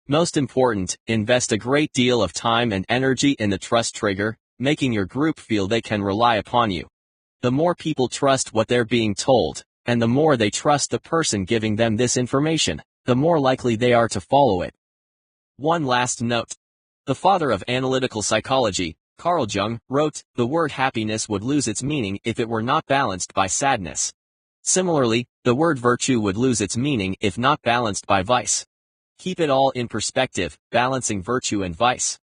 Most important, invest a great deal of time and energy in the trust trigger, making your group feel they can rely upon you. The more people trust what they're being told, and the more they trust the person giving them this information, the more likely they are to follow it. One last note. The father of analytical psychology, Carl Jung, wrote, "The word happiness would lose its meaning if it were not balanced by sadness." Similarly, the word virtue would lose its meaning if not balanced by vice. Keep it all in perspective, balancing virtue and vice.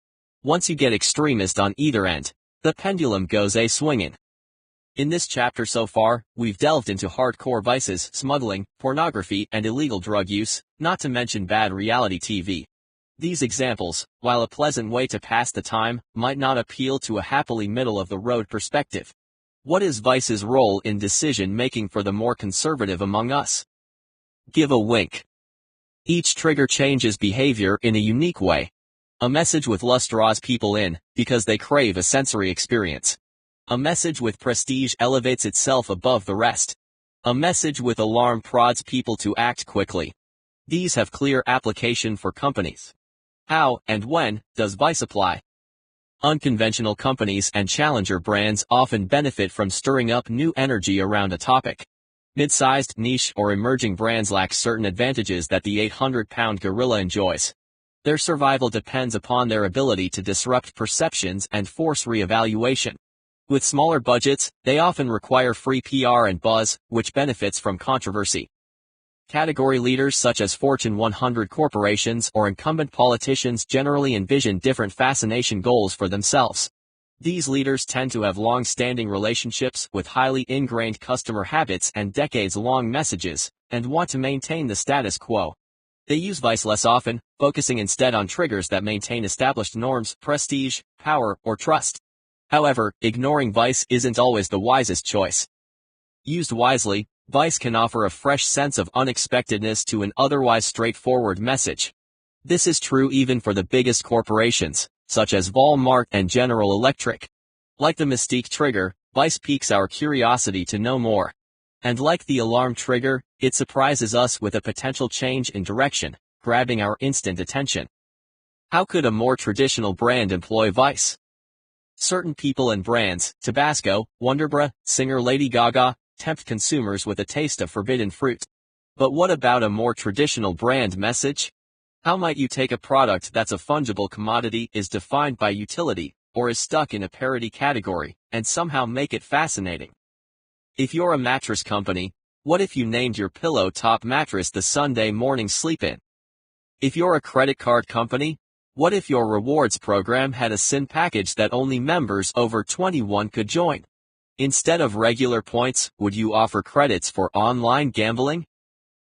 Once you get extremist on either end, the pendulum goes a-swinging. In this chapter so far, we've delved into hardcore vices, smuggling, pornography, and illegal drug use, not to mention bad reality TV. These examples, while a pleasant way to pass the time, might not appeal to a happily middle-of-the-road perspective. What is vice's role in decision-making for the more conservative among us? Give a wink. Each trigger changes behavior in a unique way. A message with lust draws people in, because they crave a sensory experience. A message with prestige elevates itself above the rest. A message with alarm prods people to act quickly. These have clear application for companies. How and when does Vice apply? Unconventional companies and challenger brands often benefit from stirring up new energy around a topic. Mid-sized, niche, or emerging brands lack certain advantages that the 800-pound gorilla enjoys. Their survival depends upon their ability to disrupt perceptions and force re-evaluation. With smaller budgets, they often require free PR and buzz, which benefits from controversy. Category leaders such as Fortune 100 corporations or incumbent politicians generally envision different fascination goals for themselves. These leaders tend to have long-standing relationships with highly ingrained customer habits and decades-long messages, and want to maintain the status quo. They use Vice less often, focusing instead on triggers that maintain established norms, prestige, power, or trust. However, ignoring Vice isn't always the wisest choice. Used wisely, Vice can offer a fresh sense of unexpectedness to an otherwise straightforward message. This is true even for the biggest corporations, such as Walmart and General Electric. Like the Mystique trigger, Vice piques our curiosity to know more. And like the alarm trigger, it surprises us with a potential change in direction, grabbing our instant attention. How could a more traditional brand employ Vice? Certain people and brands, Tabasco, Wonderbra, singer Lady Gaga, tempt consumers with a taste of forbidden fruit. But what about a more traditional brand message? How might you take a product that's a fungible commodity, is defined by utility, or is stuck in a parody category, and somehow make it fascinating? If you're a mattress company, what if you named your pillow top mattress the Sunday morning sleep-in? If you're a credit card company, what if your rewards program had a SIN package that only members over 21 could join? Instead of regular points, would you offer credits for online gambling?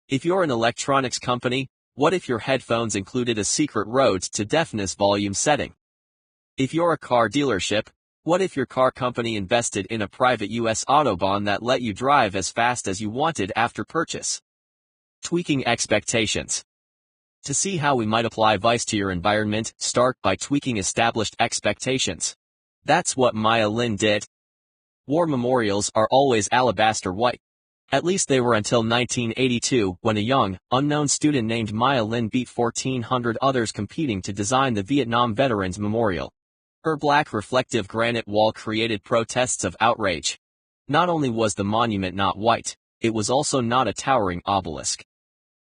If you're an electronics company, what if your headphones included a secret road to deafness volume setting? If you're a car dealership, what if your car company invested in a private US Autobahn that let you drive as fast as you wanted after purchase? Tweaking expectations. To see how we might apply Vice to your environment, start by tweaking established expectations. That's what Maya Lin did. War memorials are always alabaster white. At least they were until 1982, when a young, unknown student named Maya Lin beat 1,400 others competing to design the Vietnam Veterans Memorial. Her black reflective granite wall created protests of outrage. Not only was the monument not white, it was also not a towering obelisk.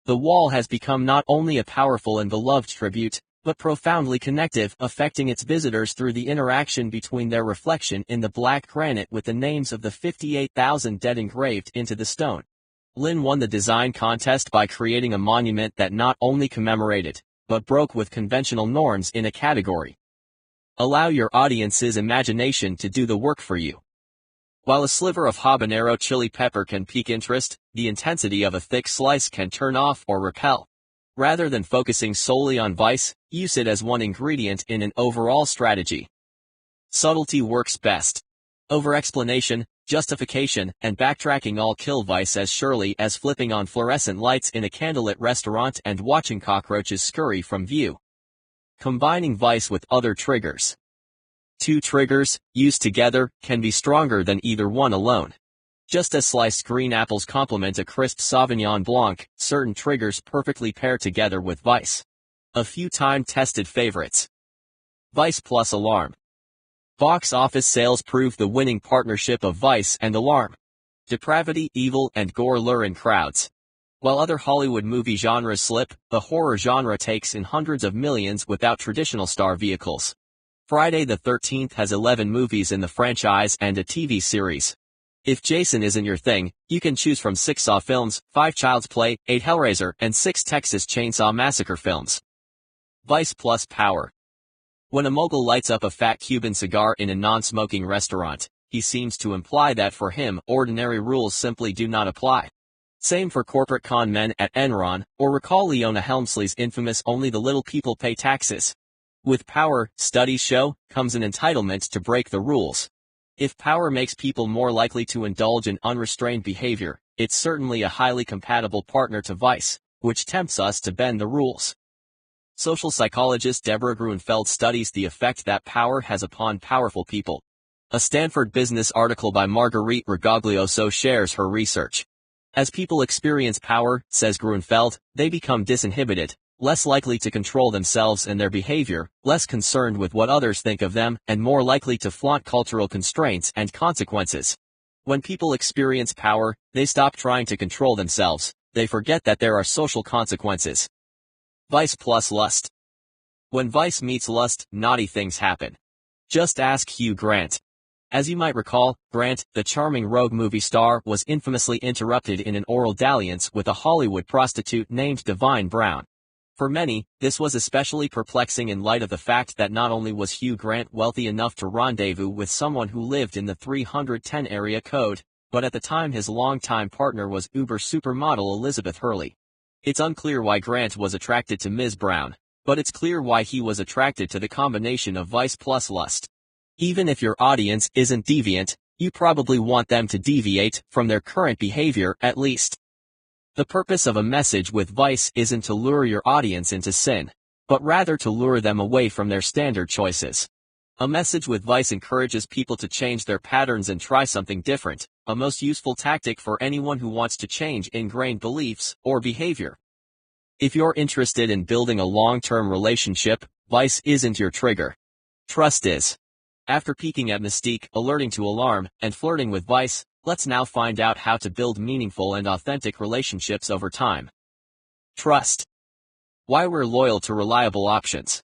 The wall has become not only a powerful and beloved tribute, but profoundly connective, affecting its visitors through the interaction between their reflection in the black granite with the names of the 58,000 dead engraved into the stone. Lin won the design contest by creating a monument that not only commemorated, but broke with conventional norms in a category. Allow your audience's imagination to do the work for you. While a sliver of habanero chili pepper can pique interest, the intensity of a thick slice can turn off or repel. Rather than focusing solely on Vice, use it as one ingredient in an overall strategy. Subtlety works best. Over-explanation, justification, and backtracking all kill Vice as surely as flipping on fluorescent lights in a candlelit restaurant and watching cockroaches scurry from view. Combining Vice with other triggers. Two triggers, used together, can be stronger than either one alone. Just as sliced green apples complement a crisp Sauvignon Blanc, certain triggers perfectly pair together with Vice. A few time-tested favorites. Vice plus Alarm. Box office sales prove the winning partnership of Vice and Alarm. Depravity, evil, and gore lure in crowds. While other Hollywood movie genres slip, the horror genre takes in hundreds of millions without traditional star vehicles. Friday the 13th has 11 movies in the franchise and a TV series. If Jason isn't your thing, you can choose from 6 Saw films, 5 Child's Play, 8 Hellraiser, and 6 Texas Chainsaw Massacre films. Vice plus Power. When a mogul lights up a fat Cuban cigar in a non-smoking restaurant, he seems to imply that for him, ordinary rules simply do not apply. Same for corporate con men at Enron, or recall Leona Helmsley's infamous "only the little people pay taxes." With power, studies show, comes an entitlement to break the rules. If power makes people more likely to indulge in unrestrained behavior, it's certainly a highly compatible partner to Vice, which tempts us to bend the rules. Social psychologist Deborah Grunfeld studies the effect that power has upon powerful people. A Stanford Business article by Marguerite Rigoglioso shares her research. As people experience power, says Grunfeld, they become disinhibited, less likely to control themselves and their behavior, less concerned with what others think of them, and more likely to flaunt cultural constraints and consequences. When people experience power, they stop trying to control themselves. They forget that there are social consequences. Vice plus lust. When vice meets lust, naughty things happen. Just ask Hugh Grant. As you might recall, Grant, the charming rogue movie star, was infamously interrupted in an oral dalliance with a Hollywood prostitute named Divine Brown. For many, this was especially perplexing in light of the fact that not only was Hugh Grant wealthy enough to rendezvous with someone who lived in the 310 area code, but at the time his longtime partner was Uber supermodel Elizabeth Hurley. It's unclear why Grant was attracted to Ms. Brown, but it's clear why he was attracted to the combination of vice plus lust. Even if your audience isn't deviant, you probably want them to deviate from their current behavior at least. The purpose of a message with vice isn't to lure your audience into sin, but rather to lure them away from their standard choices. A message with vice encourages people to change their patterns and try something different, a most useful tactic for anyone who wants to change ingrained beliefs or behavior. If you're interested in building a long-term relationship, vice isn't your trigger. Trust is. After peeking at mystique, alerting to alarm, and flirting with vice, let's now find out how to build meaningful and authentic relationships over time. Trust. Why we're loyal to reliable options.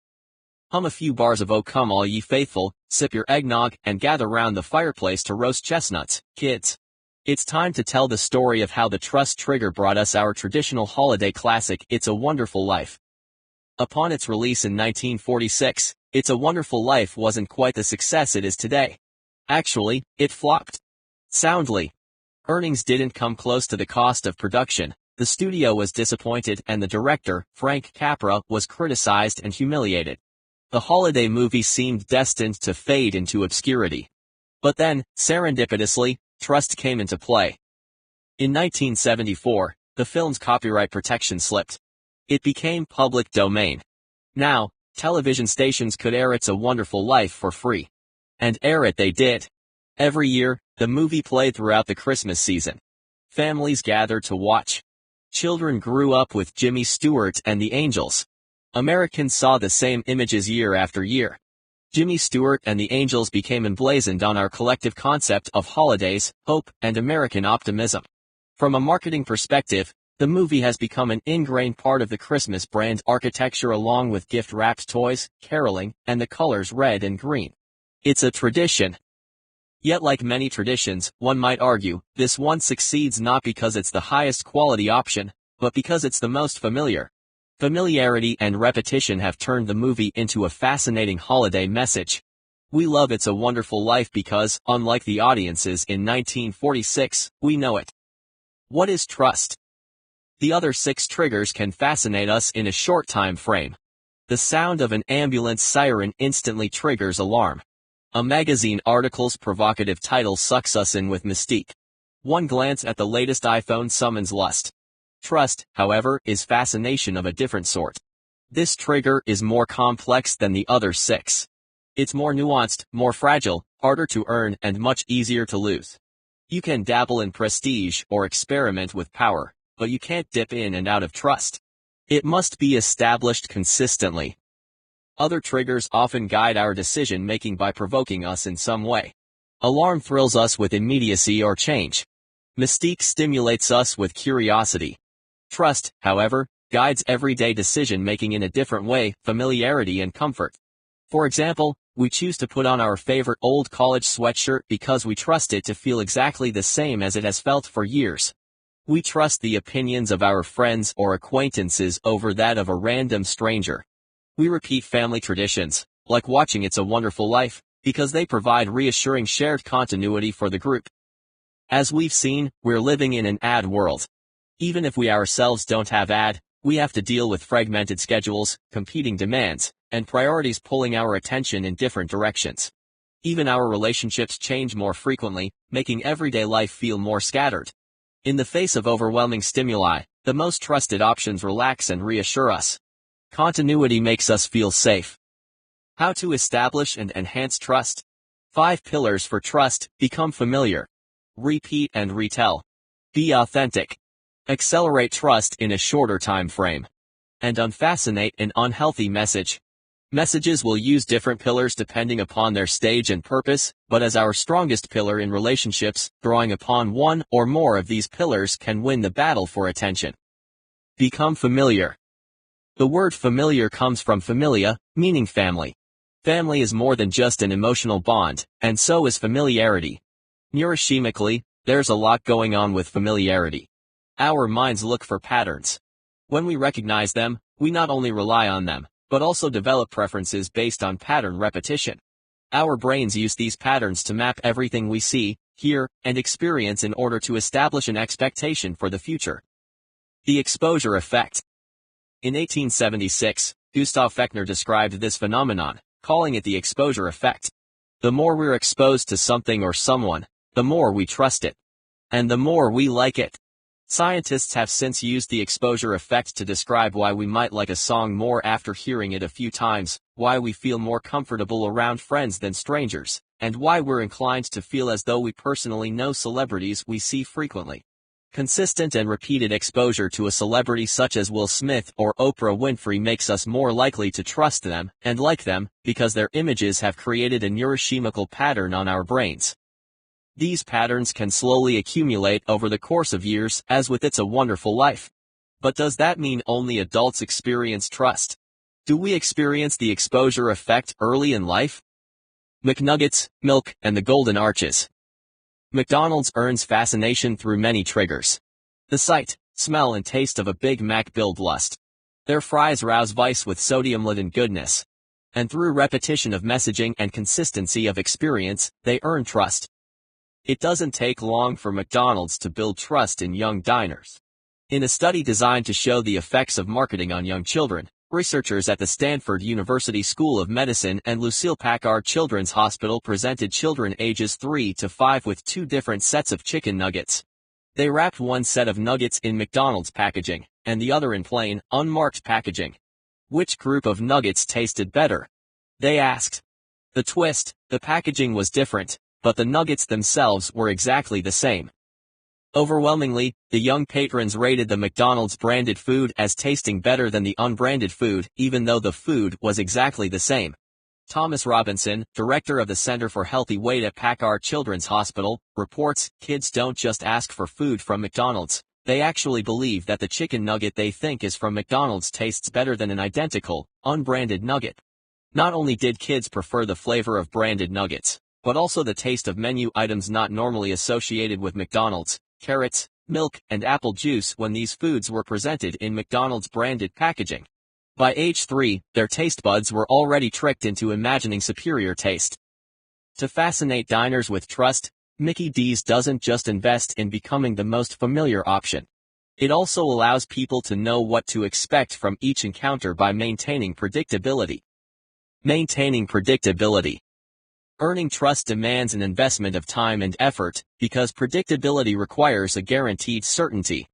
Hum a few bars of "O Come All Ye Faithful," sip your eggnog, and gather round the fireplace to roast chestnuts, kids. It's time to tell the story of how the trust trigger brought us our traditional holiday classic, It's a Wonderful Life. Upon its release in 1946, It's a Wonderful Life wasn't quite the success it is today. Actually, it flopped. Soundly. Earnings didn't come close to the cost of production, the studio was disappointed, and the director, Frank Capra, was criticized and humiliated. The holiday movie seemed destined to fade into obscurity. But then, serendipitously, trust came into play. In 1974, the film's copyright protection slipped. It became public domain. Now, television stations could air It's a Wonderful Life for free. And air it they did. Every year, the movie played throughout the Christmas season. Families gathered to watch. Children grew up with Jimmy Stewart and the Angels. Americans saw the same images year after year. Jimmy Stewart and the Angels became emblazoned on our collective concept of holidays, hope, and American optimism. From a marketing perspective, the movie has become an ingrained part of the Christmas brand architecture along with gift-wrapped toys, caroling, and the colors red and green. It's a tradition. Yet like many traditions, one might argue, this one succeeds not because it's the highest quality option, but because it's the most familiar. Familiarity and repetition have turned the movie into a fascinating holiday message. We love It's a Wonderful Life because, unlike the audiences in 1946, we know it. What is trust? The other 6 triggers can fascinate us in a short time frame. The sound of an ambulance siren instantly triggers alarm. A magazine article's provocative title sucks us in with mystique. One glance at the latest iPhone summons lust. Trust, however, is fascination of a different sort. This trigger is more complex than the other 6. It's more nuanced, more fragile, harder to earn, and much easier to lose. You can dabble in prestige or experiment with power, but you can't dip in and out of trust. It must be established consistently. Other triggers often guide our decision-making by provoking us in some way. Alarm thrills us with immediacy or change. Mystique stimulates us with curiosity. Trust, however, guides everyday decision-making in a different way, familiarity and comfort. For example, we choose to put on our favorite old college sweatshirt because we trust it to feel exactly the same as it has felt for years. We trust the opinions of our friends or acquaintances over that of a random stranger. We repeat family traditions, like watching It's a Wonderful Life, because they provide reassuring shared continuity for the group. As we've seen, we're living in an ad world. Even if we ourselves don't have ad, we have to deal with fragmented schedules, competing demands, and priorities pulling our attention in different directions. Even our relationships change more frequently, making everyday life feel more scattered. In the face of overwhelming stimuli, the most trusted options relax and reassure us. Continuity makes us feel safe. How to establish and enhance trust? 5 pillars for trust: become familiar, repeat and retell, be authentic, accelerate trust in a shorter time frame, and unfascinate an unhealthy message. Messages will use different pillars depending upon their stage and purpose, but as our strongest pillar in relationships, drawing upon one or more of these pillars can win the battle for attention. Become familiar. The word familiar comes from familia, meaning family. Family is more than just an emotional bond, and so is familiarity. Neurochemically, there's a lot going on with familiarity. Our minds look for patterns. When we recognize them, we not only rely on them, but also develop preferences based on pattern repetition. Our brains use these patterns to map everything we see, hear, and experience in order to establish an expectation for the future. The exposure effect. In 1876, Gustav Fechner described this phenomenon, calling it the exposure effect. The more we're exposed to something or someone, the more we trust it. And the more we like it. Scientists have since used the exposure effect to describe why we might like a song more after hearing it a few times, why we feel more comfortable around friends than strangers, and why we're inclined to feel as though we personally know celebrities we see frequently. Consistent and repeated exposure to a celebrity such as Will Smith or Oprah Winfrey makes us more likely to trust them and like them, because their images have created a neurochemical pattern on our brains. These patterns can slowly accumulate over the course of years, as with It's a Wonderful Life. But does that mean only adults experience trust? Do we experience the exposure effect early in life? McNuggets, milk, and the golden arches. McDonald's earns fascination through many triggers. The sight, smell and taste of a Big Mac build lust. Their fries rouse vice with sodium-laden goodness. And through repetition of messaging and consistency of experience, they earn trust. It doesn't take long for McDonald's to build trust in young diners. In a study designed to show the effects of marketing on young children, researchers at the Stanford University School of Medicine and Lucile Packard Children's Hospital presented children ages 3 to 5 with 2 different sets of chicken nuggets. They wrapped one set of nuggets in McDonald's packaging, and the other in plain, unmarked packaging. Which group of nuggets tasted better? They asked. The twist: the packaging was different, but the nuggets themselves were exactly the same. Overwhelmingly, the young patrons rated the McDonald's branded food as tasting better than the unbranded food, even though the food was exactly the same. Thomas Robinson, director of the Center for Healthy Weight at Packard Children's Hospital, reports, kids don't just ask for food from McDonald's, they actually believe that the chicken nugget they think is from McDonald's tastes better than an identical, unbranded nugget. Not only did kids prefer the flavor of branded nuggets, but also the taste of menu items not normally associated with McDonald's: carrots, milk, and apple juice when these foods were presented in McDonald's branded packaging. By age 3, their taste buds were already tricked into imagining superior taste. To fascinate diners with trust, Mickey D's doesn't just invest in becoming the most familiar option. It also allows people to know what to expect from each encounter by maintaining predictability. Maintaining predictability. Earning trust demands an investment of time and effort, because predictability requires a guaranteed certainty.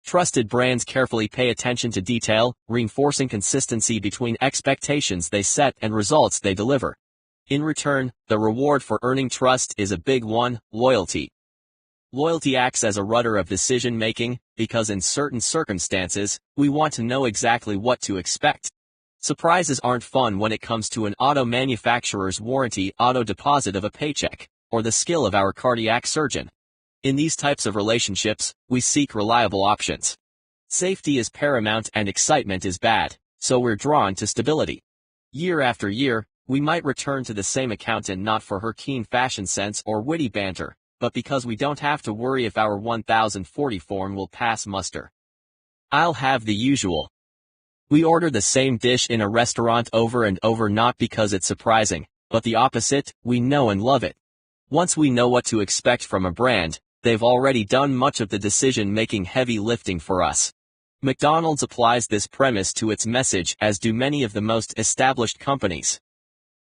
Trusted brands carefully pay attention to detail, reinforcing consistency between expectations they set and results they deliver. In return, the reward for earning trust is a big one: loyalty. Loyalty acts as a rudder of decision-making, because in certain circumstances, we want to know exactly what to expect. Surprises aren't fun when it comes to an auto manufacturer's warranty auto deposit of a paycheck, or the skill of our cardiac surgeon. In these types of relationships, we seek reliable options. Safety is paramount and excitement is bad, so we're drawn to stability. Year after year, we might return to the same accountant not for her keen fashion sense or witty banter, but because we don't have to worry if our 1040 form will pass muster. I'll have the usual. We order the same dish in a restaurant over and over not because it's surprising, but the opposite: we know and love it. Once we know what to expect from a brand, they've already done much of the decision-making heavy lifting for us. McDonald's applies this premise to its message, as do many of the most established companies.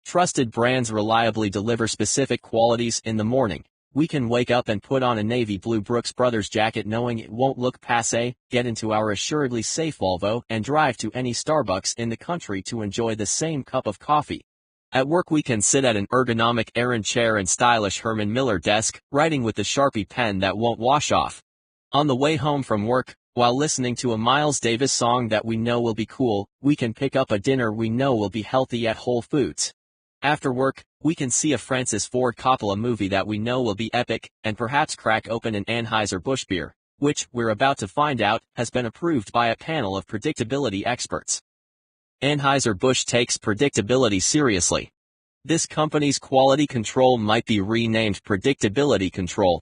Trusted brands reliably deliver specific qualities. In the morning, we can wake up and put on a navy blue Brooks Brothers jacket knowing it won't look passé, get into our assuredly safe Volvo, and drive to any Starbucks in the country to enjoy the same cup of coffee. At work we can sit at an ergonomic Aran chair and stylish Herman Miller desk, writing with the Sharpie pen that won't wash off. On the way home from work, while listening to a Miles Davis song that we know will be cool, we can pick up a dinner we know will be healthy at Whole Foods. After work, we can see a Francis Ford Coppola movie that we know will be epic, and perhaps crack open an Anheuser-Busch beer, which, we're about to find out, has been approved by a panel of predictability experts. Anheuser-Busch takes predictability seriously. This company's quality control might be renamed Predictability Control.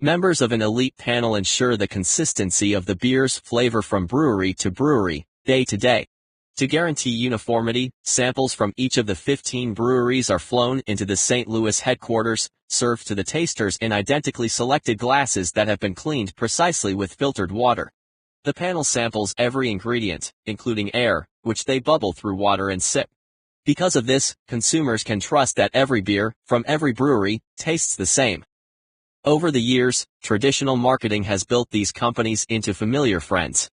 Members of an elite panel ensure the consistency of the beer's flavor from brewery to brewery, day to day. To guarantee uniformity, samples from each of the 15 breweries are flown into the St. Louis headquarters, served to the tasters in identically selected glasses that have been cleaned precisely with filtered water. The panel samples every ingredient, including air, which they bubble through water and sip. Because of this, consumers can trust that every beer, from every brewery, tastes the same. Over the years, traditional marketing has built these companies into familiar friends.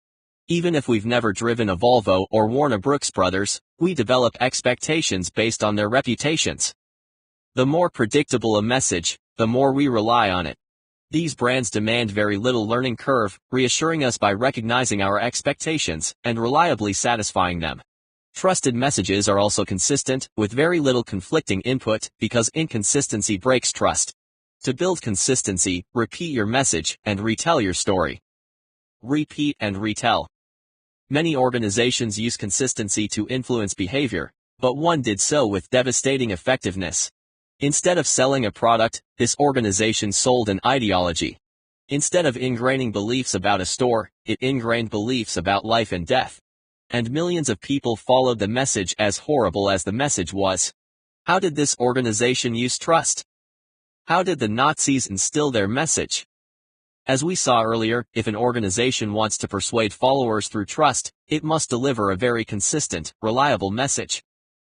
Even if we've never driven a Volvo or worn a Brooks Brothers, we develop expectations based on their reputations. The more predictable a message, the more we rely on it. These brands demand very little learning curve, reassuring us by recognizing our expectations and reliably satisfying them. Trusted messages are also consistent, with very little conflicting input, because inconsistency breaks trust. To build consistency, repeat your message and retell your story. Repeat and retell. Many organizations use consistency to influence behavior, but one did so with devastating effectiveness. Instead of selling a product, this organization sold an ideology. Instead of ingraining beliefs about a store, it ingrained beliefs about life and death. And millions of people followed the message, as horrible as the message was. How did this organization use trust? How did the Nazis instill their message? As we saw earlier, if an organization wants to persuade followers through trust, it must deliver a very consistent, reliable message.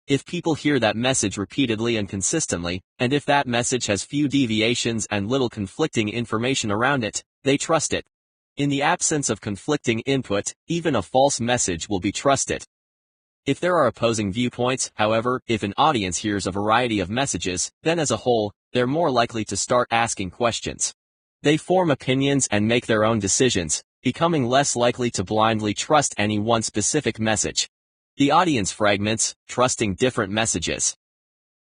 If people hear that message repeatedly and consistently, and if that message has few deviations and little conflicting information around it, they trust it. In the absence of conflicting input, even a false message will be trusted. If there are opposing viewpoints, however, if an audience hears a variety of messages, then as a whole, they're more likely to start asking questions. They form opinions and make their own decisions, becoming less likely to blindly trust any one specific message. The audience fragments, trusting different messages.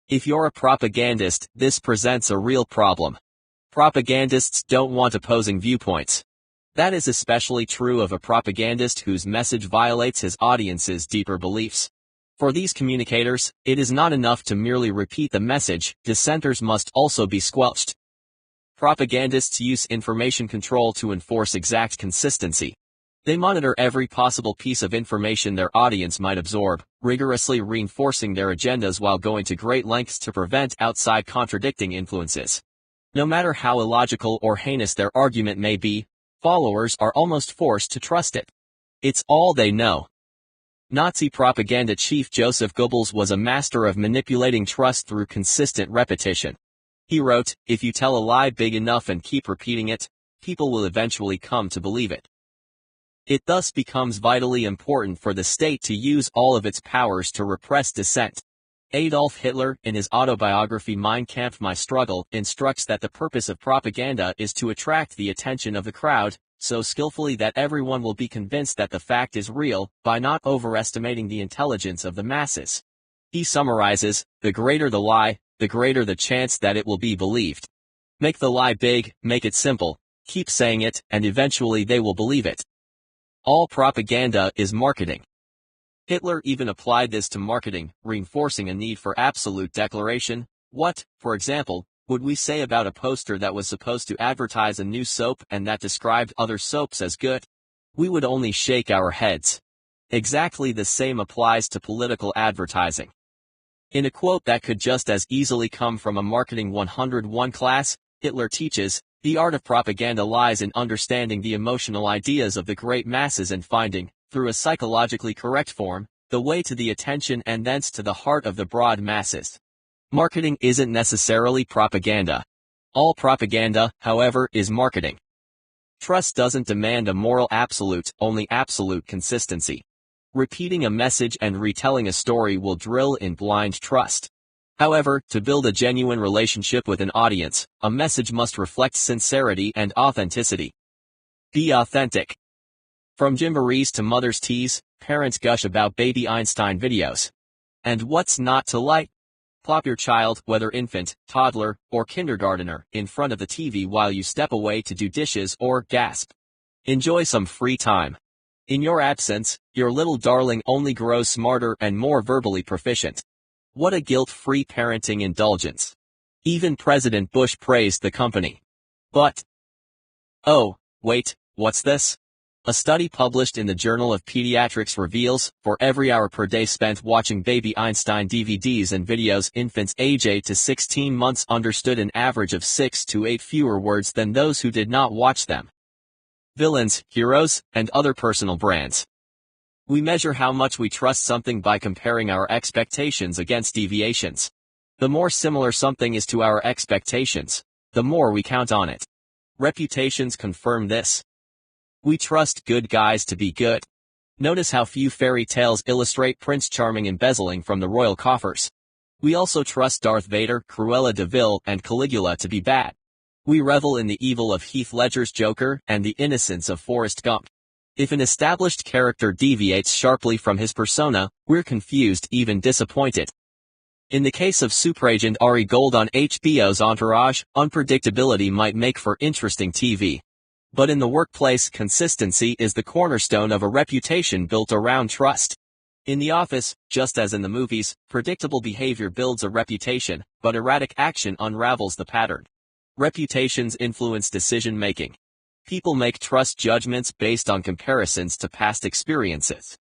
If you're a propagandist, this presents a real problem. Propagandists don't want opposing viewpoints. That is especially true of a propagandist whose message violates his audience's deeper beliefs. For these communicators, it is not enough to merely repeat the message, dissenters must also be squelched. Propagandists use information control to enforce exact consistency. They monitor every possible piece of information their audience might absorb, rigorously reinforcing their agendas while going to great lengths to prevent outside contradicting influences. No matter how illogical or heinous their argument may be, followers are almost forced to trust it. It's all they know. Nazi propaganda chief Joseph Goebbels was a master of manipulating trust through consistent repetition. He wrote, "If you tell a lie big enough and keep repeating it, people will eventually come to believe it." It thus becomes vitally important for the state to use all of its powers to repress dissent. Adolf Hitler, in his autobiography Mein Kampf My Struggle, instructs that the purpose of propaganda is to attract the attention of the crowd, so skillfully that everyone will be convinced that the fact is real, by not overestimating the intelligence of the masses. He summarizes, "The greater the lie, the greater the chance that it will be believed. Make the lie big, make it simple, keep saying it, and eventually they will believe it." All propaganda is marketing. Hitler even applied this to marketing, reinforcing a need for absolute declaration. What, for example, would we say about a poster that was supposed to advertise a new soap and that described other soaps as good? We would only shake our heads. Exactly the same applies to political advertising. In a quote that could just as easily come from a Marketing 101 class, Hitler teaches, "The art of propaganda lies in understanding the emotional ideas of the great masses and finding, through a psychologically correct form, the way to the attention and thence to the heart of the broad masses." Marketing isn't necessarily propaganda. All propaganda, however, is marketing. Trust doesn't demand a moral absolute, only absolute consistency. Repeating a message and retelling a story will drill in blind trust. However, to build a genuine relationship with an audience, a message must reflect sincerity and authenticity. Be authentic. From gymborees to mother's teas, parents gush about baby Einstein videos. And what's not to like? Plop your child, whether infant, toddler, or kindergartner, in front of the TV while you step away to do dishes or gasp. Enjoy some free time. In your absence, your little darling only grows smarter and more verbally proficient. What a guilt-free parenting indulgence. Even President Bush praised the company. But, oh, wait, what's this? A study published in the Journal of Pediatrics reveals, for every hour per day spent watching baby Einstein DVDs and videos, infants age 8 to 16 months understood an average of 6 to 8 fewer words than those who did not watch them. Villains, heroes, and other personal brands. We measure how much we trust something by comparing our expectations against deviations. The more similar something is to our expectations, the more we count on it. Reputations confirm this. We trust good guys to be good. Notice how few fairy tales illustrate Prince Charming embezzling from the royal coffers. We also trust Darth Vader, Cruella de Vil, and Caligula to be bad. We revel in the evil of Heath Ledger's Joker and the innocence of Forrest Gump. If an established character deviates sharply from his persona, we're confused, even disappointed. In the case of superagent Ari Gold on HBO's Entourage, unpredictability might make for interesting TV. But in the workplace, consistency is the cornerstone of a reputation built around trust. In the office, just as in the movies, predictable behavior builds a reputation, but erratic action unravels the pattern. Reputations influence decision-making. People make trust judgments based on comparisons to past experiences.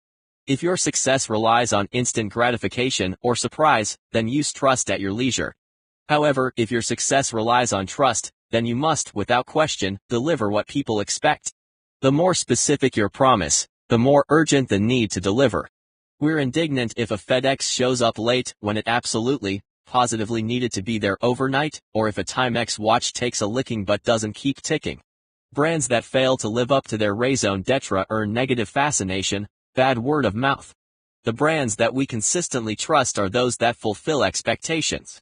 If your success relies on instant gratification or surprise, then use trust at your leisure. However, if your success relies on trust, then you must, without question, deliver what people expect. The more specific your promise, the more urgent the need to deliver. We're indignant if a FedEx shows up late when it absolutely, positively needed to be there overnight, or if a Timex watch takes a licking but doesn't keep ticking. Brands that fail to live up to their raison d'etre earn negative fascination, bad word of mouth. The brands that we consistently trust are those that fulfill expectations.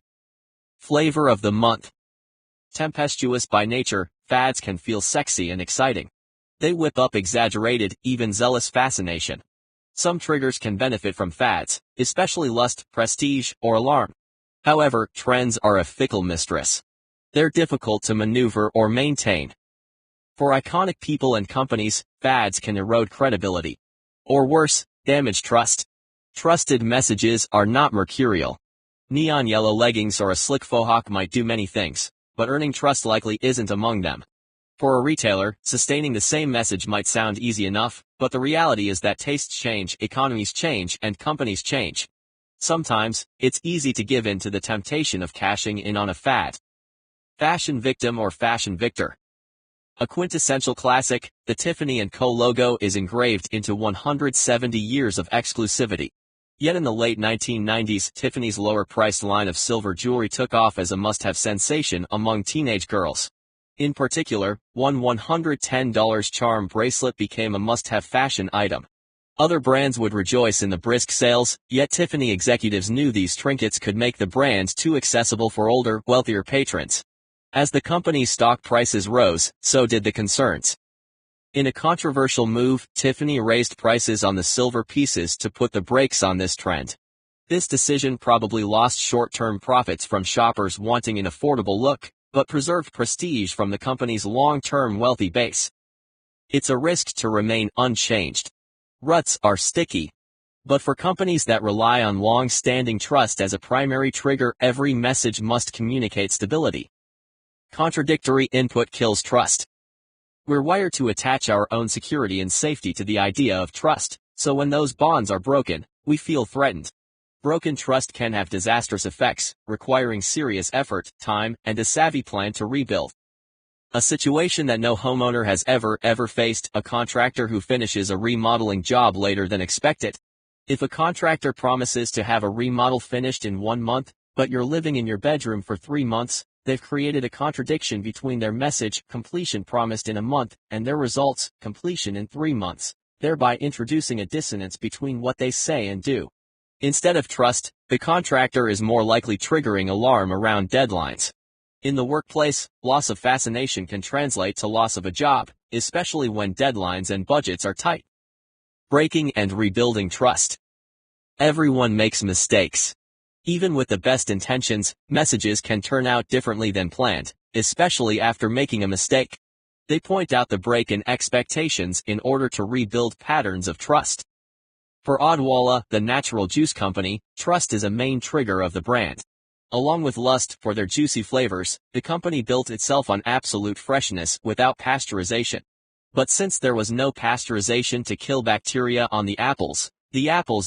Flavor of the month. Tempestuous by nature, fads can feel sexy and exciting. They whip up exaggerated, even zealous fascination. Some triggers can benefit from fads, especially lust, prestige, or alarm. However, trends are a fickle mistress. They're difficult to maneuver or maintain. For iconic people and companies, fads can erode credibility. Or worse, damage trust. Trusted messages are not mercurial. Neon yellow leggings or a slick faux hawk might do many things, but earning trust likely isn't among them. For a retailer, sustaining the same message might sound easy enough, but the reality is that tastes change, economies change, and companies change. Sometimes, it's easy to give in to the temptation of cashing in on a fad. Fashion victim or fashion victor. A quintessential classic, the Tiffany & Co. logo is engraved into 170 years of exclusivity. Yet in the late 1990s, Tiffany's lower-priced line of silver jewelry took off as a must-have sensation among teenage girls. In particular, one $110 charm bracelet became a must-have fashion item. Other brands would rejoice in the brisk sales, yet Tiffany executives knew these trinkets could make the brand too accessible for older, wealthier patrons. As the company's stock prices rose, so did the concerns. In a controversial move, Tiffany raised prices on the silver pieces to put the brakes on this trend. This decision probably lost short-term profits from shoppers wanting an affordable look, but preserved prestige from the company's long-term wealthy base. It's a risk to remain unchanged. Ruts are sticky. But for companies that rely on long-standing trust as a primary trigger, every message must communicate stability. Contradictory input kills trust. We're wired to attach our own security and safety to the idea of trust, so when those bonds are broken, we feel threatened. Broken trust can have disastrous effects, requiring serious effort, time, and a savvy plan to rebuild. A situation that no homeowner has ever faced, a contractor who finishes a remodeling job later than expected. If a contractor promises to have a remodel finished in 1 month, but you're living in your bedroom for 3 months, they've created a contradiction between their message, completion promised in a month, and their results, completion in 3 months, thereby introducing a dissonance between what they say and do. Instead of trust, the contractor is more likely triggering alarm around deadlines. In the workplace, loss of fascination can translate to loss of a job, especially when deadlines and budgets are tight. Breaking and rebuilding trust. Everyone makes mistakes. Even with the best intentions, messages can turn out differently than planned, especially after making a mistake. They point out the break in expectations in order to rebuild patterns of trust. For Odwalla, the natural juice company, trust is a main trigger of the brand. Along with lust for their juicy flavors, the company built itself on absolute freshness without pasteurization. But since there was no pasteurization to kill bacteria on the apples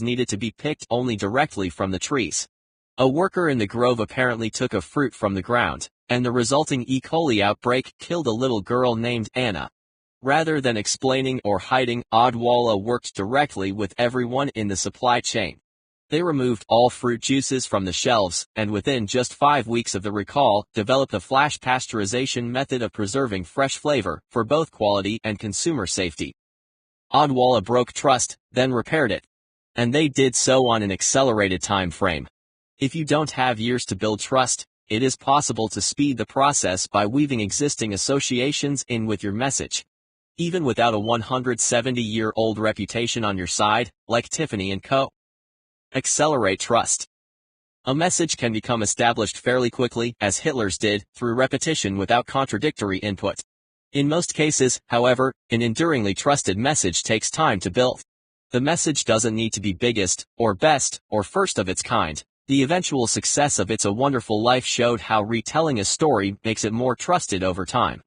needed to be picked only directly from the trees. A worker in the grove apparently took a fruit from the ground, and the resulting E. coli outbreak killed a little girl named Anna. Rather than explaining or hiding, Odwalla worked directly with everyone in the supply chain. They removed all fruit juices from the shelves, and within just 5 weeks of the recall, developed a flash pasteurization method of preserving fresh flavor for both quality and consumer safety. Odwalla broke trust, then repaired it. And they did so on an accelerated time frame. If you don't have years to build trust, it is possible to speed the process by weaving existing associations in with your message. Even without a 170-year-old reputation on your side, like Tiffany & Co. Accelerate trust. A message can become established fairly quickly, as Hitler's did, through repetition without contradictory input. In most cases, however, an enduringly trusted message takes time to build. The message doesn't need to be biggest, or best, or first of its kind. The eventual success of It's a Wonderful Life showed how retelling a story makes it more trusted over time.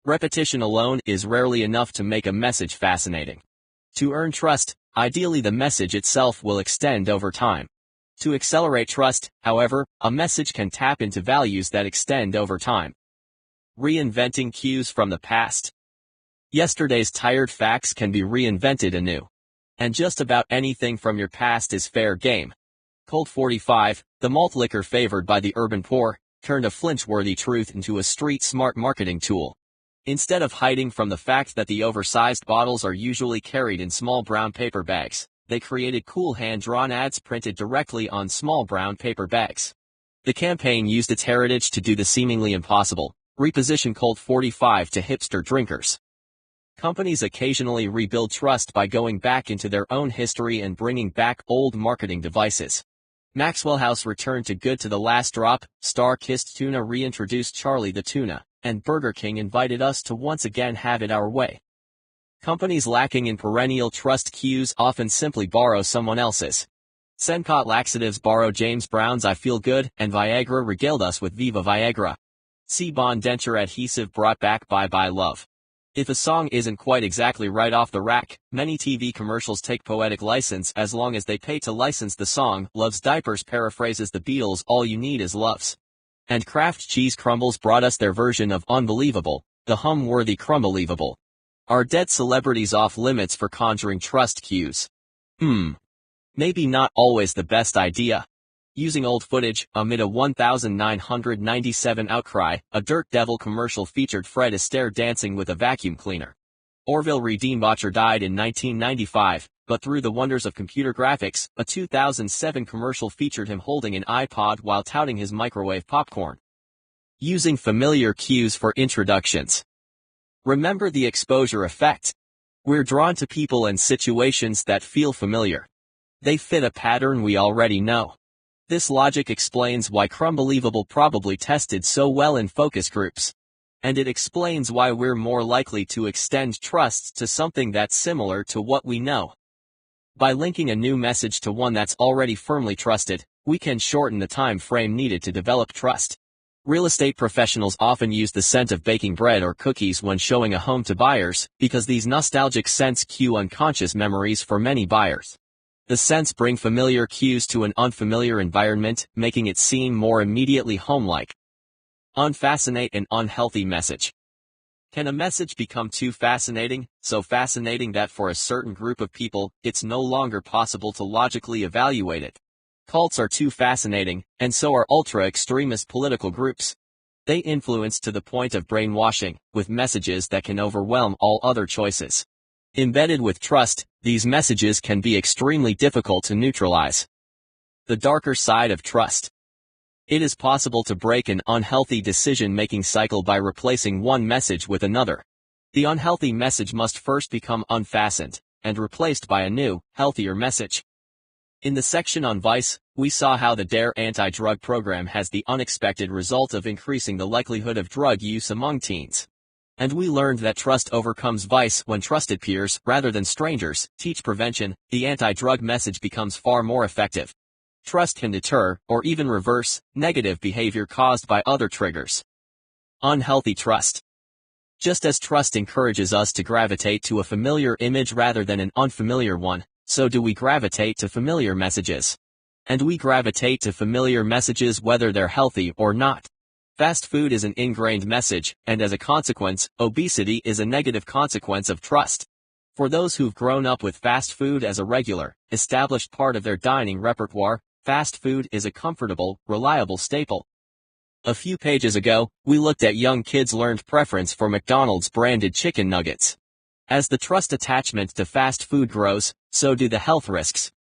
Repetition alone is rarely enough to make a message fascinating. To earn trust, ideally the message itself will extend over time. To accelerate trust, however, a message can tap into values that extend over time. Reinventing cues from the past. Yesterday's tired facts can be reinvented anew. And just about anything from your past is fair game. Colt 45, the malt liquor favored by the urban poor, turned a flinch-worthy truth into a street-smart marketing tool. Instead of hiding from the fact that the oversized bottles are usually carried in small brown paper bags, they created cool hand-drawn ads printed directly on small brown paper bags. The campaign used its heritage to do the seemingly impossible, reposition Colt 45 to hipster drinkers. Companies occasionally rebuild trust by going back into their own history and bringing back old marketing devices. Maxwell House returned to good to the last drop, Star-Kissed Tuna reintroduced Charlie the Tuna, and Burger King invited us to once again have it our way. Companies lacking in perennial trust cues often simply borrow someone else's. Sencott Laxatives borrow James Brown's I Feel Good, and Viagra regaled us with Viva Viagra. C-Bond denture adhesive brought back Bye Bye Love. If a song isn't quite exactly right off the rack, many TV commercials take poetic license as long as they pay to license the song. Love's Diapers paraphrases the Beatles' All You Need Is Love's. And Kraft Cheese Crumbles brought us their version of Unbelievable, the hum-worthy Crumbelievable. Are dead celebrities off limits for conjuring trust cues? Maybe not always the best idea. Using old footage, amid a 1997 outcry, a Dirt Devil commercial featured Fred Astaire dancing with a vacuum cleaner. Orville Redenbacher died in 1995, but through the wonders of computer graphics, a 2007 commercial featured him holding an iPod while touting his microwave popcorn. Using familiar cues for introductions. Remember the exposure effect. We're drawn to people and situations that feel familiar. They fit a pattern we already know. This logic explains why Crumbelievable probably tested so well in focus groups. And it explains why we're more likely to extend trust to something that's similar to what we know. By linking a new message to one that's already firmly trusted, we can shorten the time frame needed to develop trust. Real estate professionals often use the scent of baking bread or cookies when showing a home to buyers, because these nostalgic scents cue unconscious memories for many buyers. The scents bring familiar cues to an unfamiliar environment, making it seem more immediately home-like. Unfascinate an unhealthy message. Can a message become too fascinating, so fascinating that for a certain group of people, it's no longer possible to logically evaluate it? Cults are too fascinating, and so are ultra-extremist political groups. They influence to the point of brainwashing, with messages that can overwhelm all other choices. Embedded with trust, these messages can be extremely difficult to neutralize. The darker side of trust. It is possible to break an unhealthy decision-making cycle by replacing one message with another. The unhealthy message must first become unfastened and replaced by a new, healthier message. In the section on Vice, we saw how the DARE anti-drug program has the unexpected result of increasing the likelihood of drug use among teens. And we learned that trust overcomes vice when trusted peers, rather than strangers, teach prevention. The anti-drug message becomes far more effective. Trust can deter, or even reverse, negative behavior caused by other triggers. Unhealthy trust. Just as trust encourages us to gravitate to a familiar image rather than an unfamiliar one, so do we gravitate to familiar messages. And we gravitate to familiar messages whether they're healthy or not. Fast food is an ingrained message, and as a consequence, obesity is a negative consequence of trust. For those who've grown up with fast food as a regular, established part of their dining repertoire, fast food is a comfortable, reliable staple. A few pages ago, we looked at young kids' learned preference for McDonald's branded chicken nuggets. As the trust attachment to fast food grows, so do the health risks.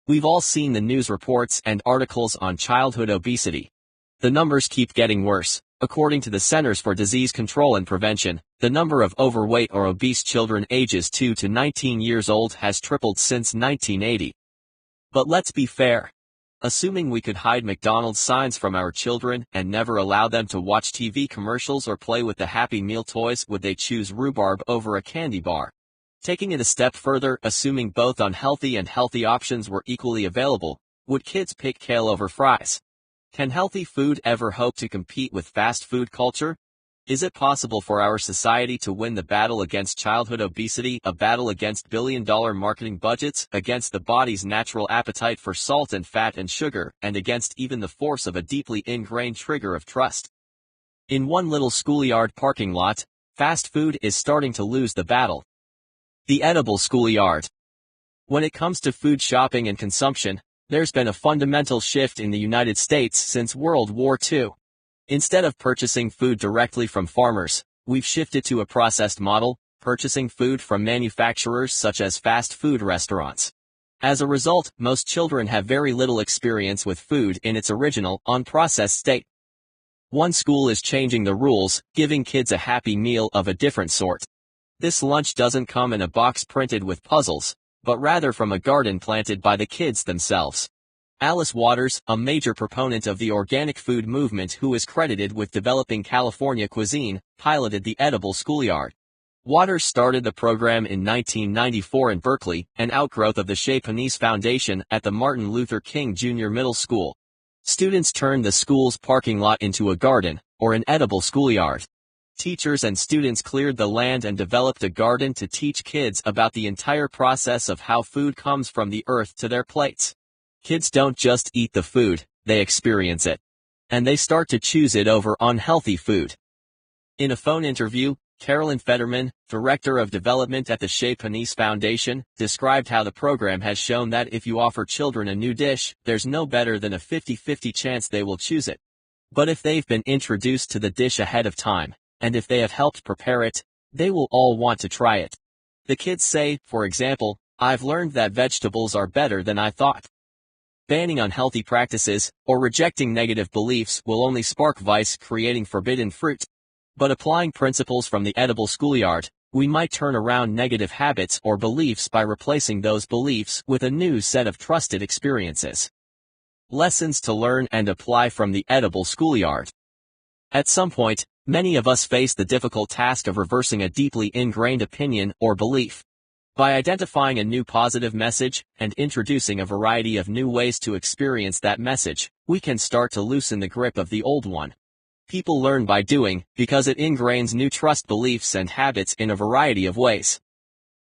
We've all seen the news reports and articles on childhood obesity. The numbers keep getting worse. According to the Centers for Disease Control and Prevention, the number of overweight or obese children ages 2 to 19 years old has tripled since 1980. But let's be fair. Assuming we could hide McDonald's signs from our children and never allow them to watch TV commercials or play with the Happy Meal toys, would they choose rhubarb over a candy bar? Taking it a step further, assuming both unhealthy and healthy options were equally available, would kids pick kale over fries? Can healthy food ever hope to compete with fast food culture? Is it possible for our society to win the battle against childhood obesity, a battle against billion-dollar marketing budgets, against the body's natural appetite for salt and fat and sugar, and against even the force of a deeply ingrained trigger of trust? In one little schoolyard parking lot, fast food is starting to lose the battle. The edible schoolyard. When it comes to food shopping and consumption, there's been a fundamental shift in the United States since World War II. Instead of purchasing food directly from farmers, we've shifted to a processed model, purchasing food from manufacturers such as fast food restaurants. As a result, most children have very little experience with food in its original, unprocessed state. One school is changing the rules, giving kids a happy meal of a different sort. This lunch doesn't come in a box printed with puzzles, but rather from a garden planted by the kids themselves. Alice Waters, a major proponent of the organic food movement who is credited with developing California cuisine, piloted the edible schoolyard. Waters started the program in 1994 in Berkeley, an outgrowth of the Chez Panisse Foundation at the Martin Luther King Jr. Middle School. Students turned the school's parking lot into a garden, or an edible schoolyard. Teachers and students cleared the land and developed a garden to teach kids about the entire process of how food comes from the earth to their plates. Kids don't just eat the food, they experience it. And they start to choose it over unhealthy food. In a phone interview, Carolyn Fetterman, Director of Development at the Chez Panisse Foundation, described how the program has shown that if you offer children a new dish, there's no better than a 50-50 chance they will choose it. But if they've been introduced to the dish ahead of time, and if they have helped prepare it, they will all want to try it. The kids say, for example, "I've learned that vegetables are better than I thought." Banning unhealthy practices, or rejecting negative beliefs will only spark vice, creating forbidden fruit. But applying principles from the edible schoolyard, we might turn around negative habits or beliefs by replacing those beliefs with a new set of trusted experiences. Lessons to learn and apply from the edible schoolyard. At some point, many of us face the difficult task of reversing a deeply ingrained opinion or belief. By identifying a new positive message and introducing a variety of new ways to experience that message, we can start to loosen the grip of the old one. People learn by doing, because it ingrains new trust beliefs and habits in a variety of ways.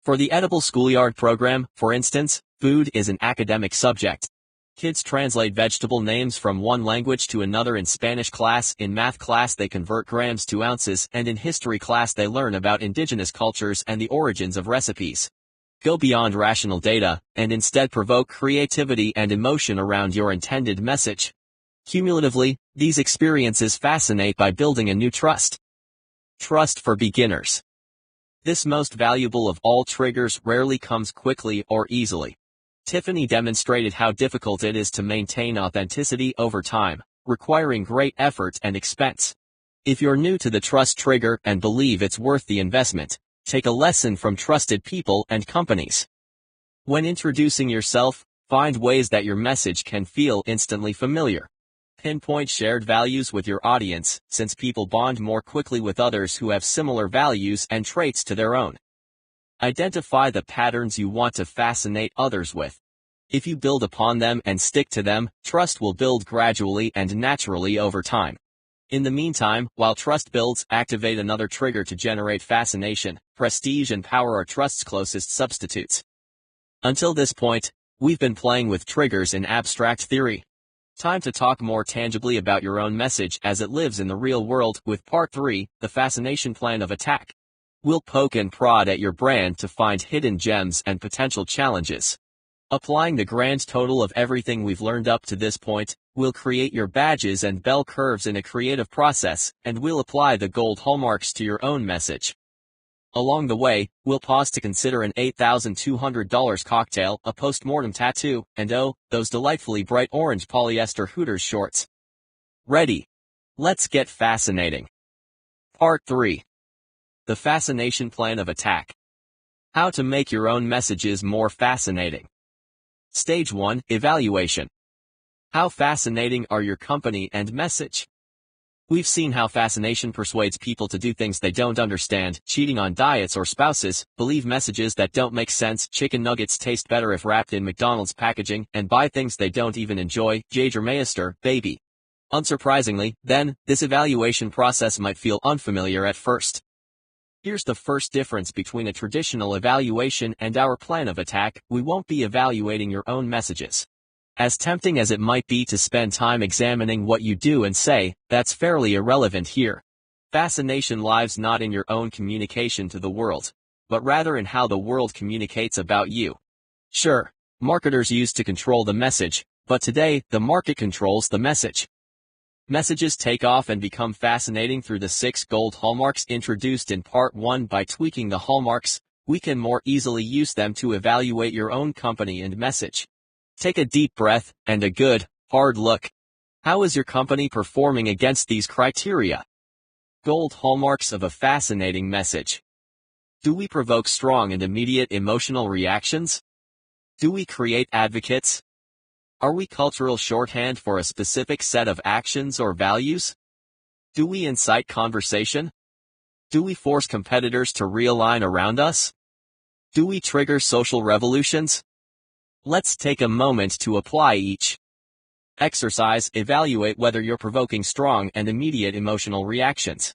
For the edible schoolyard program, for instance, food is an academic subject. Kids translate vegetable names from one language to another in Spanish class, in math class they convert grams to ounces, and in history class they learn about indigenous cultures and the origins of recipes. Go beyond rational data, and instead provoke creativity and emotion around your intended message. Cumulatively, these experiences fascinate by building a new trust. Trust for beginners. This most valuable of all triggers rarely comes quickly or easily. Tiffany demonstrated how difficult it is to maintain authenticity over time, requiring great effort and expense. If you're new to the trust trigger and believe it's worth the investment, take a lesson from trusted people and companies. When introducing yourself, find ways that your message can feel instantly familiar. Pinpoint shared values with your audience, since people bond more quickly with others who have similar values and traits to their own. Identify the patterns you want to fascinate others with. If you build upon them and stick to them, trust will build gradually and naturally over time. In the meantime, while trust builds, activate another trigger to generate fascination. Prestige and power are trust's closest substitutes. Until this point, we've been playing with triggers in abstract theory. Time to talk more tangibly about your own message as it lives in the real world with Part 3, the Fascination Plan of Attack. We'll poke and prod at your brand to find hidden gems and potential challenges. Applying the grand total of everything we've learned up to this point, we'll create your badges and bell curves in a creative process, and we'll apply the gold hallmarks to your own message. Along the way, we'll pause to consider an $8,200 cocktail, a post-mortem tattoo, and oh, those delightfully bright orange polyester Hooters shorts. Ready? Let's get fascinating. Part 3. The Fascination Plan of Attack. How to make your own messages more fascinating. Stage 1, Evaluation. How fascinating are your company and message? We've seen how fascination persuades people to do things they don't understand, cheating on diets or spouses, believe messages that don't make sense, chicken nuggets taste better if wrapped in McDonald's packaging, and buy things they don't even enjoy, Jägermeister, baby. Unsurprisingly, then, this evaluation process might feel unfamiliar at first. Here's the first difference between a traditional evaluation and our plan of attack: we won't be evaluating your own messages. As tempting as it might be to spend time examining what you do and say, that's fairly irrelevant here. Fascination lies not in your own communication to the world, but rather in how the world communicates about you. Sure, marketers used to control the message, but today, the market controls the message. Messages take off and become fascinating through the 6 gold hallmarks introduced in Part 1. By tweaking the hallmarks, we can more easily use them to evaluate your own company and message. Take a deep breath, and a good, hard look. How is your company performing against these criteria? Gold hallmarks of a fascinating message. Do we provoke strong and immediate emotional reactions? Do we create advocates? Are we cultural shorthand for a specific set of actions or values? Do we incite conversation? Do we force competitors to realign around us? Do we trigger social revolutions? Let's take a moment to apply each. Exercise: evaluate whether you're provoking strong and immediate emotional reactions.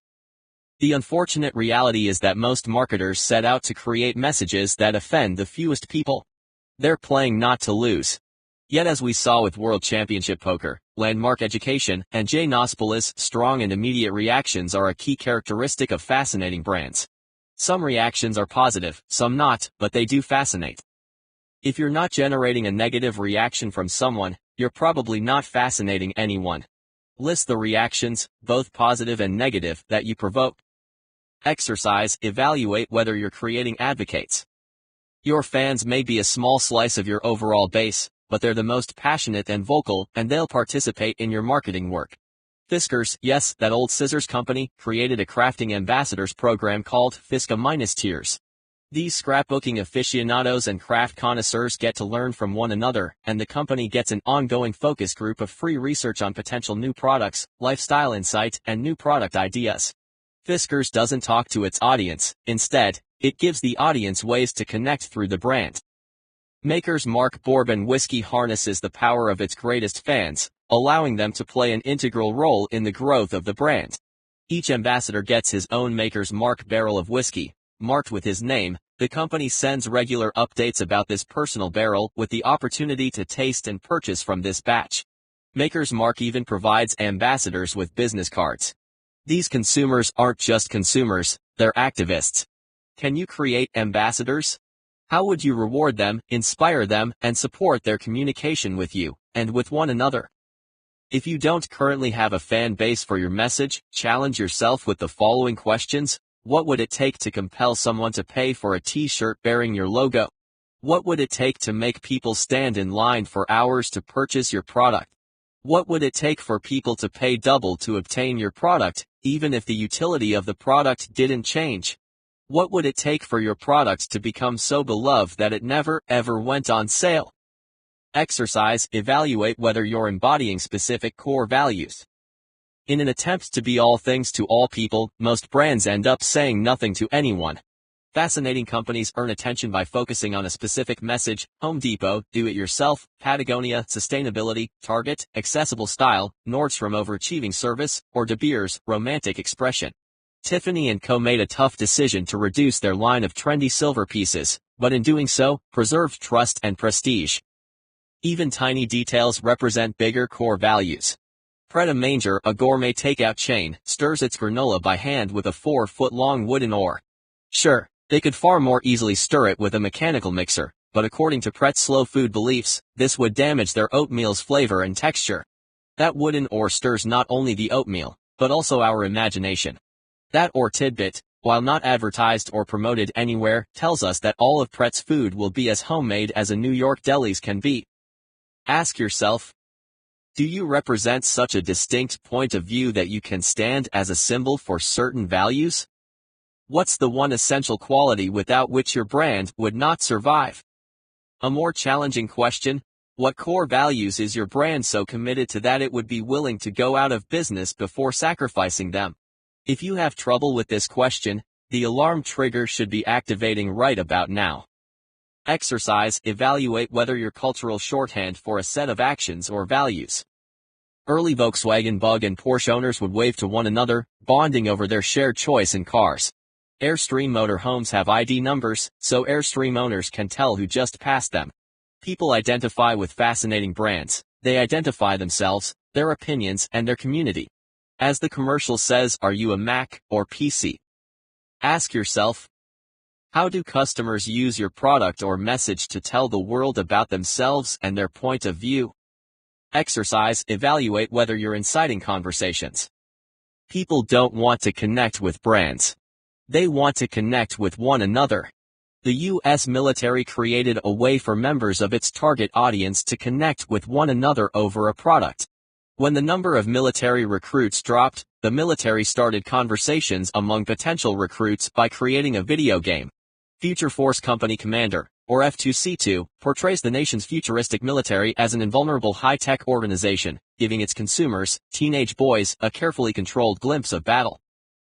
The unfortunate reality is that most marketers set out to create messages that offend the fewest people. They're playing not to lose. Yet, as we saw with World Championship Poker, Landmark Education, and Jay Nospolis, strong and immediate reactions are a key characteristic of fascinating brands. Some reactions are positive, some not, but they do fascinate. If you're not generating a negative reaction from someone, you're probably not fascinating anyone. List the reactions, both positive and negative, that you provoke. Exercise: evaluate whether you're creating advocates. Your fans may be a small slice of your overall base, but they're the most passionate and vocal, and they'll participate in your marketing work. Fiskars, yes, that old scissors company, created a crafting ambassadors program called Fiska-Tiers. These scrapbooking aficionados and craft connoisseurs get to learn from one another, and the company gets an ongoing focus group of free research on potential new products, lifestyle insight, and new product ideas. Fiskars doesn't talk to its audience; instead, it gives the audience ways to connect through the brand. Maker's Mark Bourbon Whiskey harnesses the power of its greatest fans, allowing them to play an integral role in the growth of the brand. Each ambassador gets his own Maker's Mark barrel of whiskey, marked with his name. The company sends regular updates about this personal barrel, with the opportunity to taste and purchase from this batch. Maker's Mark even provides ambassadors with business cards. These consumers aren't just consumers, they're activists. Can you create ambassadors? How would you reward them, inspire them, and support their communication with you, and with one another? If you don't currently have a fan base for your message, challenge yourself with the following questions. What would it take to compel someone to pay for a t-shirt bearing your logo? What would it take to make people stand in line for hours to purchase your product? What would it take for people to pay double to obtain your product, even if the utility of the product didn't change? What would it take for your product to become so beloved that it never, ever went on sale? Exercise, evaluate whether you're embodying specific core values. In an attempt to be all things to all people, most brands end up saying nothing to anyone. Fascinating companies earn attention by focusing on a specific message: Home Depot, do-it-yourself; Patagonia, sustainability; Target, accessible style; Nordstrom, overachieving service; or De Beers, romantic expression. Tiffany & Co. made a tough decision to reduce their line of trendy silver pieces, but in doing so, preserved trust and prestige. Even tiny details represent bigger core values. Pret a Manger, a gourmet takeout chain, stirs its granola by hand with a 4-foot-long wooden oar. Sure, they could far more easily stir it with a mechanical mixer, but according to Pret's slow food beliefs, this would damage their oatmeal's flavor and texture. That wooden oar stirs not only the oatmeal, but also our imagination. That oar tidbit, while not advertised or promoted anywhere, tells us that all of Pret's food will be as homemade as a New York deli's can be. Ask yourself, do you represent such a distinct point of view that you can stand as a symbol for certain values? What's the one essential quality without which your brand would not survive? A more challenging question: what core values is your brand so committed to that it would be willing to go out of business before sacrificing them? If you have trouble with this question, the alarm trigger should be activating right about now. Exercise, evaluate whether your cultural shorthand for a set of actions or values. Early Volkswagen Bug and Porsche owners would wave to one another, bonding over their shared choice in cars. Airstream motorhomes have ID numbers, so Airstream owners can tell who just passed them. People identify with fascinating brands. They identify themselves, their opinions, and their community. As the commercial says, are you a Mac or PC? Ask yourself, how do customers use your product or message to tell the world about themselves and their point of view? Exercise, evaluate whether you're inciting conversations. People don't want to connect with brands. They want to connect with one another. The U.S. military created a way for members of its target audience to connect with one another over a product. When the number of military recruits dropped, the military started conversations among potential recruits by creating a video game. Future Force Company Commander, or F2C2, portrays the nation's futuristic military as an invulnerable high-tech organization, giving its consumers, teenage boys, a carefully controlled glimpse of battle.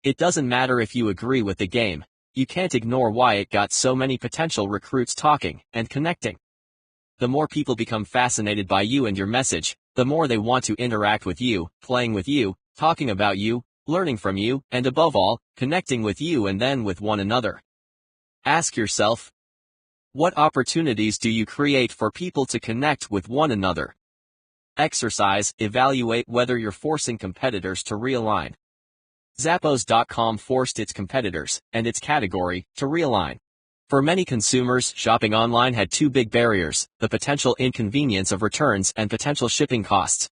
It doesn't matter if you agree with the game. You can't ignore why it got so many potential recruits talking and connecting. The more people become fascinated by you and your message, the more they want to interact with you, playing with you, talking about you, learning from you, and above all, connecting with you and then with one another. Ask yourself, what opportunities do you create for people to connect with one another? Exercise, evaluate whether you're forcing competitors to realign. Zappos.com forced its competitors, and its category, to realign. For many consumers, shopping online had two big barriers: the potential inconvenience of returns and potential shipping costs.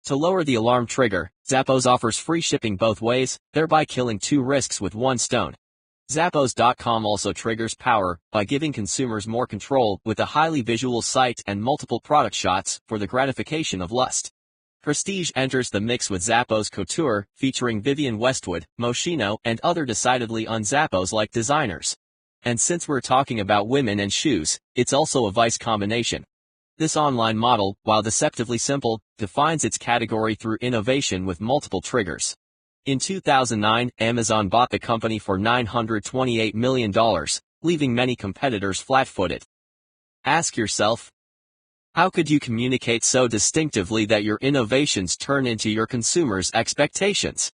To lower the alarm trigger, Zappos offers free shipping both ways, thereby killing two risks with one stone. Zappos.com also triggers power by giving consumers more control with a highly visual site and multiple product shots for the gratification of lust. Prestige enters the mix with Zappos Couture, featuring Vivienne Westwood, Moschino, and other decidedly un-Zappos-like designers. And since we're talking about women and shoes, it's also a vice combination. This online model, while deceptively simple, defines its category through innovation with multiple triggers. In 2009, Amazon bought the company for $928 million, leaving many competitors flat-footed. Ask yourself, how could you communicate so distinctively that your innovations turn into your consumers' expectations?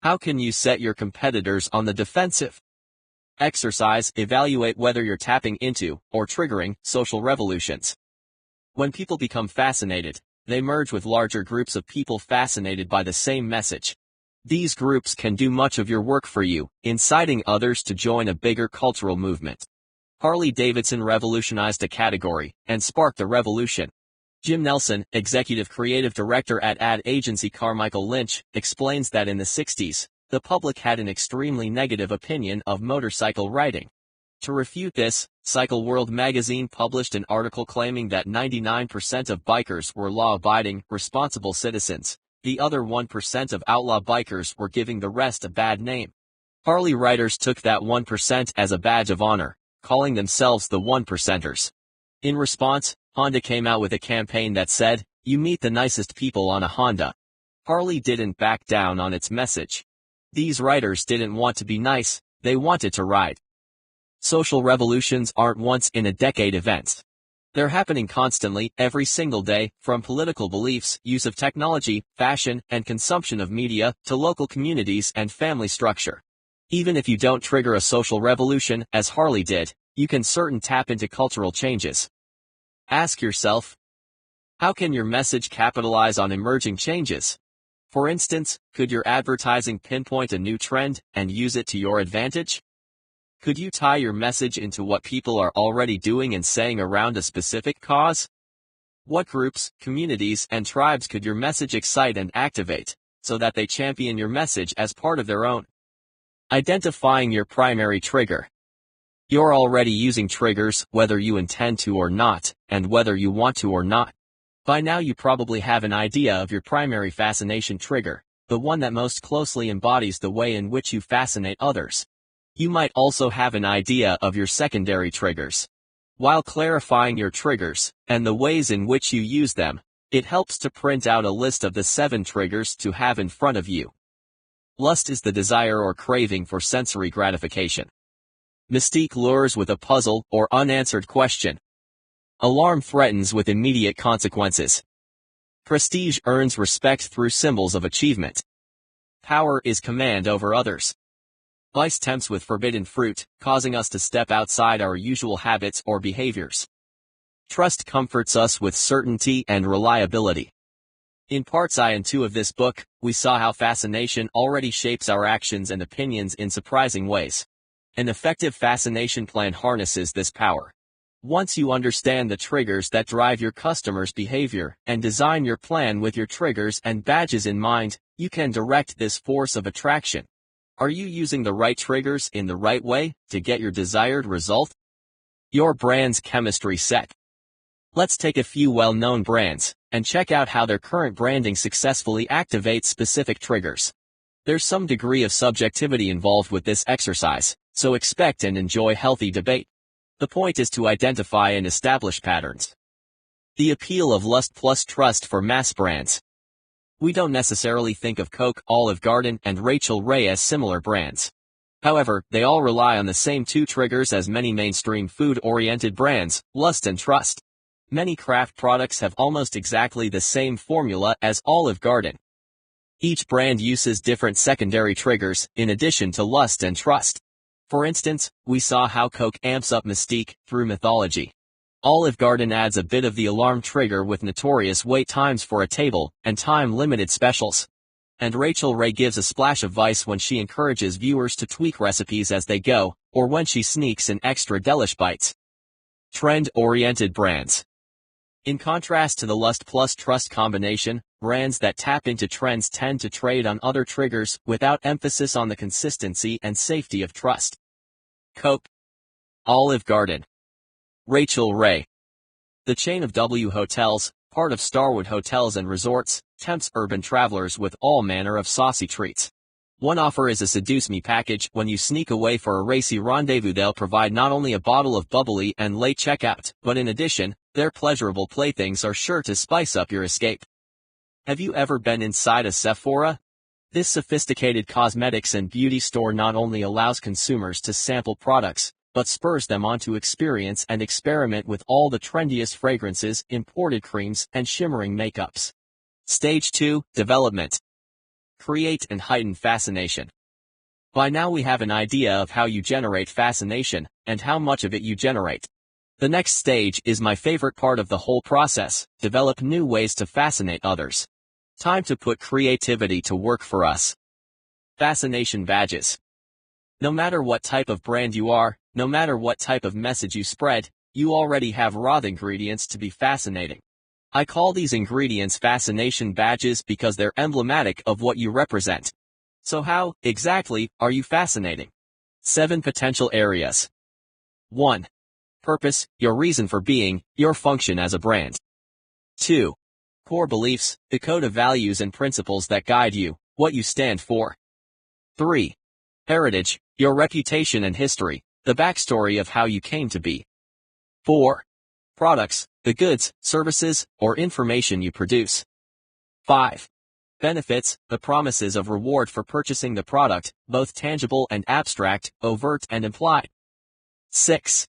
How can you set your competitors on the defensive? Exercise, evaluate whether you're tapping into, or triggering, social revolutions. When people become fascinated, they merge with larger groups of people fascinated by the same message. These groups can do much of your work for you, inciting others to join a bigger cultural movement. Harley-Davidson revolutionized a category, and sparked a revolution. Jim Nelson, executive creative director at ad agency Carmichael Lynch, explains that in the 60s, the public had an extremely negative opinion of motorcycle riding. To refute this, Cycle World magazine published an article claiming that 99% of bikers were law-abiding, responsible citizens. The other 1% of outlaw bikers were giving the rest a bad name. Harley riders took that 1% as a badge of honor, calling themselves the 1%ers. In response, Honda came out with a campaign that said, "You meet the nicest people on a Honda." Harley didn't back down on its message. These riders didn't want to be nice, they wanted to ride. Social revolutions aren't once-in-a-decade events. They're happening constantly, every single day, from political beliefs, use of technology, fashion, and consumption of media, to local communities and family structure. Even if you don't trigger a social revolution, as Harley did, you can certainly tap into cultural changes. Ask yourself, how can your message capitalize on emerging changes? For instance, could your advertising pinpoint a new trend and use it to your advantage? Could you tie your message into what people are already doing and saying around a specific cause? What groups, communities, and tribes could your message excite and activate, so that they champion your message as part of their own? Identifying your primary trigger. You're already using triggers, whether you intend to or not, and whether you want to or not. By now you probably have an idea of your primary fascination trigger, the one that most closely embodies the way in which you fascinate others. You might also have an idea of your secondary triggers. While clarifying your triggers, and the ways in which you use them, it helps to print out a list of the 7 triggers to have in front of you. Lust is the desire or craving for sensory gratification. Mystique lures with a puzzle or unanswered question. Alarm threatens with immediate consequences. Prestige earns respect through symbols of achievement. Power is command over others. Vice tempts with forbidden fruit, causing us to step outside our usual habits or behaviors. Trust comforts us with certainty and reliability. In parts I and 2 of this book, we saw how fascination already shapes our actions and opinions in surprising ways. An effective fascination plan harnesses this power. Once you understand the triggers that drive your customers' behavior and design your plan with your triggers and badges in mind, you can direct this force of attraction. Are you using the right triggers in the right way to get your desired result? Your brand's chemistry set. Let's take a few well-known brands and check out how their current branding successfully activates specific triggers. There's some degree of subjectivity involved with this exercise, so expect and enjoy healthy debate. The point is to identify and establish patterns. The appeal of lust plus trust for mass brands. We don't necessarily think of Coke, Olive Garden, and Rachel Ray as similar brands. However, they all rely on the same 2 triggers as many mainstream food-oriented brands, lust and trust. Many craft products have almost exactly the same formula as Olive Garden. Each brand uses different secondary triggers, in addition to lust and trust. For instance, we saw how Coke amps up mystique through mythology. Olive Garden adds a bit of the alarm trigger with notorious wait times for a table and time-limited specials. And Rachel Ray gives a splash of vice when she encourages viewers to tweak recipes as they go, or when she sneaks in extra delish bites. Trend-oriented brands. In contrast to the lust plus trust combination, brands that tap into trends tend to trade on other triggers without emphasis on the consistency and safety of trust. Coke, Olive Garden, Rachel Ray. The chain of W Hotels, part of Starwood Hotels and Resorts, tempts urban travelers with all manner of saucy treats. One offer is a Seduce Me package. When you sneak away for a racy rendezvous, they'll provide not only a bottle of bubbly and late checkout, but in addition, their pleasurable playthings are sure to spice up your escape. Have you ever been inside a Sephora? This sophisticated cosmetics and beauty store not only allows consumers to sample products, but spurs them on to experience and experiment with all the trendiest fragrances, imported creams, and shimmering makeups. Stage 2, Development. Create and heighten fascination. By now we have an idea of how you generate fascination, and how much of it you generate. The next stage is my favorite part of the whole process: develop new ways to fascinate others. Time to put creativity to work for us. Fascination badges. No matter what type of brand you are, no matter what type of message you spread, you already have raw ingredients to be fascinating. I call these ingredients fascination badges because they're emblematic of what you represent. So how, exactly, are you fascinating? 7 potential areas. 1. Purpose, your reason for being, your function as a brand. 2. Core beliefs, the code of values and principles that guide you, what you stand for. 3. Heritage, your reputation and history, the backstory of how you came to be. 4. Products, the goods, services, or information you produce. 5. Benefits, the promises of reward for purchasing the product, both tangible and abstract, overt and implied. 6.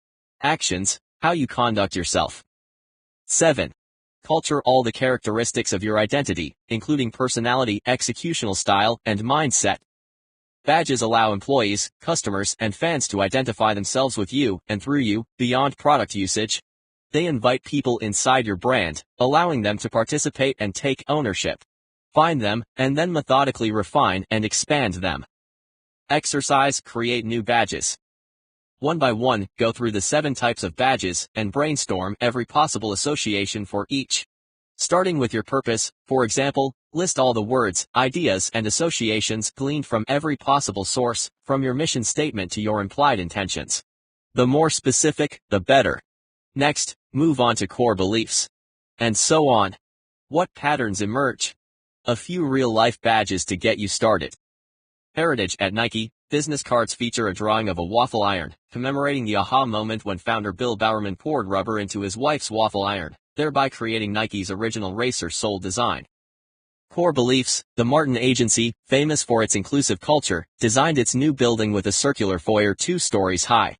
Actions, how you conduct yourself. 7. Culture, all the characteristics of your identity, including personality, executional style, and mindset. Badges allow employees, customers, and fans to identify themselves with you, and through you, beyond product usage. They invite people inside your brand, allowing them to participate and take ownership. Find them, and then methodically refine and expand them. Exercise, create new badges. One by one, go through the 7 types of badges, and brainstorm every possible association for each. Starting with your purpose, for example, list all the words, ideas, and associations gleaned from every possible source, from your mission statement to your implied intentions. The more specific, the better. Next, move on to core beliefs. And so on. What patterns emerge? A few real-life badges to get you started. Heritage at Nike, business cards feature a drawing of a waffle iron, commemorating the aha moment when founder Bill Bowerman poured rubber into his wife's waffle iron, thereby creating Nike's original racer sole design. Core beliefs, the Martin Agency, famous for its inclusive culture, designed its new building with a circular foyer 2 stories high.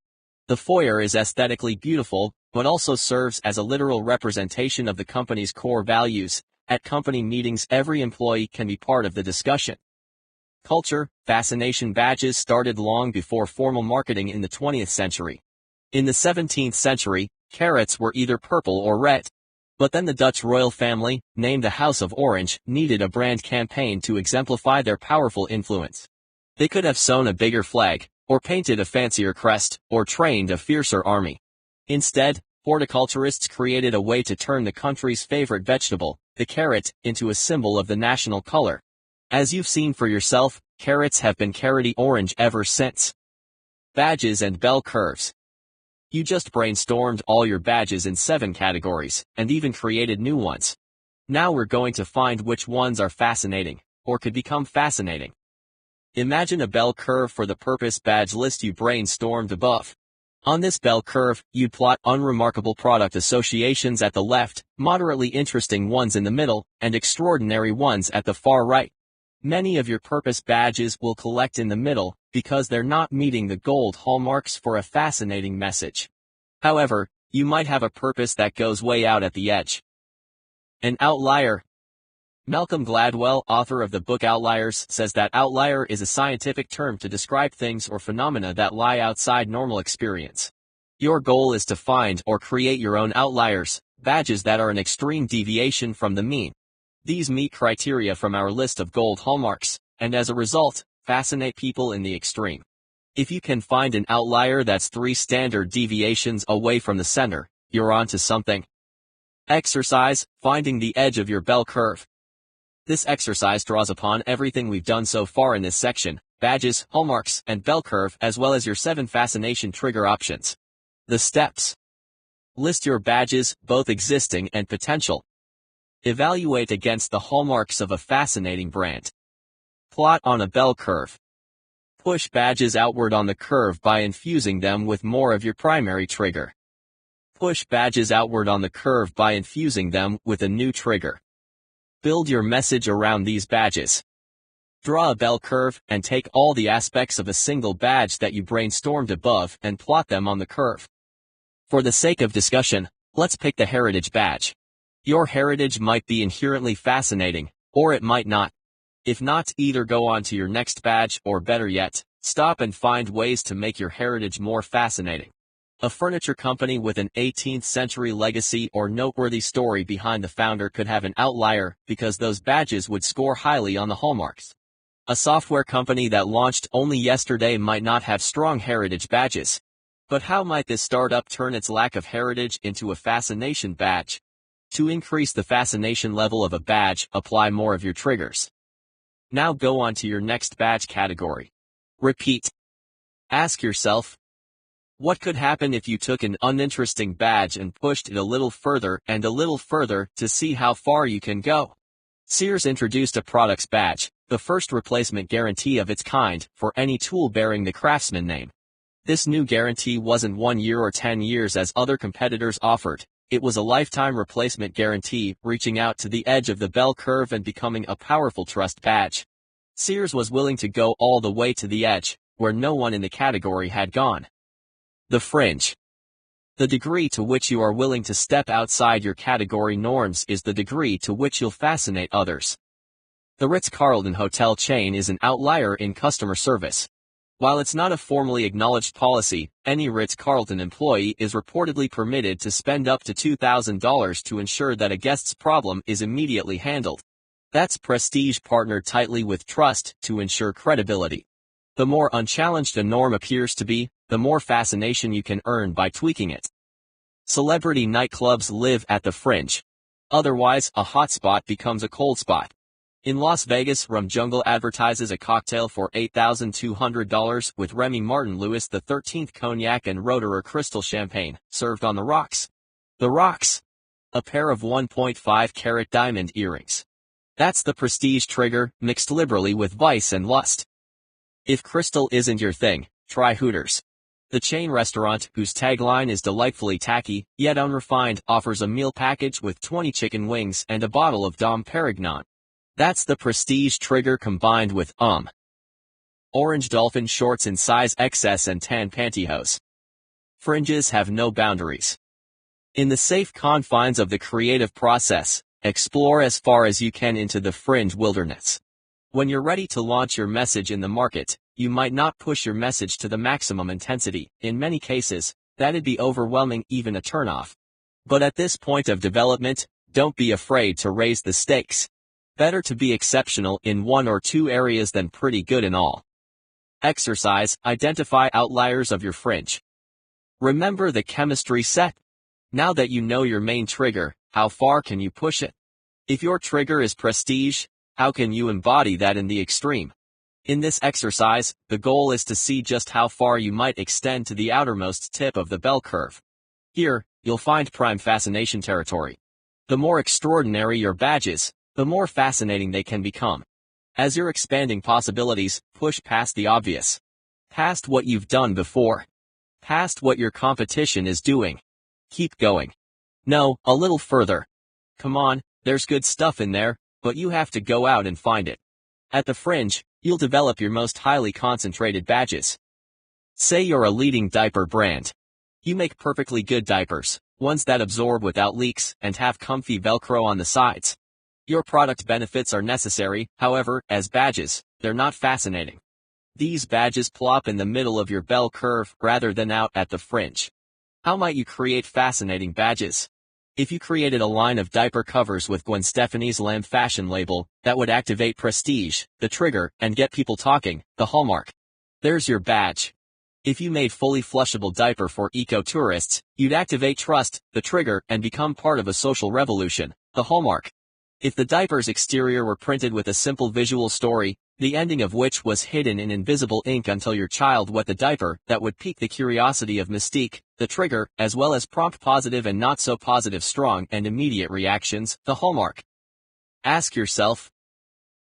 The foyer is aesthetically beautiful, but also serves as a literal representation of the company's core values. At company meetings, every employee can be part of the discussion. Culture, fascination badges started long before formal marketing in the 20th century. In the 17th century, carrots were either purple or red. But then the Dutch royal family, named the House of Orange, needed a brand campaign to exemplify their powerful influence. They could have sewn a bigger flag, or painted a fancier crest, or trained a fiercer army. Instead, horticulturists created a way to turn the country's favorite vegetable, the carrot, into a symbol of the national color. As you've seen for yourself, carrots have been carroty orange ever since. Badges and bell curves. You just brainstormed all your badges in 7 categories, and even created new ones. Now we're going to find which ones are fascinating, or could become fascinating. Imagine a bell curve for the purpose badge list you brainstormed above. On this bell curve, you'd plot unremarkable product associations at the left, moderately interesting ones in the middle, and extraordinary ones at the far right. Many of your purpose badges will collect in the middle, because they're not meeting the gold hallmarks for a fascinating message. However, you might have a purpose that goes way out at the edge. An outlier. Malcolm Gladwell, author of the book Outliers, says that outlier is a scientific term to describe things or phenomena that lie outside normal experience. Your goal is to find or create your own outliers, badges that are an extreme deviation from the mean. These meet criteria from our list of gold hallmarks, and as a result, fascinate people in the extreme. If you can find an outlier that's 3 standard deviations away from the center, you're onto something. Exercise, finding the edge of your bell curve. This exercise draws upon everything we've done so far in this section, badges, hallmarks, and bell curve, as well as your 7 fascination trigger options. The steps. List your badges, both existing and potential. Evaluate against the hallmarks of a fascinating brand. Plot on a bell curve. Push badges outward on the curve by infusing them with more of your primary trigger. Push badges outward on the curve by infusing them with a new trigger. Build your message around these badges. Draw a bell curve, and take all the aspects of a single badge that you brainstormed above and plot them on the curve. For the sake of discussion, let's pick the heritage badge. Your heritage might be inherently fascinating, or it might not. If not, either go on to your next badge, or better yet, stop and find ways to make your heritage more fascinating. A furniture company with an 18th century legacy or noteworthy story behind the founder could have an outlier, because those badges would score highly on the hallmarks. A software company that launched only yesterday might not have strong heritage badges. But how might this startup turn its lack of heritage into a fascination badge? To increase the fascination level of a badge, apply more of your triggers. Now go on to your next badge category. Repeat. Ask yourself, What could happen if you took an uninteresting badge and pushed it a little further and a little further to see how far you can go? Sears introduced a products badge, the first replacement guarantee of its kind, for any tool bearing the Craftsman name. This new guarantee wasn't 1 year or 10 years as other competitors offered. It was a lifetime replacement guarantee, reaching out to the edge of the bell curve and becoming a powerful trust badge. Sears was willing to go all the way to the edge, where no one in the category had gone. The fringe. The degree to which you are willing to step outside your category norms is the degree to which you'll fascinate others. The Ritz-Carlton hotel chain is an outlier in customer service. While it's not a formally acknowledged policy, any Ritz-Carlton employee is reportedly permitted to spend up to $2,000 to ensure that a guest's problem is immediately handled. That's prestige partnered tightly with trust to ensure credibility. The more unchallenged a norm appears to be, the more fascination you can earn by tweaking it. Celebrity nightclubs live at the fringe. Otherwise, a hot spot becomes a cold spot. In Las Vegas, Rum Jungle advertises a cocktail for $8,200 with Remy Martin Louis XIII cognac and Roederer crystal champagne, served on the rocks. The rocks? A pair of 1.5-carat diamond earrings. That's the prestige trigger, mixed liberally with vice and lust. If crystal isn't your thing, try Hooters. The chain restaurant, whose tagline is delightfully tacky, yet unrefined, offers a meal package with 20 chicken wings and a bottle of Dom Perignon. That's the prestige trigger combined with orange dolphin shorts in size XS and tan pantyhose. Fringes have no boundaries. In the safe confines of the creative process, explore as far as you can into the fringe wilderness. When you're ready to launch your message in the market, you might not push your message to the maximum intensity. In many cases, that'd be overwhelming, even a turnoff. But at this point of development, don't be afraid to raise the stakes. Better to be exceptional in 1 or 2 areas than pretty good in all. Exercise: identify outliers of your fringe. Remember the chemistry set? Now that you know your main trigger, how far can you push it? If your trigger is prestige, how can you embody that in the extreme? In this exercise, the goal is to see just how far you might extend to the outermost tip of the bell curve. Here, you'll find prime fascination territory. The more extraordinary your badges, the more fascinating they can become. As you're expanding possibilities, push past the obvious. Past what you've done before. Past what your competition is doing. Keep going. No, a little further. Come on, there's good stuff in there, but you have to go out and find it. At the fringe, you'll develop your most highly concentrated badges. Say you're a leading diaper brand. You make perfectly good diapers, ones that absorb without leaks and have comfy Velcro on the sides. Your product benefits are necessary, however, as badges, they're not fascinating. These badges plop in the middle of your bell curve rather than out at the fringe. How might you create fascinating badges? If you created a line of diaper covers with Gwen Stefani's Lamb fashion label, that would activate prestige, the trigger, and get people talking, the hallmark. There's your badge. If you made fully flushable diaper for eco-tourists, you'd activate trust, the trigger, and become part of a social revolution, the hallmark. If the diaper's exterior were printed with a simple visual story, the ending of which was hidden in invisible ink until your child wet the diaper, that would pique the curiosity of mystique, the trigger, as well as prompt positive and not so positive strong and immediate reactions, the hallmark. Ask yourself,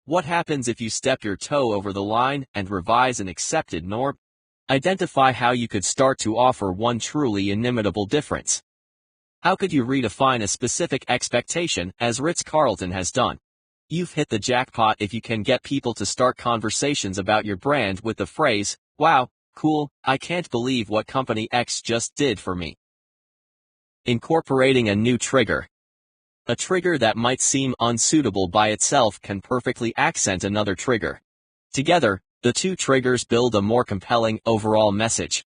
what happens if you step your toe over the line and revise an accepted norm? Identify how you could start to offer one truly inimitable difference. How could you redefine a specific expectation, as Ritz-Carlton has done? You've hit the jackpot if you can get people to start conversations about your brand with the phrase, "Wow, cool, I can't believe what company X just did for me." Incorporating a new trigger. A trigger that might seem unsuitable by itself can perfectly accent another trigger. Together, the two triggers build a more compelling overall message.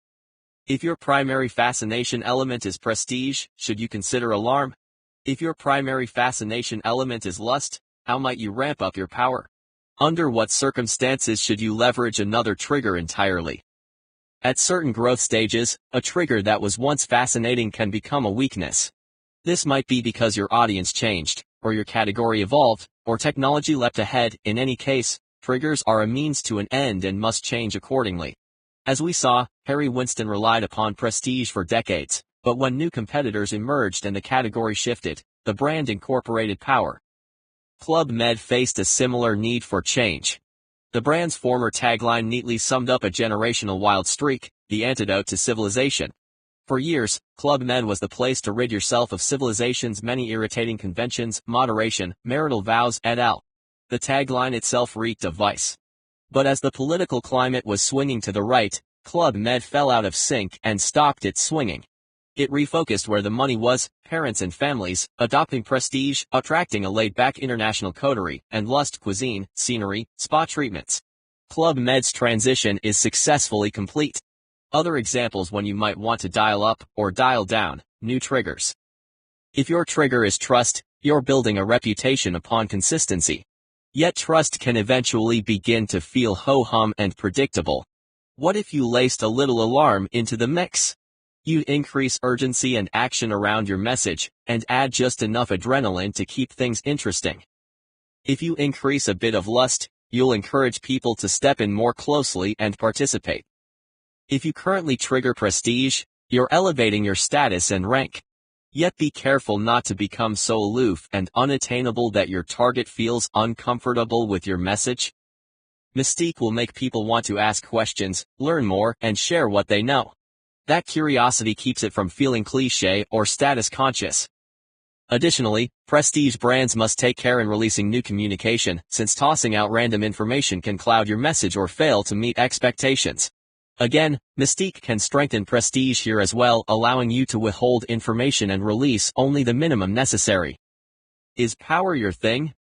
If your primary fascination element is prestige, should you consider alarm? If your primary fascination element is lust, how might you ramp up your power? Under what circumstances should you leverage another trigger entirely? At certain growth stages, a trigger that was once fascinating can become a weakness. This might be because your audience changed, or your category evolved, or technology leapt ahead. In any case, triggers are a means to an end and must change accordingly. As we saw, Harry Winston relied upon prestige for decades, but when new competitors emerged and the category shifted, the brand incorporated power. Club Med faced a similar need for change. The brand's former tagline neatly summed up a generational wild streak, the antidote to civilization. For years, Club Med was the place to rid yourself of civilization's many irritating conventions, moderation, marital vows, et al. The tagline itself reeked of vice. But as the political climate was swinging to the right, Club Med fell out of sync and stopped its swinging. It refocused where the money was, parents and families, adopting prestige, attracting a laid-back international coterie, and lust cuisine, scenery, spa treatments. Club Med's transition is successfully complete. Other examples when you might want to dial up or dial down, new triggers. If your trigger is trust, you're building a reputation upon consistency. Yet trust can eventually begin to feel ho-hum and predictable. What if you laced a little alarm into the mix? You'd increase urgency and action around your message, and add just enough adrenaline to keep things interesting. If you increase a bit of lust, you'll encourage people to step in more closely and participate. If you currently trigger prestige, you're elevating your status and rank. Yet be careful not to become so aloof and unattainable that your target feels uncomfortable with your message. Mystique will make people want to ask questions, learn more, and share what they know. That curiosity keeps it from feeling cliché or status conscious. Additionally, prestige brands must take care in releasing new communication, since tossing out random information can cloud your message or fail to meet expectations. Again, Mystique can strengthen prestige here as well, allowing you to withhold information and release only the minimum necessary. Is power your thing?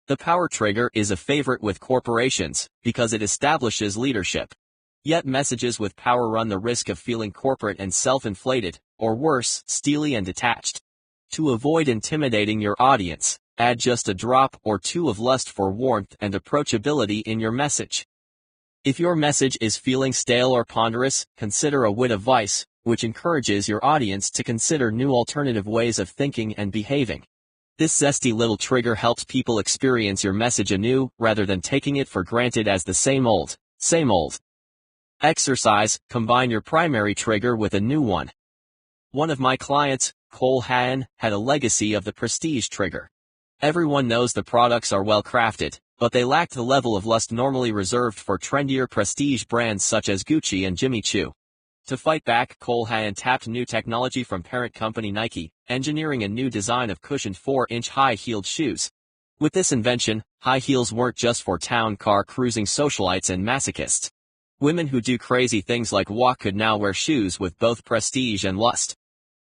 The power trigger is a favorite with corporations, because it establishes leadership. Yet messages with power run the risk of feeling corporate and self-inflated, or worse, steely and detached. To avoid intimidating your audience, add just a drop or two of lust for warmth and approachability in your message. If your message is feeling stale or ponderous, consider a wit of vice, which encourages your audience to consider new alternative ways of thinking and behaving. This zesty little trigger helps people experience your message anew, rather than taking it for granted as the same old, same old. Exercise, combine your primary trigger with a new one. One of my clients, Cole Hahan, had a legacy of the prestige trigger. Everyone knows the products are well crafted, but they lacked the level of lust normally reserved for trendier prestige brands such as Gucci and Jimmy Choo. To fight back, Cole Hahan tapped new technology from parent company Nike, engineering a new design of cushioned 4-inch high-heeled shoes. With this invention, high heels weren't just for town car cruising socialites and masochists. Women who do crazy things like walk could now wear shoes with both prestige and lust.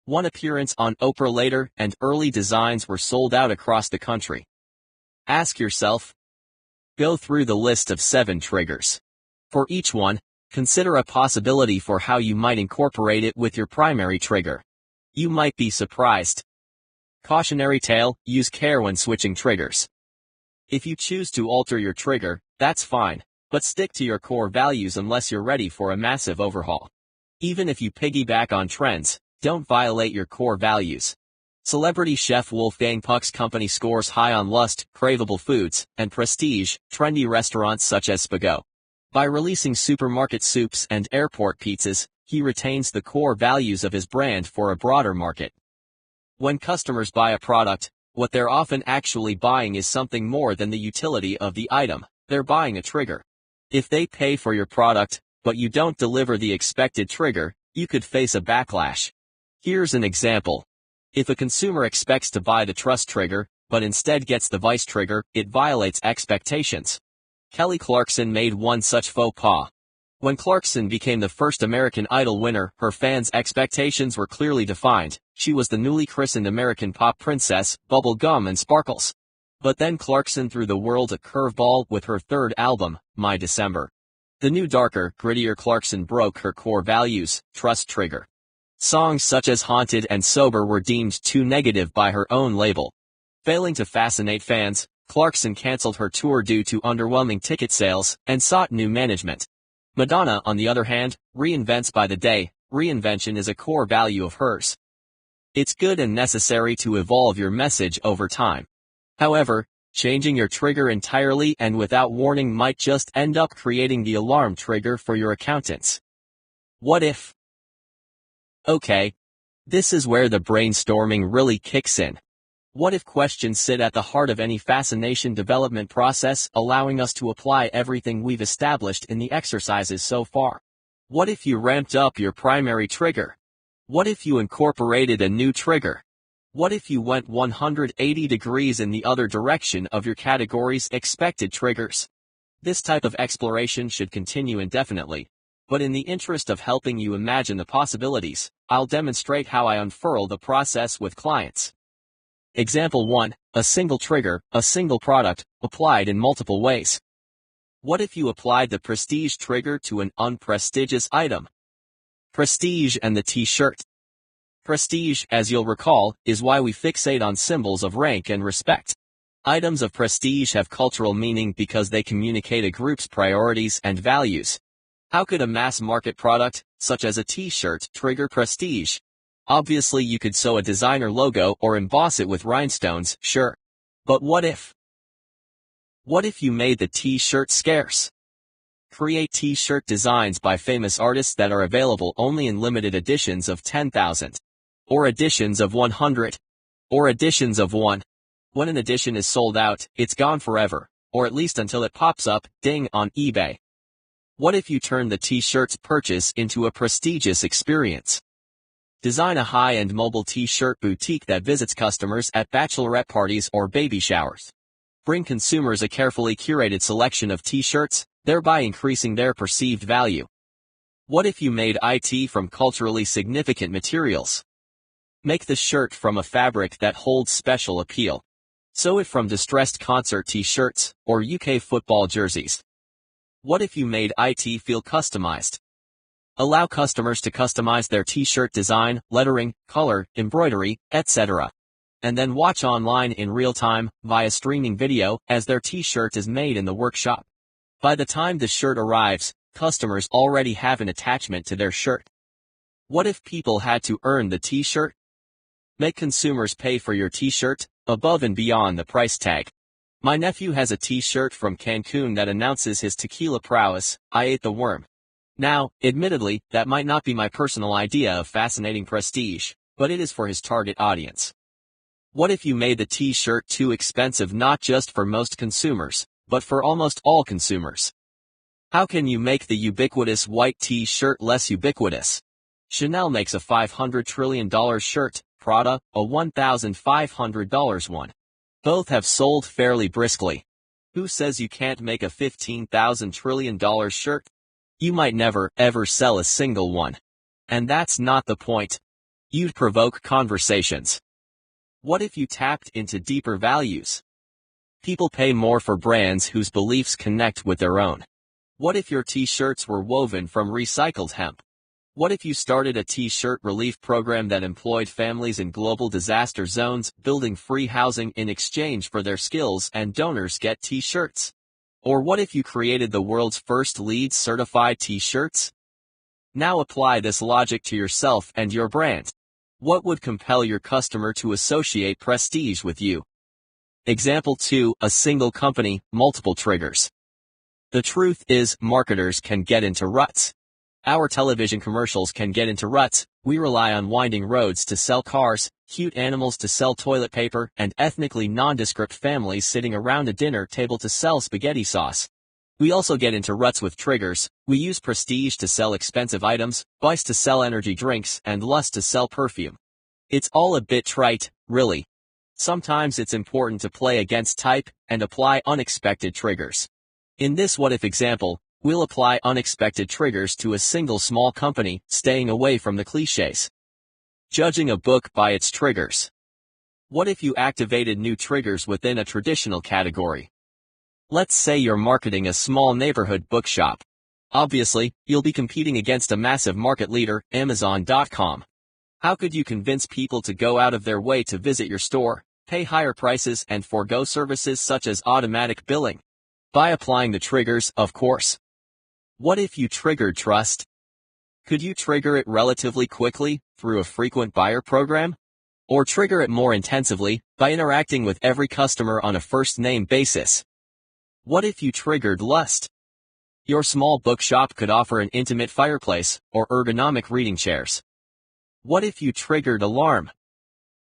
One appearance on Oprah later, and early designs were sold out across the country. Ask yourself. Go through the list of 7 triggers. For each one, consider a possibility for how you might incorporate it with your primary trigger. You might be surprised. Cautionary tale, use care when switching triggers. If you choose to alter your trigger, that's fine, but stick to your core values unless you're ready for a massive overhaul. Even if you piggyback on trends, don't violate your core values. Celebrity chef Wolfgang Puck's company scores high on lust, craveable foods, and prestige, trendy restaurants such as Spago. By releasing supermarket soups and airport pizzas, he retains the core values of his brand for a broader market. When customers buy a product, what they're often actually buying is something more than the utility of the item. They're buying a trigger. If they pay for your product, but you don't deliver the expected trigger, you could face a backlash. Here's an example. If a consumer expects to buy the trust trigger, but instead gets the vice trigger, it violates expectations. Kelly Clarkson made one such faux pas. When Clarkson became the first American Idol winner, her fans' expectations were clearly defined. She was the newly christened American pop princess, bubble gum and sparkles. But then Clarkson threw the world a curveball with her third album, My December. The new darker, grittier Clarkson broke her core values, trust trigger. Songs such as Haunted and Sober were deemed too negative by her own label. Failing to fascinate fans, Clarkson canceled her tour due to underwhelming ticket sales, and sought new management. Madonna, on the other hand, reinvents by the day. Reinvention is a core value of hers. It's good and necessary to evolve your message over time. However, changing your trigger entirely and without warning might just end up creating the alarm trigger for your accountants. What if? Okay. This is where the brainstorming really kicks in. What if questions sit at the heart of any fascination development process, allowing us to apply everything we've established in the exercises so far? What if you ramped up your primary trigger? What if you incorporated a new trigger? What if you went 180 degrees in the other direction of your category's expected triggers? This type of exploration should continue indefinitely, but in the interest of helping you imagine the possibilities, I'll demonstrate how I unfurl the process with clients. Example 1. A single trigger, a single product, applied in multiple ways. What if you applied the prestige trigger to an unprestigious item? Prestige and the t-shirt. Prestige, as you'll recall, is why we fixate on symbols of rank and respect. Items of prestige have cultural meaning because they communicate a group's priorities and values. How could a mass-market product, such as a t-shirt, trigger prestige? Obviously you could sew a designer logo or emboss it with rhinestones, sure. But what if? What if you made the t-shirt scarce? Create t-shirt designs by famous artists that are available only in limited editions of 10,000. Or editions of 100. Or editions of 1. When an edition is sold out, it's gone forever, or at least until it pops up, ding, on eBay. What if you turn the t-shirt's purchase into a prestigious experience? Design a high-end mobile t-shirt boutique that visits customers at bachelorette parties or baby showers. Bring consumers a carefully curated selection of t-shirts, thereby increasing their perceived value. What if you made it from culturally significant materials? Make the shirt from a fabric that holds special appeal. Sew it from distressed concert t-shirts or UK football jerseys. What if you made it feel customized? Allow customers to customize their t-shirt design, lettering, color, embroidery, etc. And then watch online in real time, via streaming video, as their t-shirt is made in the workshop. By the time the shirt arrives, customers already have an attachment to their shirt. What if people had to earn the t-shirt? Make consumers pay for your t-shirt, above and beyond the price tag. My nephew has a t-shirt from Cancun that announces his tequila prowess, I ate the worm. Now, admittedly, that might not be my personal idea of fascinating prestige, but it is for his target audience. What if you made the t-shirt too expensive not just for most consumers, but for almost all consumers? How can you make the ubiquitous white t-shirt less ubiquitous? Chanel makes a $500 trillion shirt, Prada, a $1,500 one. Both have sold fairly briskly. Who says you can't make a $15,000 trillion shirt? You might never, ever sell a single one. And that's not the point. You'd provoke conversations. What if you tapped into deeper values? People pay more for brands whose beliefs connect with their own. What if your t-shirts were woven from recycled hemp? What if you started a t-shirt relief program that employed families in global disaster zones, building free housing in exchange for their skills, and donors get t-shirts? Or what if you created the world's first LEED certified t-shirts? Now apply this logic to yourself and your brand. What would compel your customer to associate prestige with you? Example 2, a single company, multiple triggers. The truth is, marketers can get into ruts. Our television commercials can get into ruts. We rely on winding roads to sell cars, cute animals to sell toilet paper, and ethnically nondescript families sitting around a dinner table to sell spaghetti sauce. We also get into ruts with triggers. We use prestige to sell expensive items, vice to sell energy drinks, and lust to sell perfume. It's all a bit trite, really. Sometimes it's important to play against type and apply unexpected triggers. In this what-if example, we'll apply unexpected triggers to a single small company, staying away from the cliches. Judging a book by its triggers. What if you activated new triggers within a traditional category? Let's say you're marketing a small neighborhood bookshop. Obviously, you'll be competing against a massive market leader, Amazon.com. How could you convince people to go out of their way to visit your store, pay higher prices, and forego services such as automatic billing? By applying the triggers, of course. What if you triggered trust? Could you trigger it relatively quickly, through a frequent buyer program? Or trigger it more intensively, by interacting with every customer on a first-name basis? What if you triggered lust? Your small bookshop could offer an intimate fireplace or ergonomic reading chairs. What if you triggered alarm?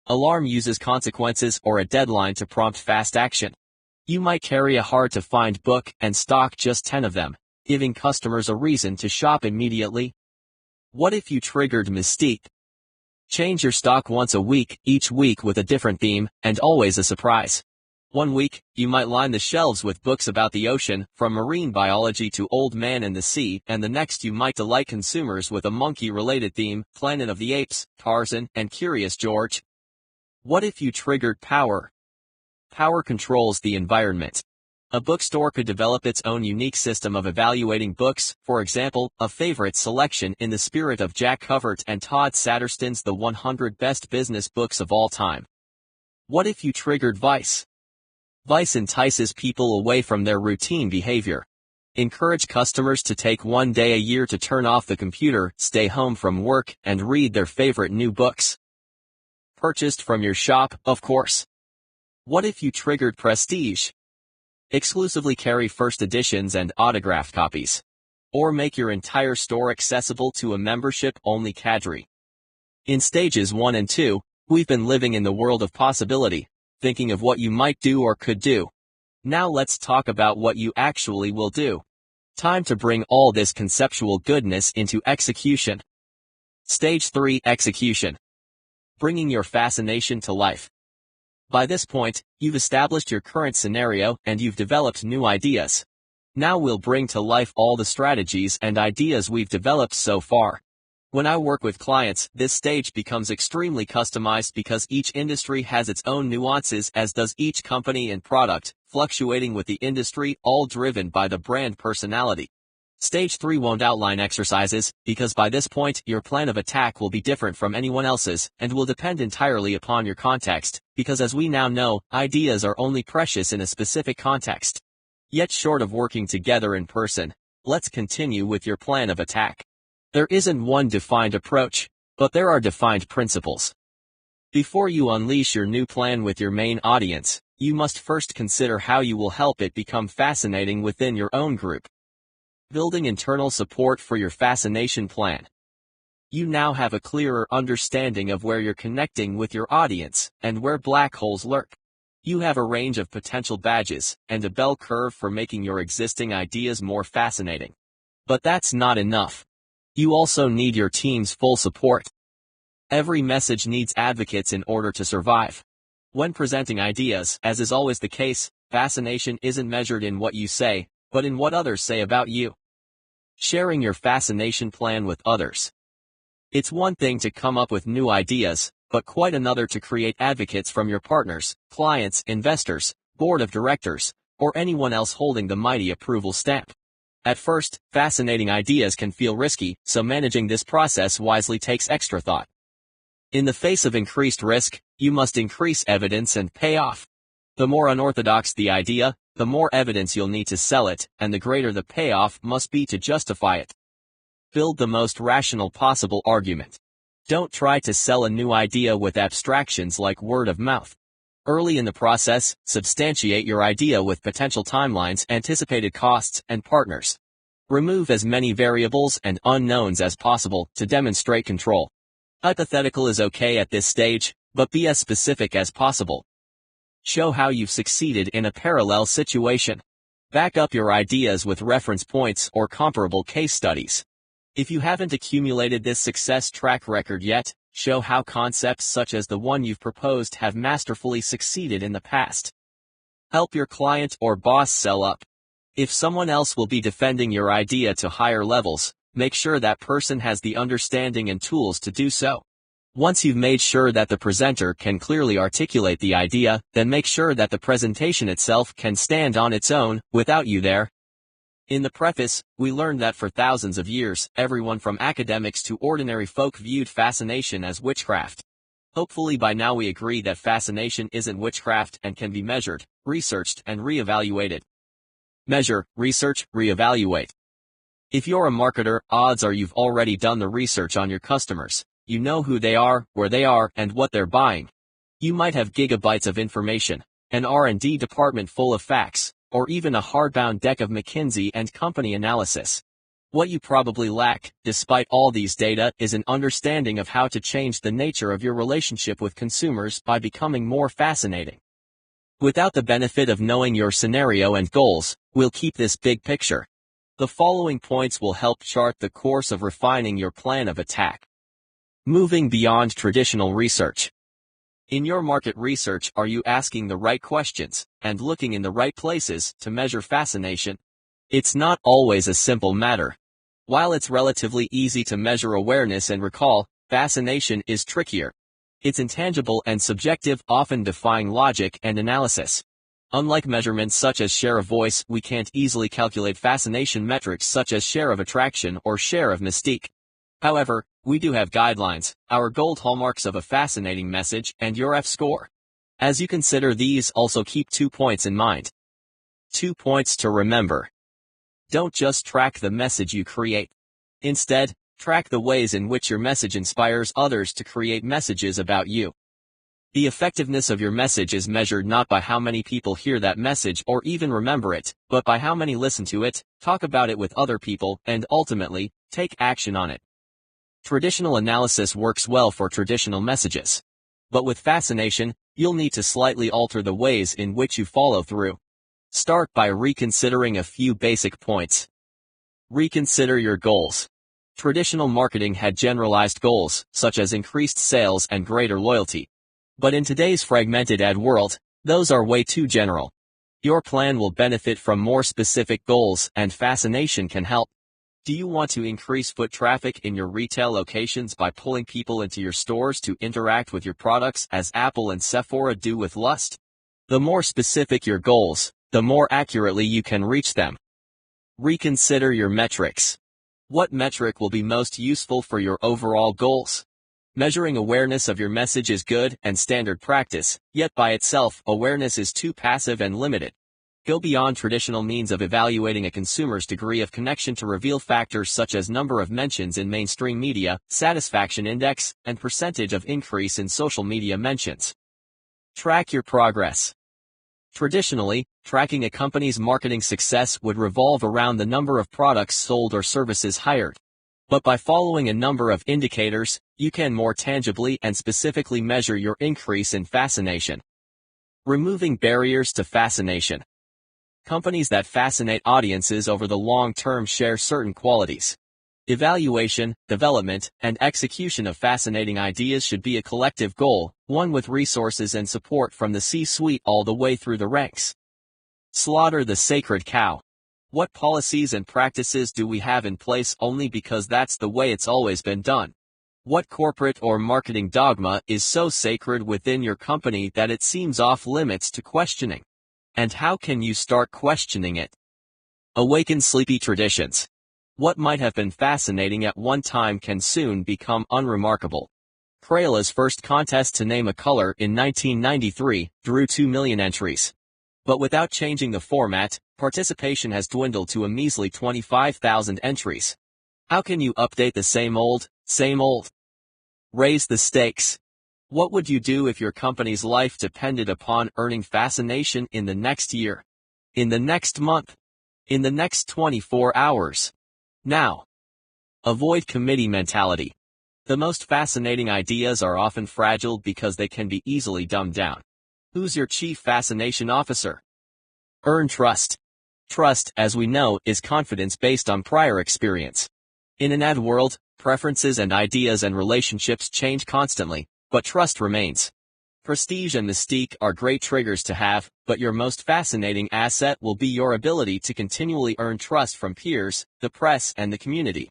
Alarm uses consequences or a deadline to prompt fast action. You might carry a hard-to-find book and stock just 10 of them, giving customers a reason to shop immediately. What if you triggered mystique? Change your stock once a week, each week with a different theme, and always a surprise. One week, you might line the shelves with books about the ocean, from marine biology to Old Man and the Sea, and the next you might delight consumers with a monkey-related theme, Planet of the Apes, Tarzan, and Curious George. What if you triggered power? Power controls the environment. A bookstore could develop its own unique system of evaluating books, for example, a favorite selection in the spirit of Jack Covert and Todd Satterston's The 100 Best Business Books of All Time. What if you triggered vice? Vice entices people away from their routine behavior. Encourage customers to take one day a year to turn off the computer, stay home from work, and read their favorite new books. Purchased from your shop, of course. What if you triggered prestige? Exclusively carry first editions and autographed copies. Or make your entire store accessible to a membership-only cadre. In stages 1 and 2, we've been living in the world of possibility, thinking of what you might do or could do. Now let's talk about what you actually will do. Time to bring all this conceptual goodness into execution. Stage 3: Execution. Bringing your fascination to life. By this point, you've established your current scenario and you've developed new ideas. Now we'll bring to life all the strategies and ideas we've developed so far. When I work with clients, this stage becomes extremely customized because each industry has its own nuances, as does each company and product, fluctuating with the industry, all driven by the brand personality. Stage 3 won't outline exercises, because by this point, your plan of attack will be different from anyone else's, and will depend entirely upon your context, because as we now know, ideas are only precious in a specific context. Yet short of working together in person, let's continue with your plan of attack. There isn't one defined approach, but there are defined principles. Before you unleash your new plan with your main audience, you must first consider how you will help it become fascinating within your own group. Building internal support for your fascination plan. You now have a clearer understanding of where you're connecting with your audience, and where black holes lurk. You have a range of potential badges, and a bell curve for making your existing ideas more fascinating. But that's not enough. You also need your team's full support. Every message needs advocates in order to survive. When presenting ideas, as is always the case, fascination isn't measured in what you say, but in what others say about you. Sharing your fascination plan with others. It's one thing to come up with new ideas, but quite another to create advocates from your partners, clients, investors, board of directors, or anyone else holding the mighty approval stamp. At first, fascinating ideas can feel risky, so managing this process wisely takes extra thought. In the face of increased risk, you must increase evidence and payoff. The more unorthodox the idea, the more evidence you'll need to sell it, and the greater the payoff must be to justify it. Build the most rational possible argument. Don't try to sell a new idea with abstractions like word of mouth. Early in the process, substantiate your idea with potential timelines, anticipated costs, and partners. Remove as many variables and unknowns as possible to demonstrate control. Hypothetical is okay at this stage, but be as specific as possible. Show how you've succeeded in a parallel situation. Back up your ideas with reference points or comparable case studies. If you haven't accumulated this success track record yet, show how concepts such as the one you've proposed have masterfully succeeded in the past. Help your client or boss sell up. If someone else will be defending your idea to higher levels, make sure that person has the understanding and tools to do so. Once you've made sure that the presenter can clearly articulate the idea, then make sure that the presentation itself can stand on its own, without you there. In the preface, we learned that for thousands of years, everyone from academics to ordinary folk viewed fascination as witchcraft. Hopefully by now we agree that fascination isn't witchcraft and can be measured, researched, and reevaluated. Measure, research, reevaluate. If you're a marketer, odds are you've already done the research on your customers. You know who they are, where they are, and what they're buying. You might have gigabytes of information, an R&D department full of facts, or even a hardbound deck of McKinsey & Company analysis. What you probably lack, despite all these data, is an understanding of how to change the nature of your relationship with consumers by becoming more fascinating. Without the benefit of knowing your scenario and goals, we'll keep this big picture. The following points will help chart the course of refining your plan of attack. Moving beyond traditional research. In your market research, are you asking the right questions and looking in the right places to measure fascination? It's not always a simple matter. While it's relatively easy to measure awareness and recall, fascination is trickier. It's intangible and subjective, often defying logic and analysis. Unlike measurements such as share of voice, we can't easily calculate fascination metrics such as share of attraction or share of mystique. However, we do have guidelines, our gold hallmarks of a fascinating message, and your F-score. As you consider these, also keep 2 points in mind. 2 points to remember. Don't just track the message you create. Instead, track the ways in which your message inspires others to create messages about you. The effectiveness of your message is measured not by how many people hear that message or even remember it, but by how many listen to it, talk about it with other people, and ultimately, take action on it. Traditional analysis works well for traditional messages. But with fascination, you'll need to slightly alter the ways in which you follow through. Start by reconsidering a few basic points. Reconsider your goals. Traditional marketing had generalized goals, such as increased sales and greater loyalty. But in today's fragmented ad world, those are way too general. Your plan will benefit from more specific goals, and fascination can help. Do you want to increase foot traffic in your retail locations by pulling people into your stores to interact with your products as Apple and Sephora do with Lust? The more specific your goals, the more accurately you can reach them. Reconsider your metrics. What metric will be most useful for your overall goals? Measuring awareness of your message is good and standard practice, yet by itself, awareness is too passive and limited. Go beyond traditional means of evaluating a consumer's degree of connection to reveal factors such as number of mentions in mainstream media, satisfaction index, and percentage of increase in social media mentions. Track your progress. Traditionally, tracking a company's marketing success would revolve around the number of products sold or services hired. But by following a number of indicators, you can more tangibly and specifically measure your increase in fascination. Removing barriers to fascination. Companies that fascinate audiences over the long term share certain qualities. Evaluation, development, and execution of fascinating ideas should be a collective goal, one with resources and support from the C-suite all the way through the ranks. Slaughter the sacred cow. What policies and practices do we have in place only because that's the way it's always been done? What corporate or marketing dogma is so sacred within your company that it seems off limits to questioning? And how can you start questioning it? Awaken sleepy traditions. What might have been fascinating at one time can soon become unremarkable. Crayola's first contest to name a color in 1993 drew 2 million entries. But without changing the format, participation has dwindled to a measly 25,000 entries. How can you update the same old? Raise the stakes. What would you do if your company's life depended upon earning fascination in the next year? In the next month? In the next 24 hours? Now. Avoid committee mentality. The most fascinating ideas are often fragile because they can be easily dumbed down. Who's your chief fascination officer? Earn trust. Trust, as we know, is confidence based on prior experience. In an ad world, preferences and ideas and relationships change constantly, but trust remains. Prestige and mystique are great triggers to have, but your most fascinating asset will be your ability to continually earn trust from peers, the press, and the community.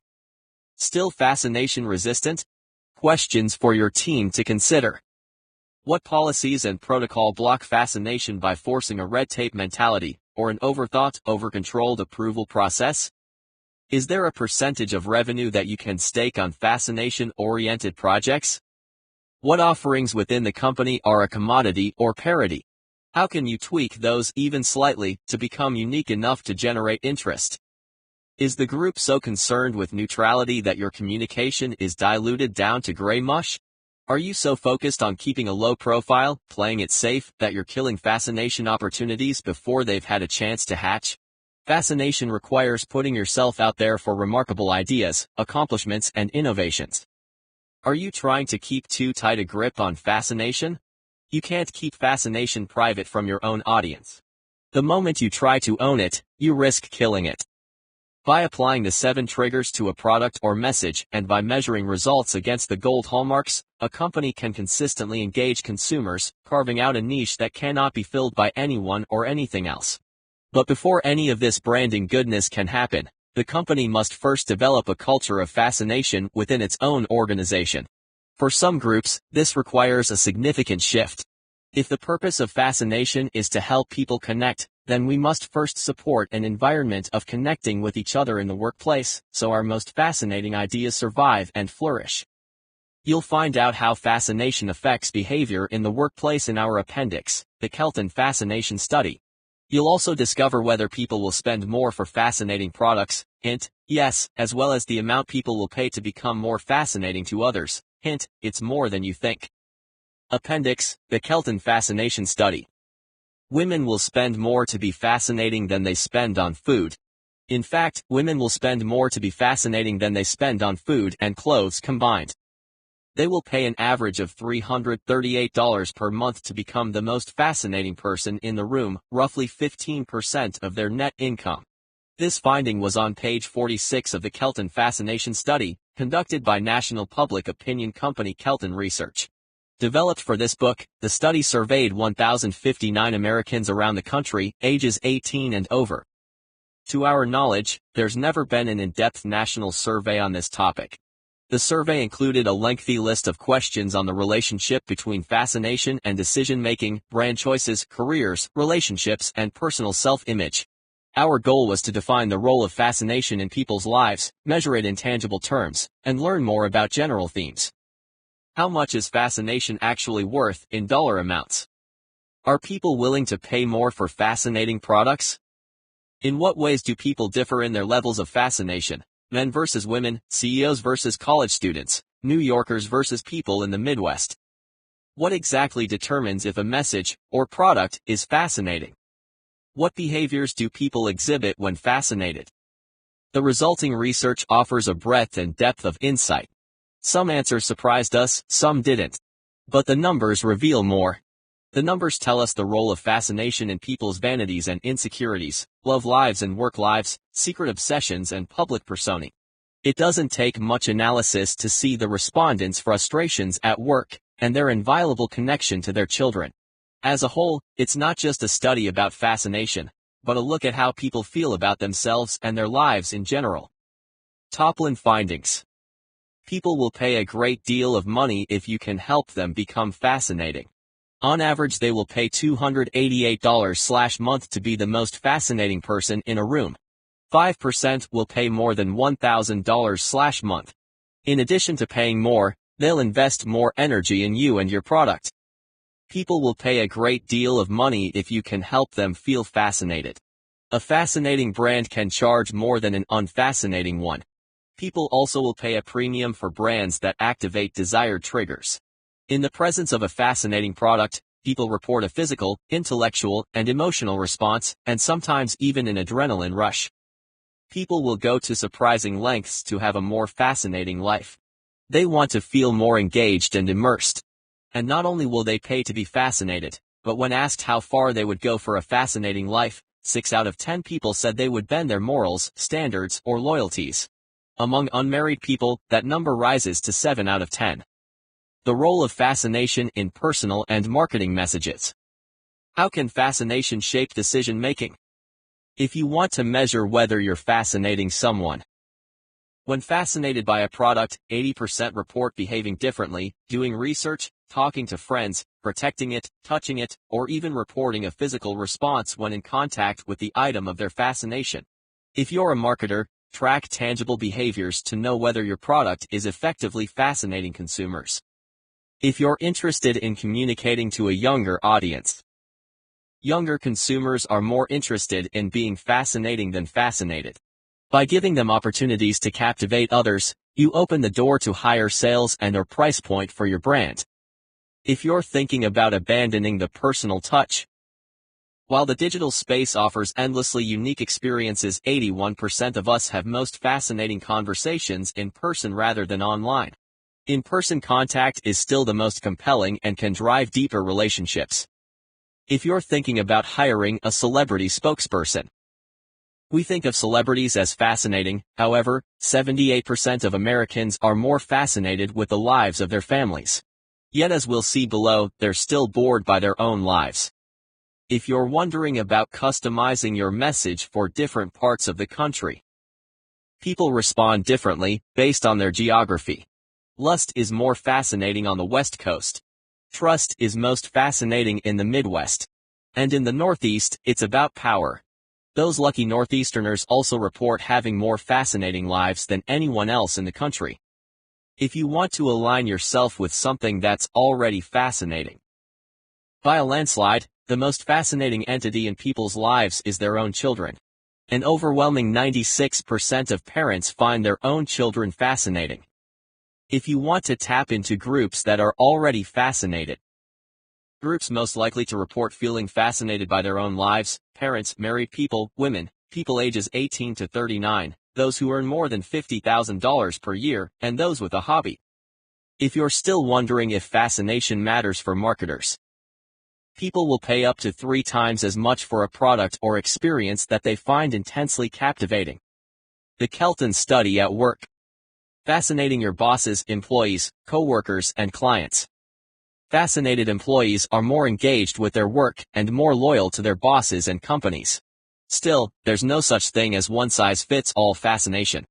Still fascination resistant? Questions for your team to consider. What policies and protocol block fascination by forcing a red tape mentality, or an overthought, over-controlled approval process? Is there a percentage of revenue that you can stake on fascination-oriented projects? What offerings within the company are a commodity or parody? How can you tweak those even slightly to become unique enough to generate interest? Is the group so concerned with neutrality that your communication is diluted down to gray mush? Are you so focused on keeping a low profile, playing it safe, that you're killing fascination opportunities before they've had a chance to hatch? Fascination requires putting yourself out there for remarkable ideas, accomplishments, and innovations. Are you trying to keep too tight a grip on fascination? You can't keep fascination private from your own audience. The moment you try to own it, you risk killing it. By applying the 7 triggers to a product or message and by measuring results against the gold hallmarks, a company can consistently engage consumers, carving out a niche that cannot be filled by anyone or anything else. But before any of this branding goodness can happen, the company must first develop a culture of fascination within its own organization. For some groups, this requires a significant shift. If the purpose of fascination is to help people connect, then we must first support an environment of connecting with each other in the workplace, so our most fascinating ideas survive and flourish. You'll find out how fascination affects behavior in the workplace in our appendix, the Kelton Fascination Study. You'll also discover whether people will spend more for fascinating products, hint, yes, as well as the amount people will pay to become more fascinating to others, hint, it's more than you think. Appendix, the Kelton Fascination Study. Women will spend more to be fascinating than they spend on food. In fact, women will spend more to be fascinating than they spend on food and clothes combined. They will pay an average of $338 per month to become the most fascinating person in the room, roughly 15% of their net income. This finding was on page 46 of the Kelton Fascination Study, conducted by national public opinion company Kelton Research. Developed for this book, the study surveyed 1,059 Americans around the country, ages 18 and over. To our knowledge, there's never been an in-depth national survey on this topic. The survey included a lengthy list of questions on the relationship between fascination and decision-making, brand choices, careers, relationships, and personal self-image. Our goal was to define the role of fascination in people's lives, measure it in tangible terms, and learn more about general themes. How much is fascination actually worth in dollar amounts? Are people willing to pay more for fascinating products? In what ways do people differ in their levels of fascination? Men versus women, CEOs versus college students, New Yorkers versus people in the Midwest. What exactly determines if a message or product is fascinating? What behaviors do people exhibit when fascinated? The resulting research offers a breadth and depth of insight. Some answers surprised us, some didn't. But the numbers reveal more. The numbers tell us the role of fascination in people's vanities and insecurities, love lives and work lives, secret obsessions and public personae. It doesn't take much analysis to see the respondents' frustrations at work, and their inviolable connection to their children. As a whole, it's not just a study about fascination, but a look at how people feel about themselves and their lives in general. Top-line findings. People will pay a great deal of money if you can help them become fascinating. On average, they will pay $288/month to be the most fascinating person in a room. 5% will pay more than $1,000/month. In addition to paying more, they'll invest more energy in you and your product. People will pay a great deal of money if you can help them feel fascinated. A fascinating brand can charge more than an unfascinating one. People also will pay a premium for brands that activate desired triggers. In the presence of a fascinating product, people report a physical, intellectual, and emotional response, and sometimes even an adrenaline rush. People will go to surprising lengths to have a more fascinating life. They want to feel more engaged and immersed. And not only will they pay to be fascinated, but when asked how far they would go for a fascinating life, 6 out of 10 people said they would bend their morals, standards, or loyalties. Among unmarried people, that number rises to 7 out of 10. The role of fascination in personal and marketing messages. How can fascination shape decision-making? If you want to measure whether you're fascinating someone. When fascinated by a product, 80% report behaving differently, doing research, talking to friends, protecting it, touching it, or even reporting a physical response when in contact with the item of their fascination. If you're a marketer, track tangible behaviors to know whether your product is effectively fascinating consumers. If you're interested in communicating to a younger audience. Younger consumers are more interested in being fascinating than fascinated. By giving them opportunities to captivate others, You open the door to higher sales and a price point for your brand. If you're thinking about abandoning the personal touch, while the digital space offers endlessly unique experiences, 81% of us have most fascinating conversations in person rather than online. In-person contact is still the most compelling and can drive deeper relationships. If you're thinking about hiring a celebrity spokesperson, we think of celebrities as fascinating. However, 78% of Americans are more fascinated with the lives of their families. Yet, as we'll see below, they're still bored by their own lives. If you're wondering about customizing your message for different parts of the country, people respond differently based on their geography. Lust is more fascinating on the West Coast. Trust is most fascinating in the Midwest. And in the Northeast, it's about power. Those lucky Northeasterners also report having more fascinating lives than anyone else in the country. If you want to align yourself with something that's already fascinating, by a landslide, the most fascinating entity in people's lives is their own children. An overwhelming 96% of parents find their own children fascinating. If you want to tap into groups that are already fascinated, groups most likely to report feeling fascinated by their own lives: parents, married people, women, people ages 18 to 39, those who earn more than $50,000 per year, and those with a hobby. If you're still wondering if fascination matters for marketers, people will pay up to 3 times as much for a product or experience that they find intensely captivating. The Kelton Study at Work. Fascinating your bosses, employees, co-workers, and clients. Fascinated employees are more engaged with their work and more loyal to their bosses and companies. Still, there's no such thing as one-size-fits-all fascination.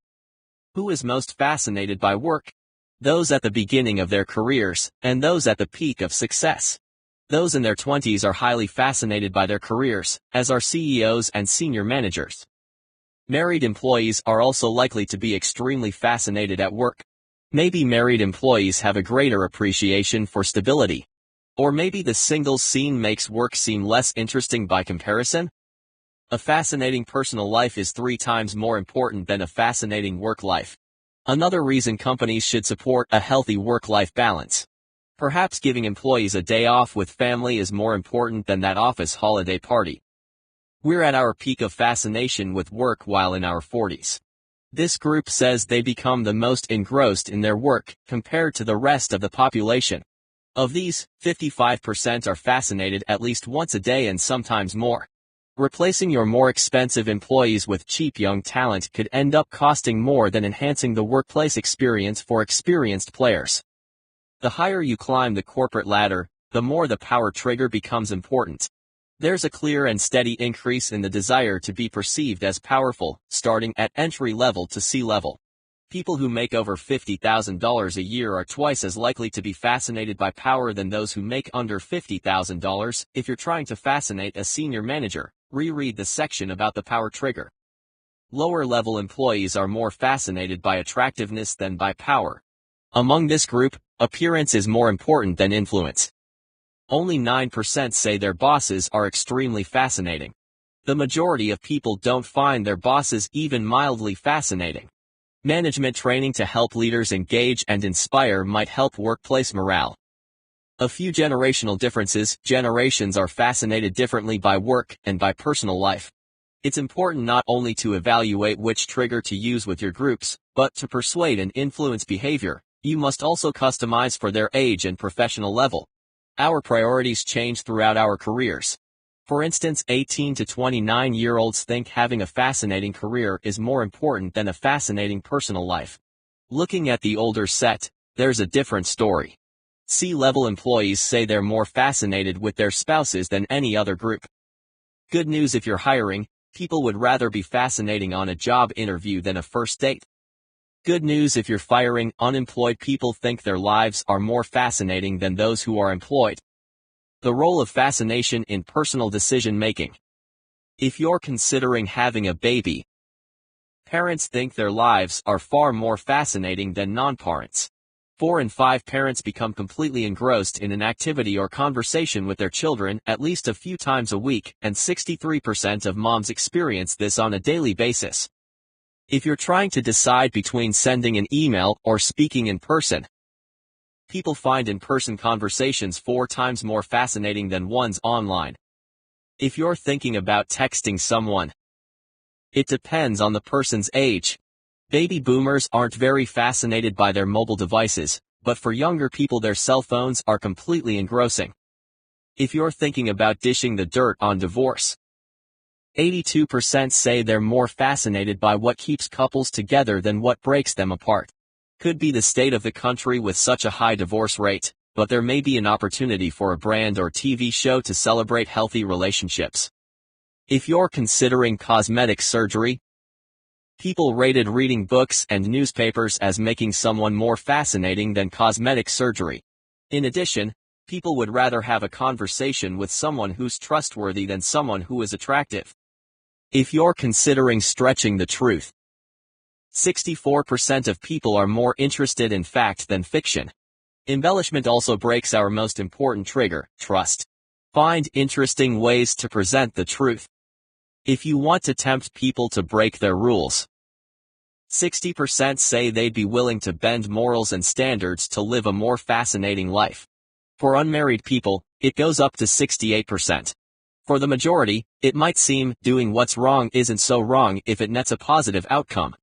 Who is most fascinated by work? Those at the beginning of their careers, and those at the peak of success. Those in their 20s are highly fascinated by their careers, as are CEOs and senior managers. Married employees are also likely to be extremely fascinated at work. Maybe married employees have a greater appreciation for stability. Or maybe the singles scene makes work seem less interesting by comparison. A fascinating personal life is 3 times more important than a fascinating work life. Another reason companies should support a healthy work-life balance. Perhaps giving employees a day off with family is more important than that office holiday party. We're at our peak of fascination with work while in our 40s. This group says they become the most engrossed in their work compared to the rest of the population. Of these, 55% are fascinated at least once a day and sometimes more. Replacing your more expensive employees with cheap young talent could end up costing more than enhancing the workplace experience for experienced players. The higher you climb the corporate ladder, the more the power trigger becomes important. There's a clear and steady increase in the desire to be perceived as powerful, starting at entry level to C-level. People who make over $50,000 a year are twice as likely to be fascinated by power than those who make under $50,000. If you're trying to fascinate a senior manager, reread the section about the power trigger. Lower-level employees are more fascinated by attractiveness than by power. Among this group, appearance is more important than influence. Only 9% say their bosses are extremely fascinating. The majority of people don't find their bosses even mildly fascinating. Management training to help leaders engage and inspire might help workplace morale. A few generational differences. Generations are fascinated differently by work and by personal life. It's important not only to evaluate which trigger to use with your groups, but to persuade and influence behavior. You must also customize for their age and professional level. Our priorities change throughout our careers. For instance, 18 to 29-year-olds think having a fascinating career is more important than a fascinating personal life. Looking at the older set, there's a different story. C-level employees say they're more fascinated with their spouses than any other group. Good news if you're hiring, people would rather be fascinating on a job interview than a first date. Good news if you're firing, unemployed people think their lives are more fascinating than those who are employed. The role of fascination in personal decision-making. If you're considering having a baby, parents think their lives are far more fascinating than non-parents. 4 in 5 parents become completely engrossed in an activity or conversation with their children at least a few times a week, and 63% of moms experience this on a daily basis. If you're trying to decide between sending an email or speaking in person, people find in-person conversations 4 times more fascinating than ones online. If you're thinking about texting someone, it depends on the person's age. Baby boomers aren't very fascinated by their mobile devices, but for younger people their cell phones are completely engrossing. If you're thinking about dishing the dirt on divorce, 82% say they're more fascinated by what keeps couples together than what breaks them apart. Could be the state of the country with such a high divorce rate, but there may be an opportunity for a brand or TV show to celebrate healthy relationships. If you're considering cosmetic surgery, people rated reading books and newspapers as making someone more fascinating than cosmetic surgery. In addition, people would rather have a conversation with someone who's trustworthy than someone who is attractive. If you're considering stretching the truth, 64% of people are more interested in fact than fiction. Embellishment also breaks our most important trigger, trust. Find interesting ways to present the truth. If you want to tempt people to break their rules, 60% say they'd be willing to bend morals and standards to live a more fascinating life. For unmarried people, it goes up to 68%. For the majority, it might seem doing what's wrong isn't so wrong if it nets a positive outcome.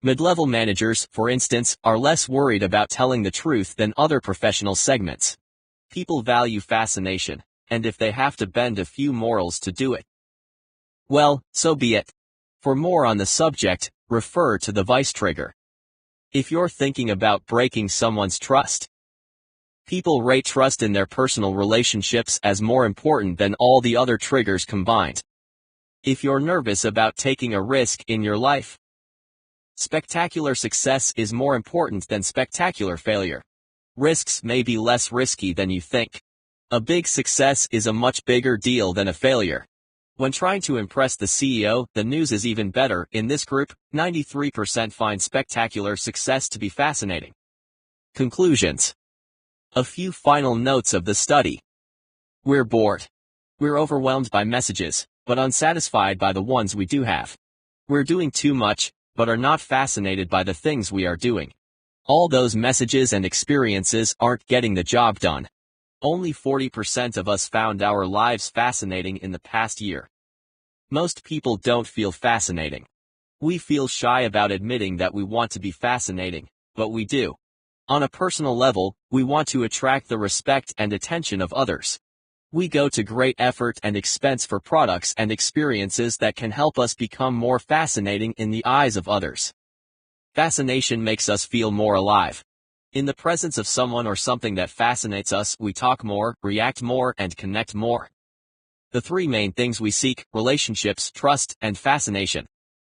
Mid-level managers, for instance, are less worried about telling the truth than other professional segments. People value fascination, and if they have to bend a few morals to do it, well, so be it. For more on the subject, refer to the Vice Trigger. If you're thinking about breaking someone's trust, people rate trust in their personal relationships as more important than all the other triggers combined. If you're nervous about taking a risk in your life, spectacular success is more important than spectacular failure. Risks may be less risky than you think. A big success is a much bigger deal than a failure. When trying to impress the CEO, the news is even better. In this group, 93% find spectacular success to be fascinating. Conclusions. A few final notes of the study. We're bored. We're overwhelmed by messages, but unsatisfied by the ones we do have. We're doing too much, but are not fascinated by the things we are doing. All those messages and experiences aren't getting the job done. Only 40% of us found our lives fascinating in the past year. Most people don't feel fascinating. We feel shy about admitting that we want to be fascinating, but we do. On a personal level, we want to attract the respect and attention of others. We go to great effort and expense for products and experiences that can help us become more fascinating in the eyes of others. Fascination makes us feel more alive. In the presence of someone or something that fascinates us, we talk more, react more, and connect more. The 3 main things we seek: relationships, trust, and fascination.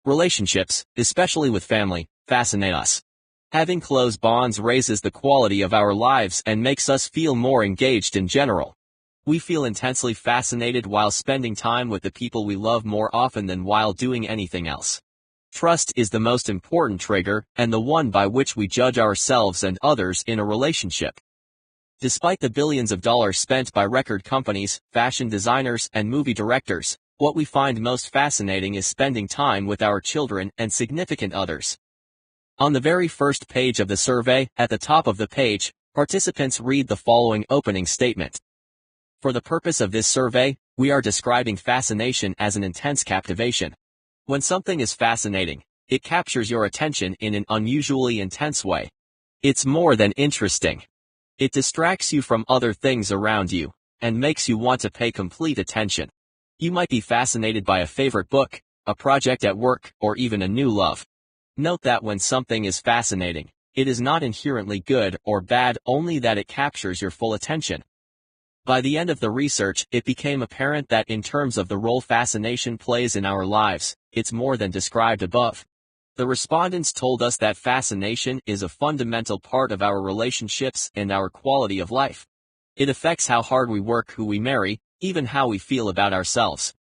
Relationships, especially with family, fascinate us. Having close bonds raises the quality of our lives and makes us feel more engaged in general. We feel intensely fascinated while spending time with the people we love more often than while doing anything else. Trust is the most important trigger, and the one by which we judge ourselves and others in a relationship. Despite the billions of dollars spent by record companies, fashion designers, and movie directors, what we find most fascinating is spending time with our children and significant others. On the very first page of the survey, at the top of the page, participants read the following opening statement. For the purpose of this survey, we are describing fascination as an intense captivation. When something is fascinating, it captures your attention in an unusually intense way. It's more than interesting. It distracts you from other things around you, and makes you want to pay complete attention. You might be fascinated by a favorite book, a project at work, or even a new love. Note that when something is fascinating, it is not inherently good or bad, only that it captures your full attention. By the end of the research, it became apparent that in terms of the role fascination plays in our lives, it's more than described above. The respondents told us that fascination is a fundamental part of our relationships and our quality of life. It affects how hard we work, who we marry, even how we feel about ourselves.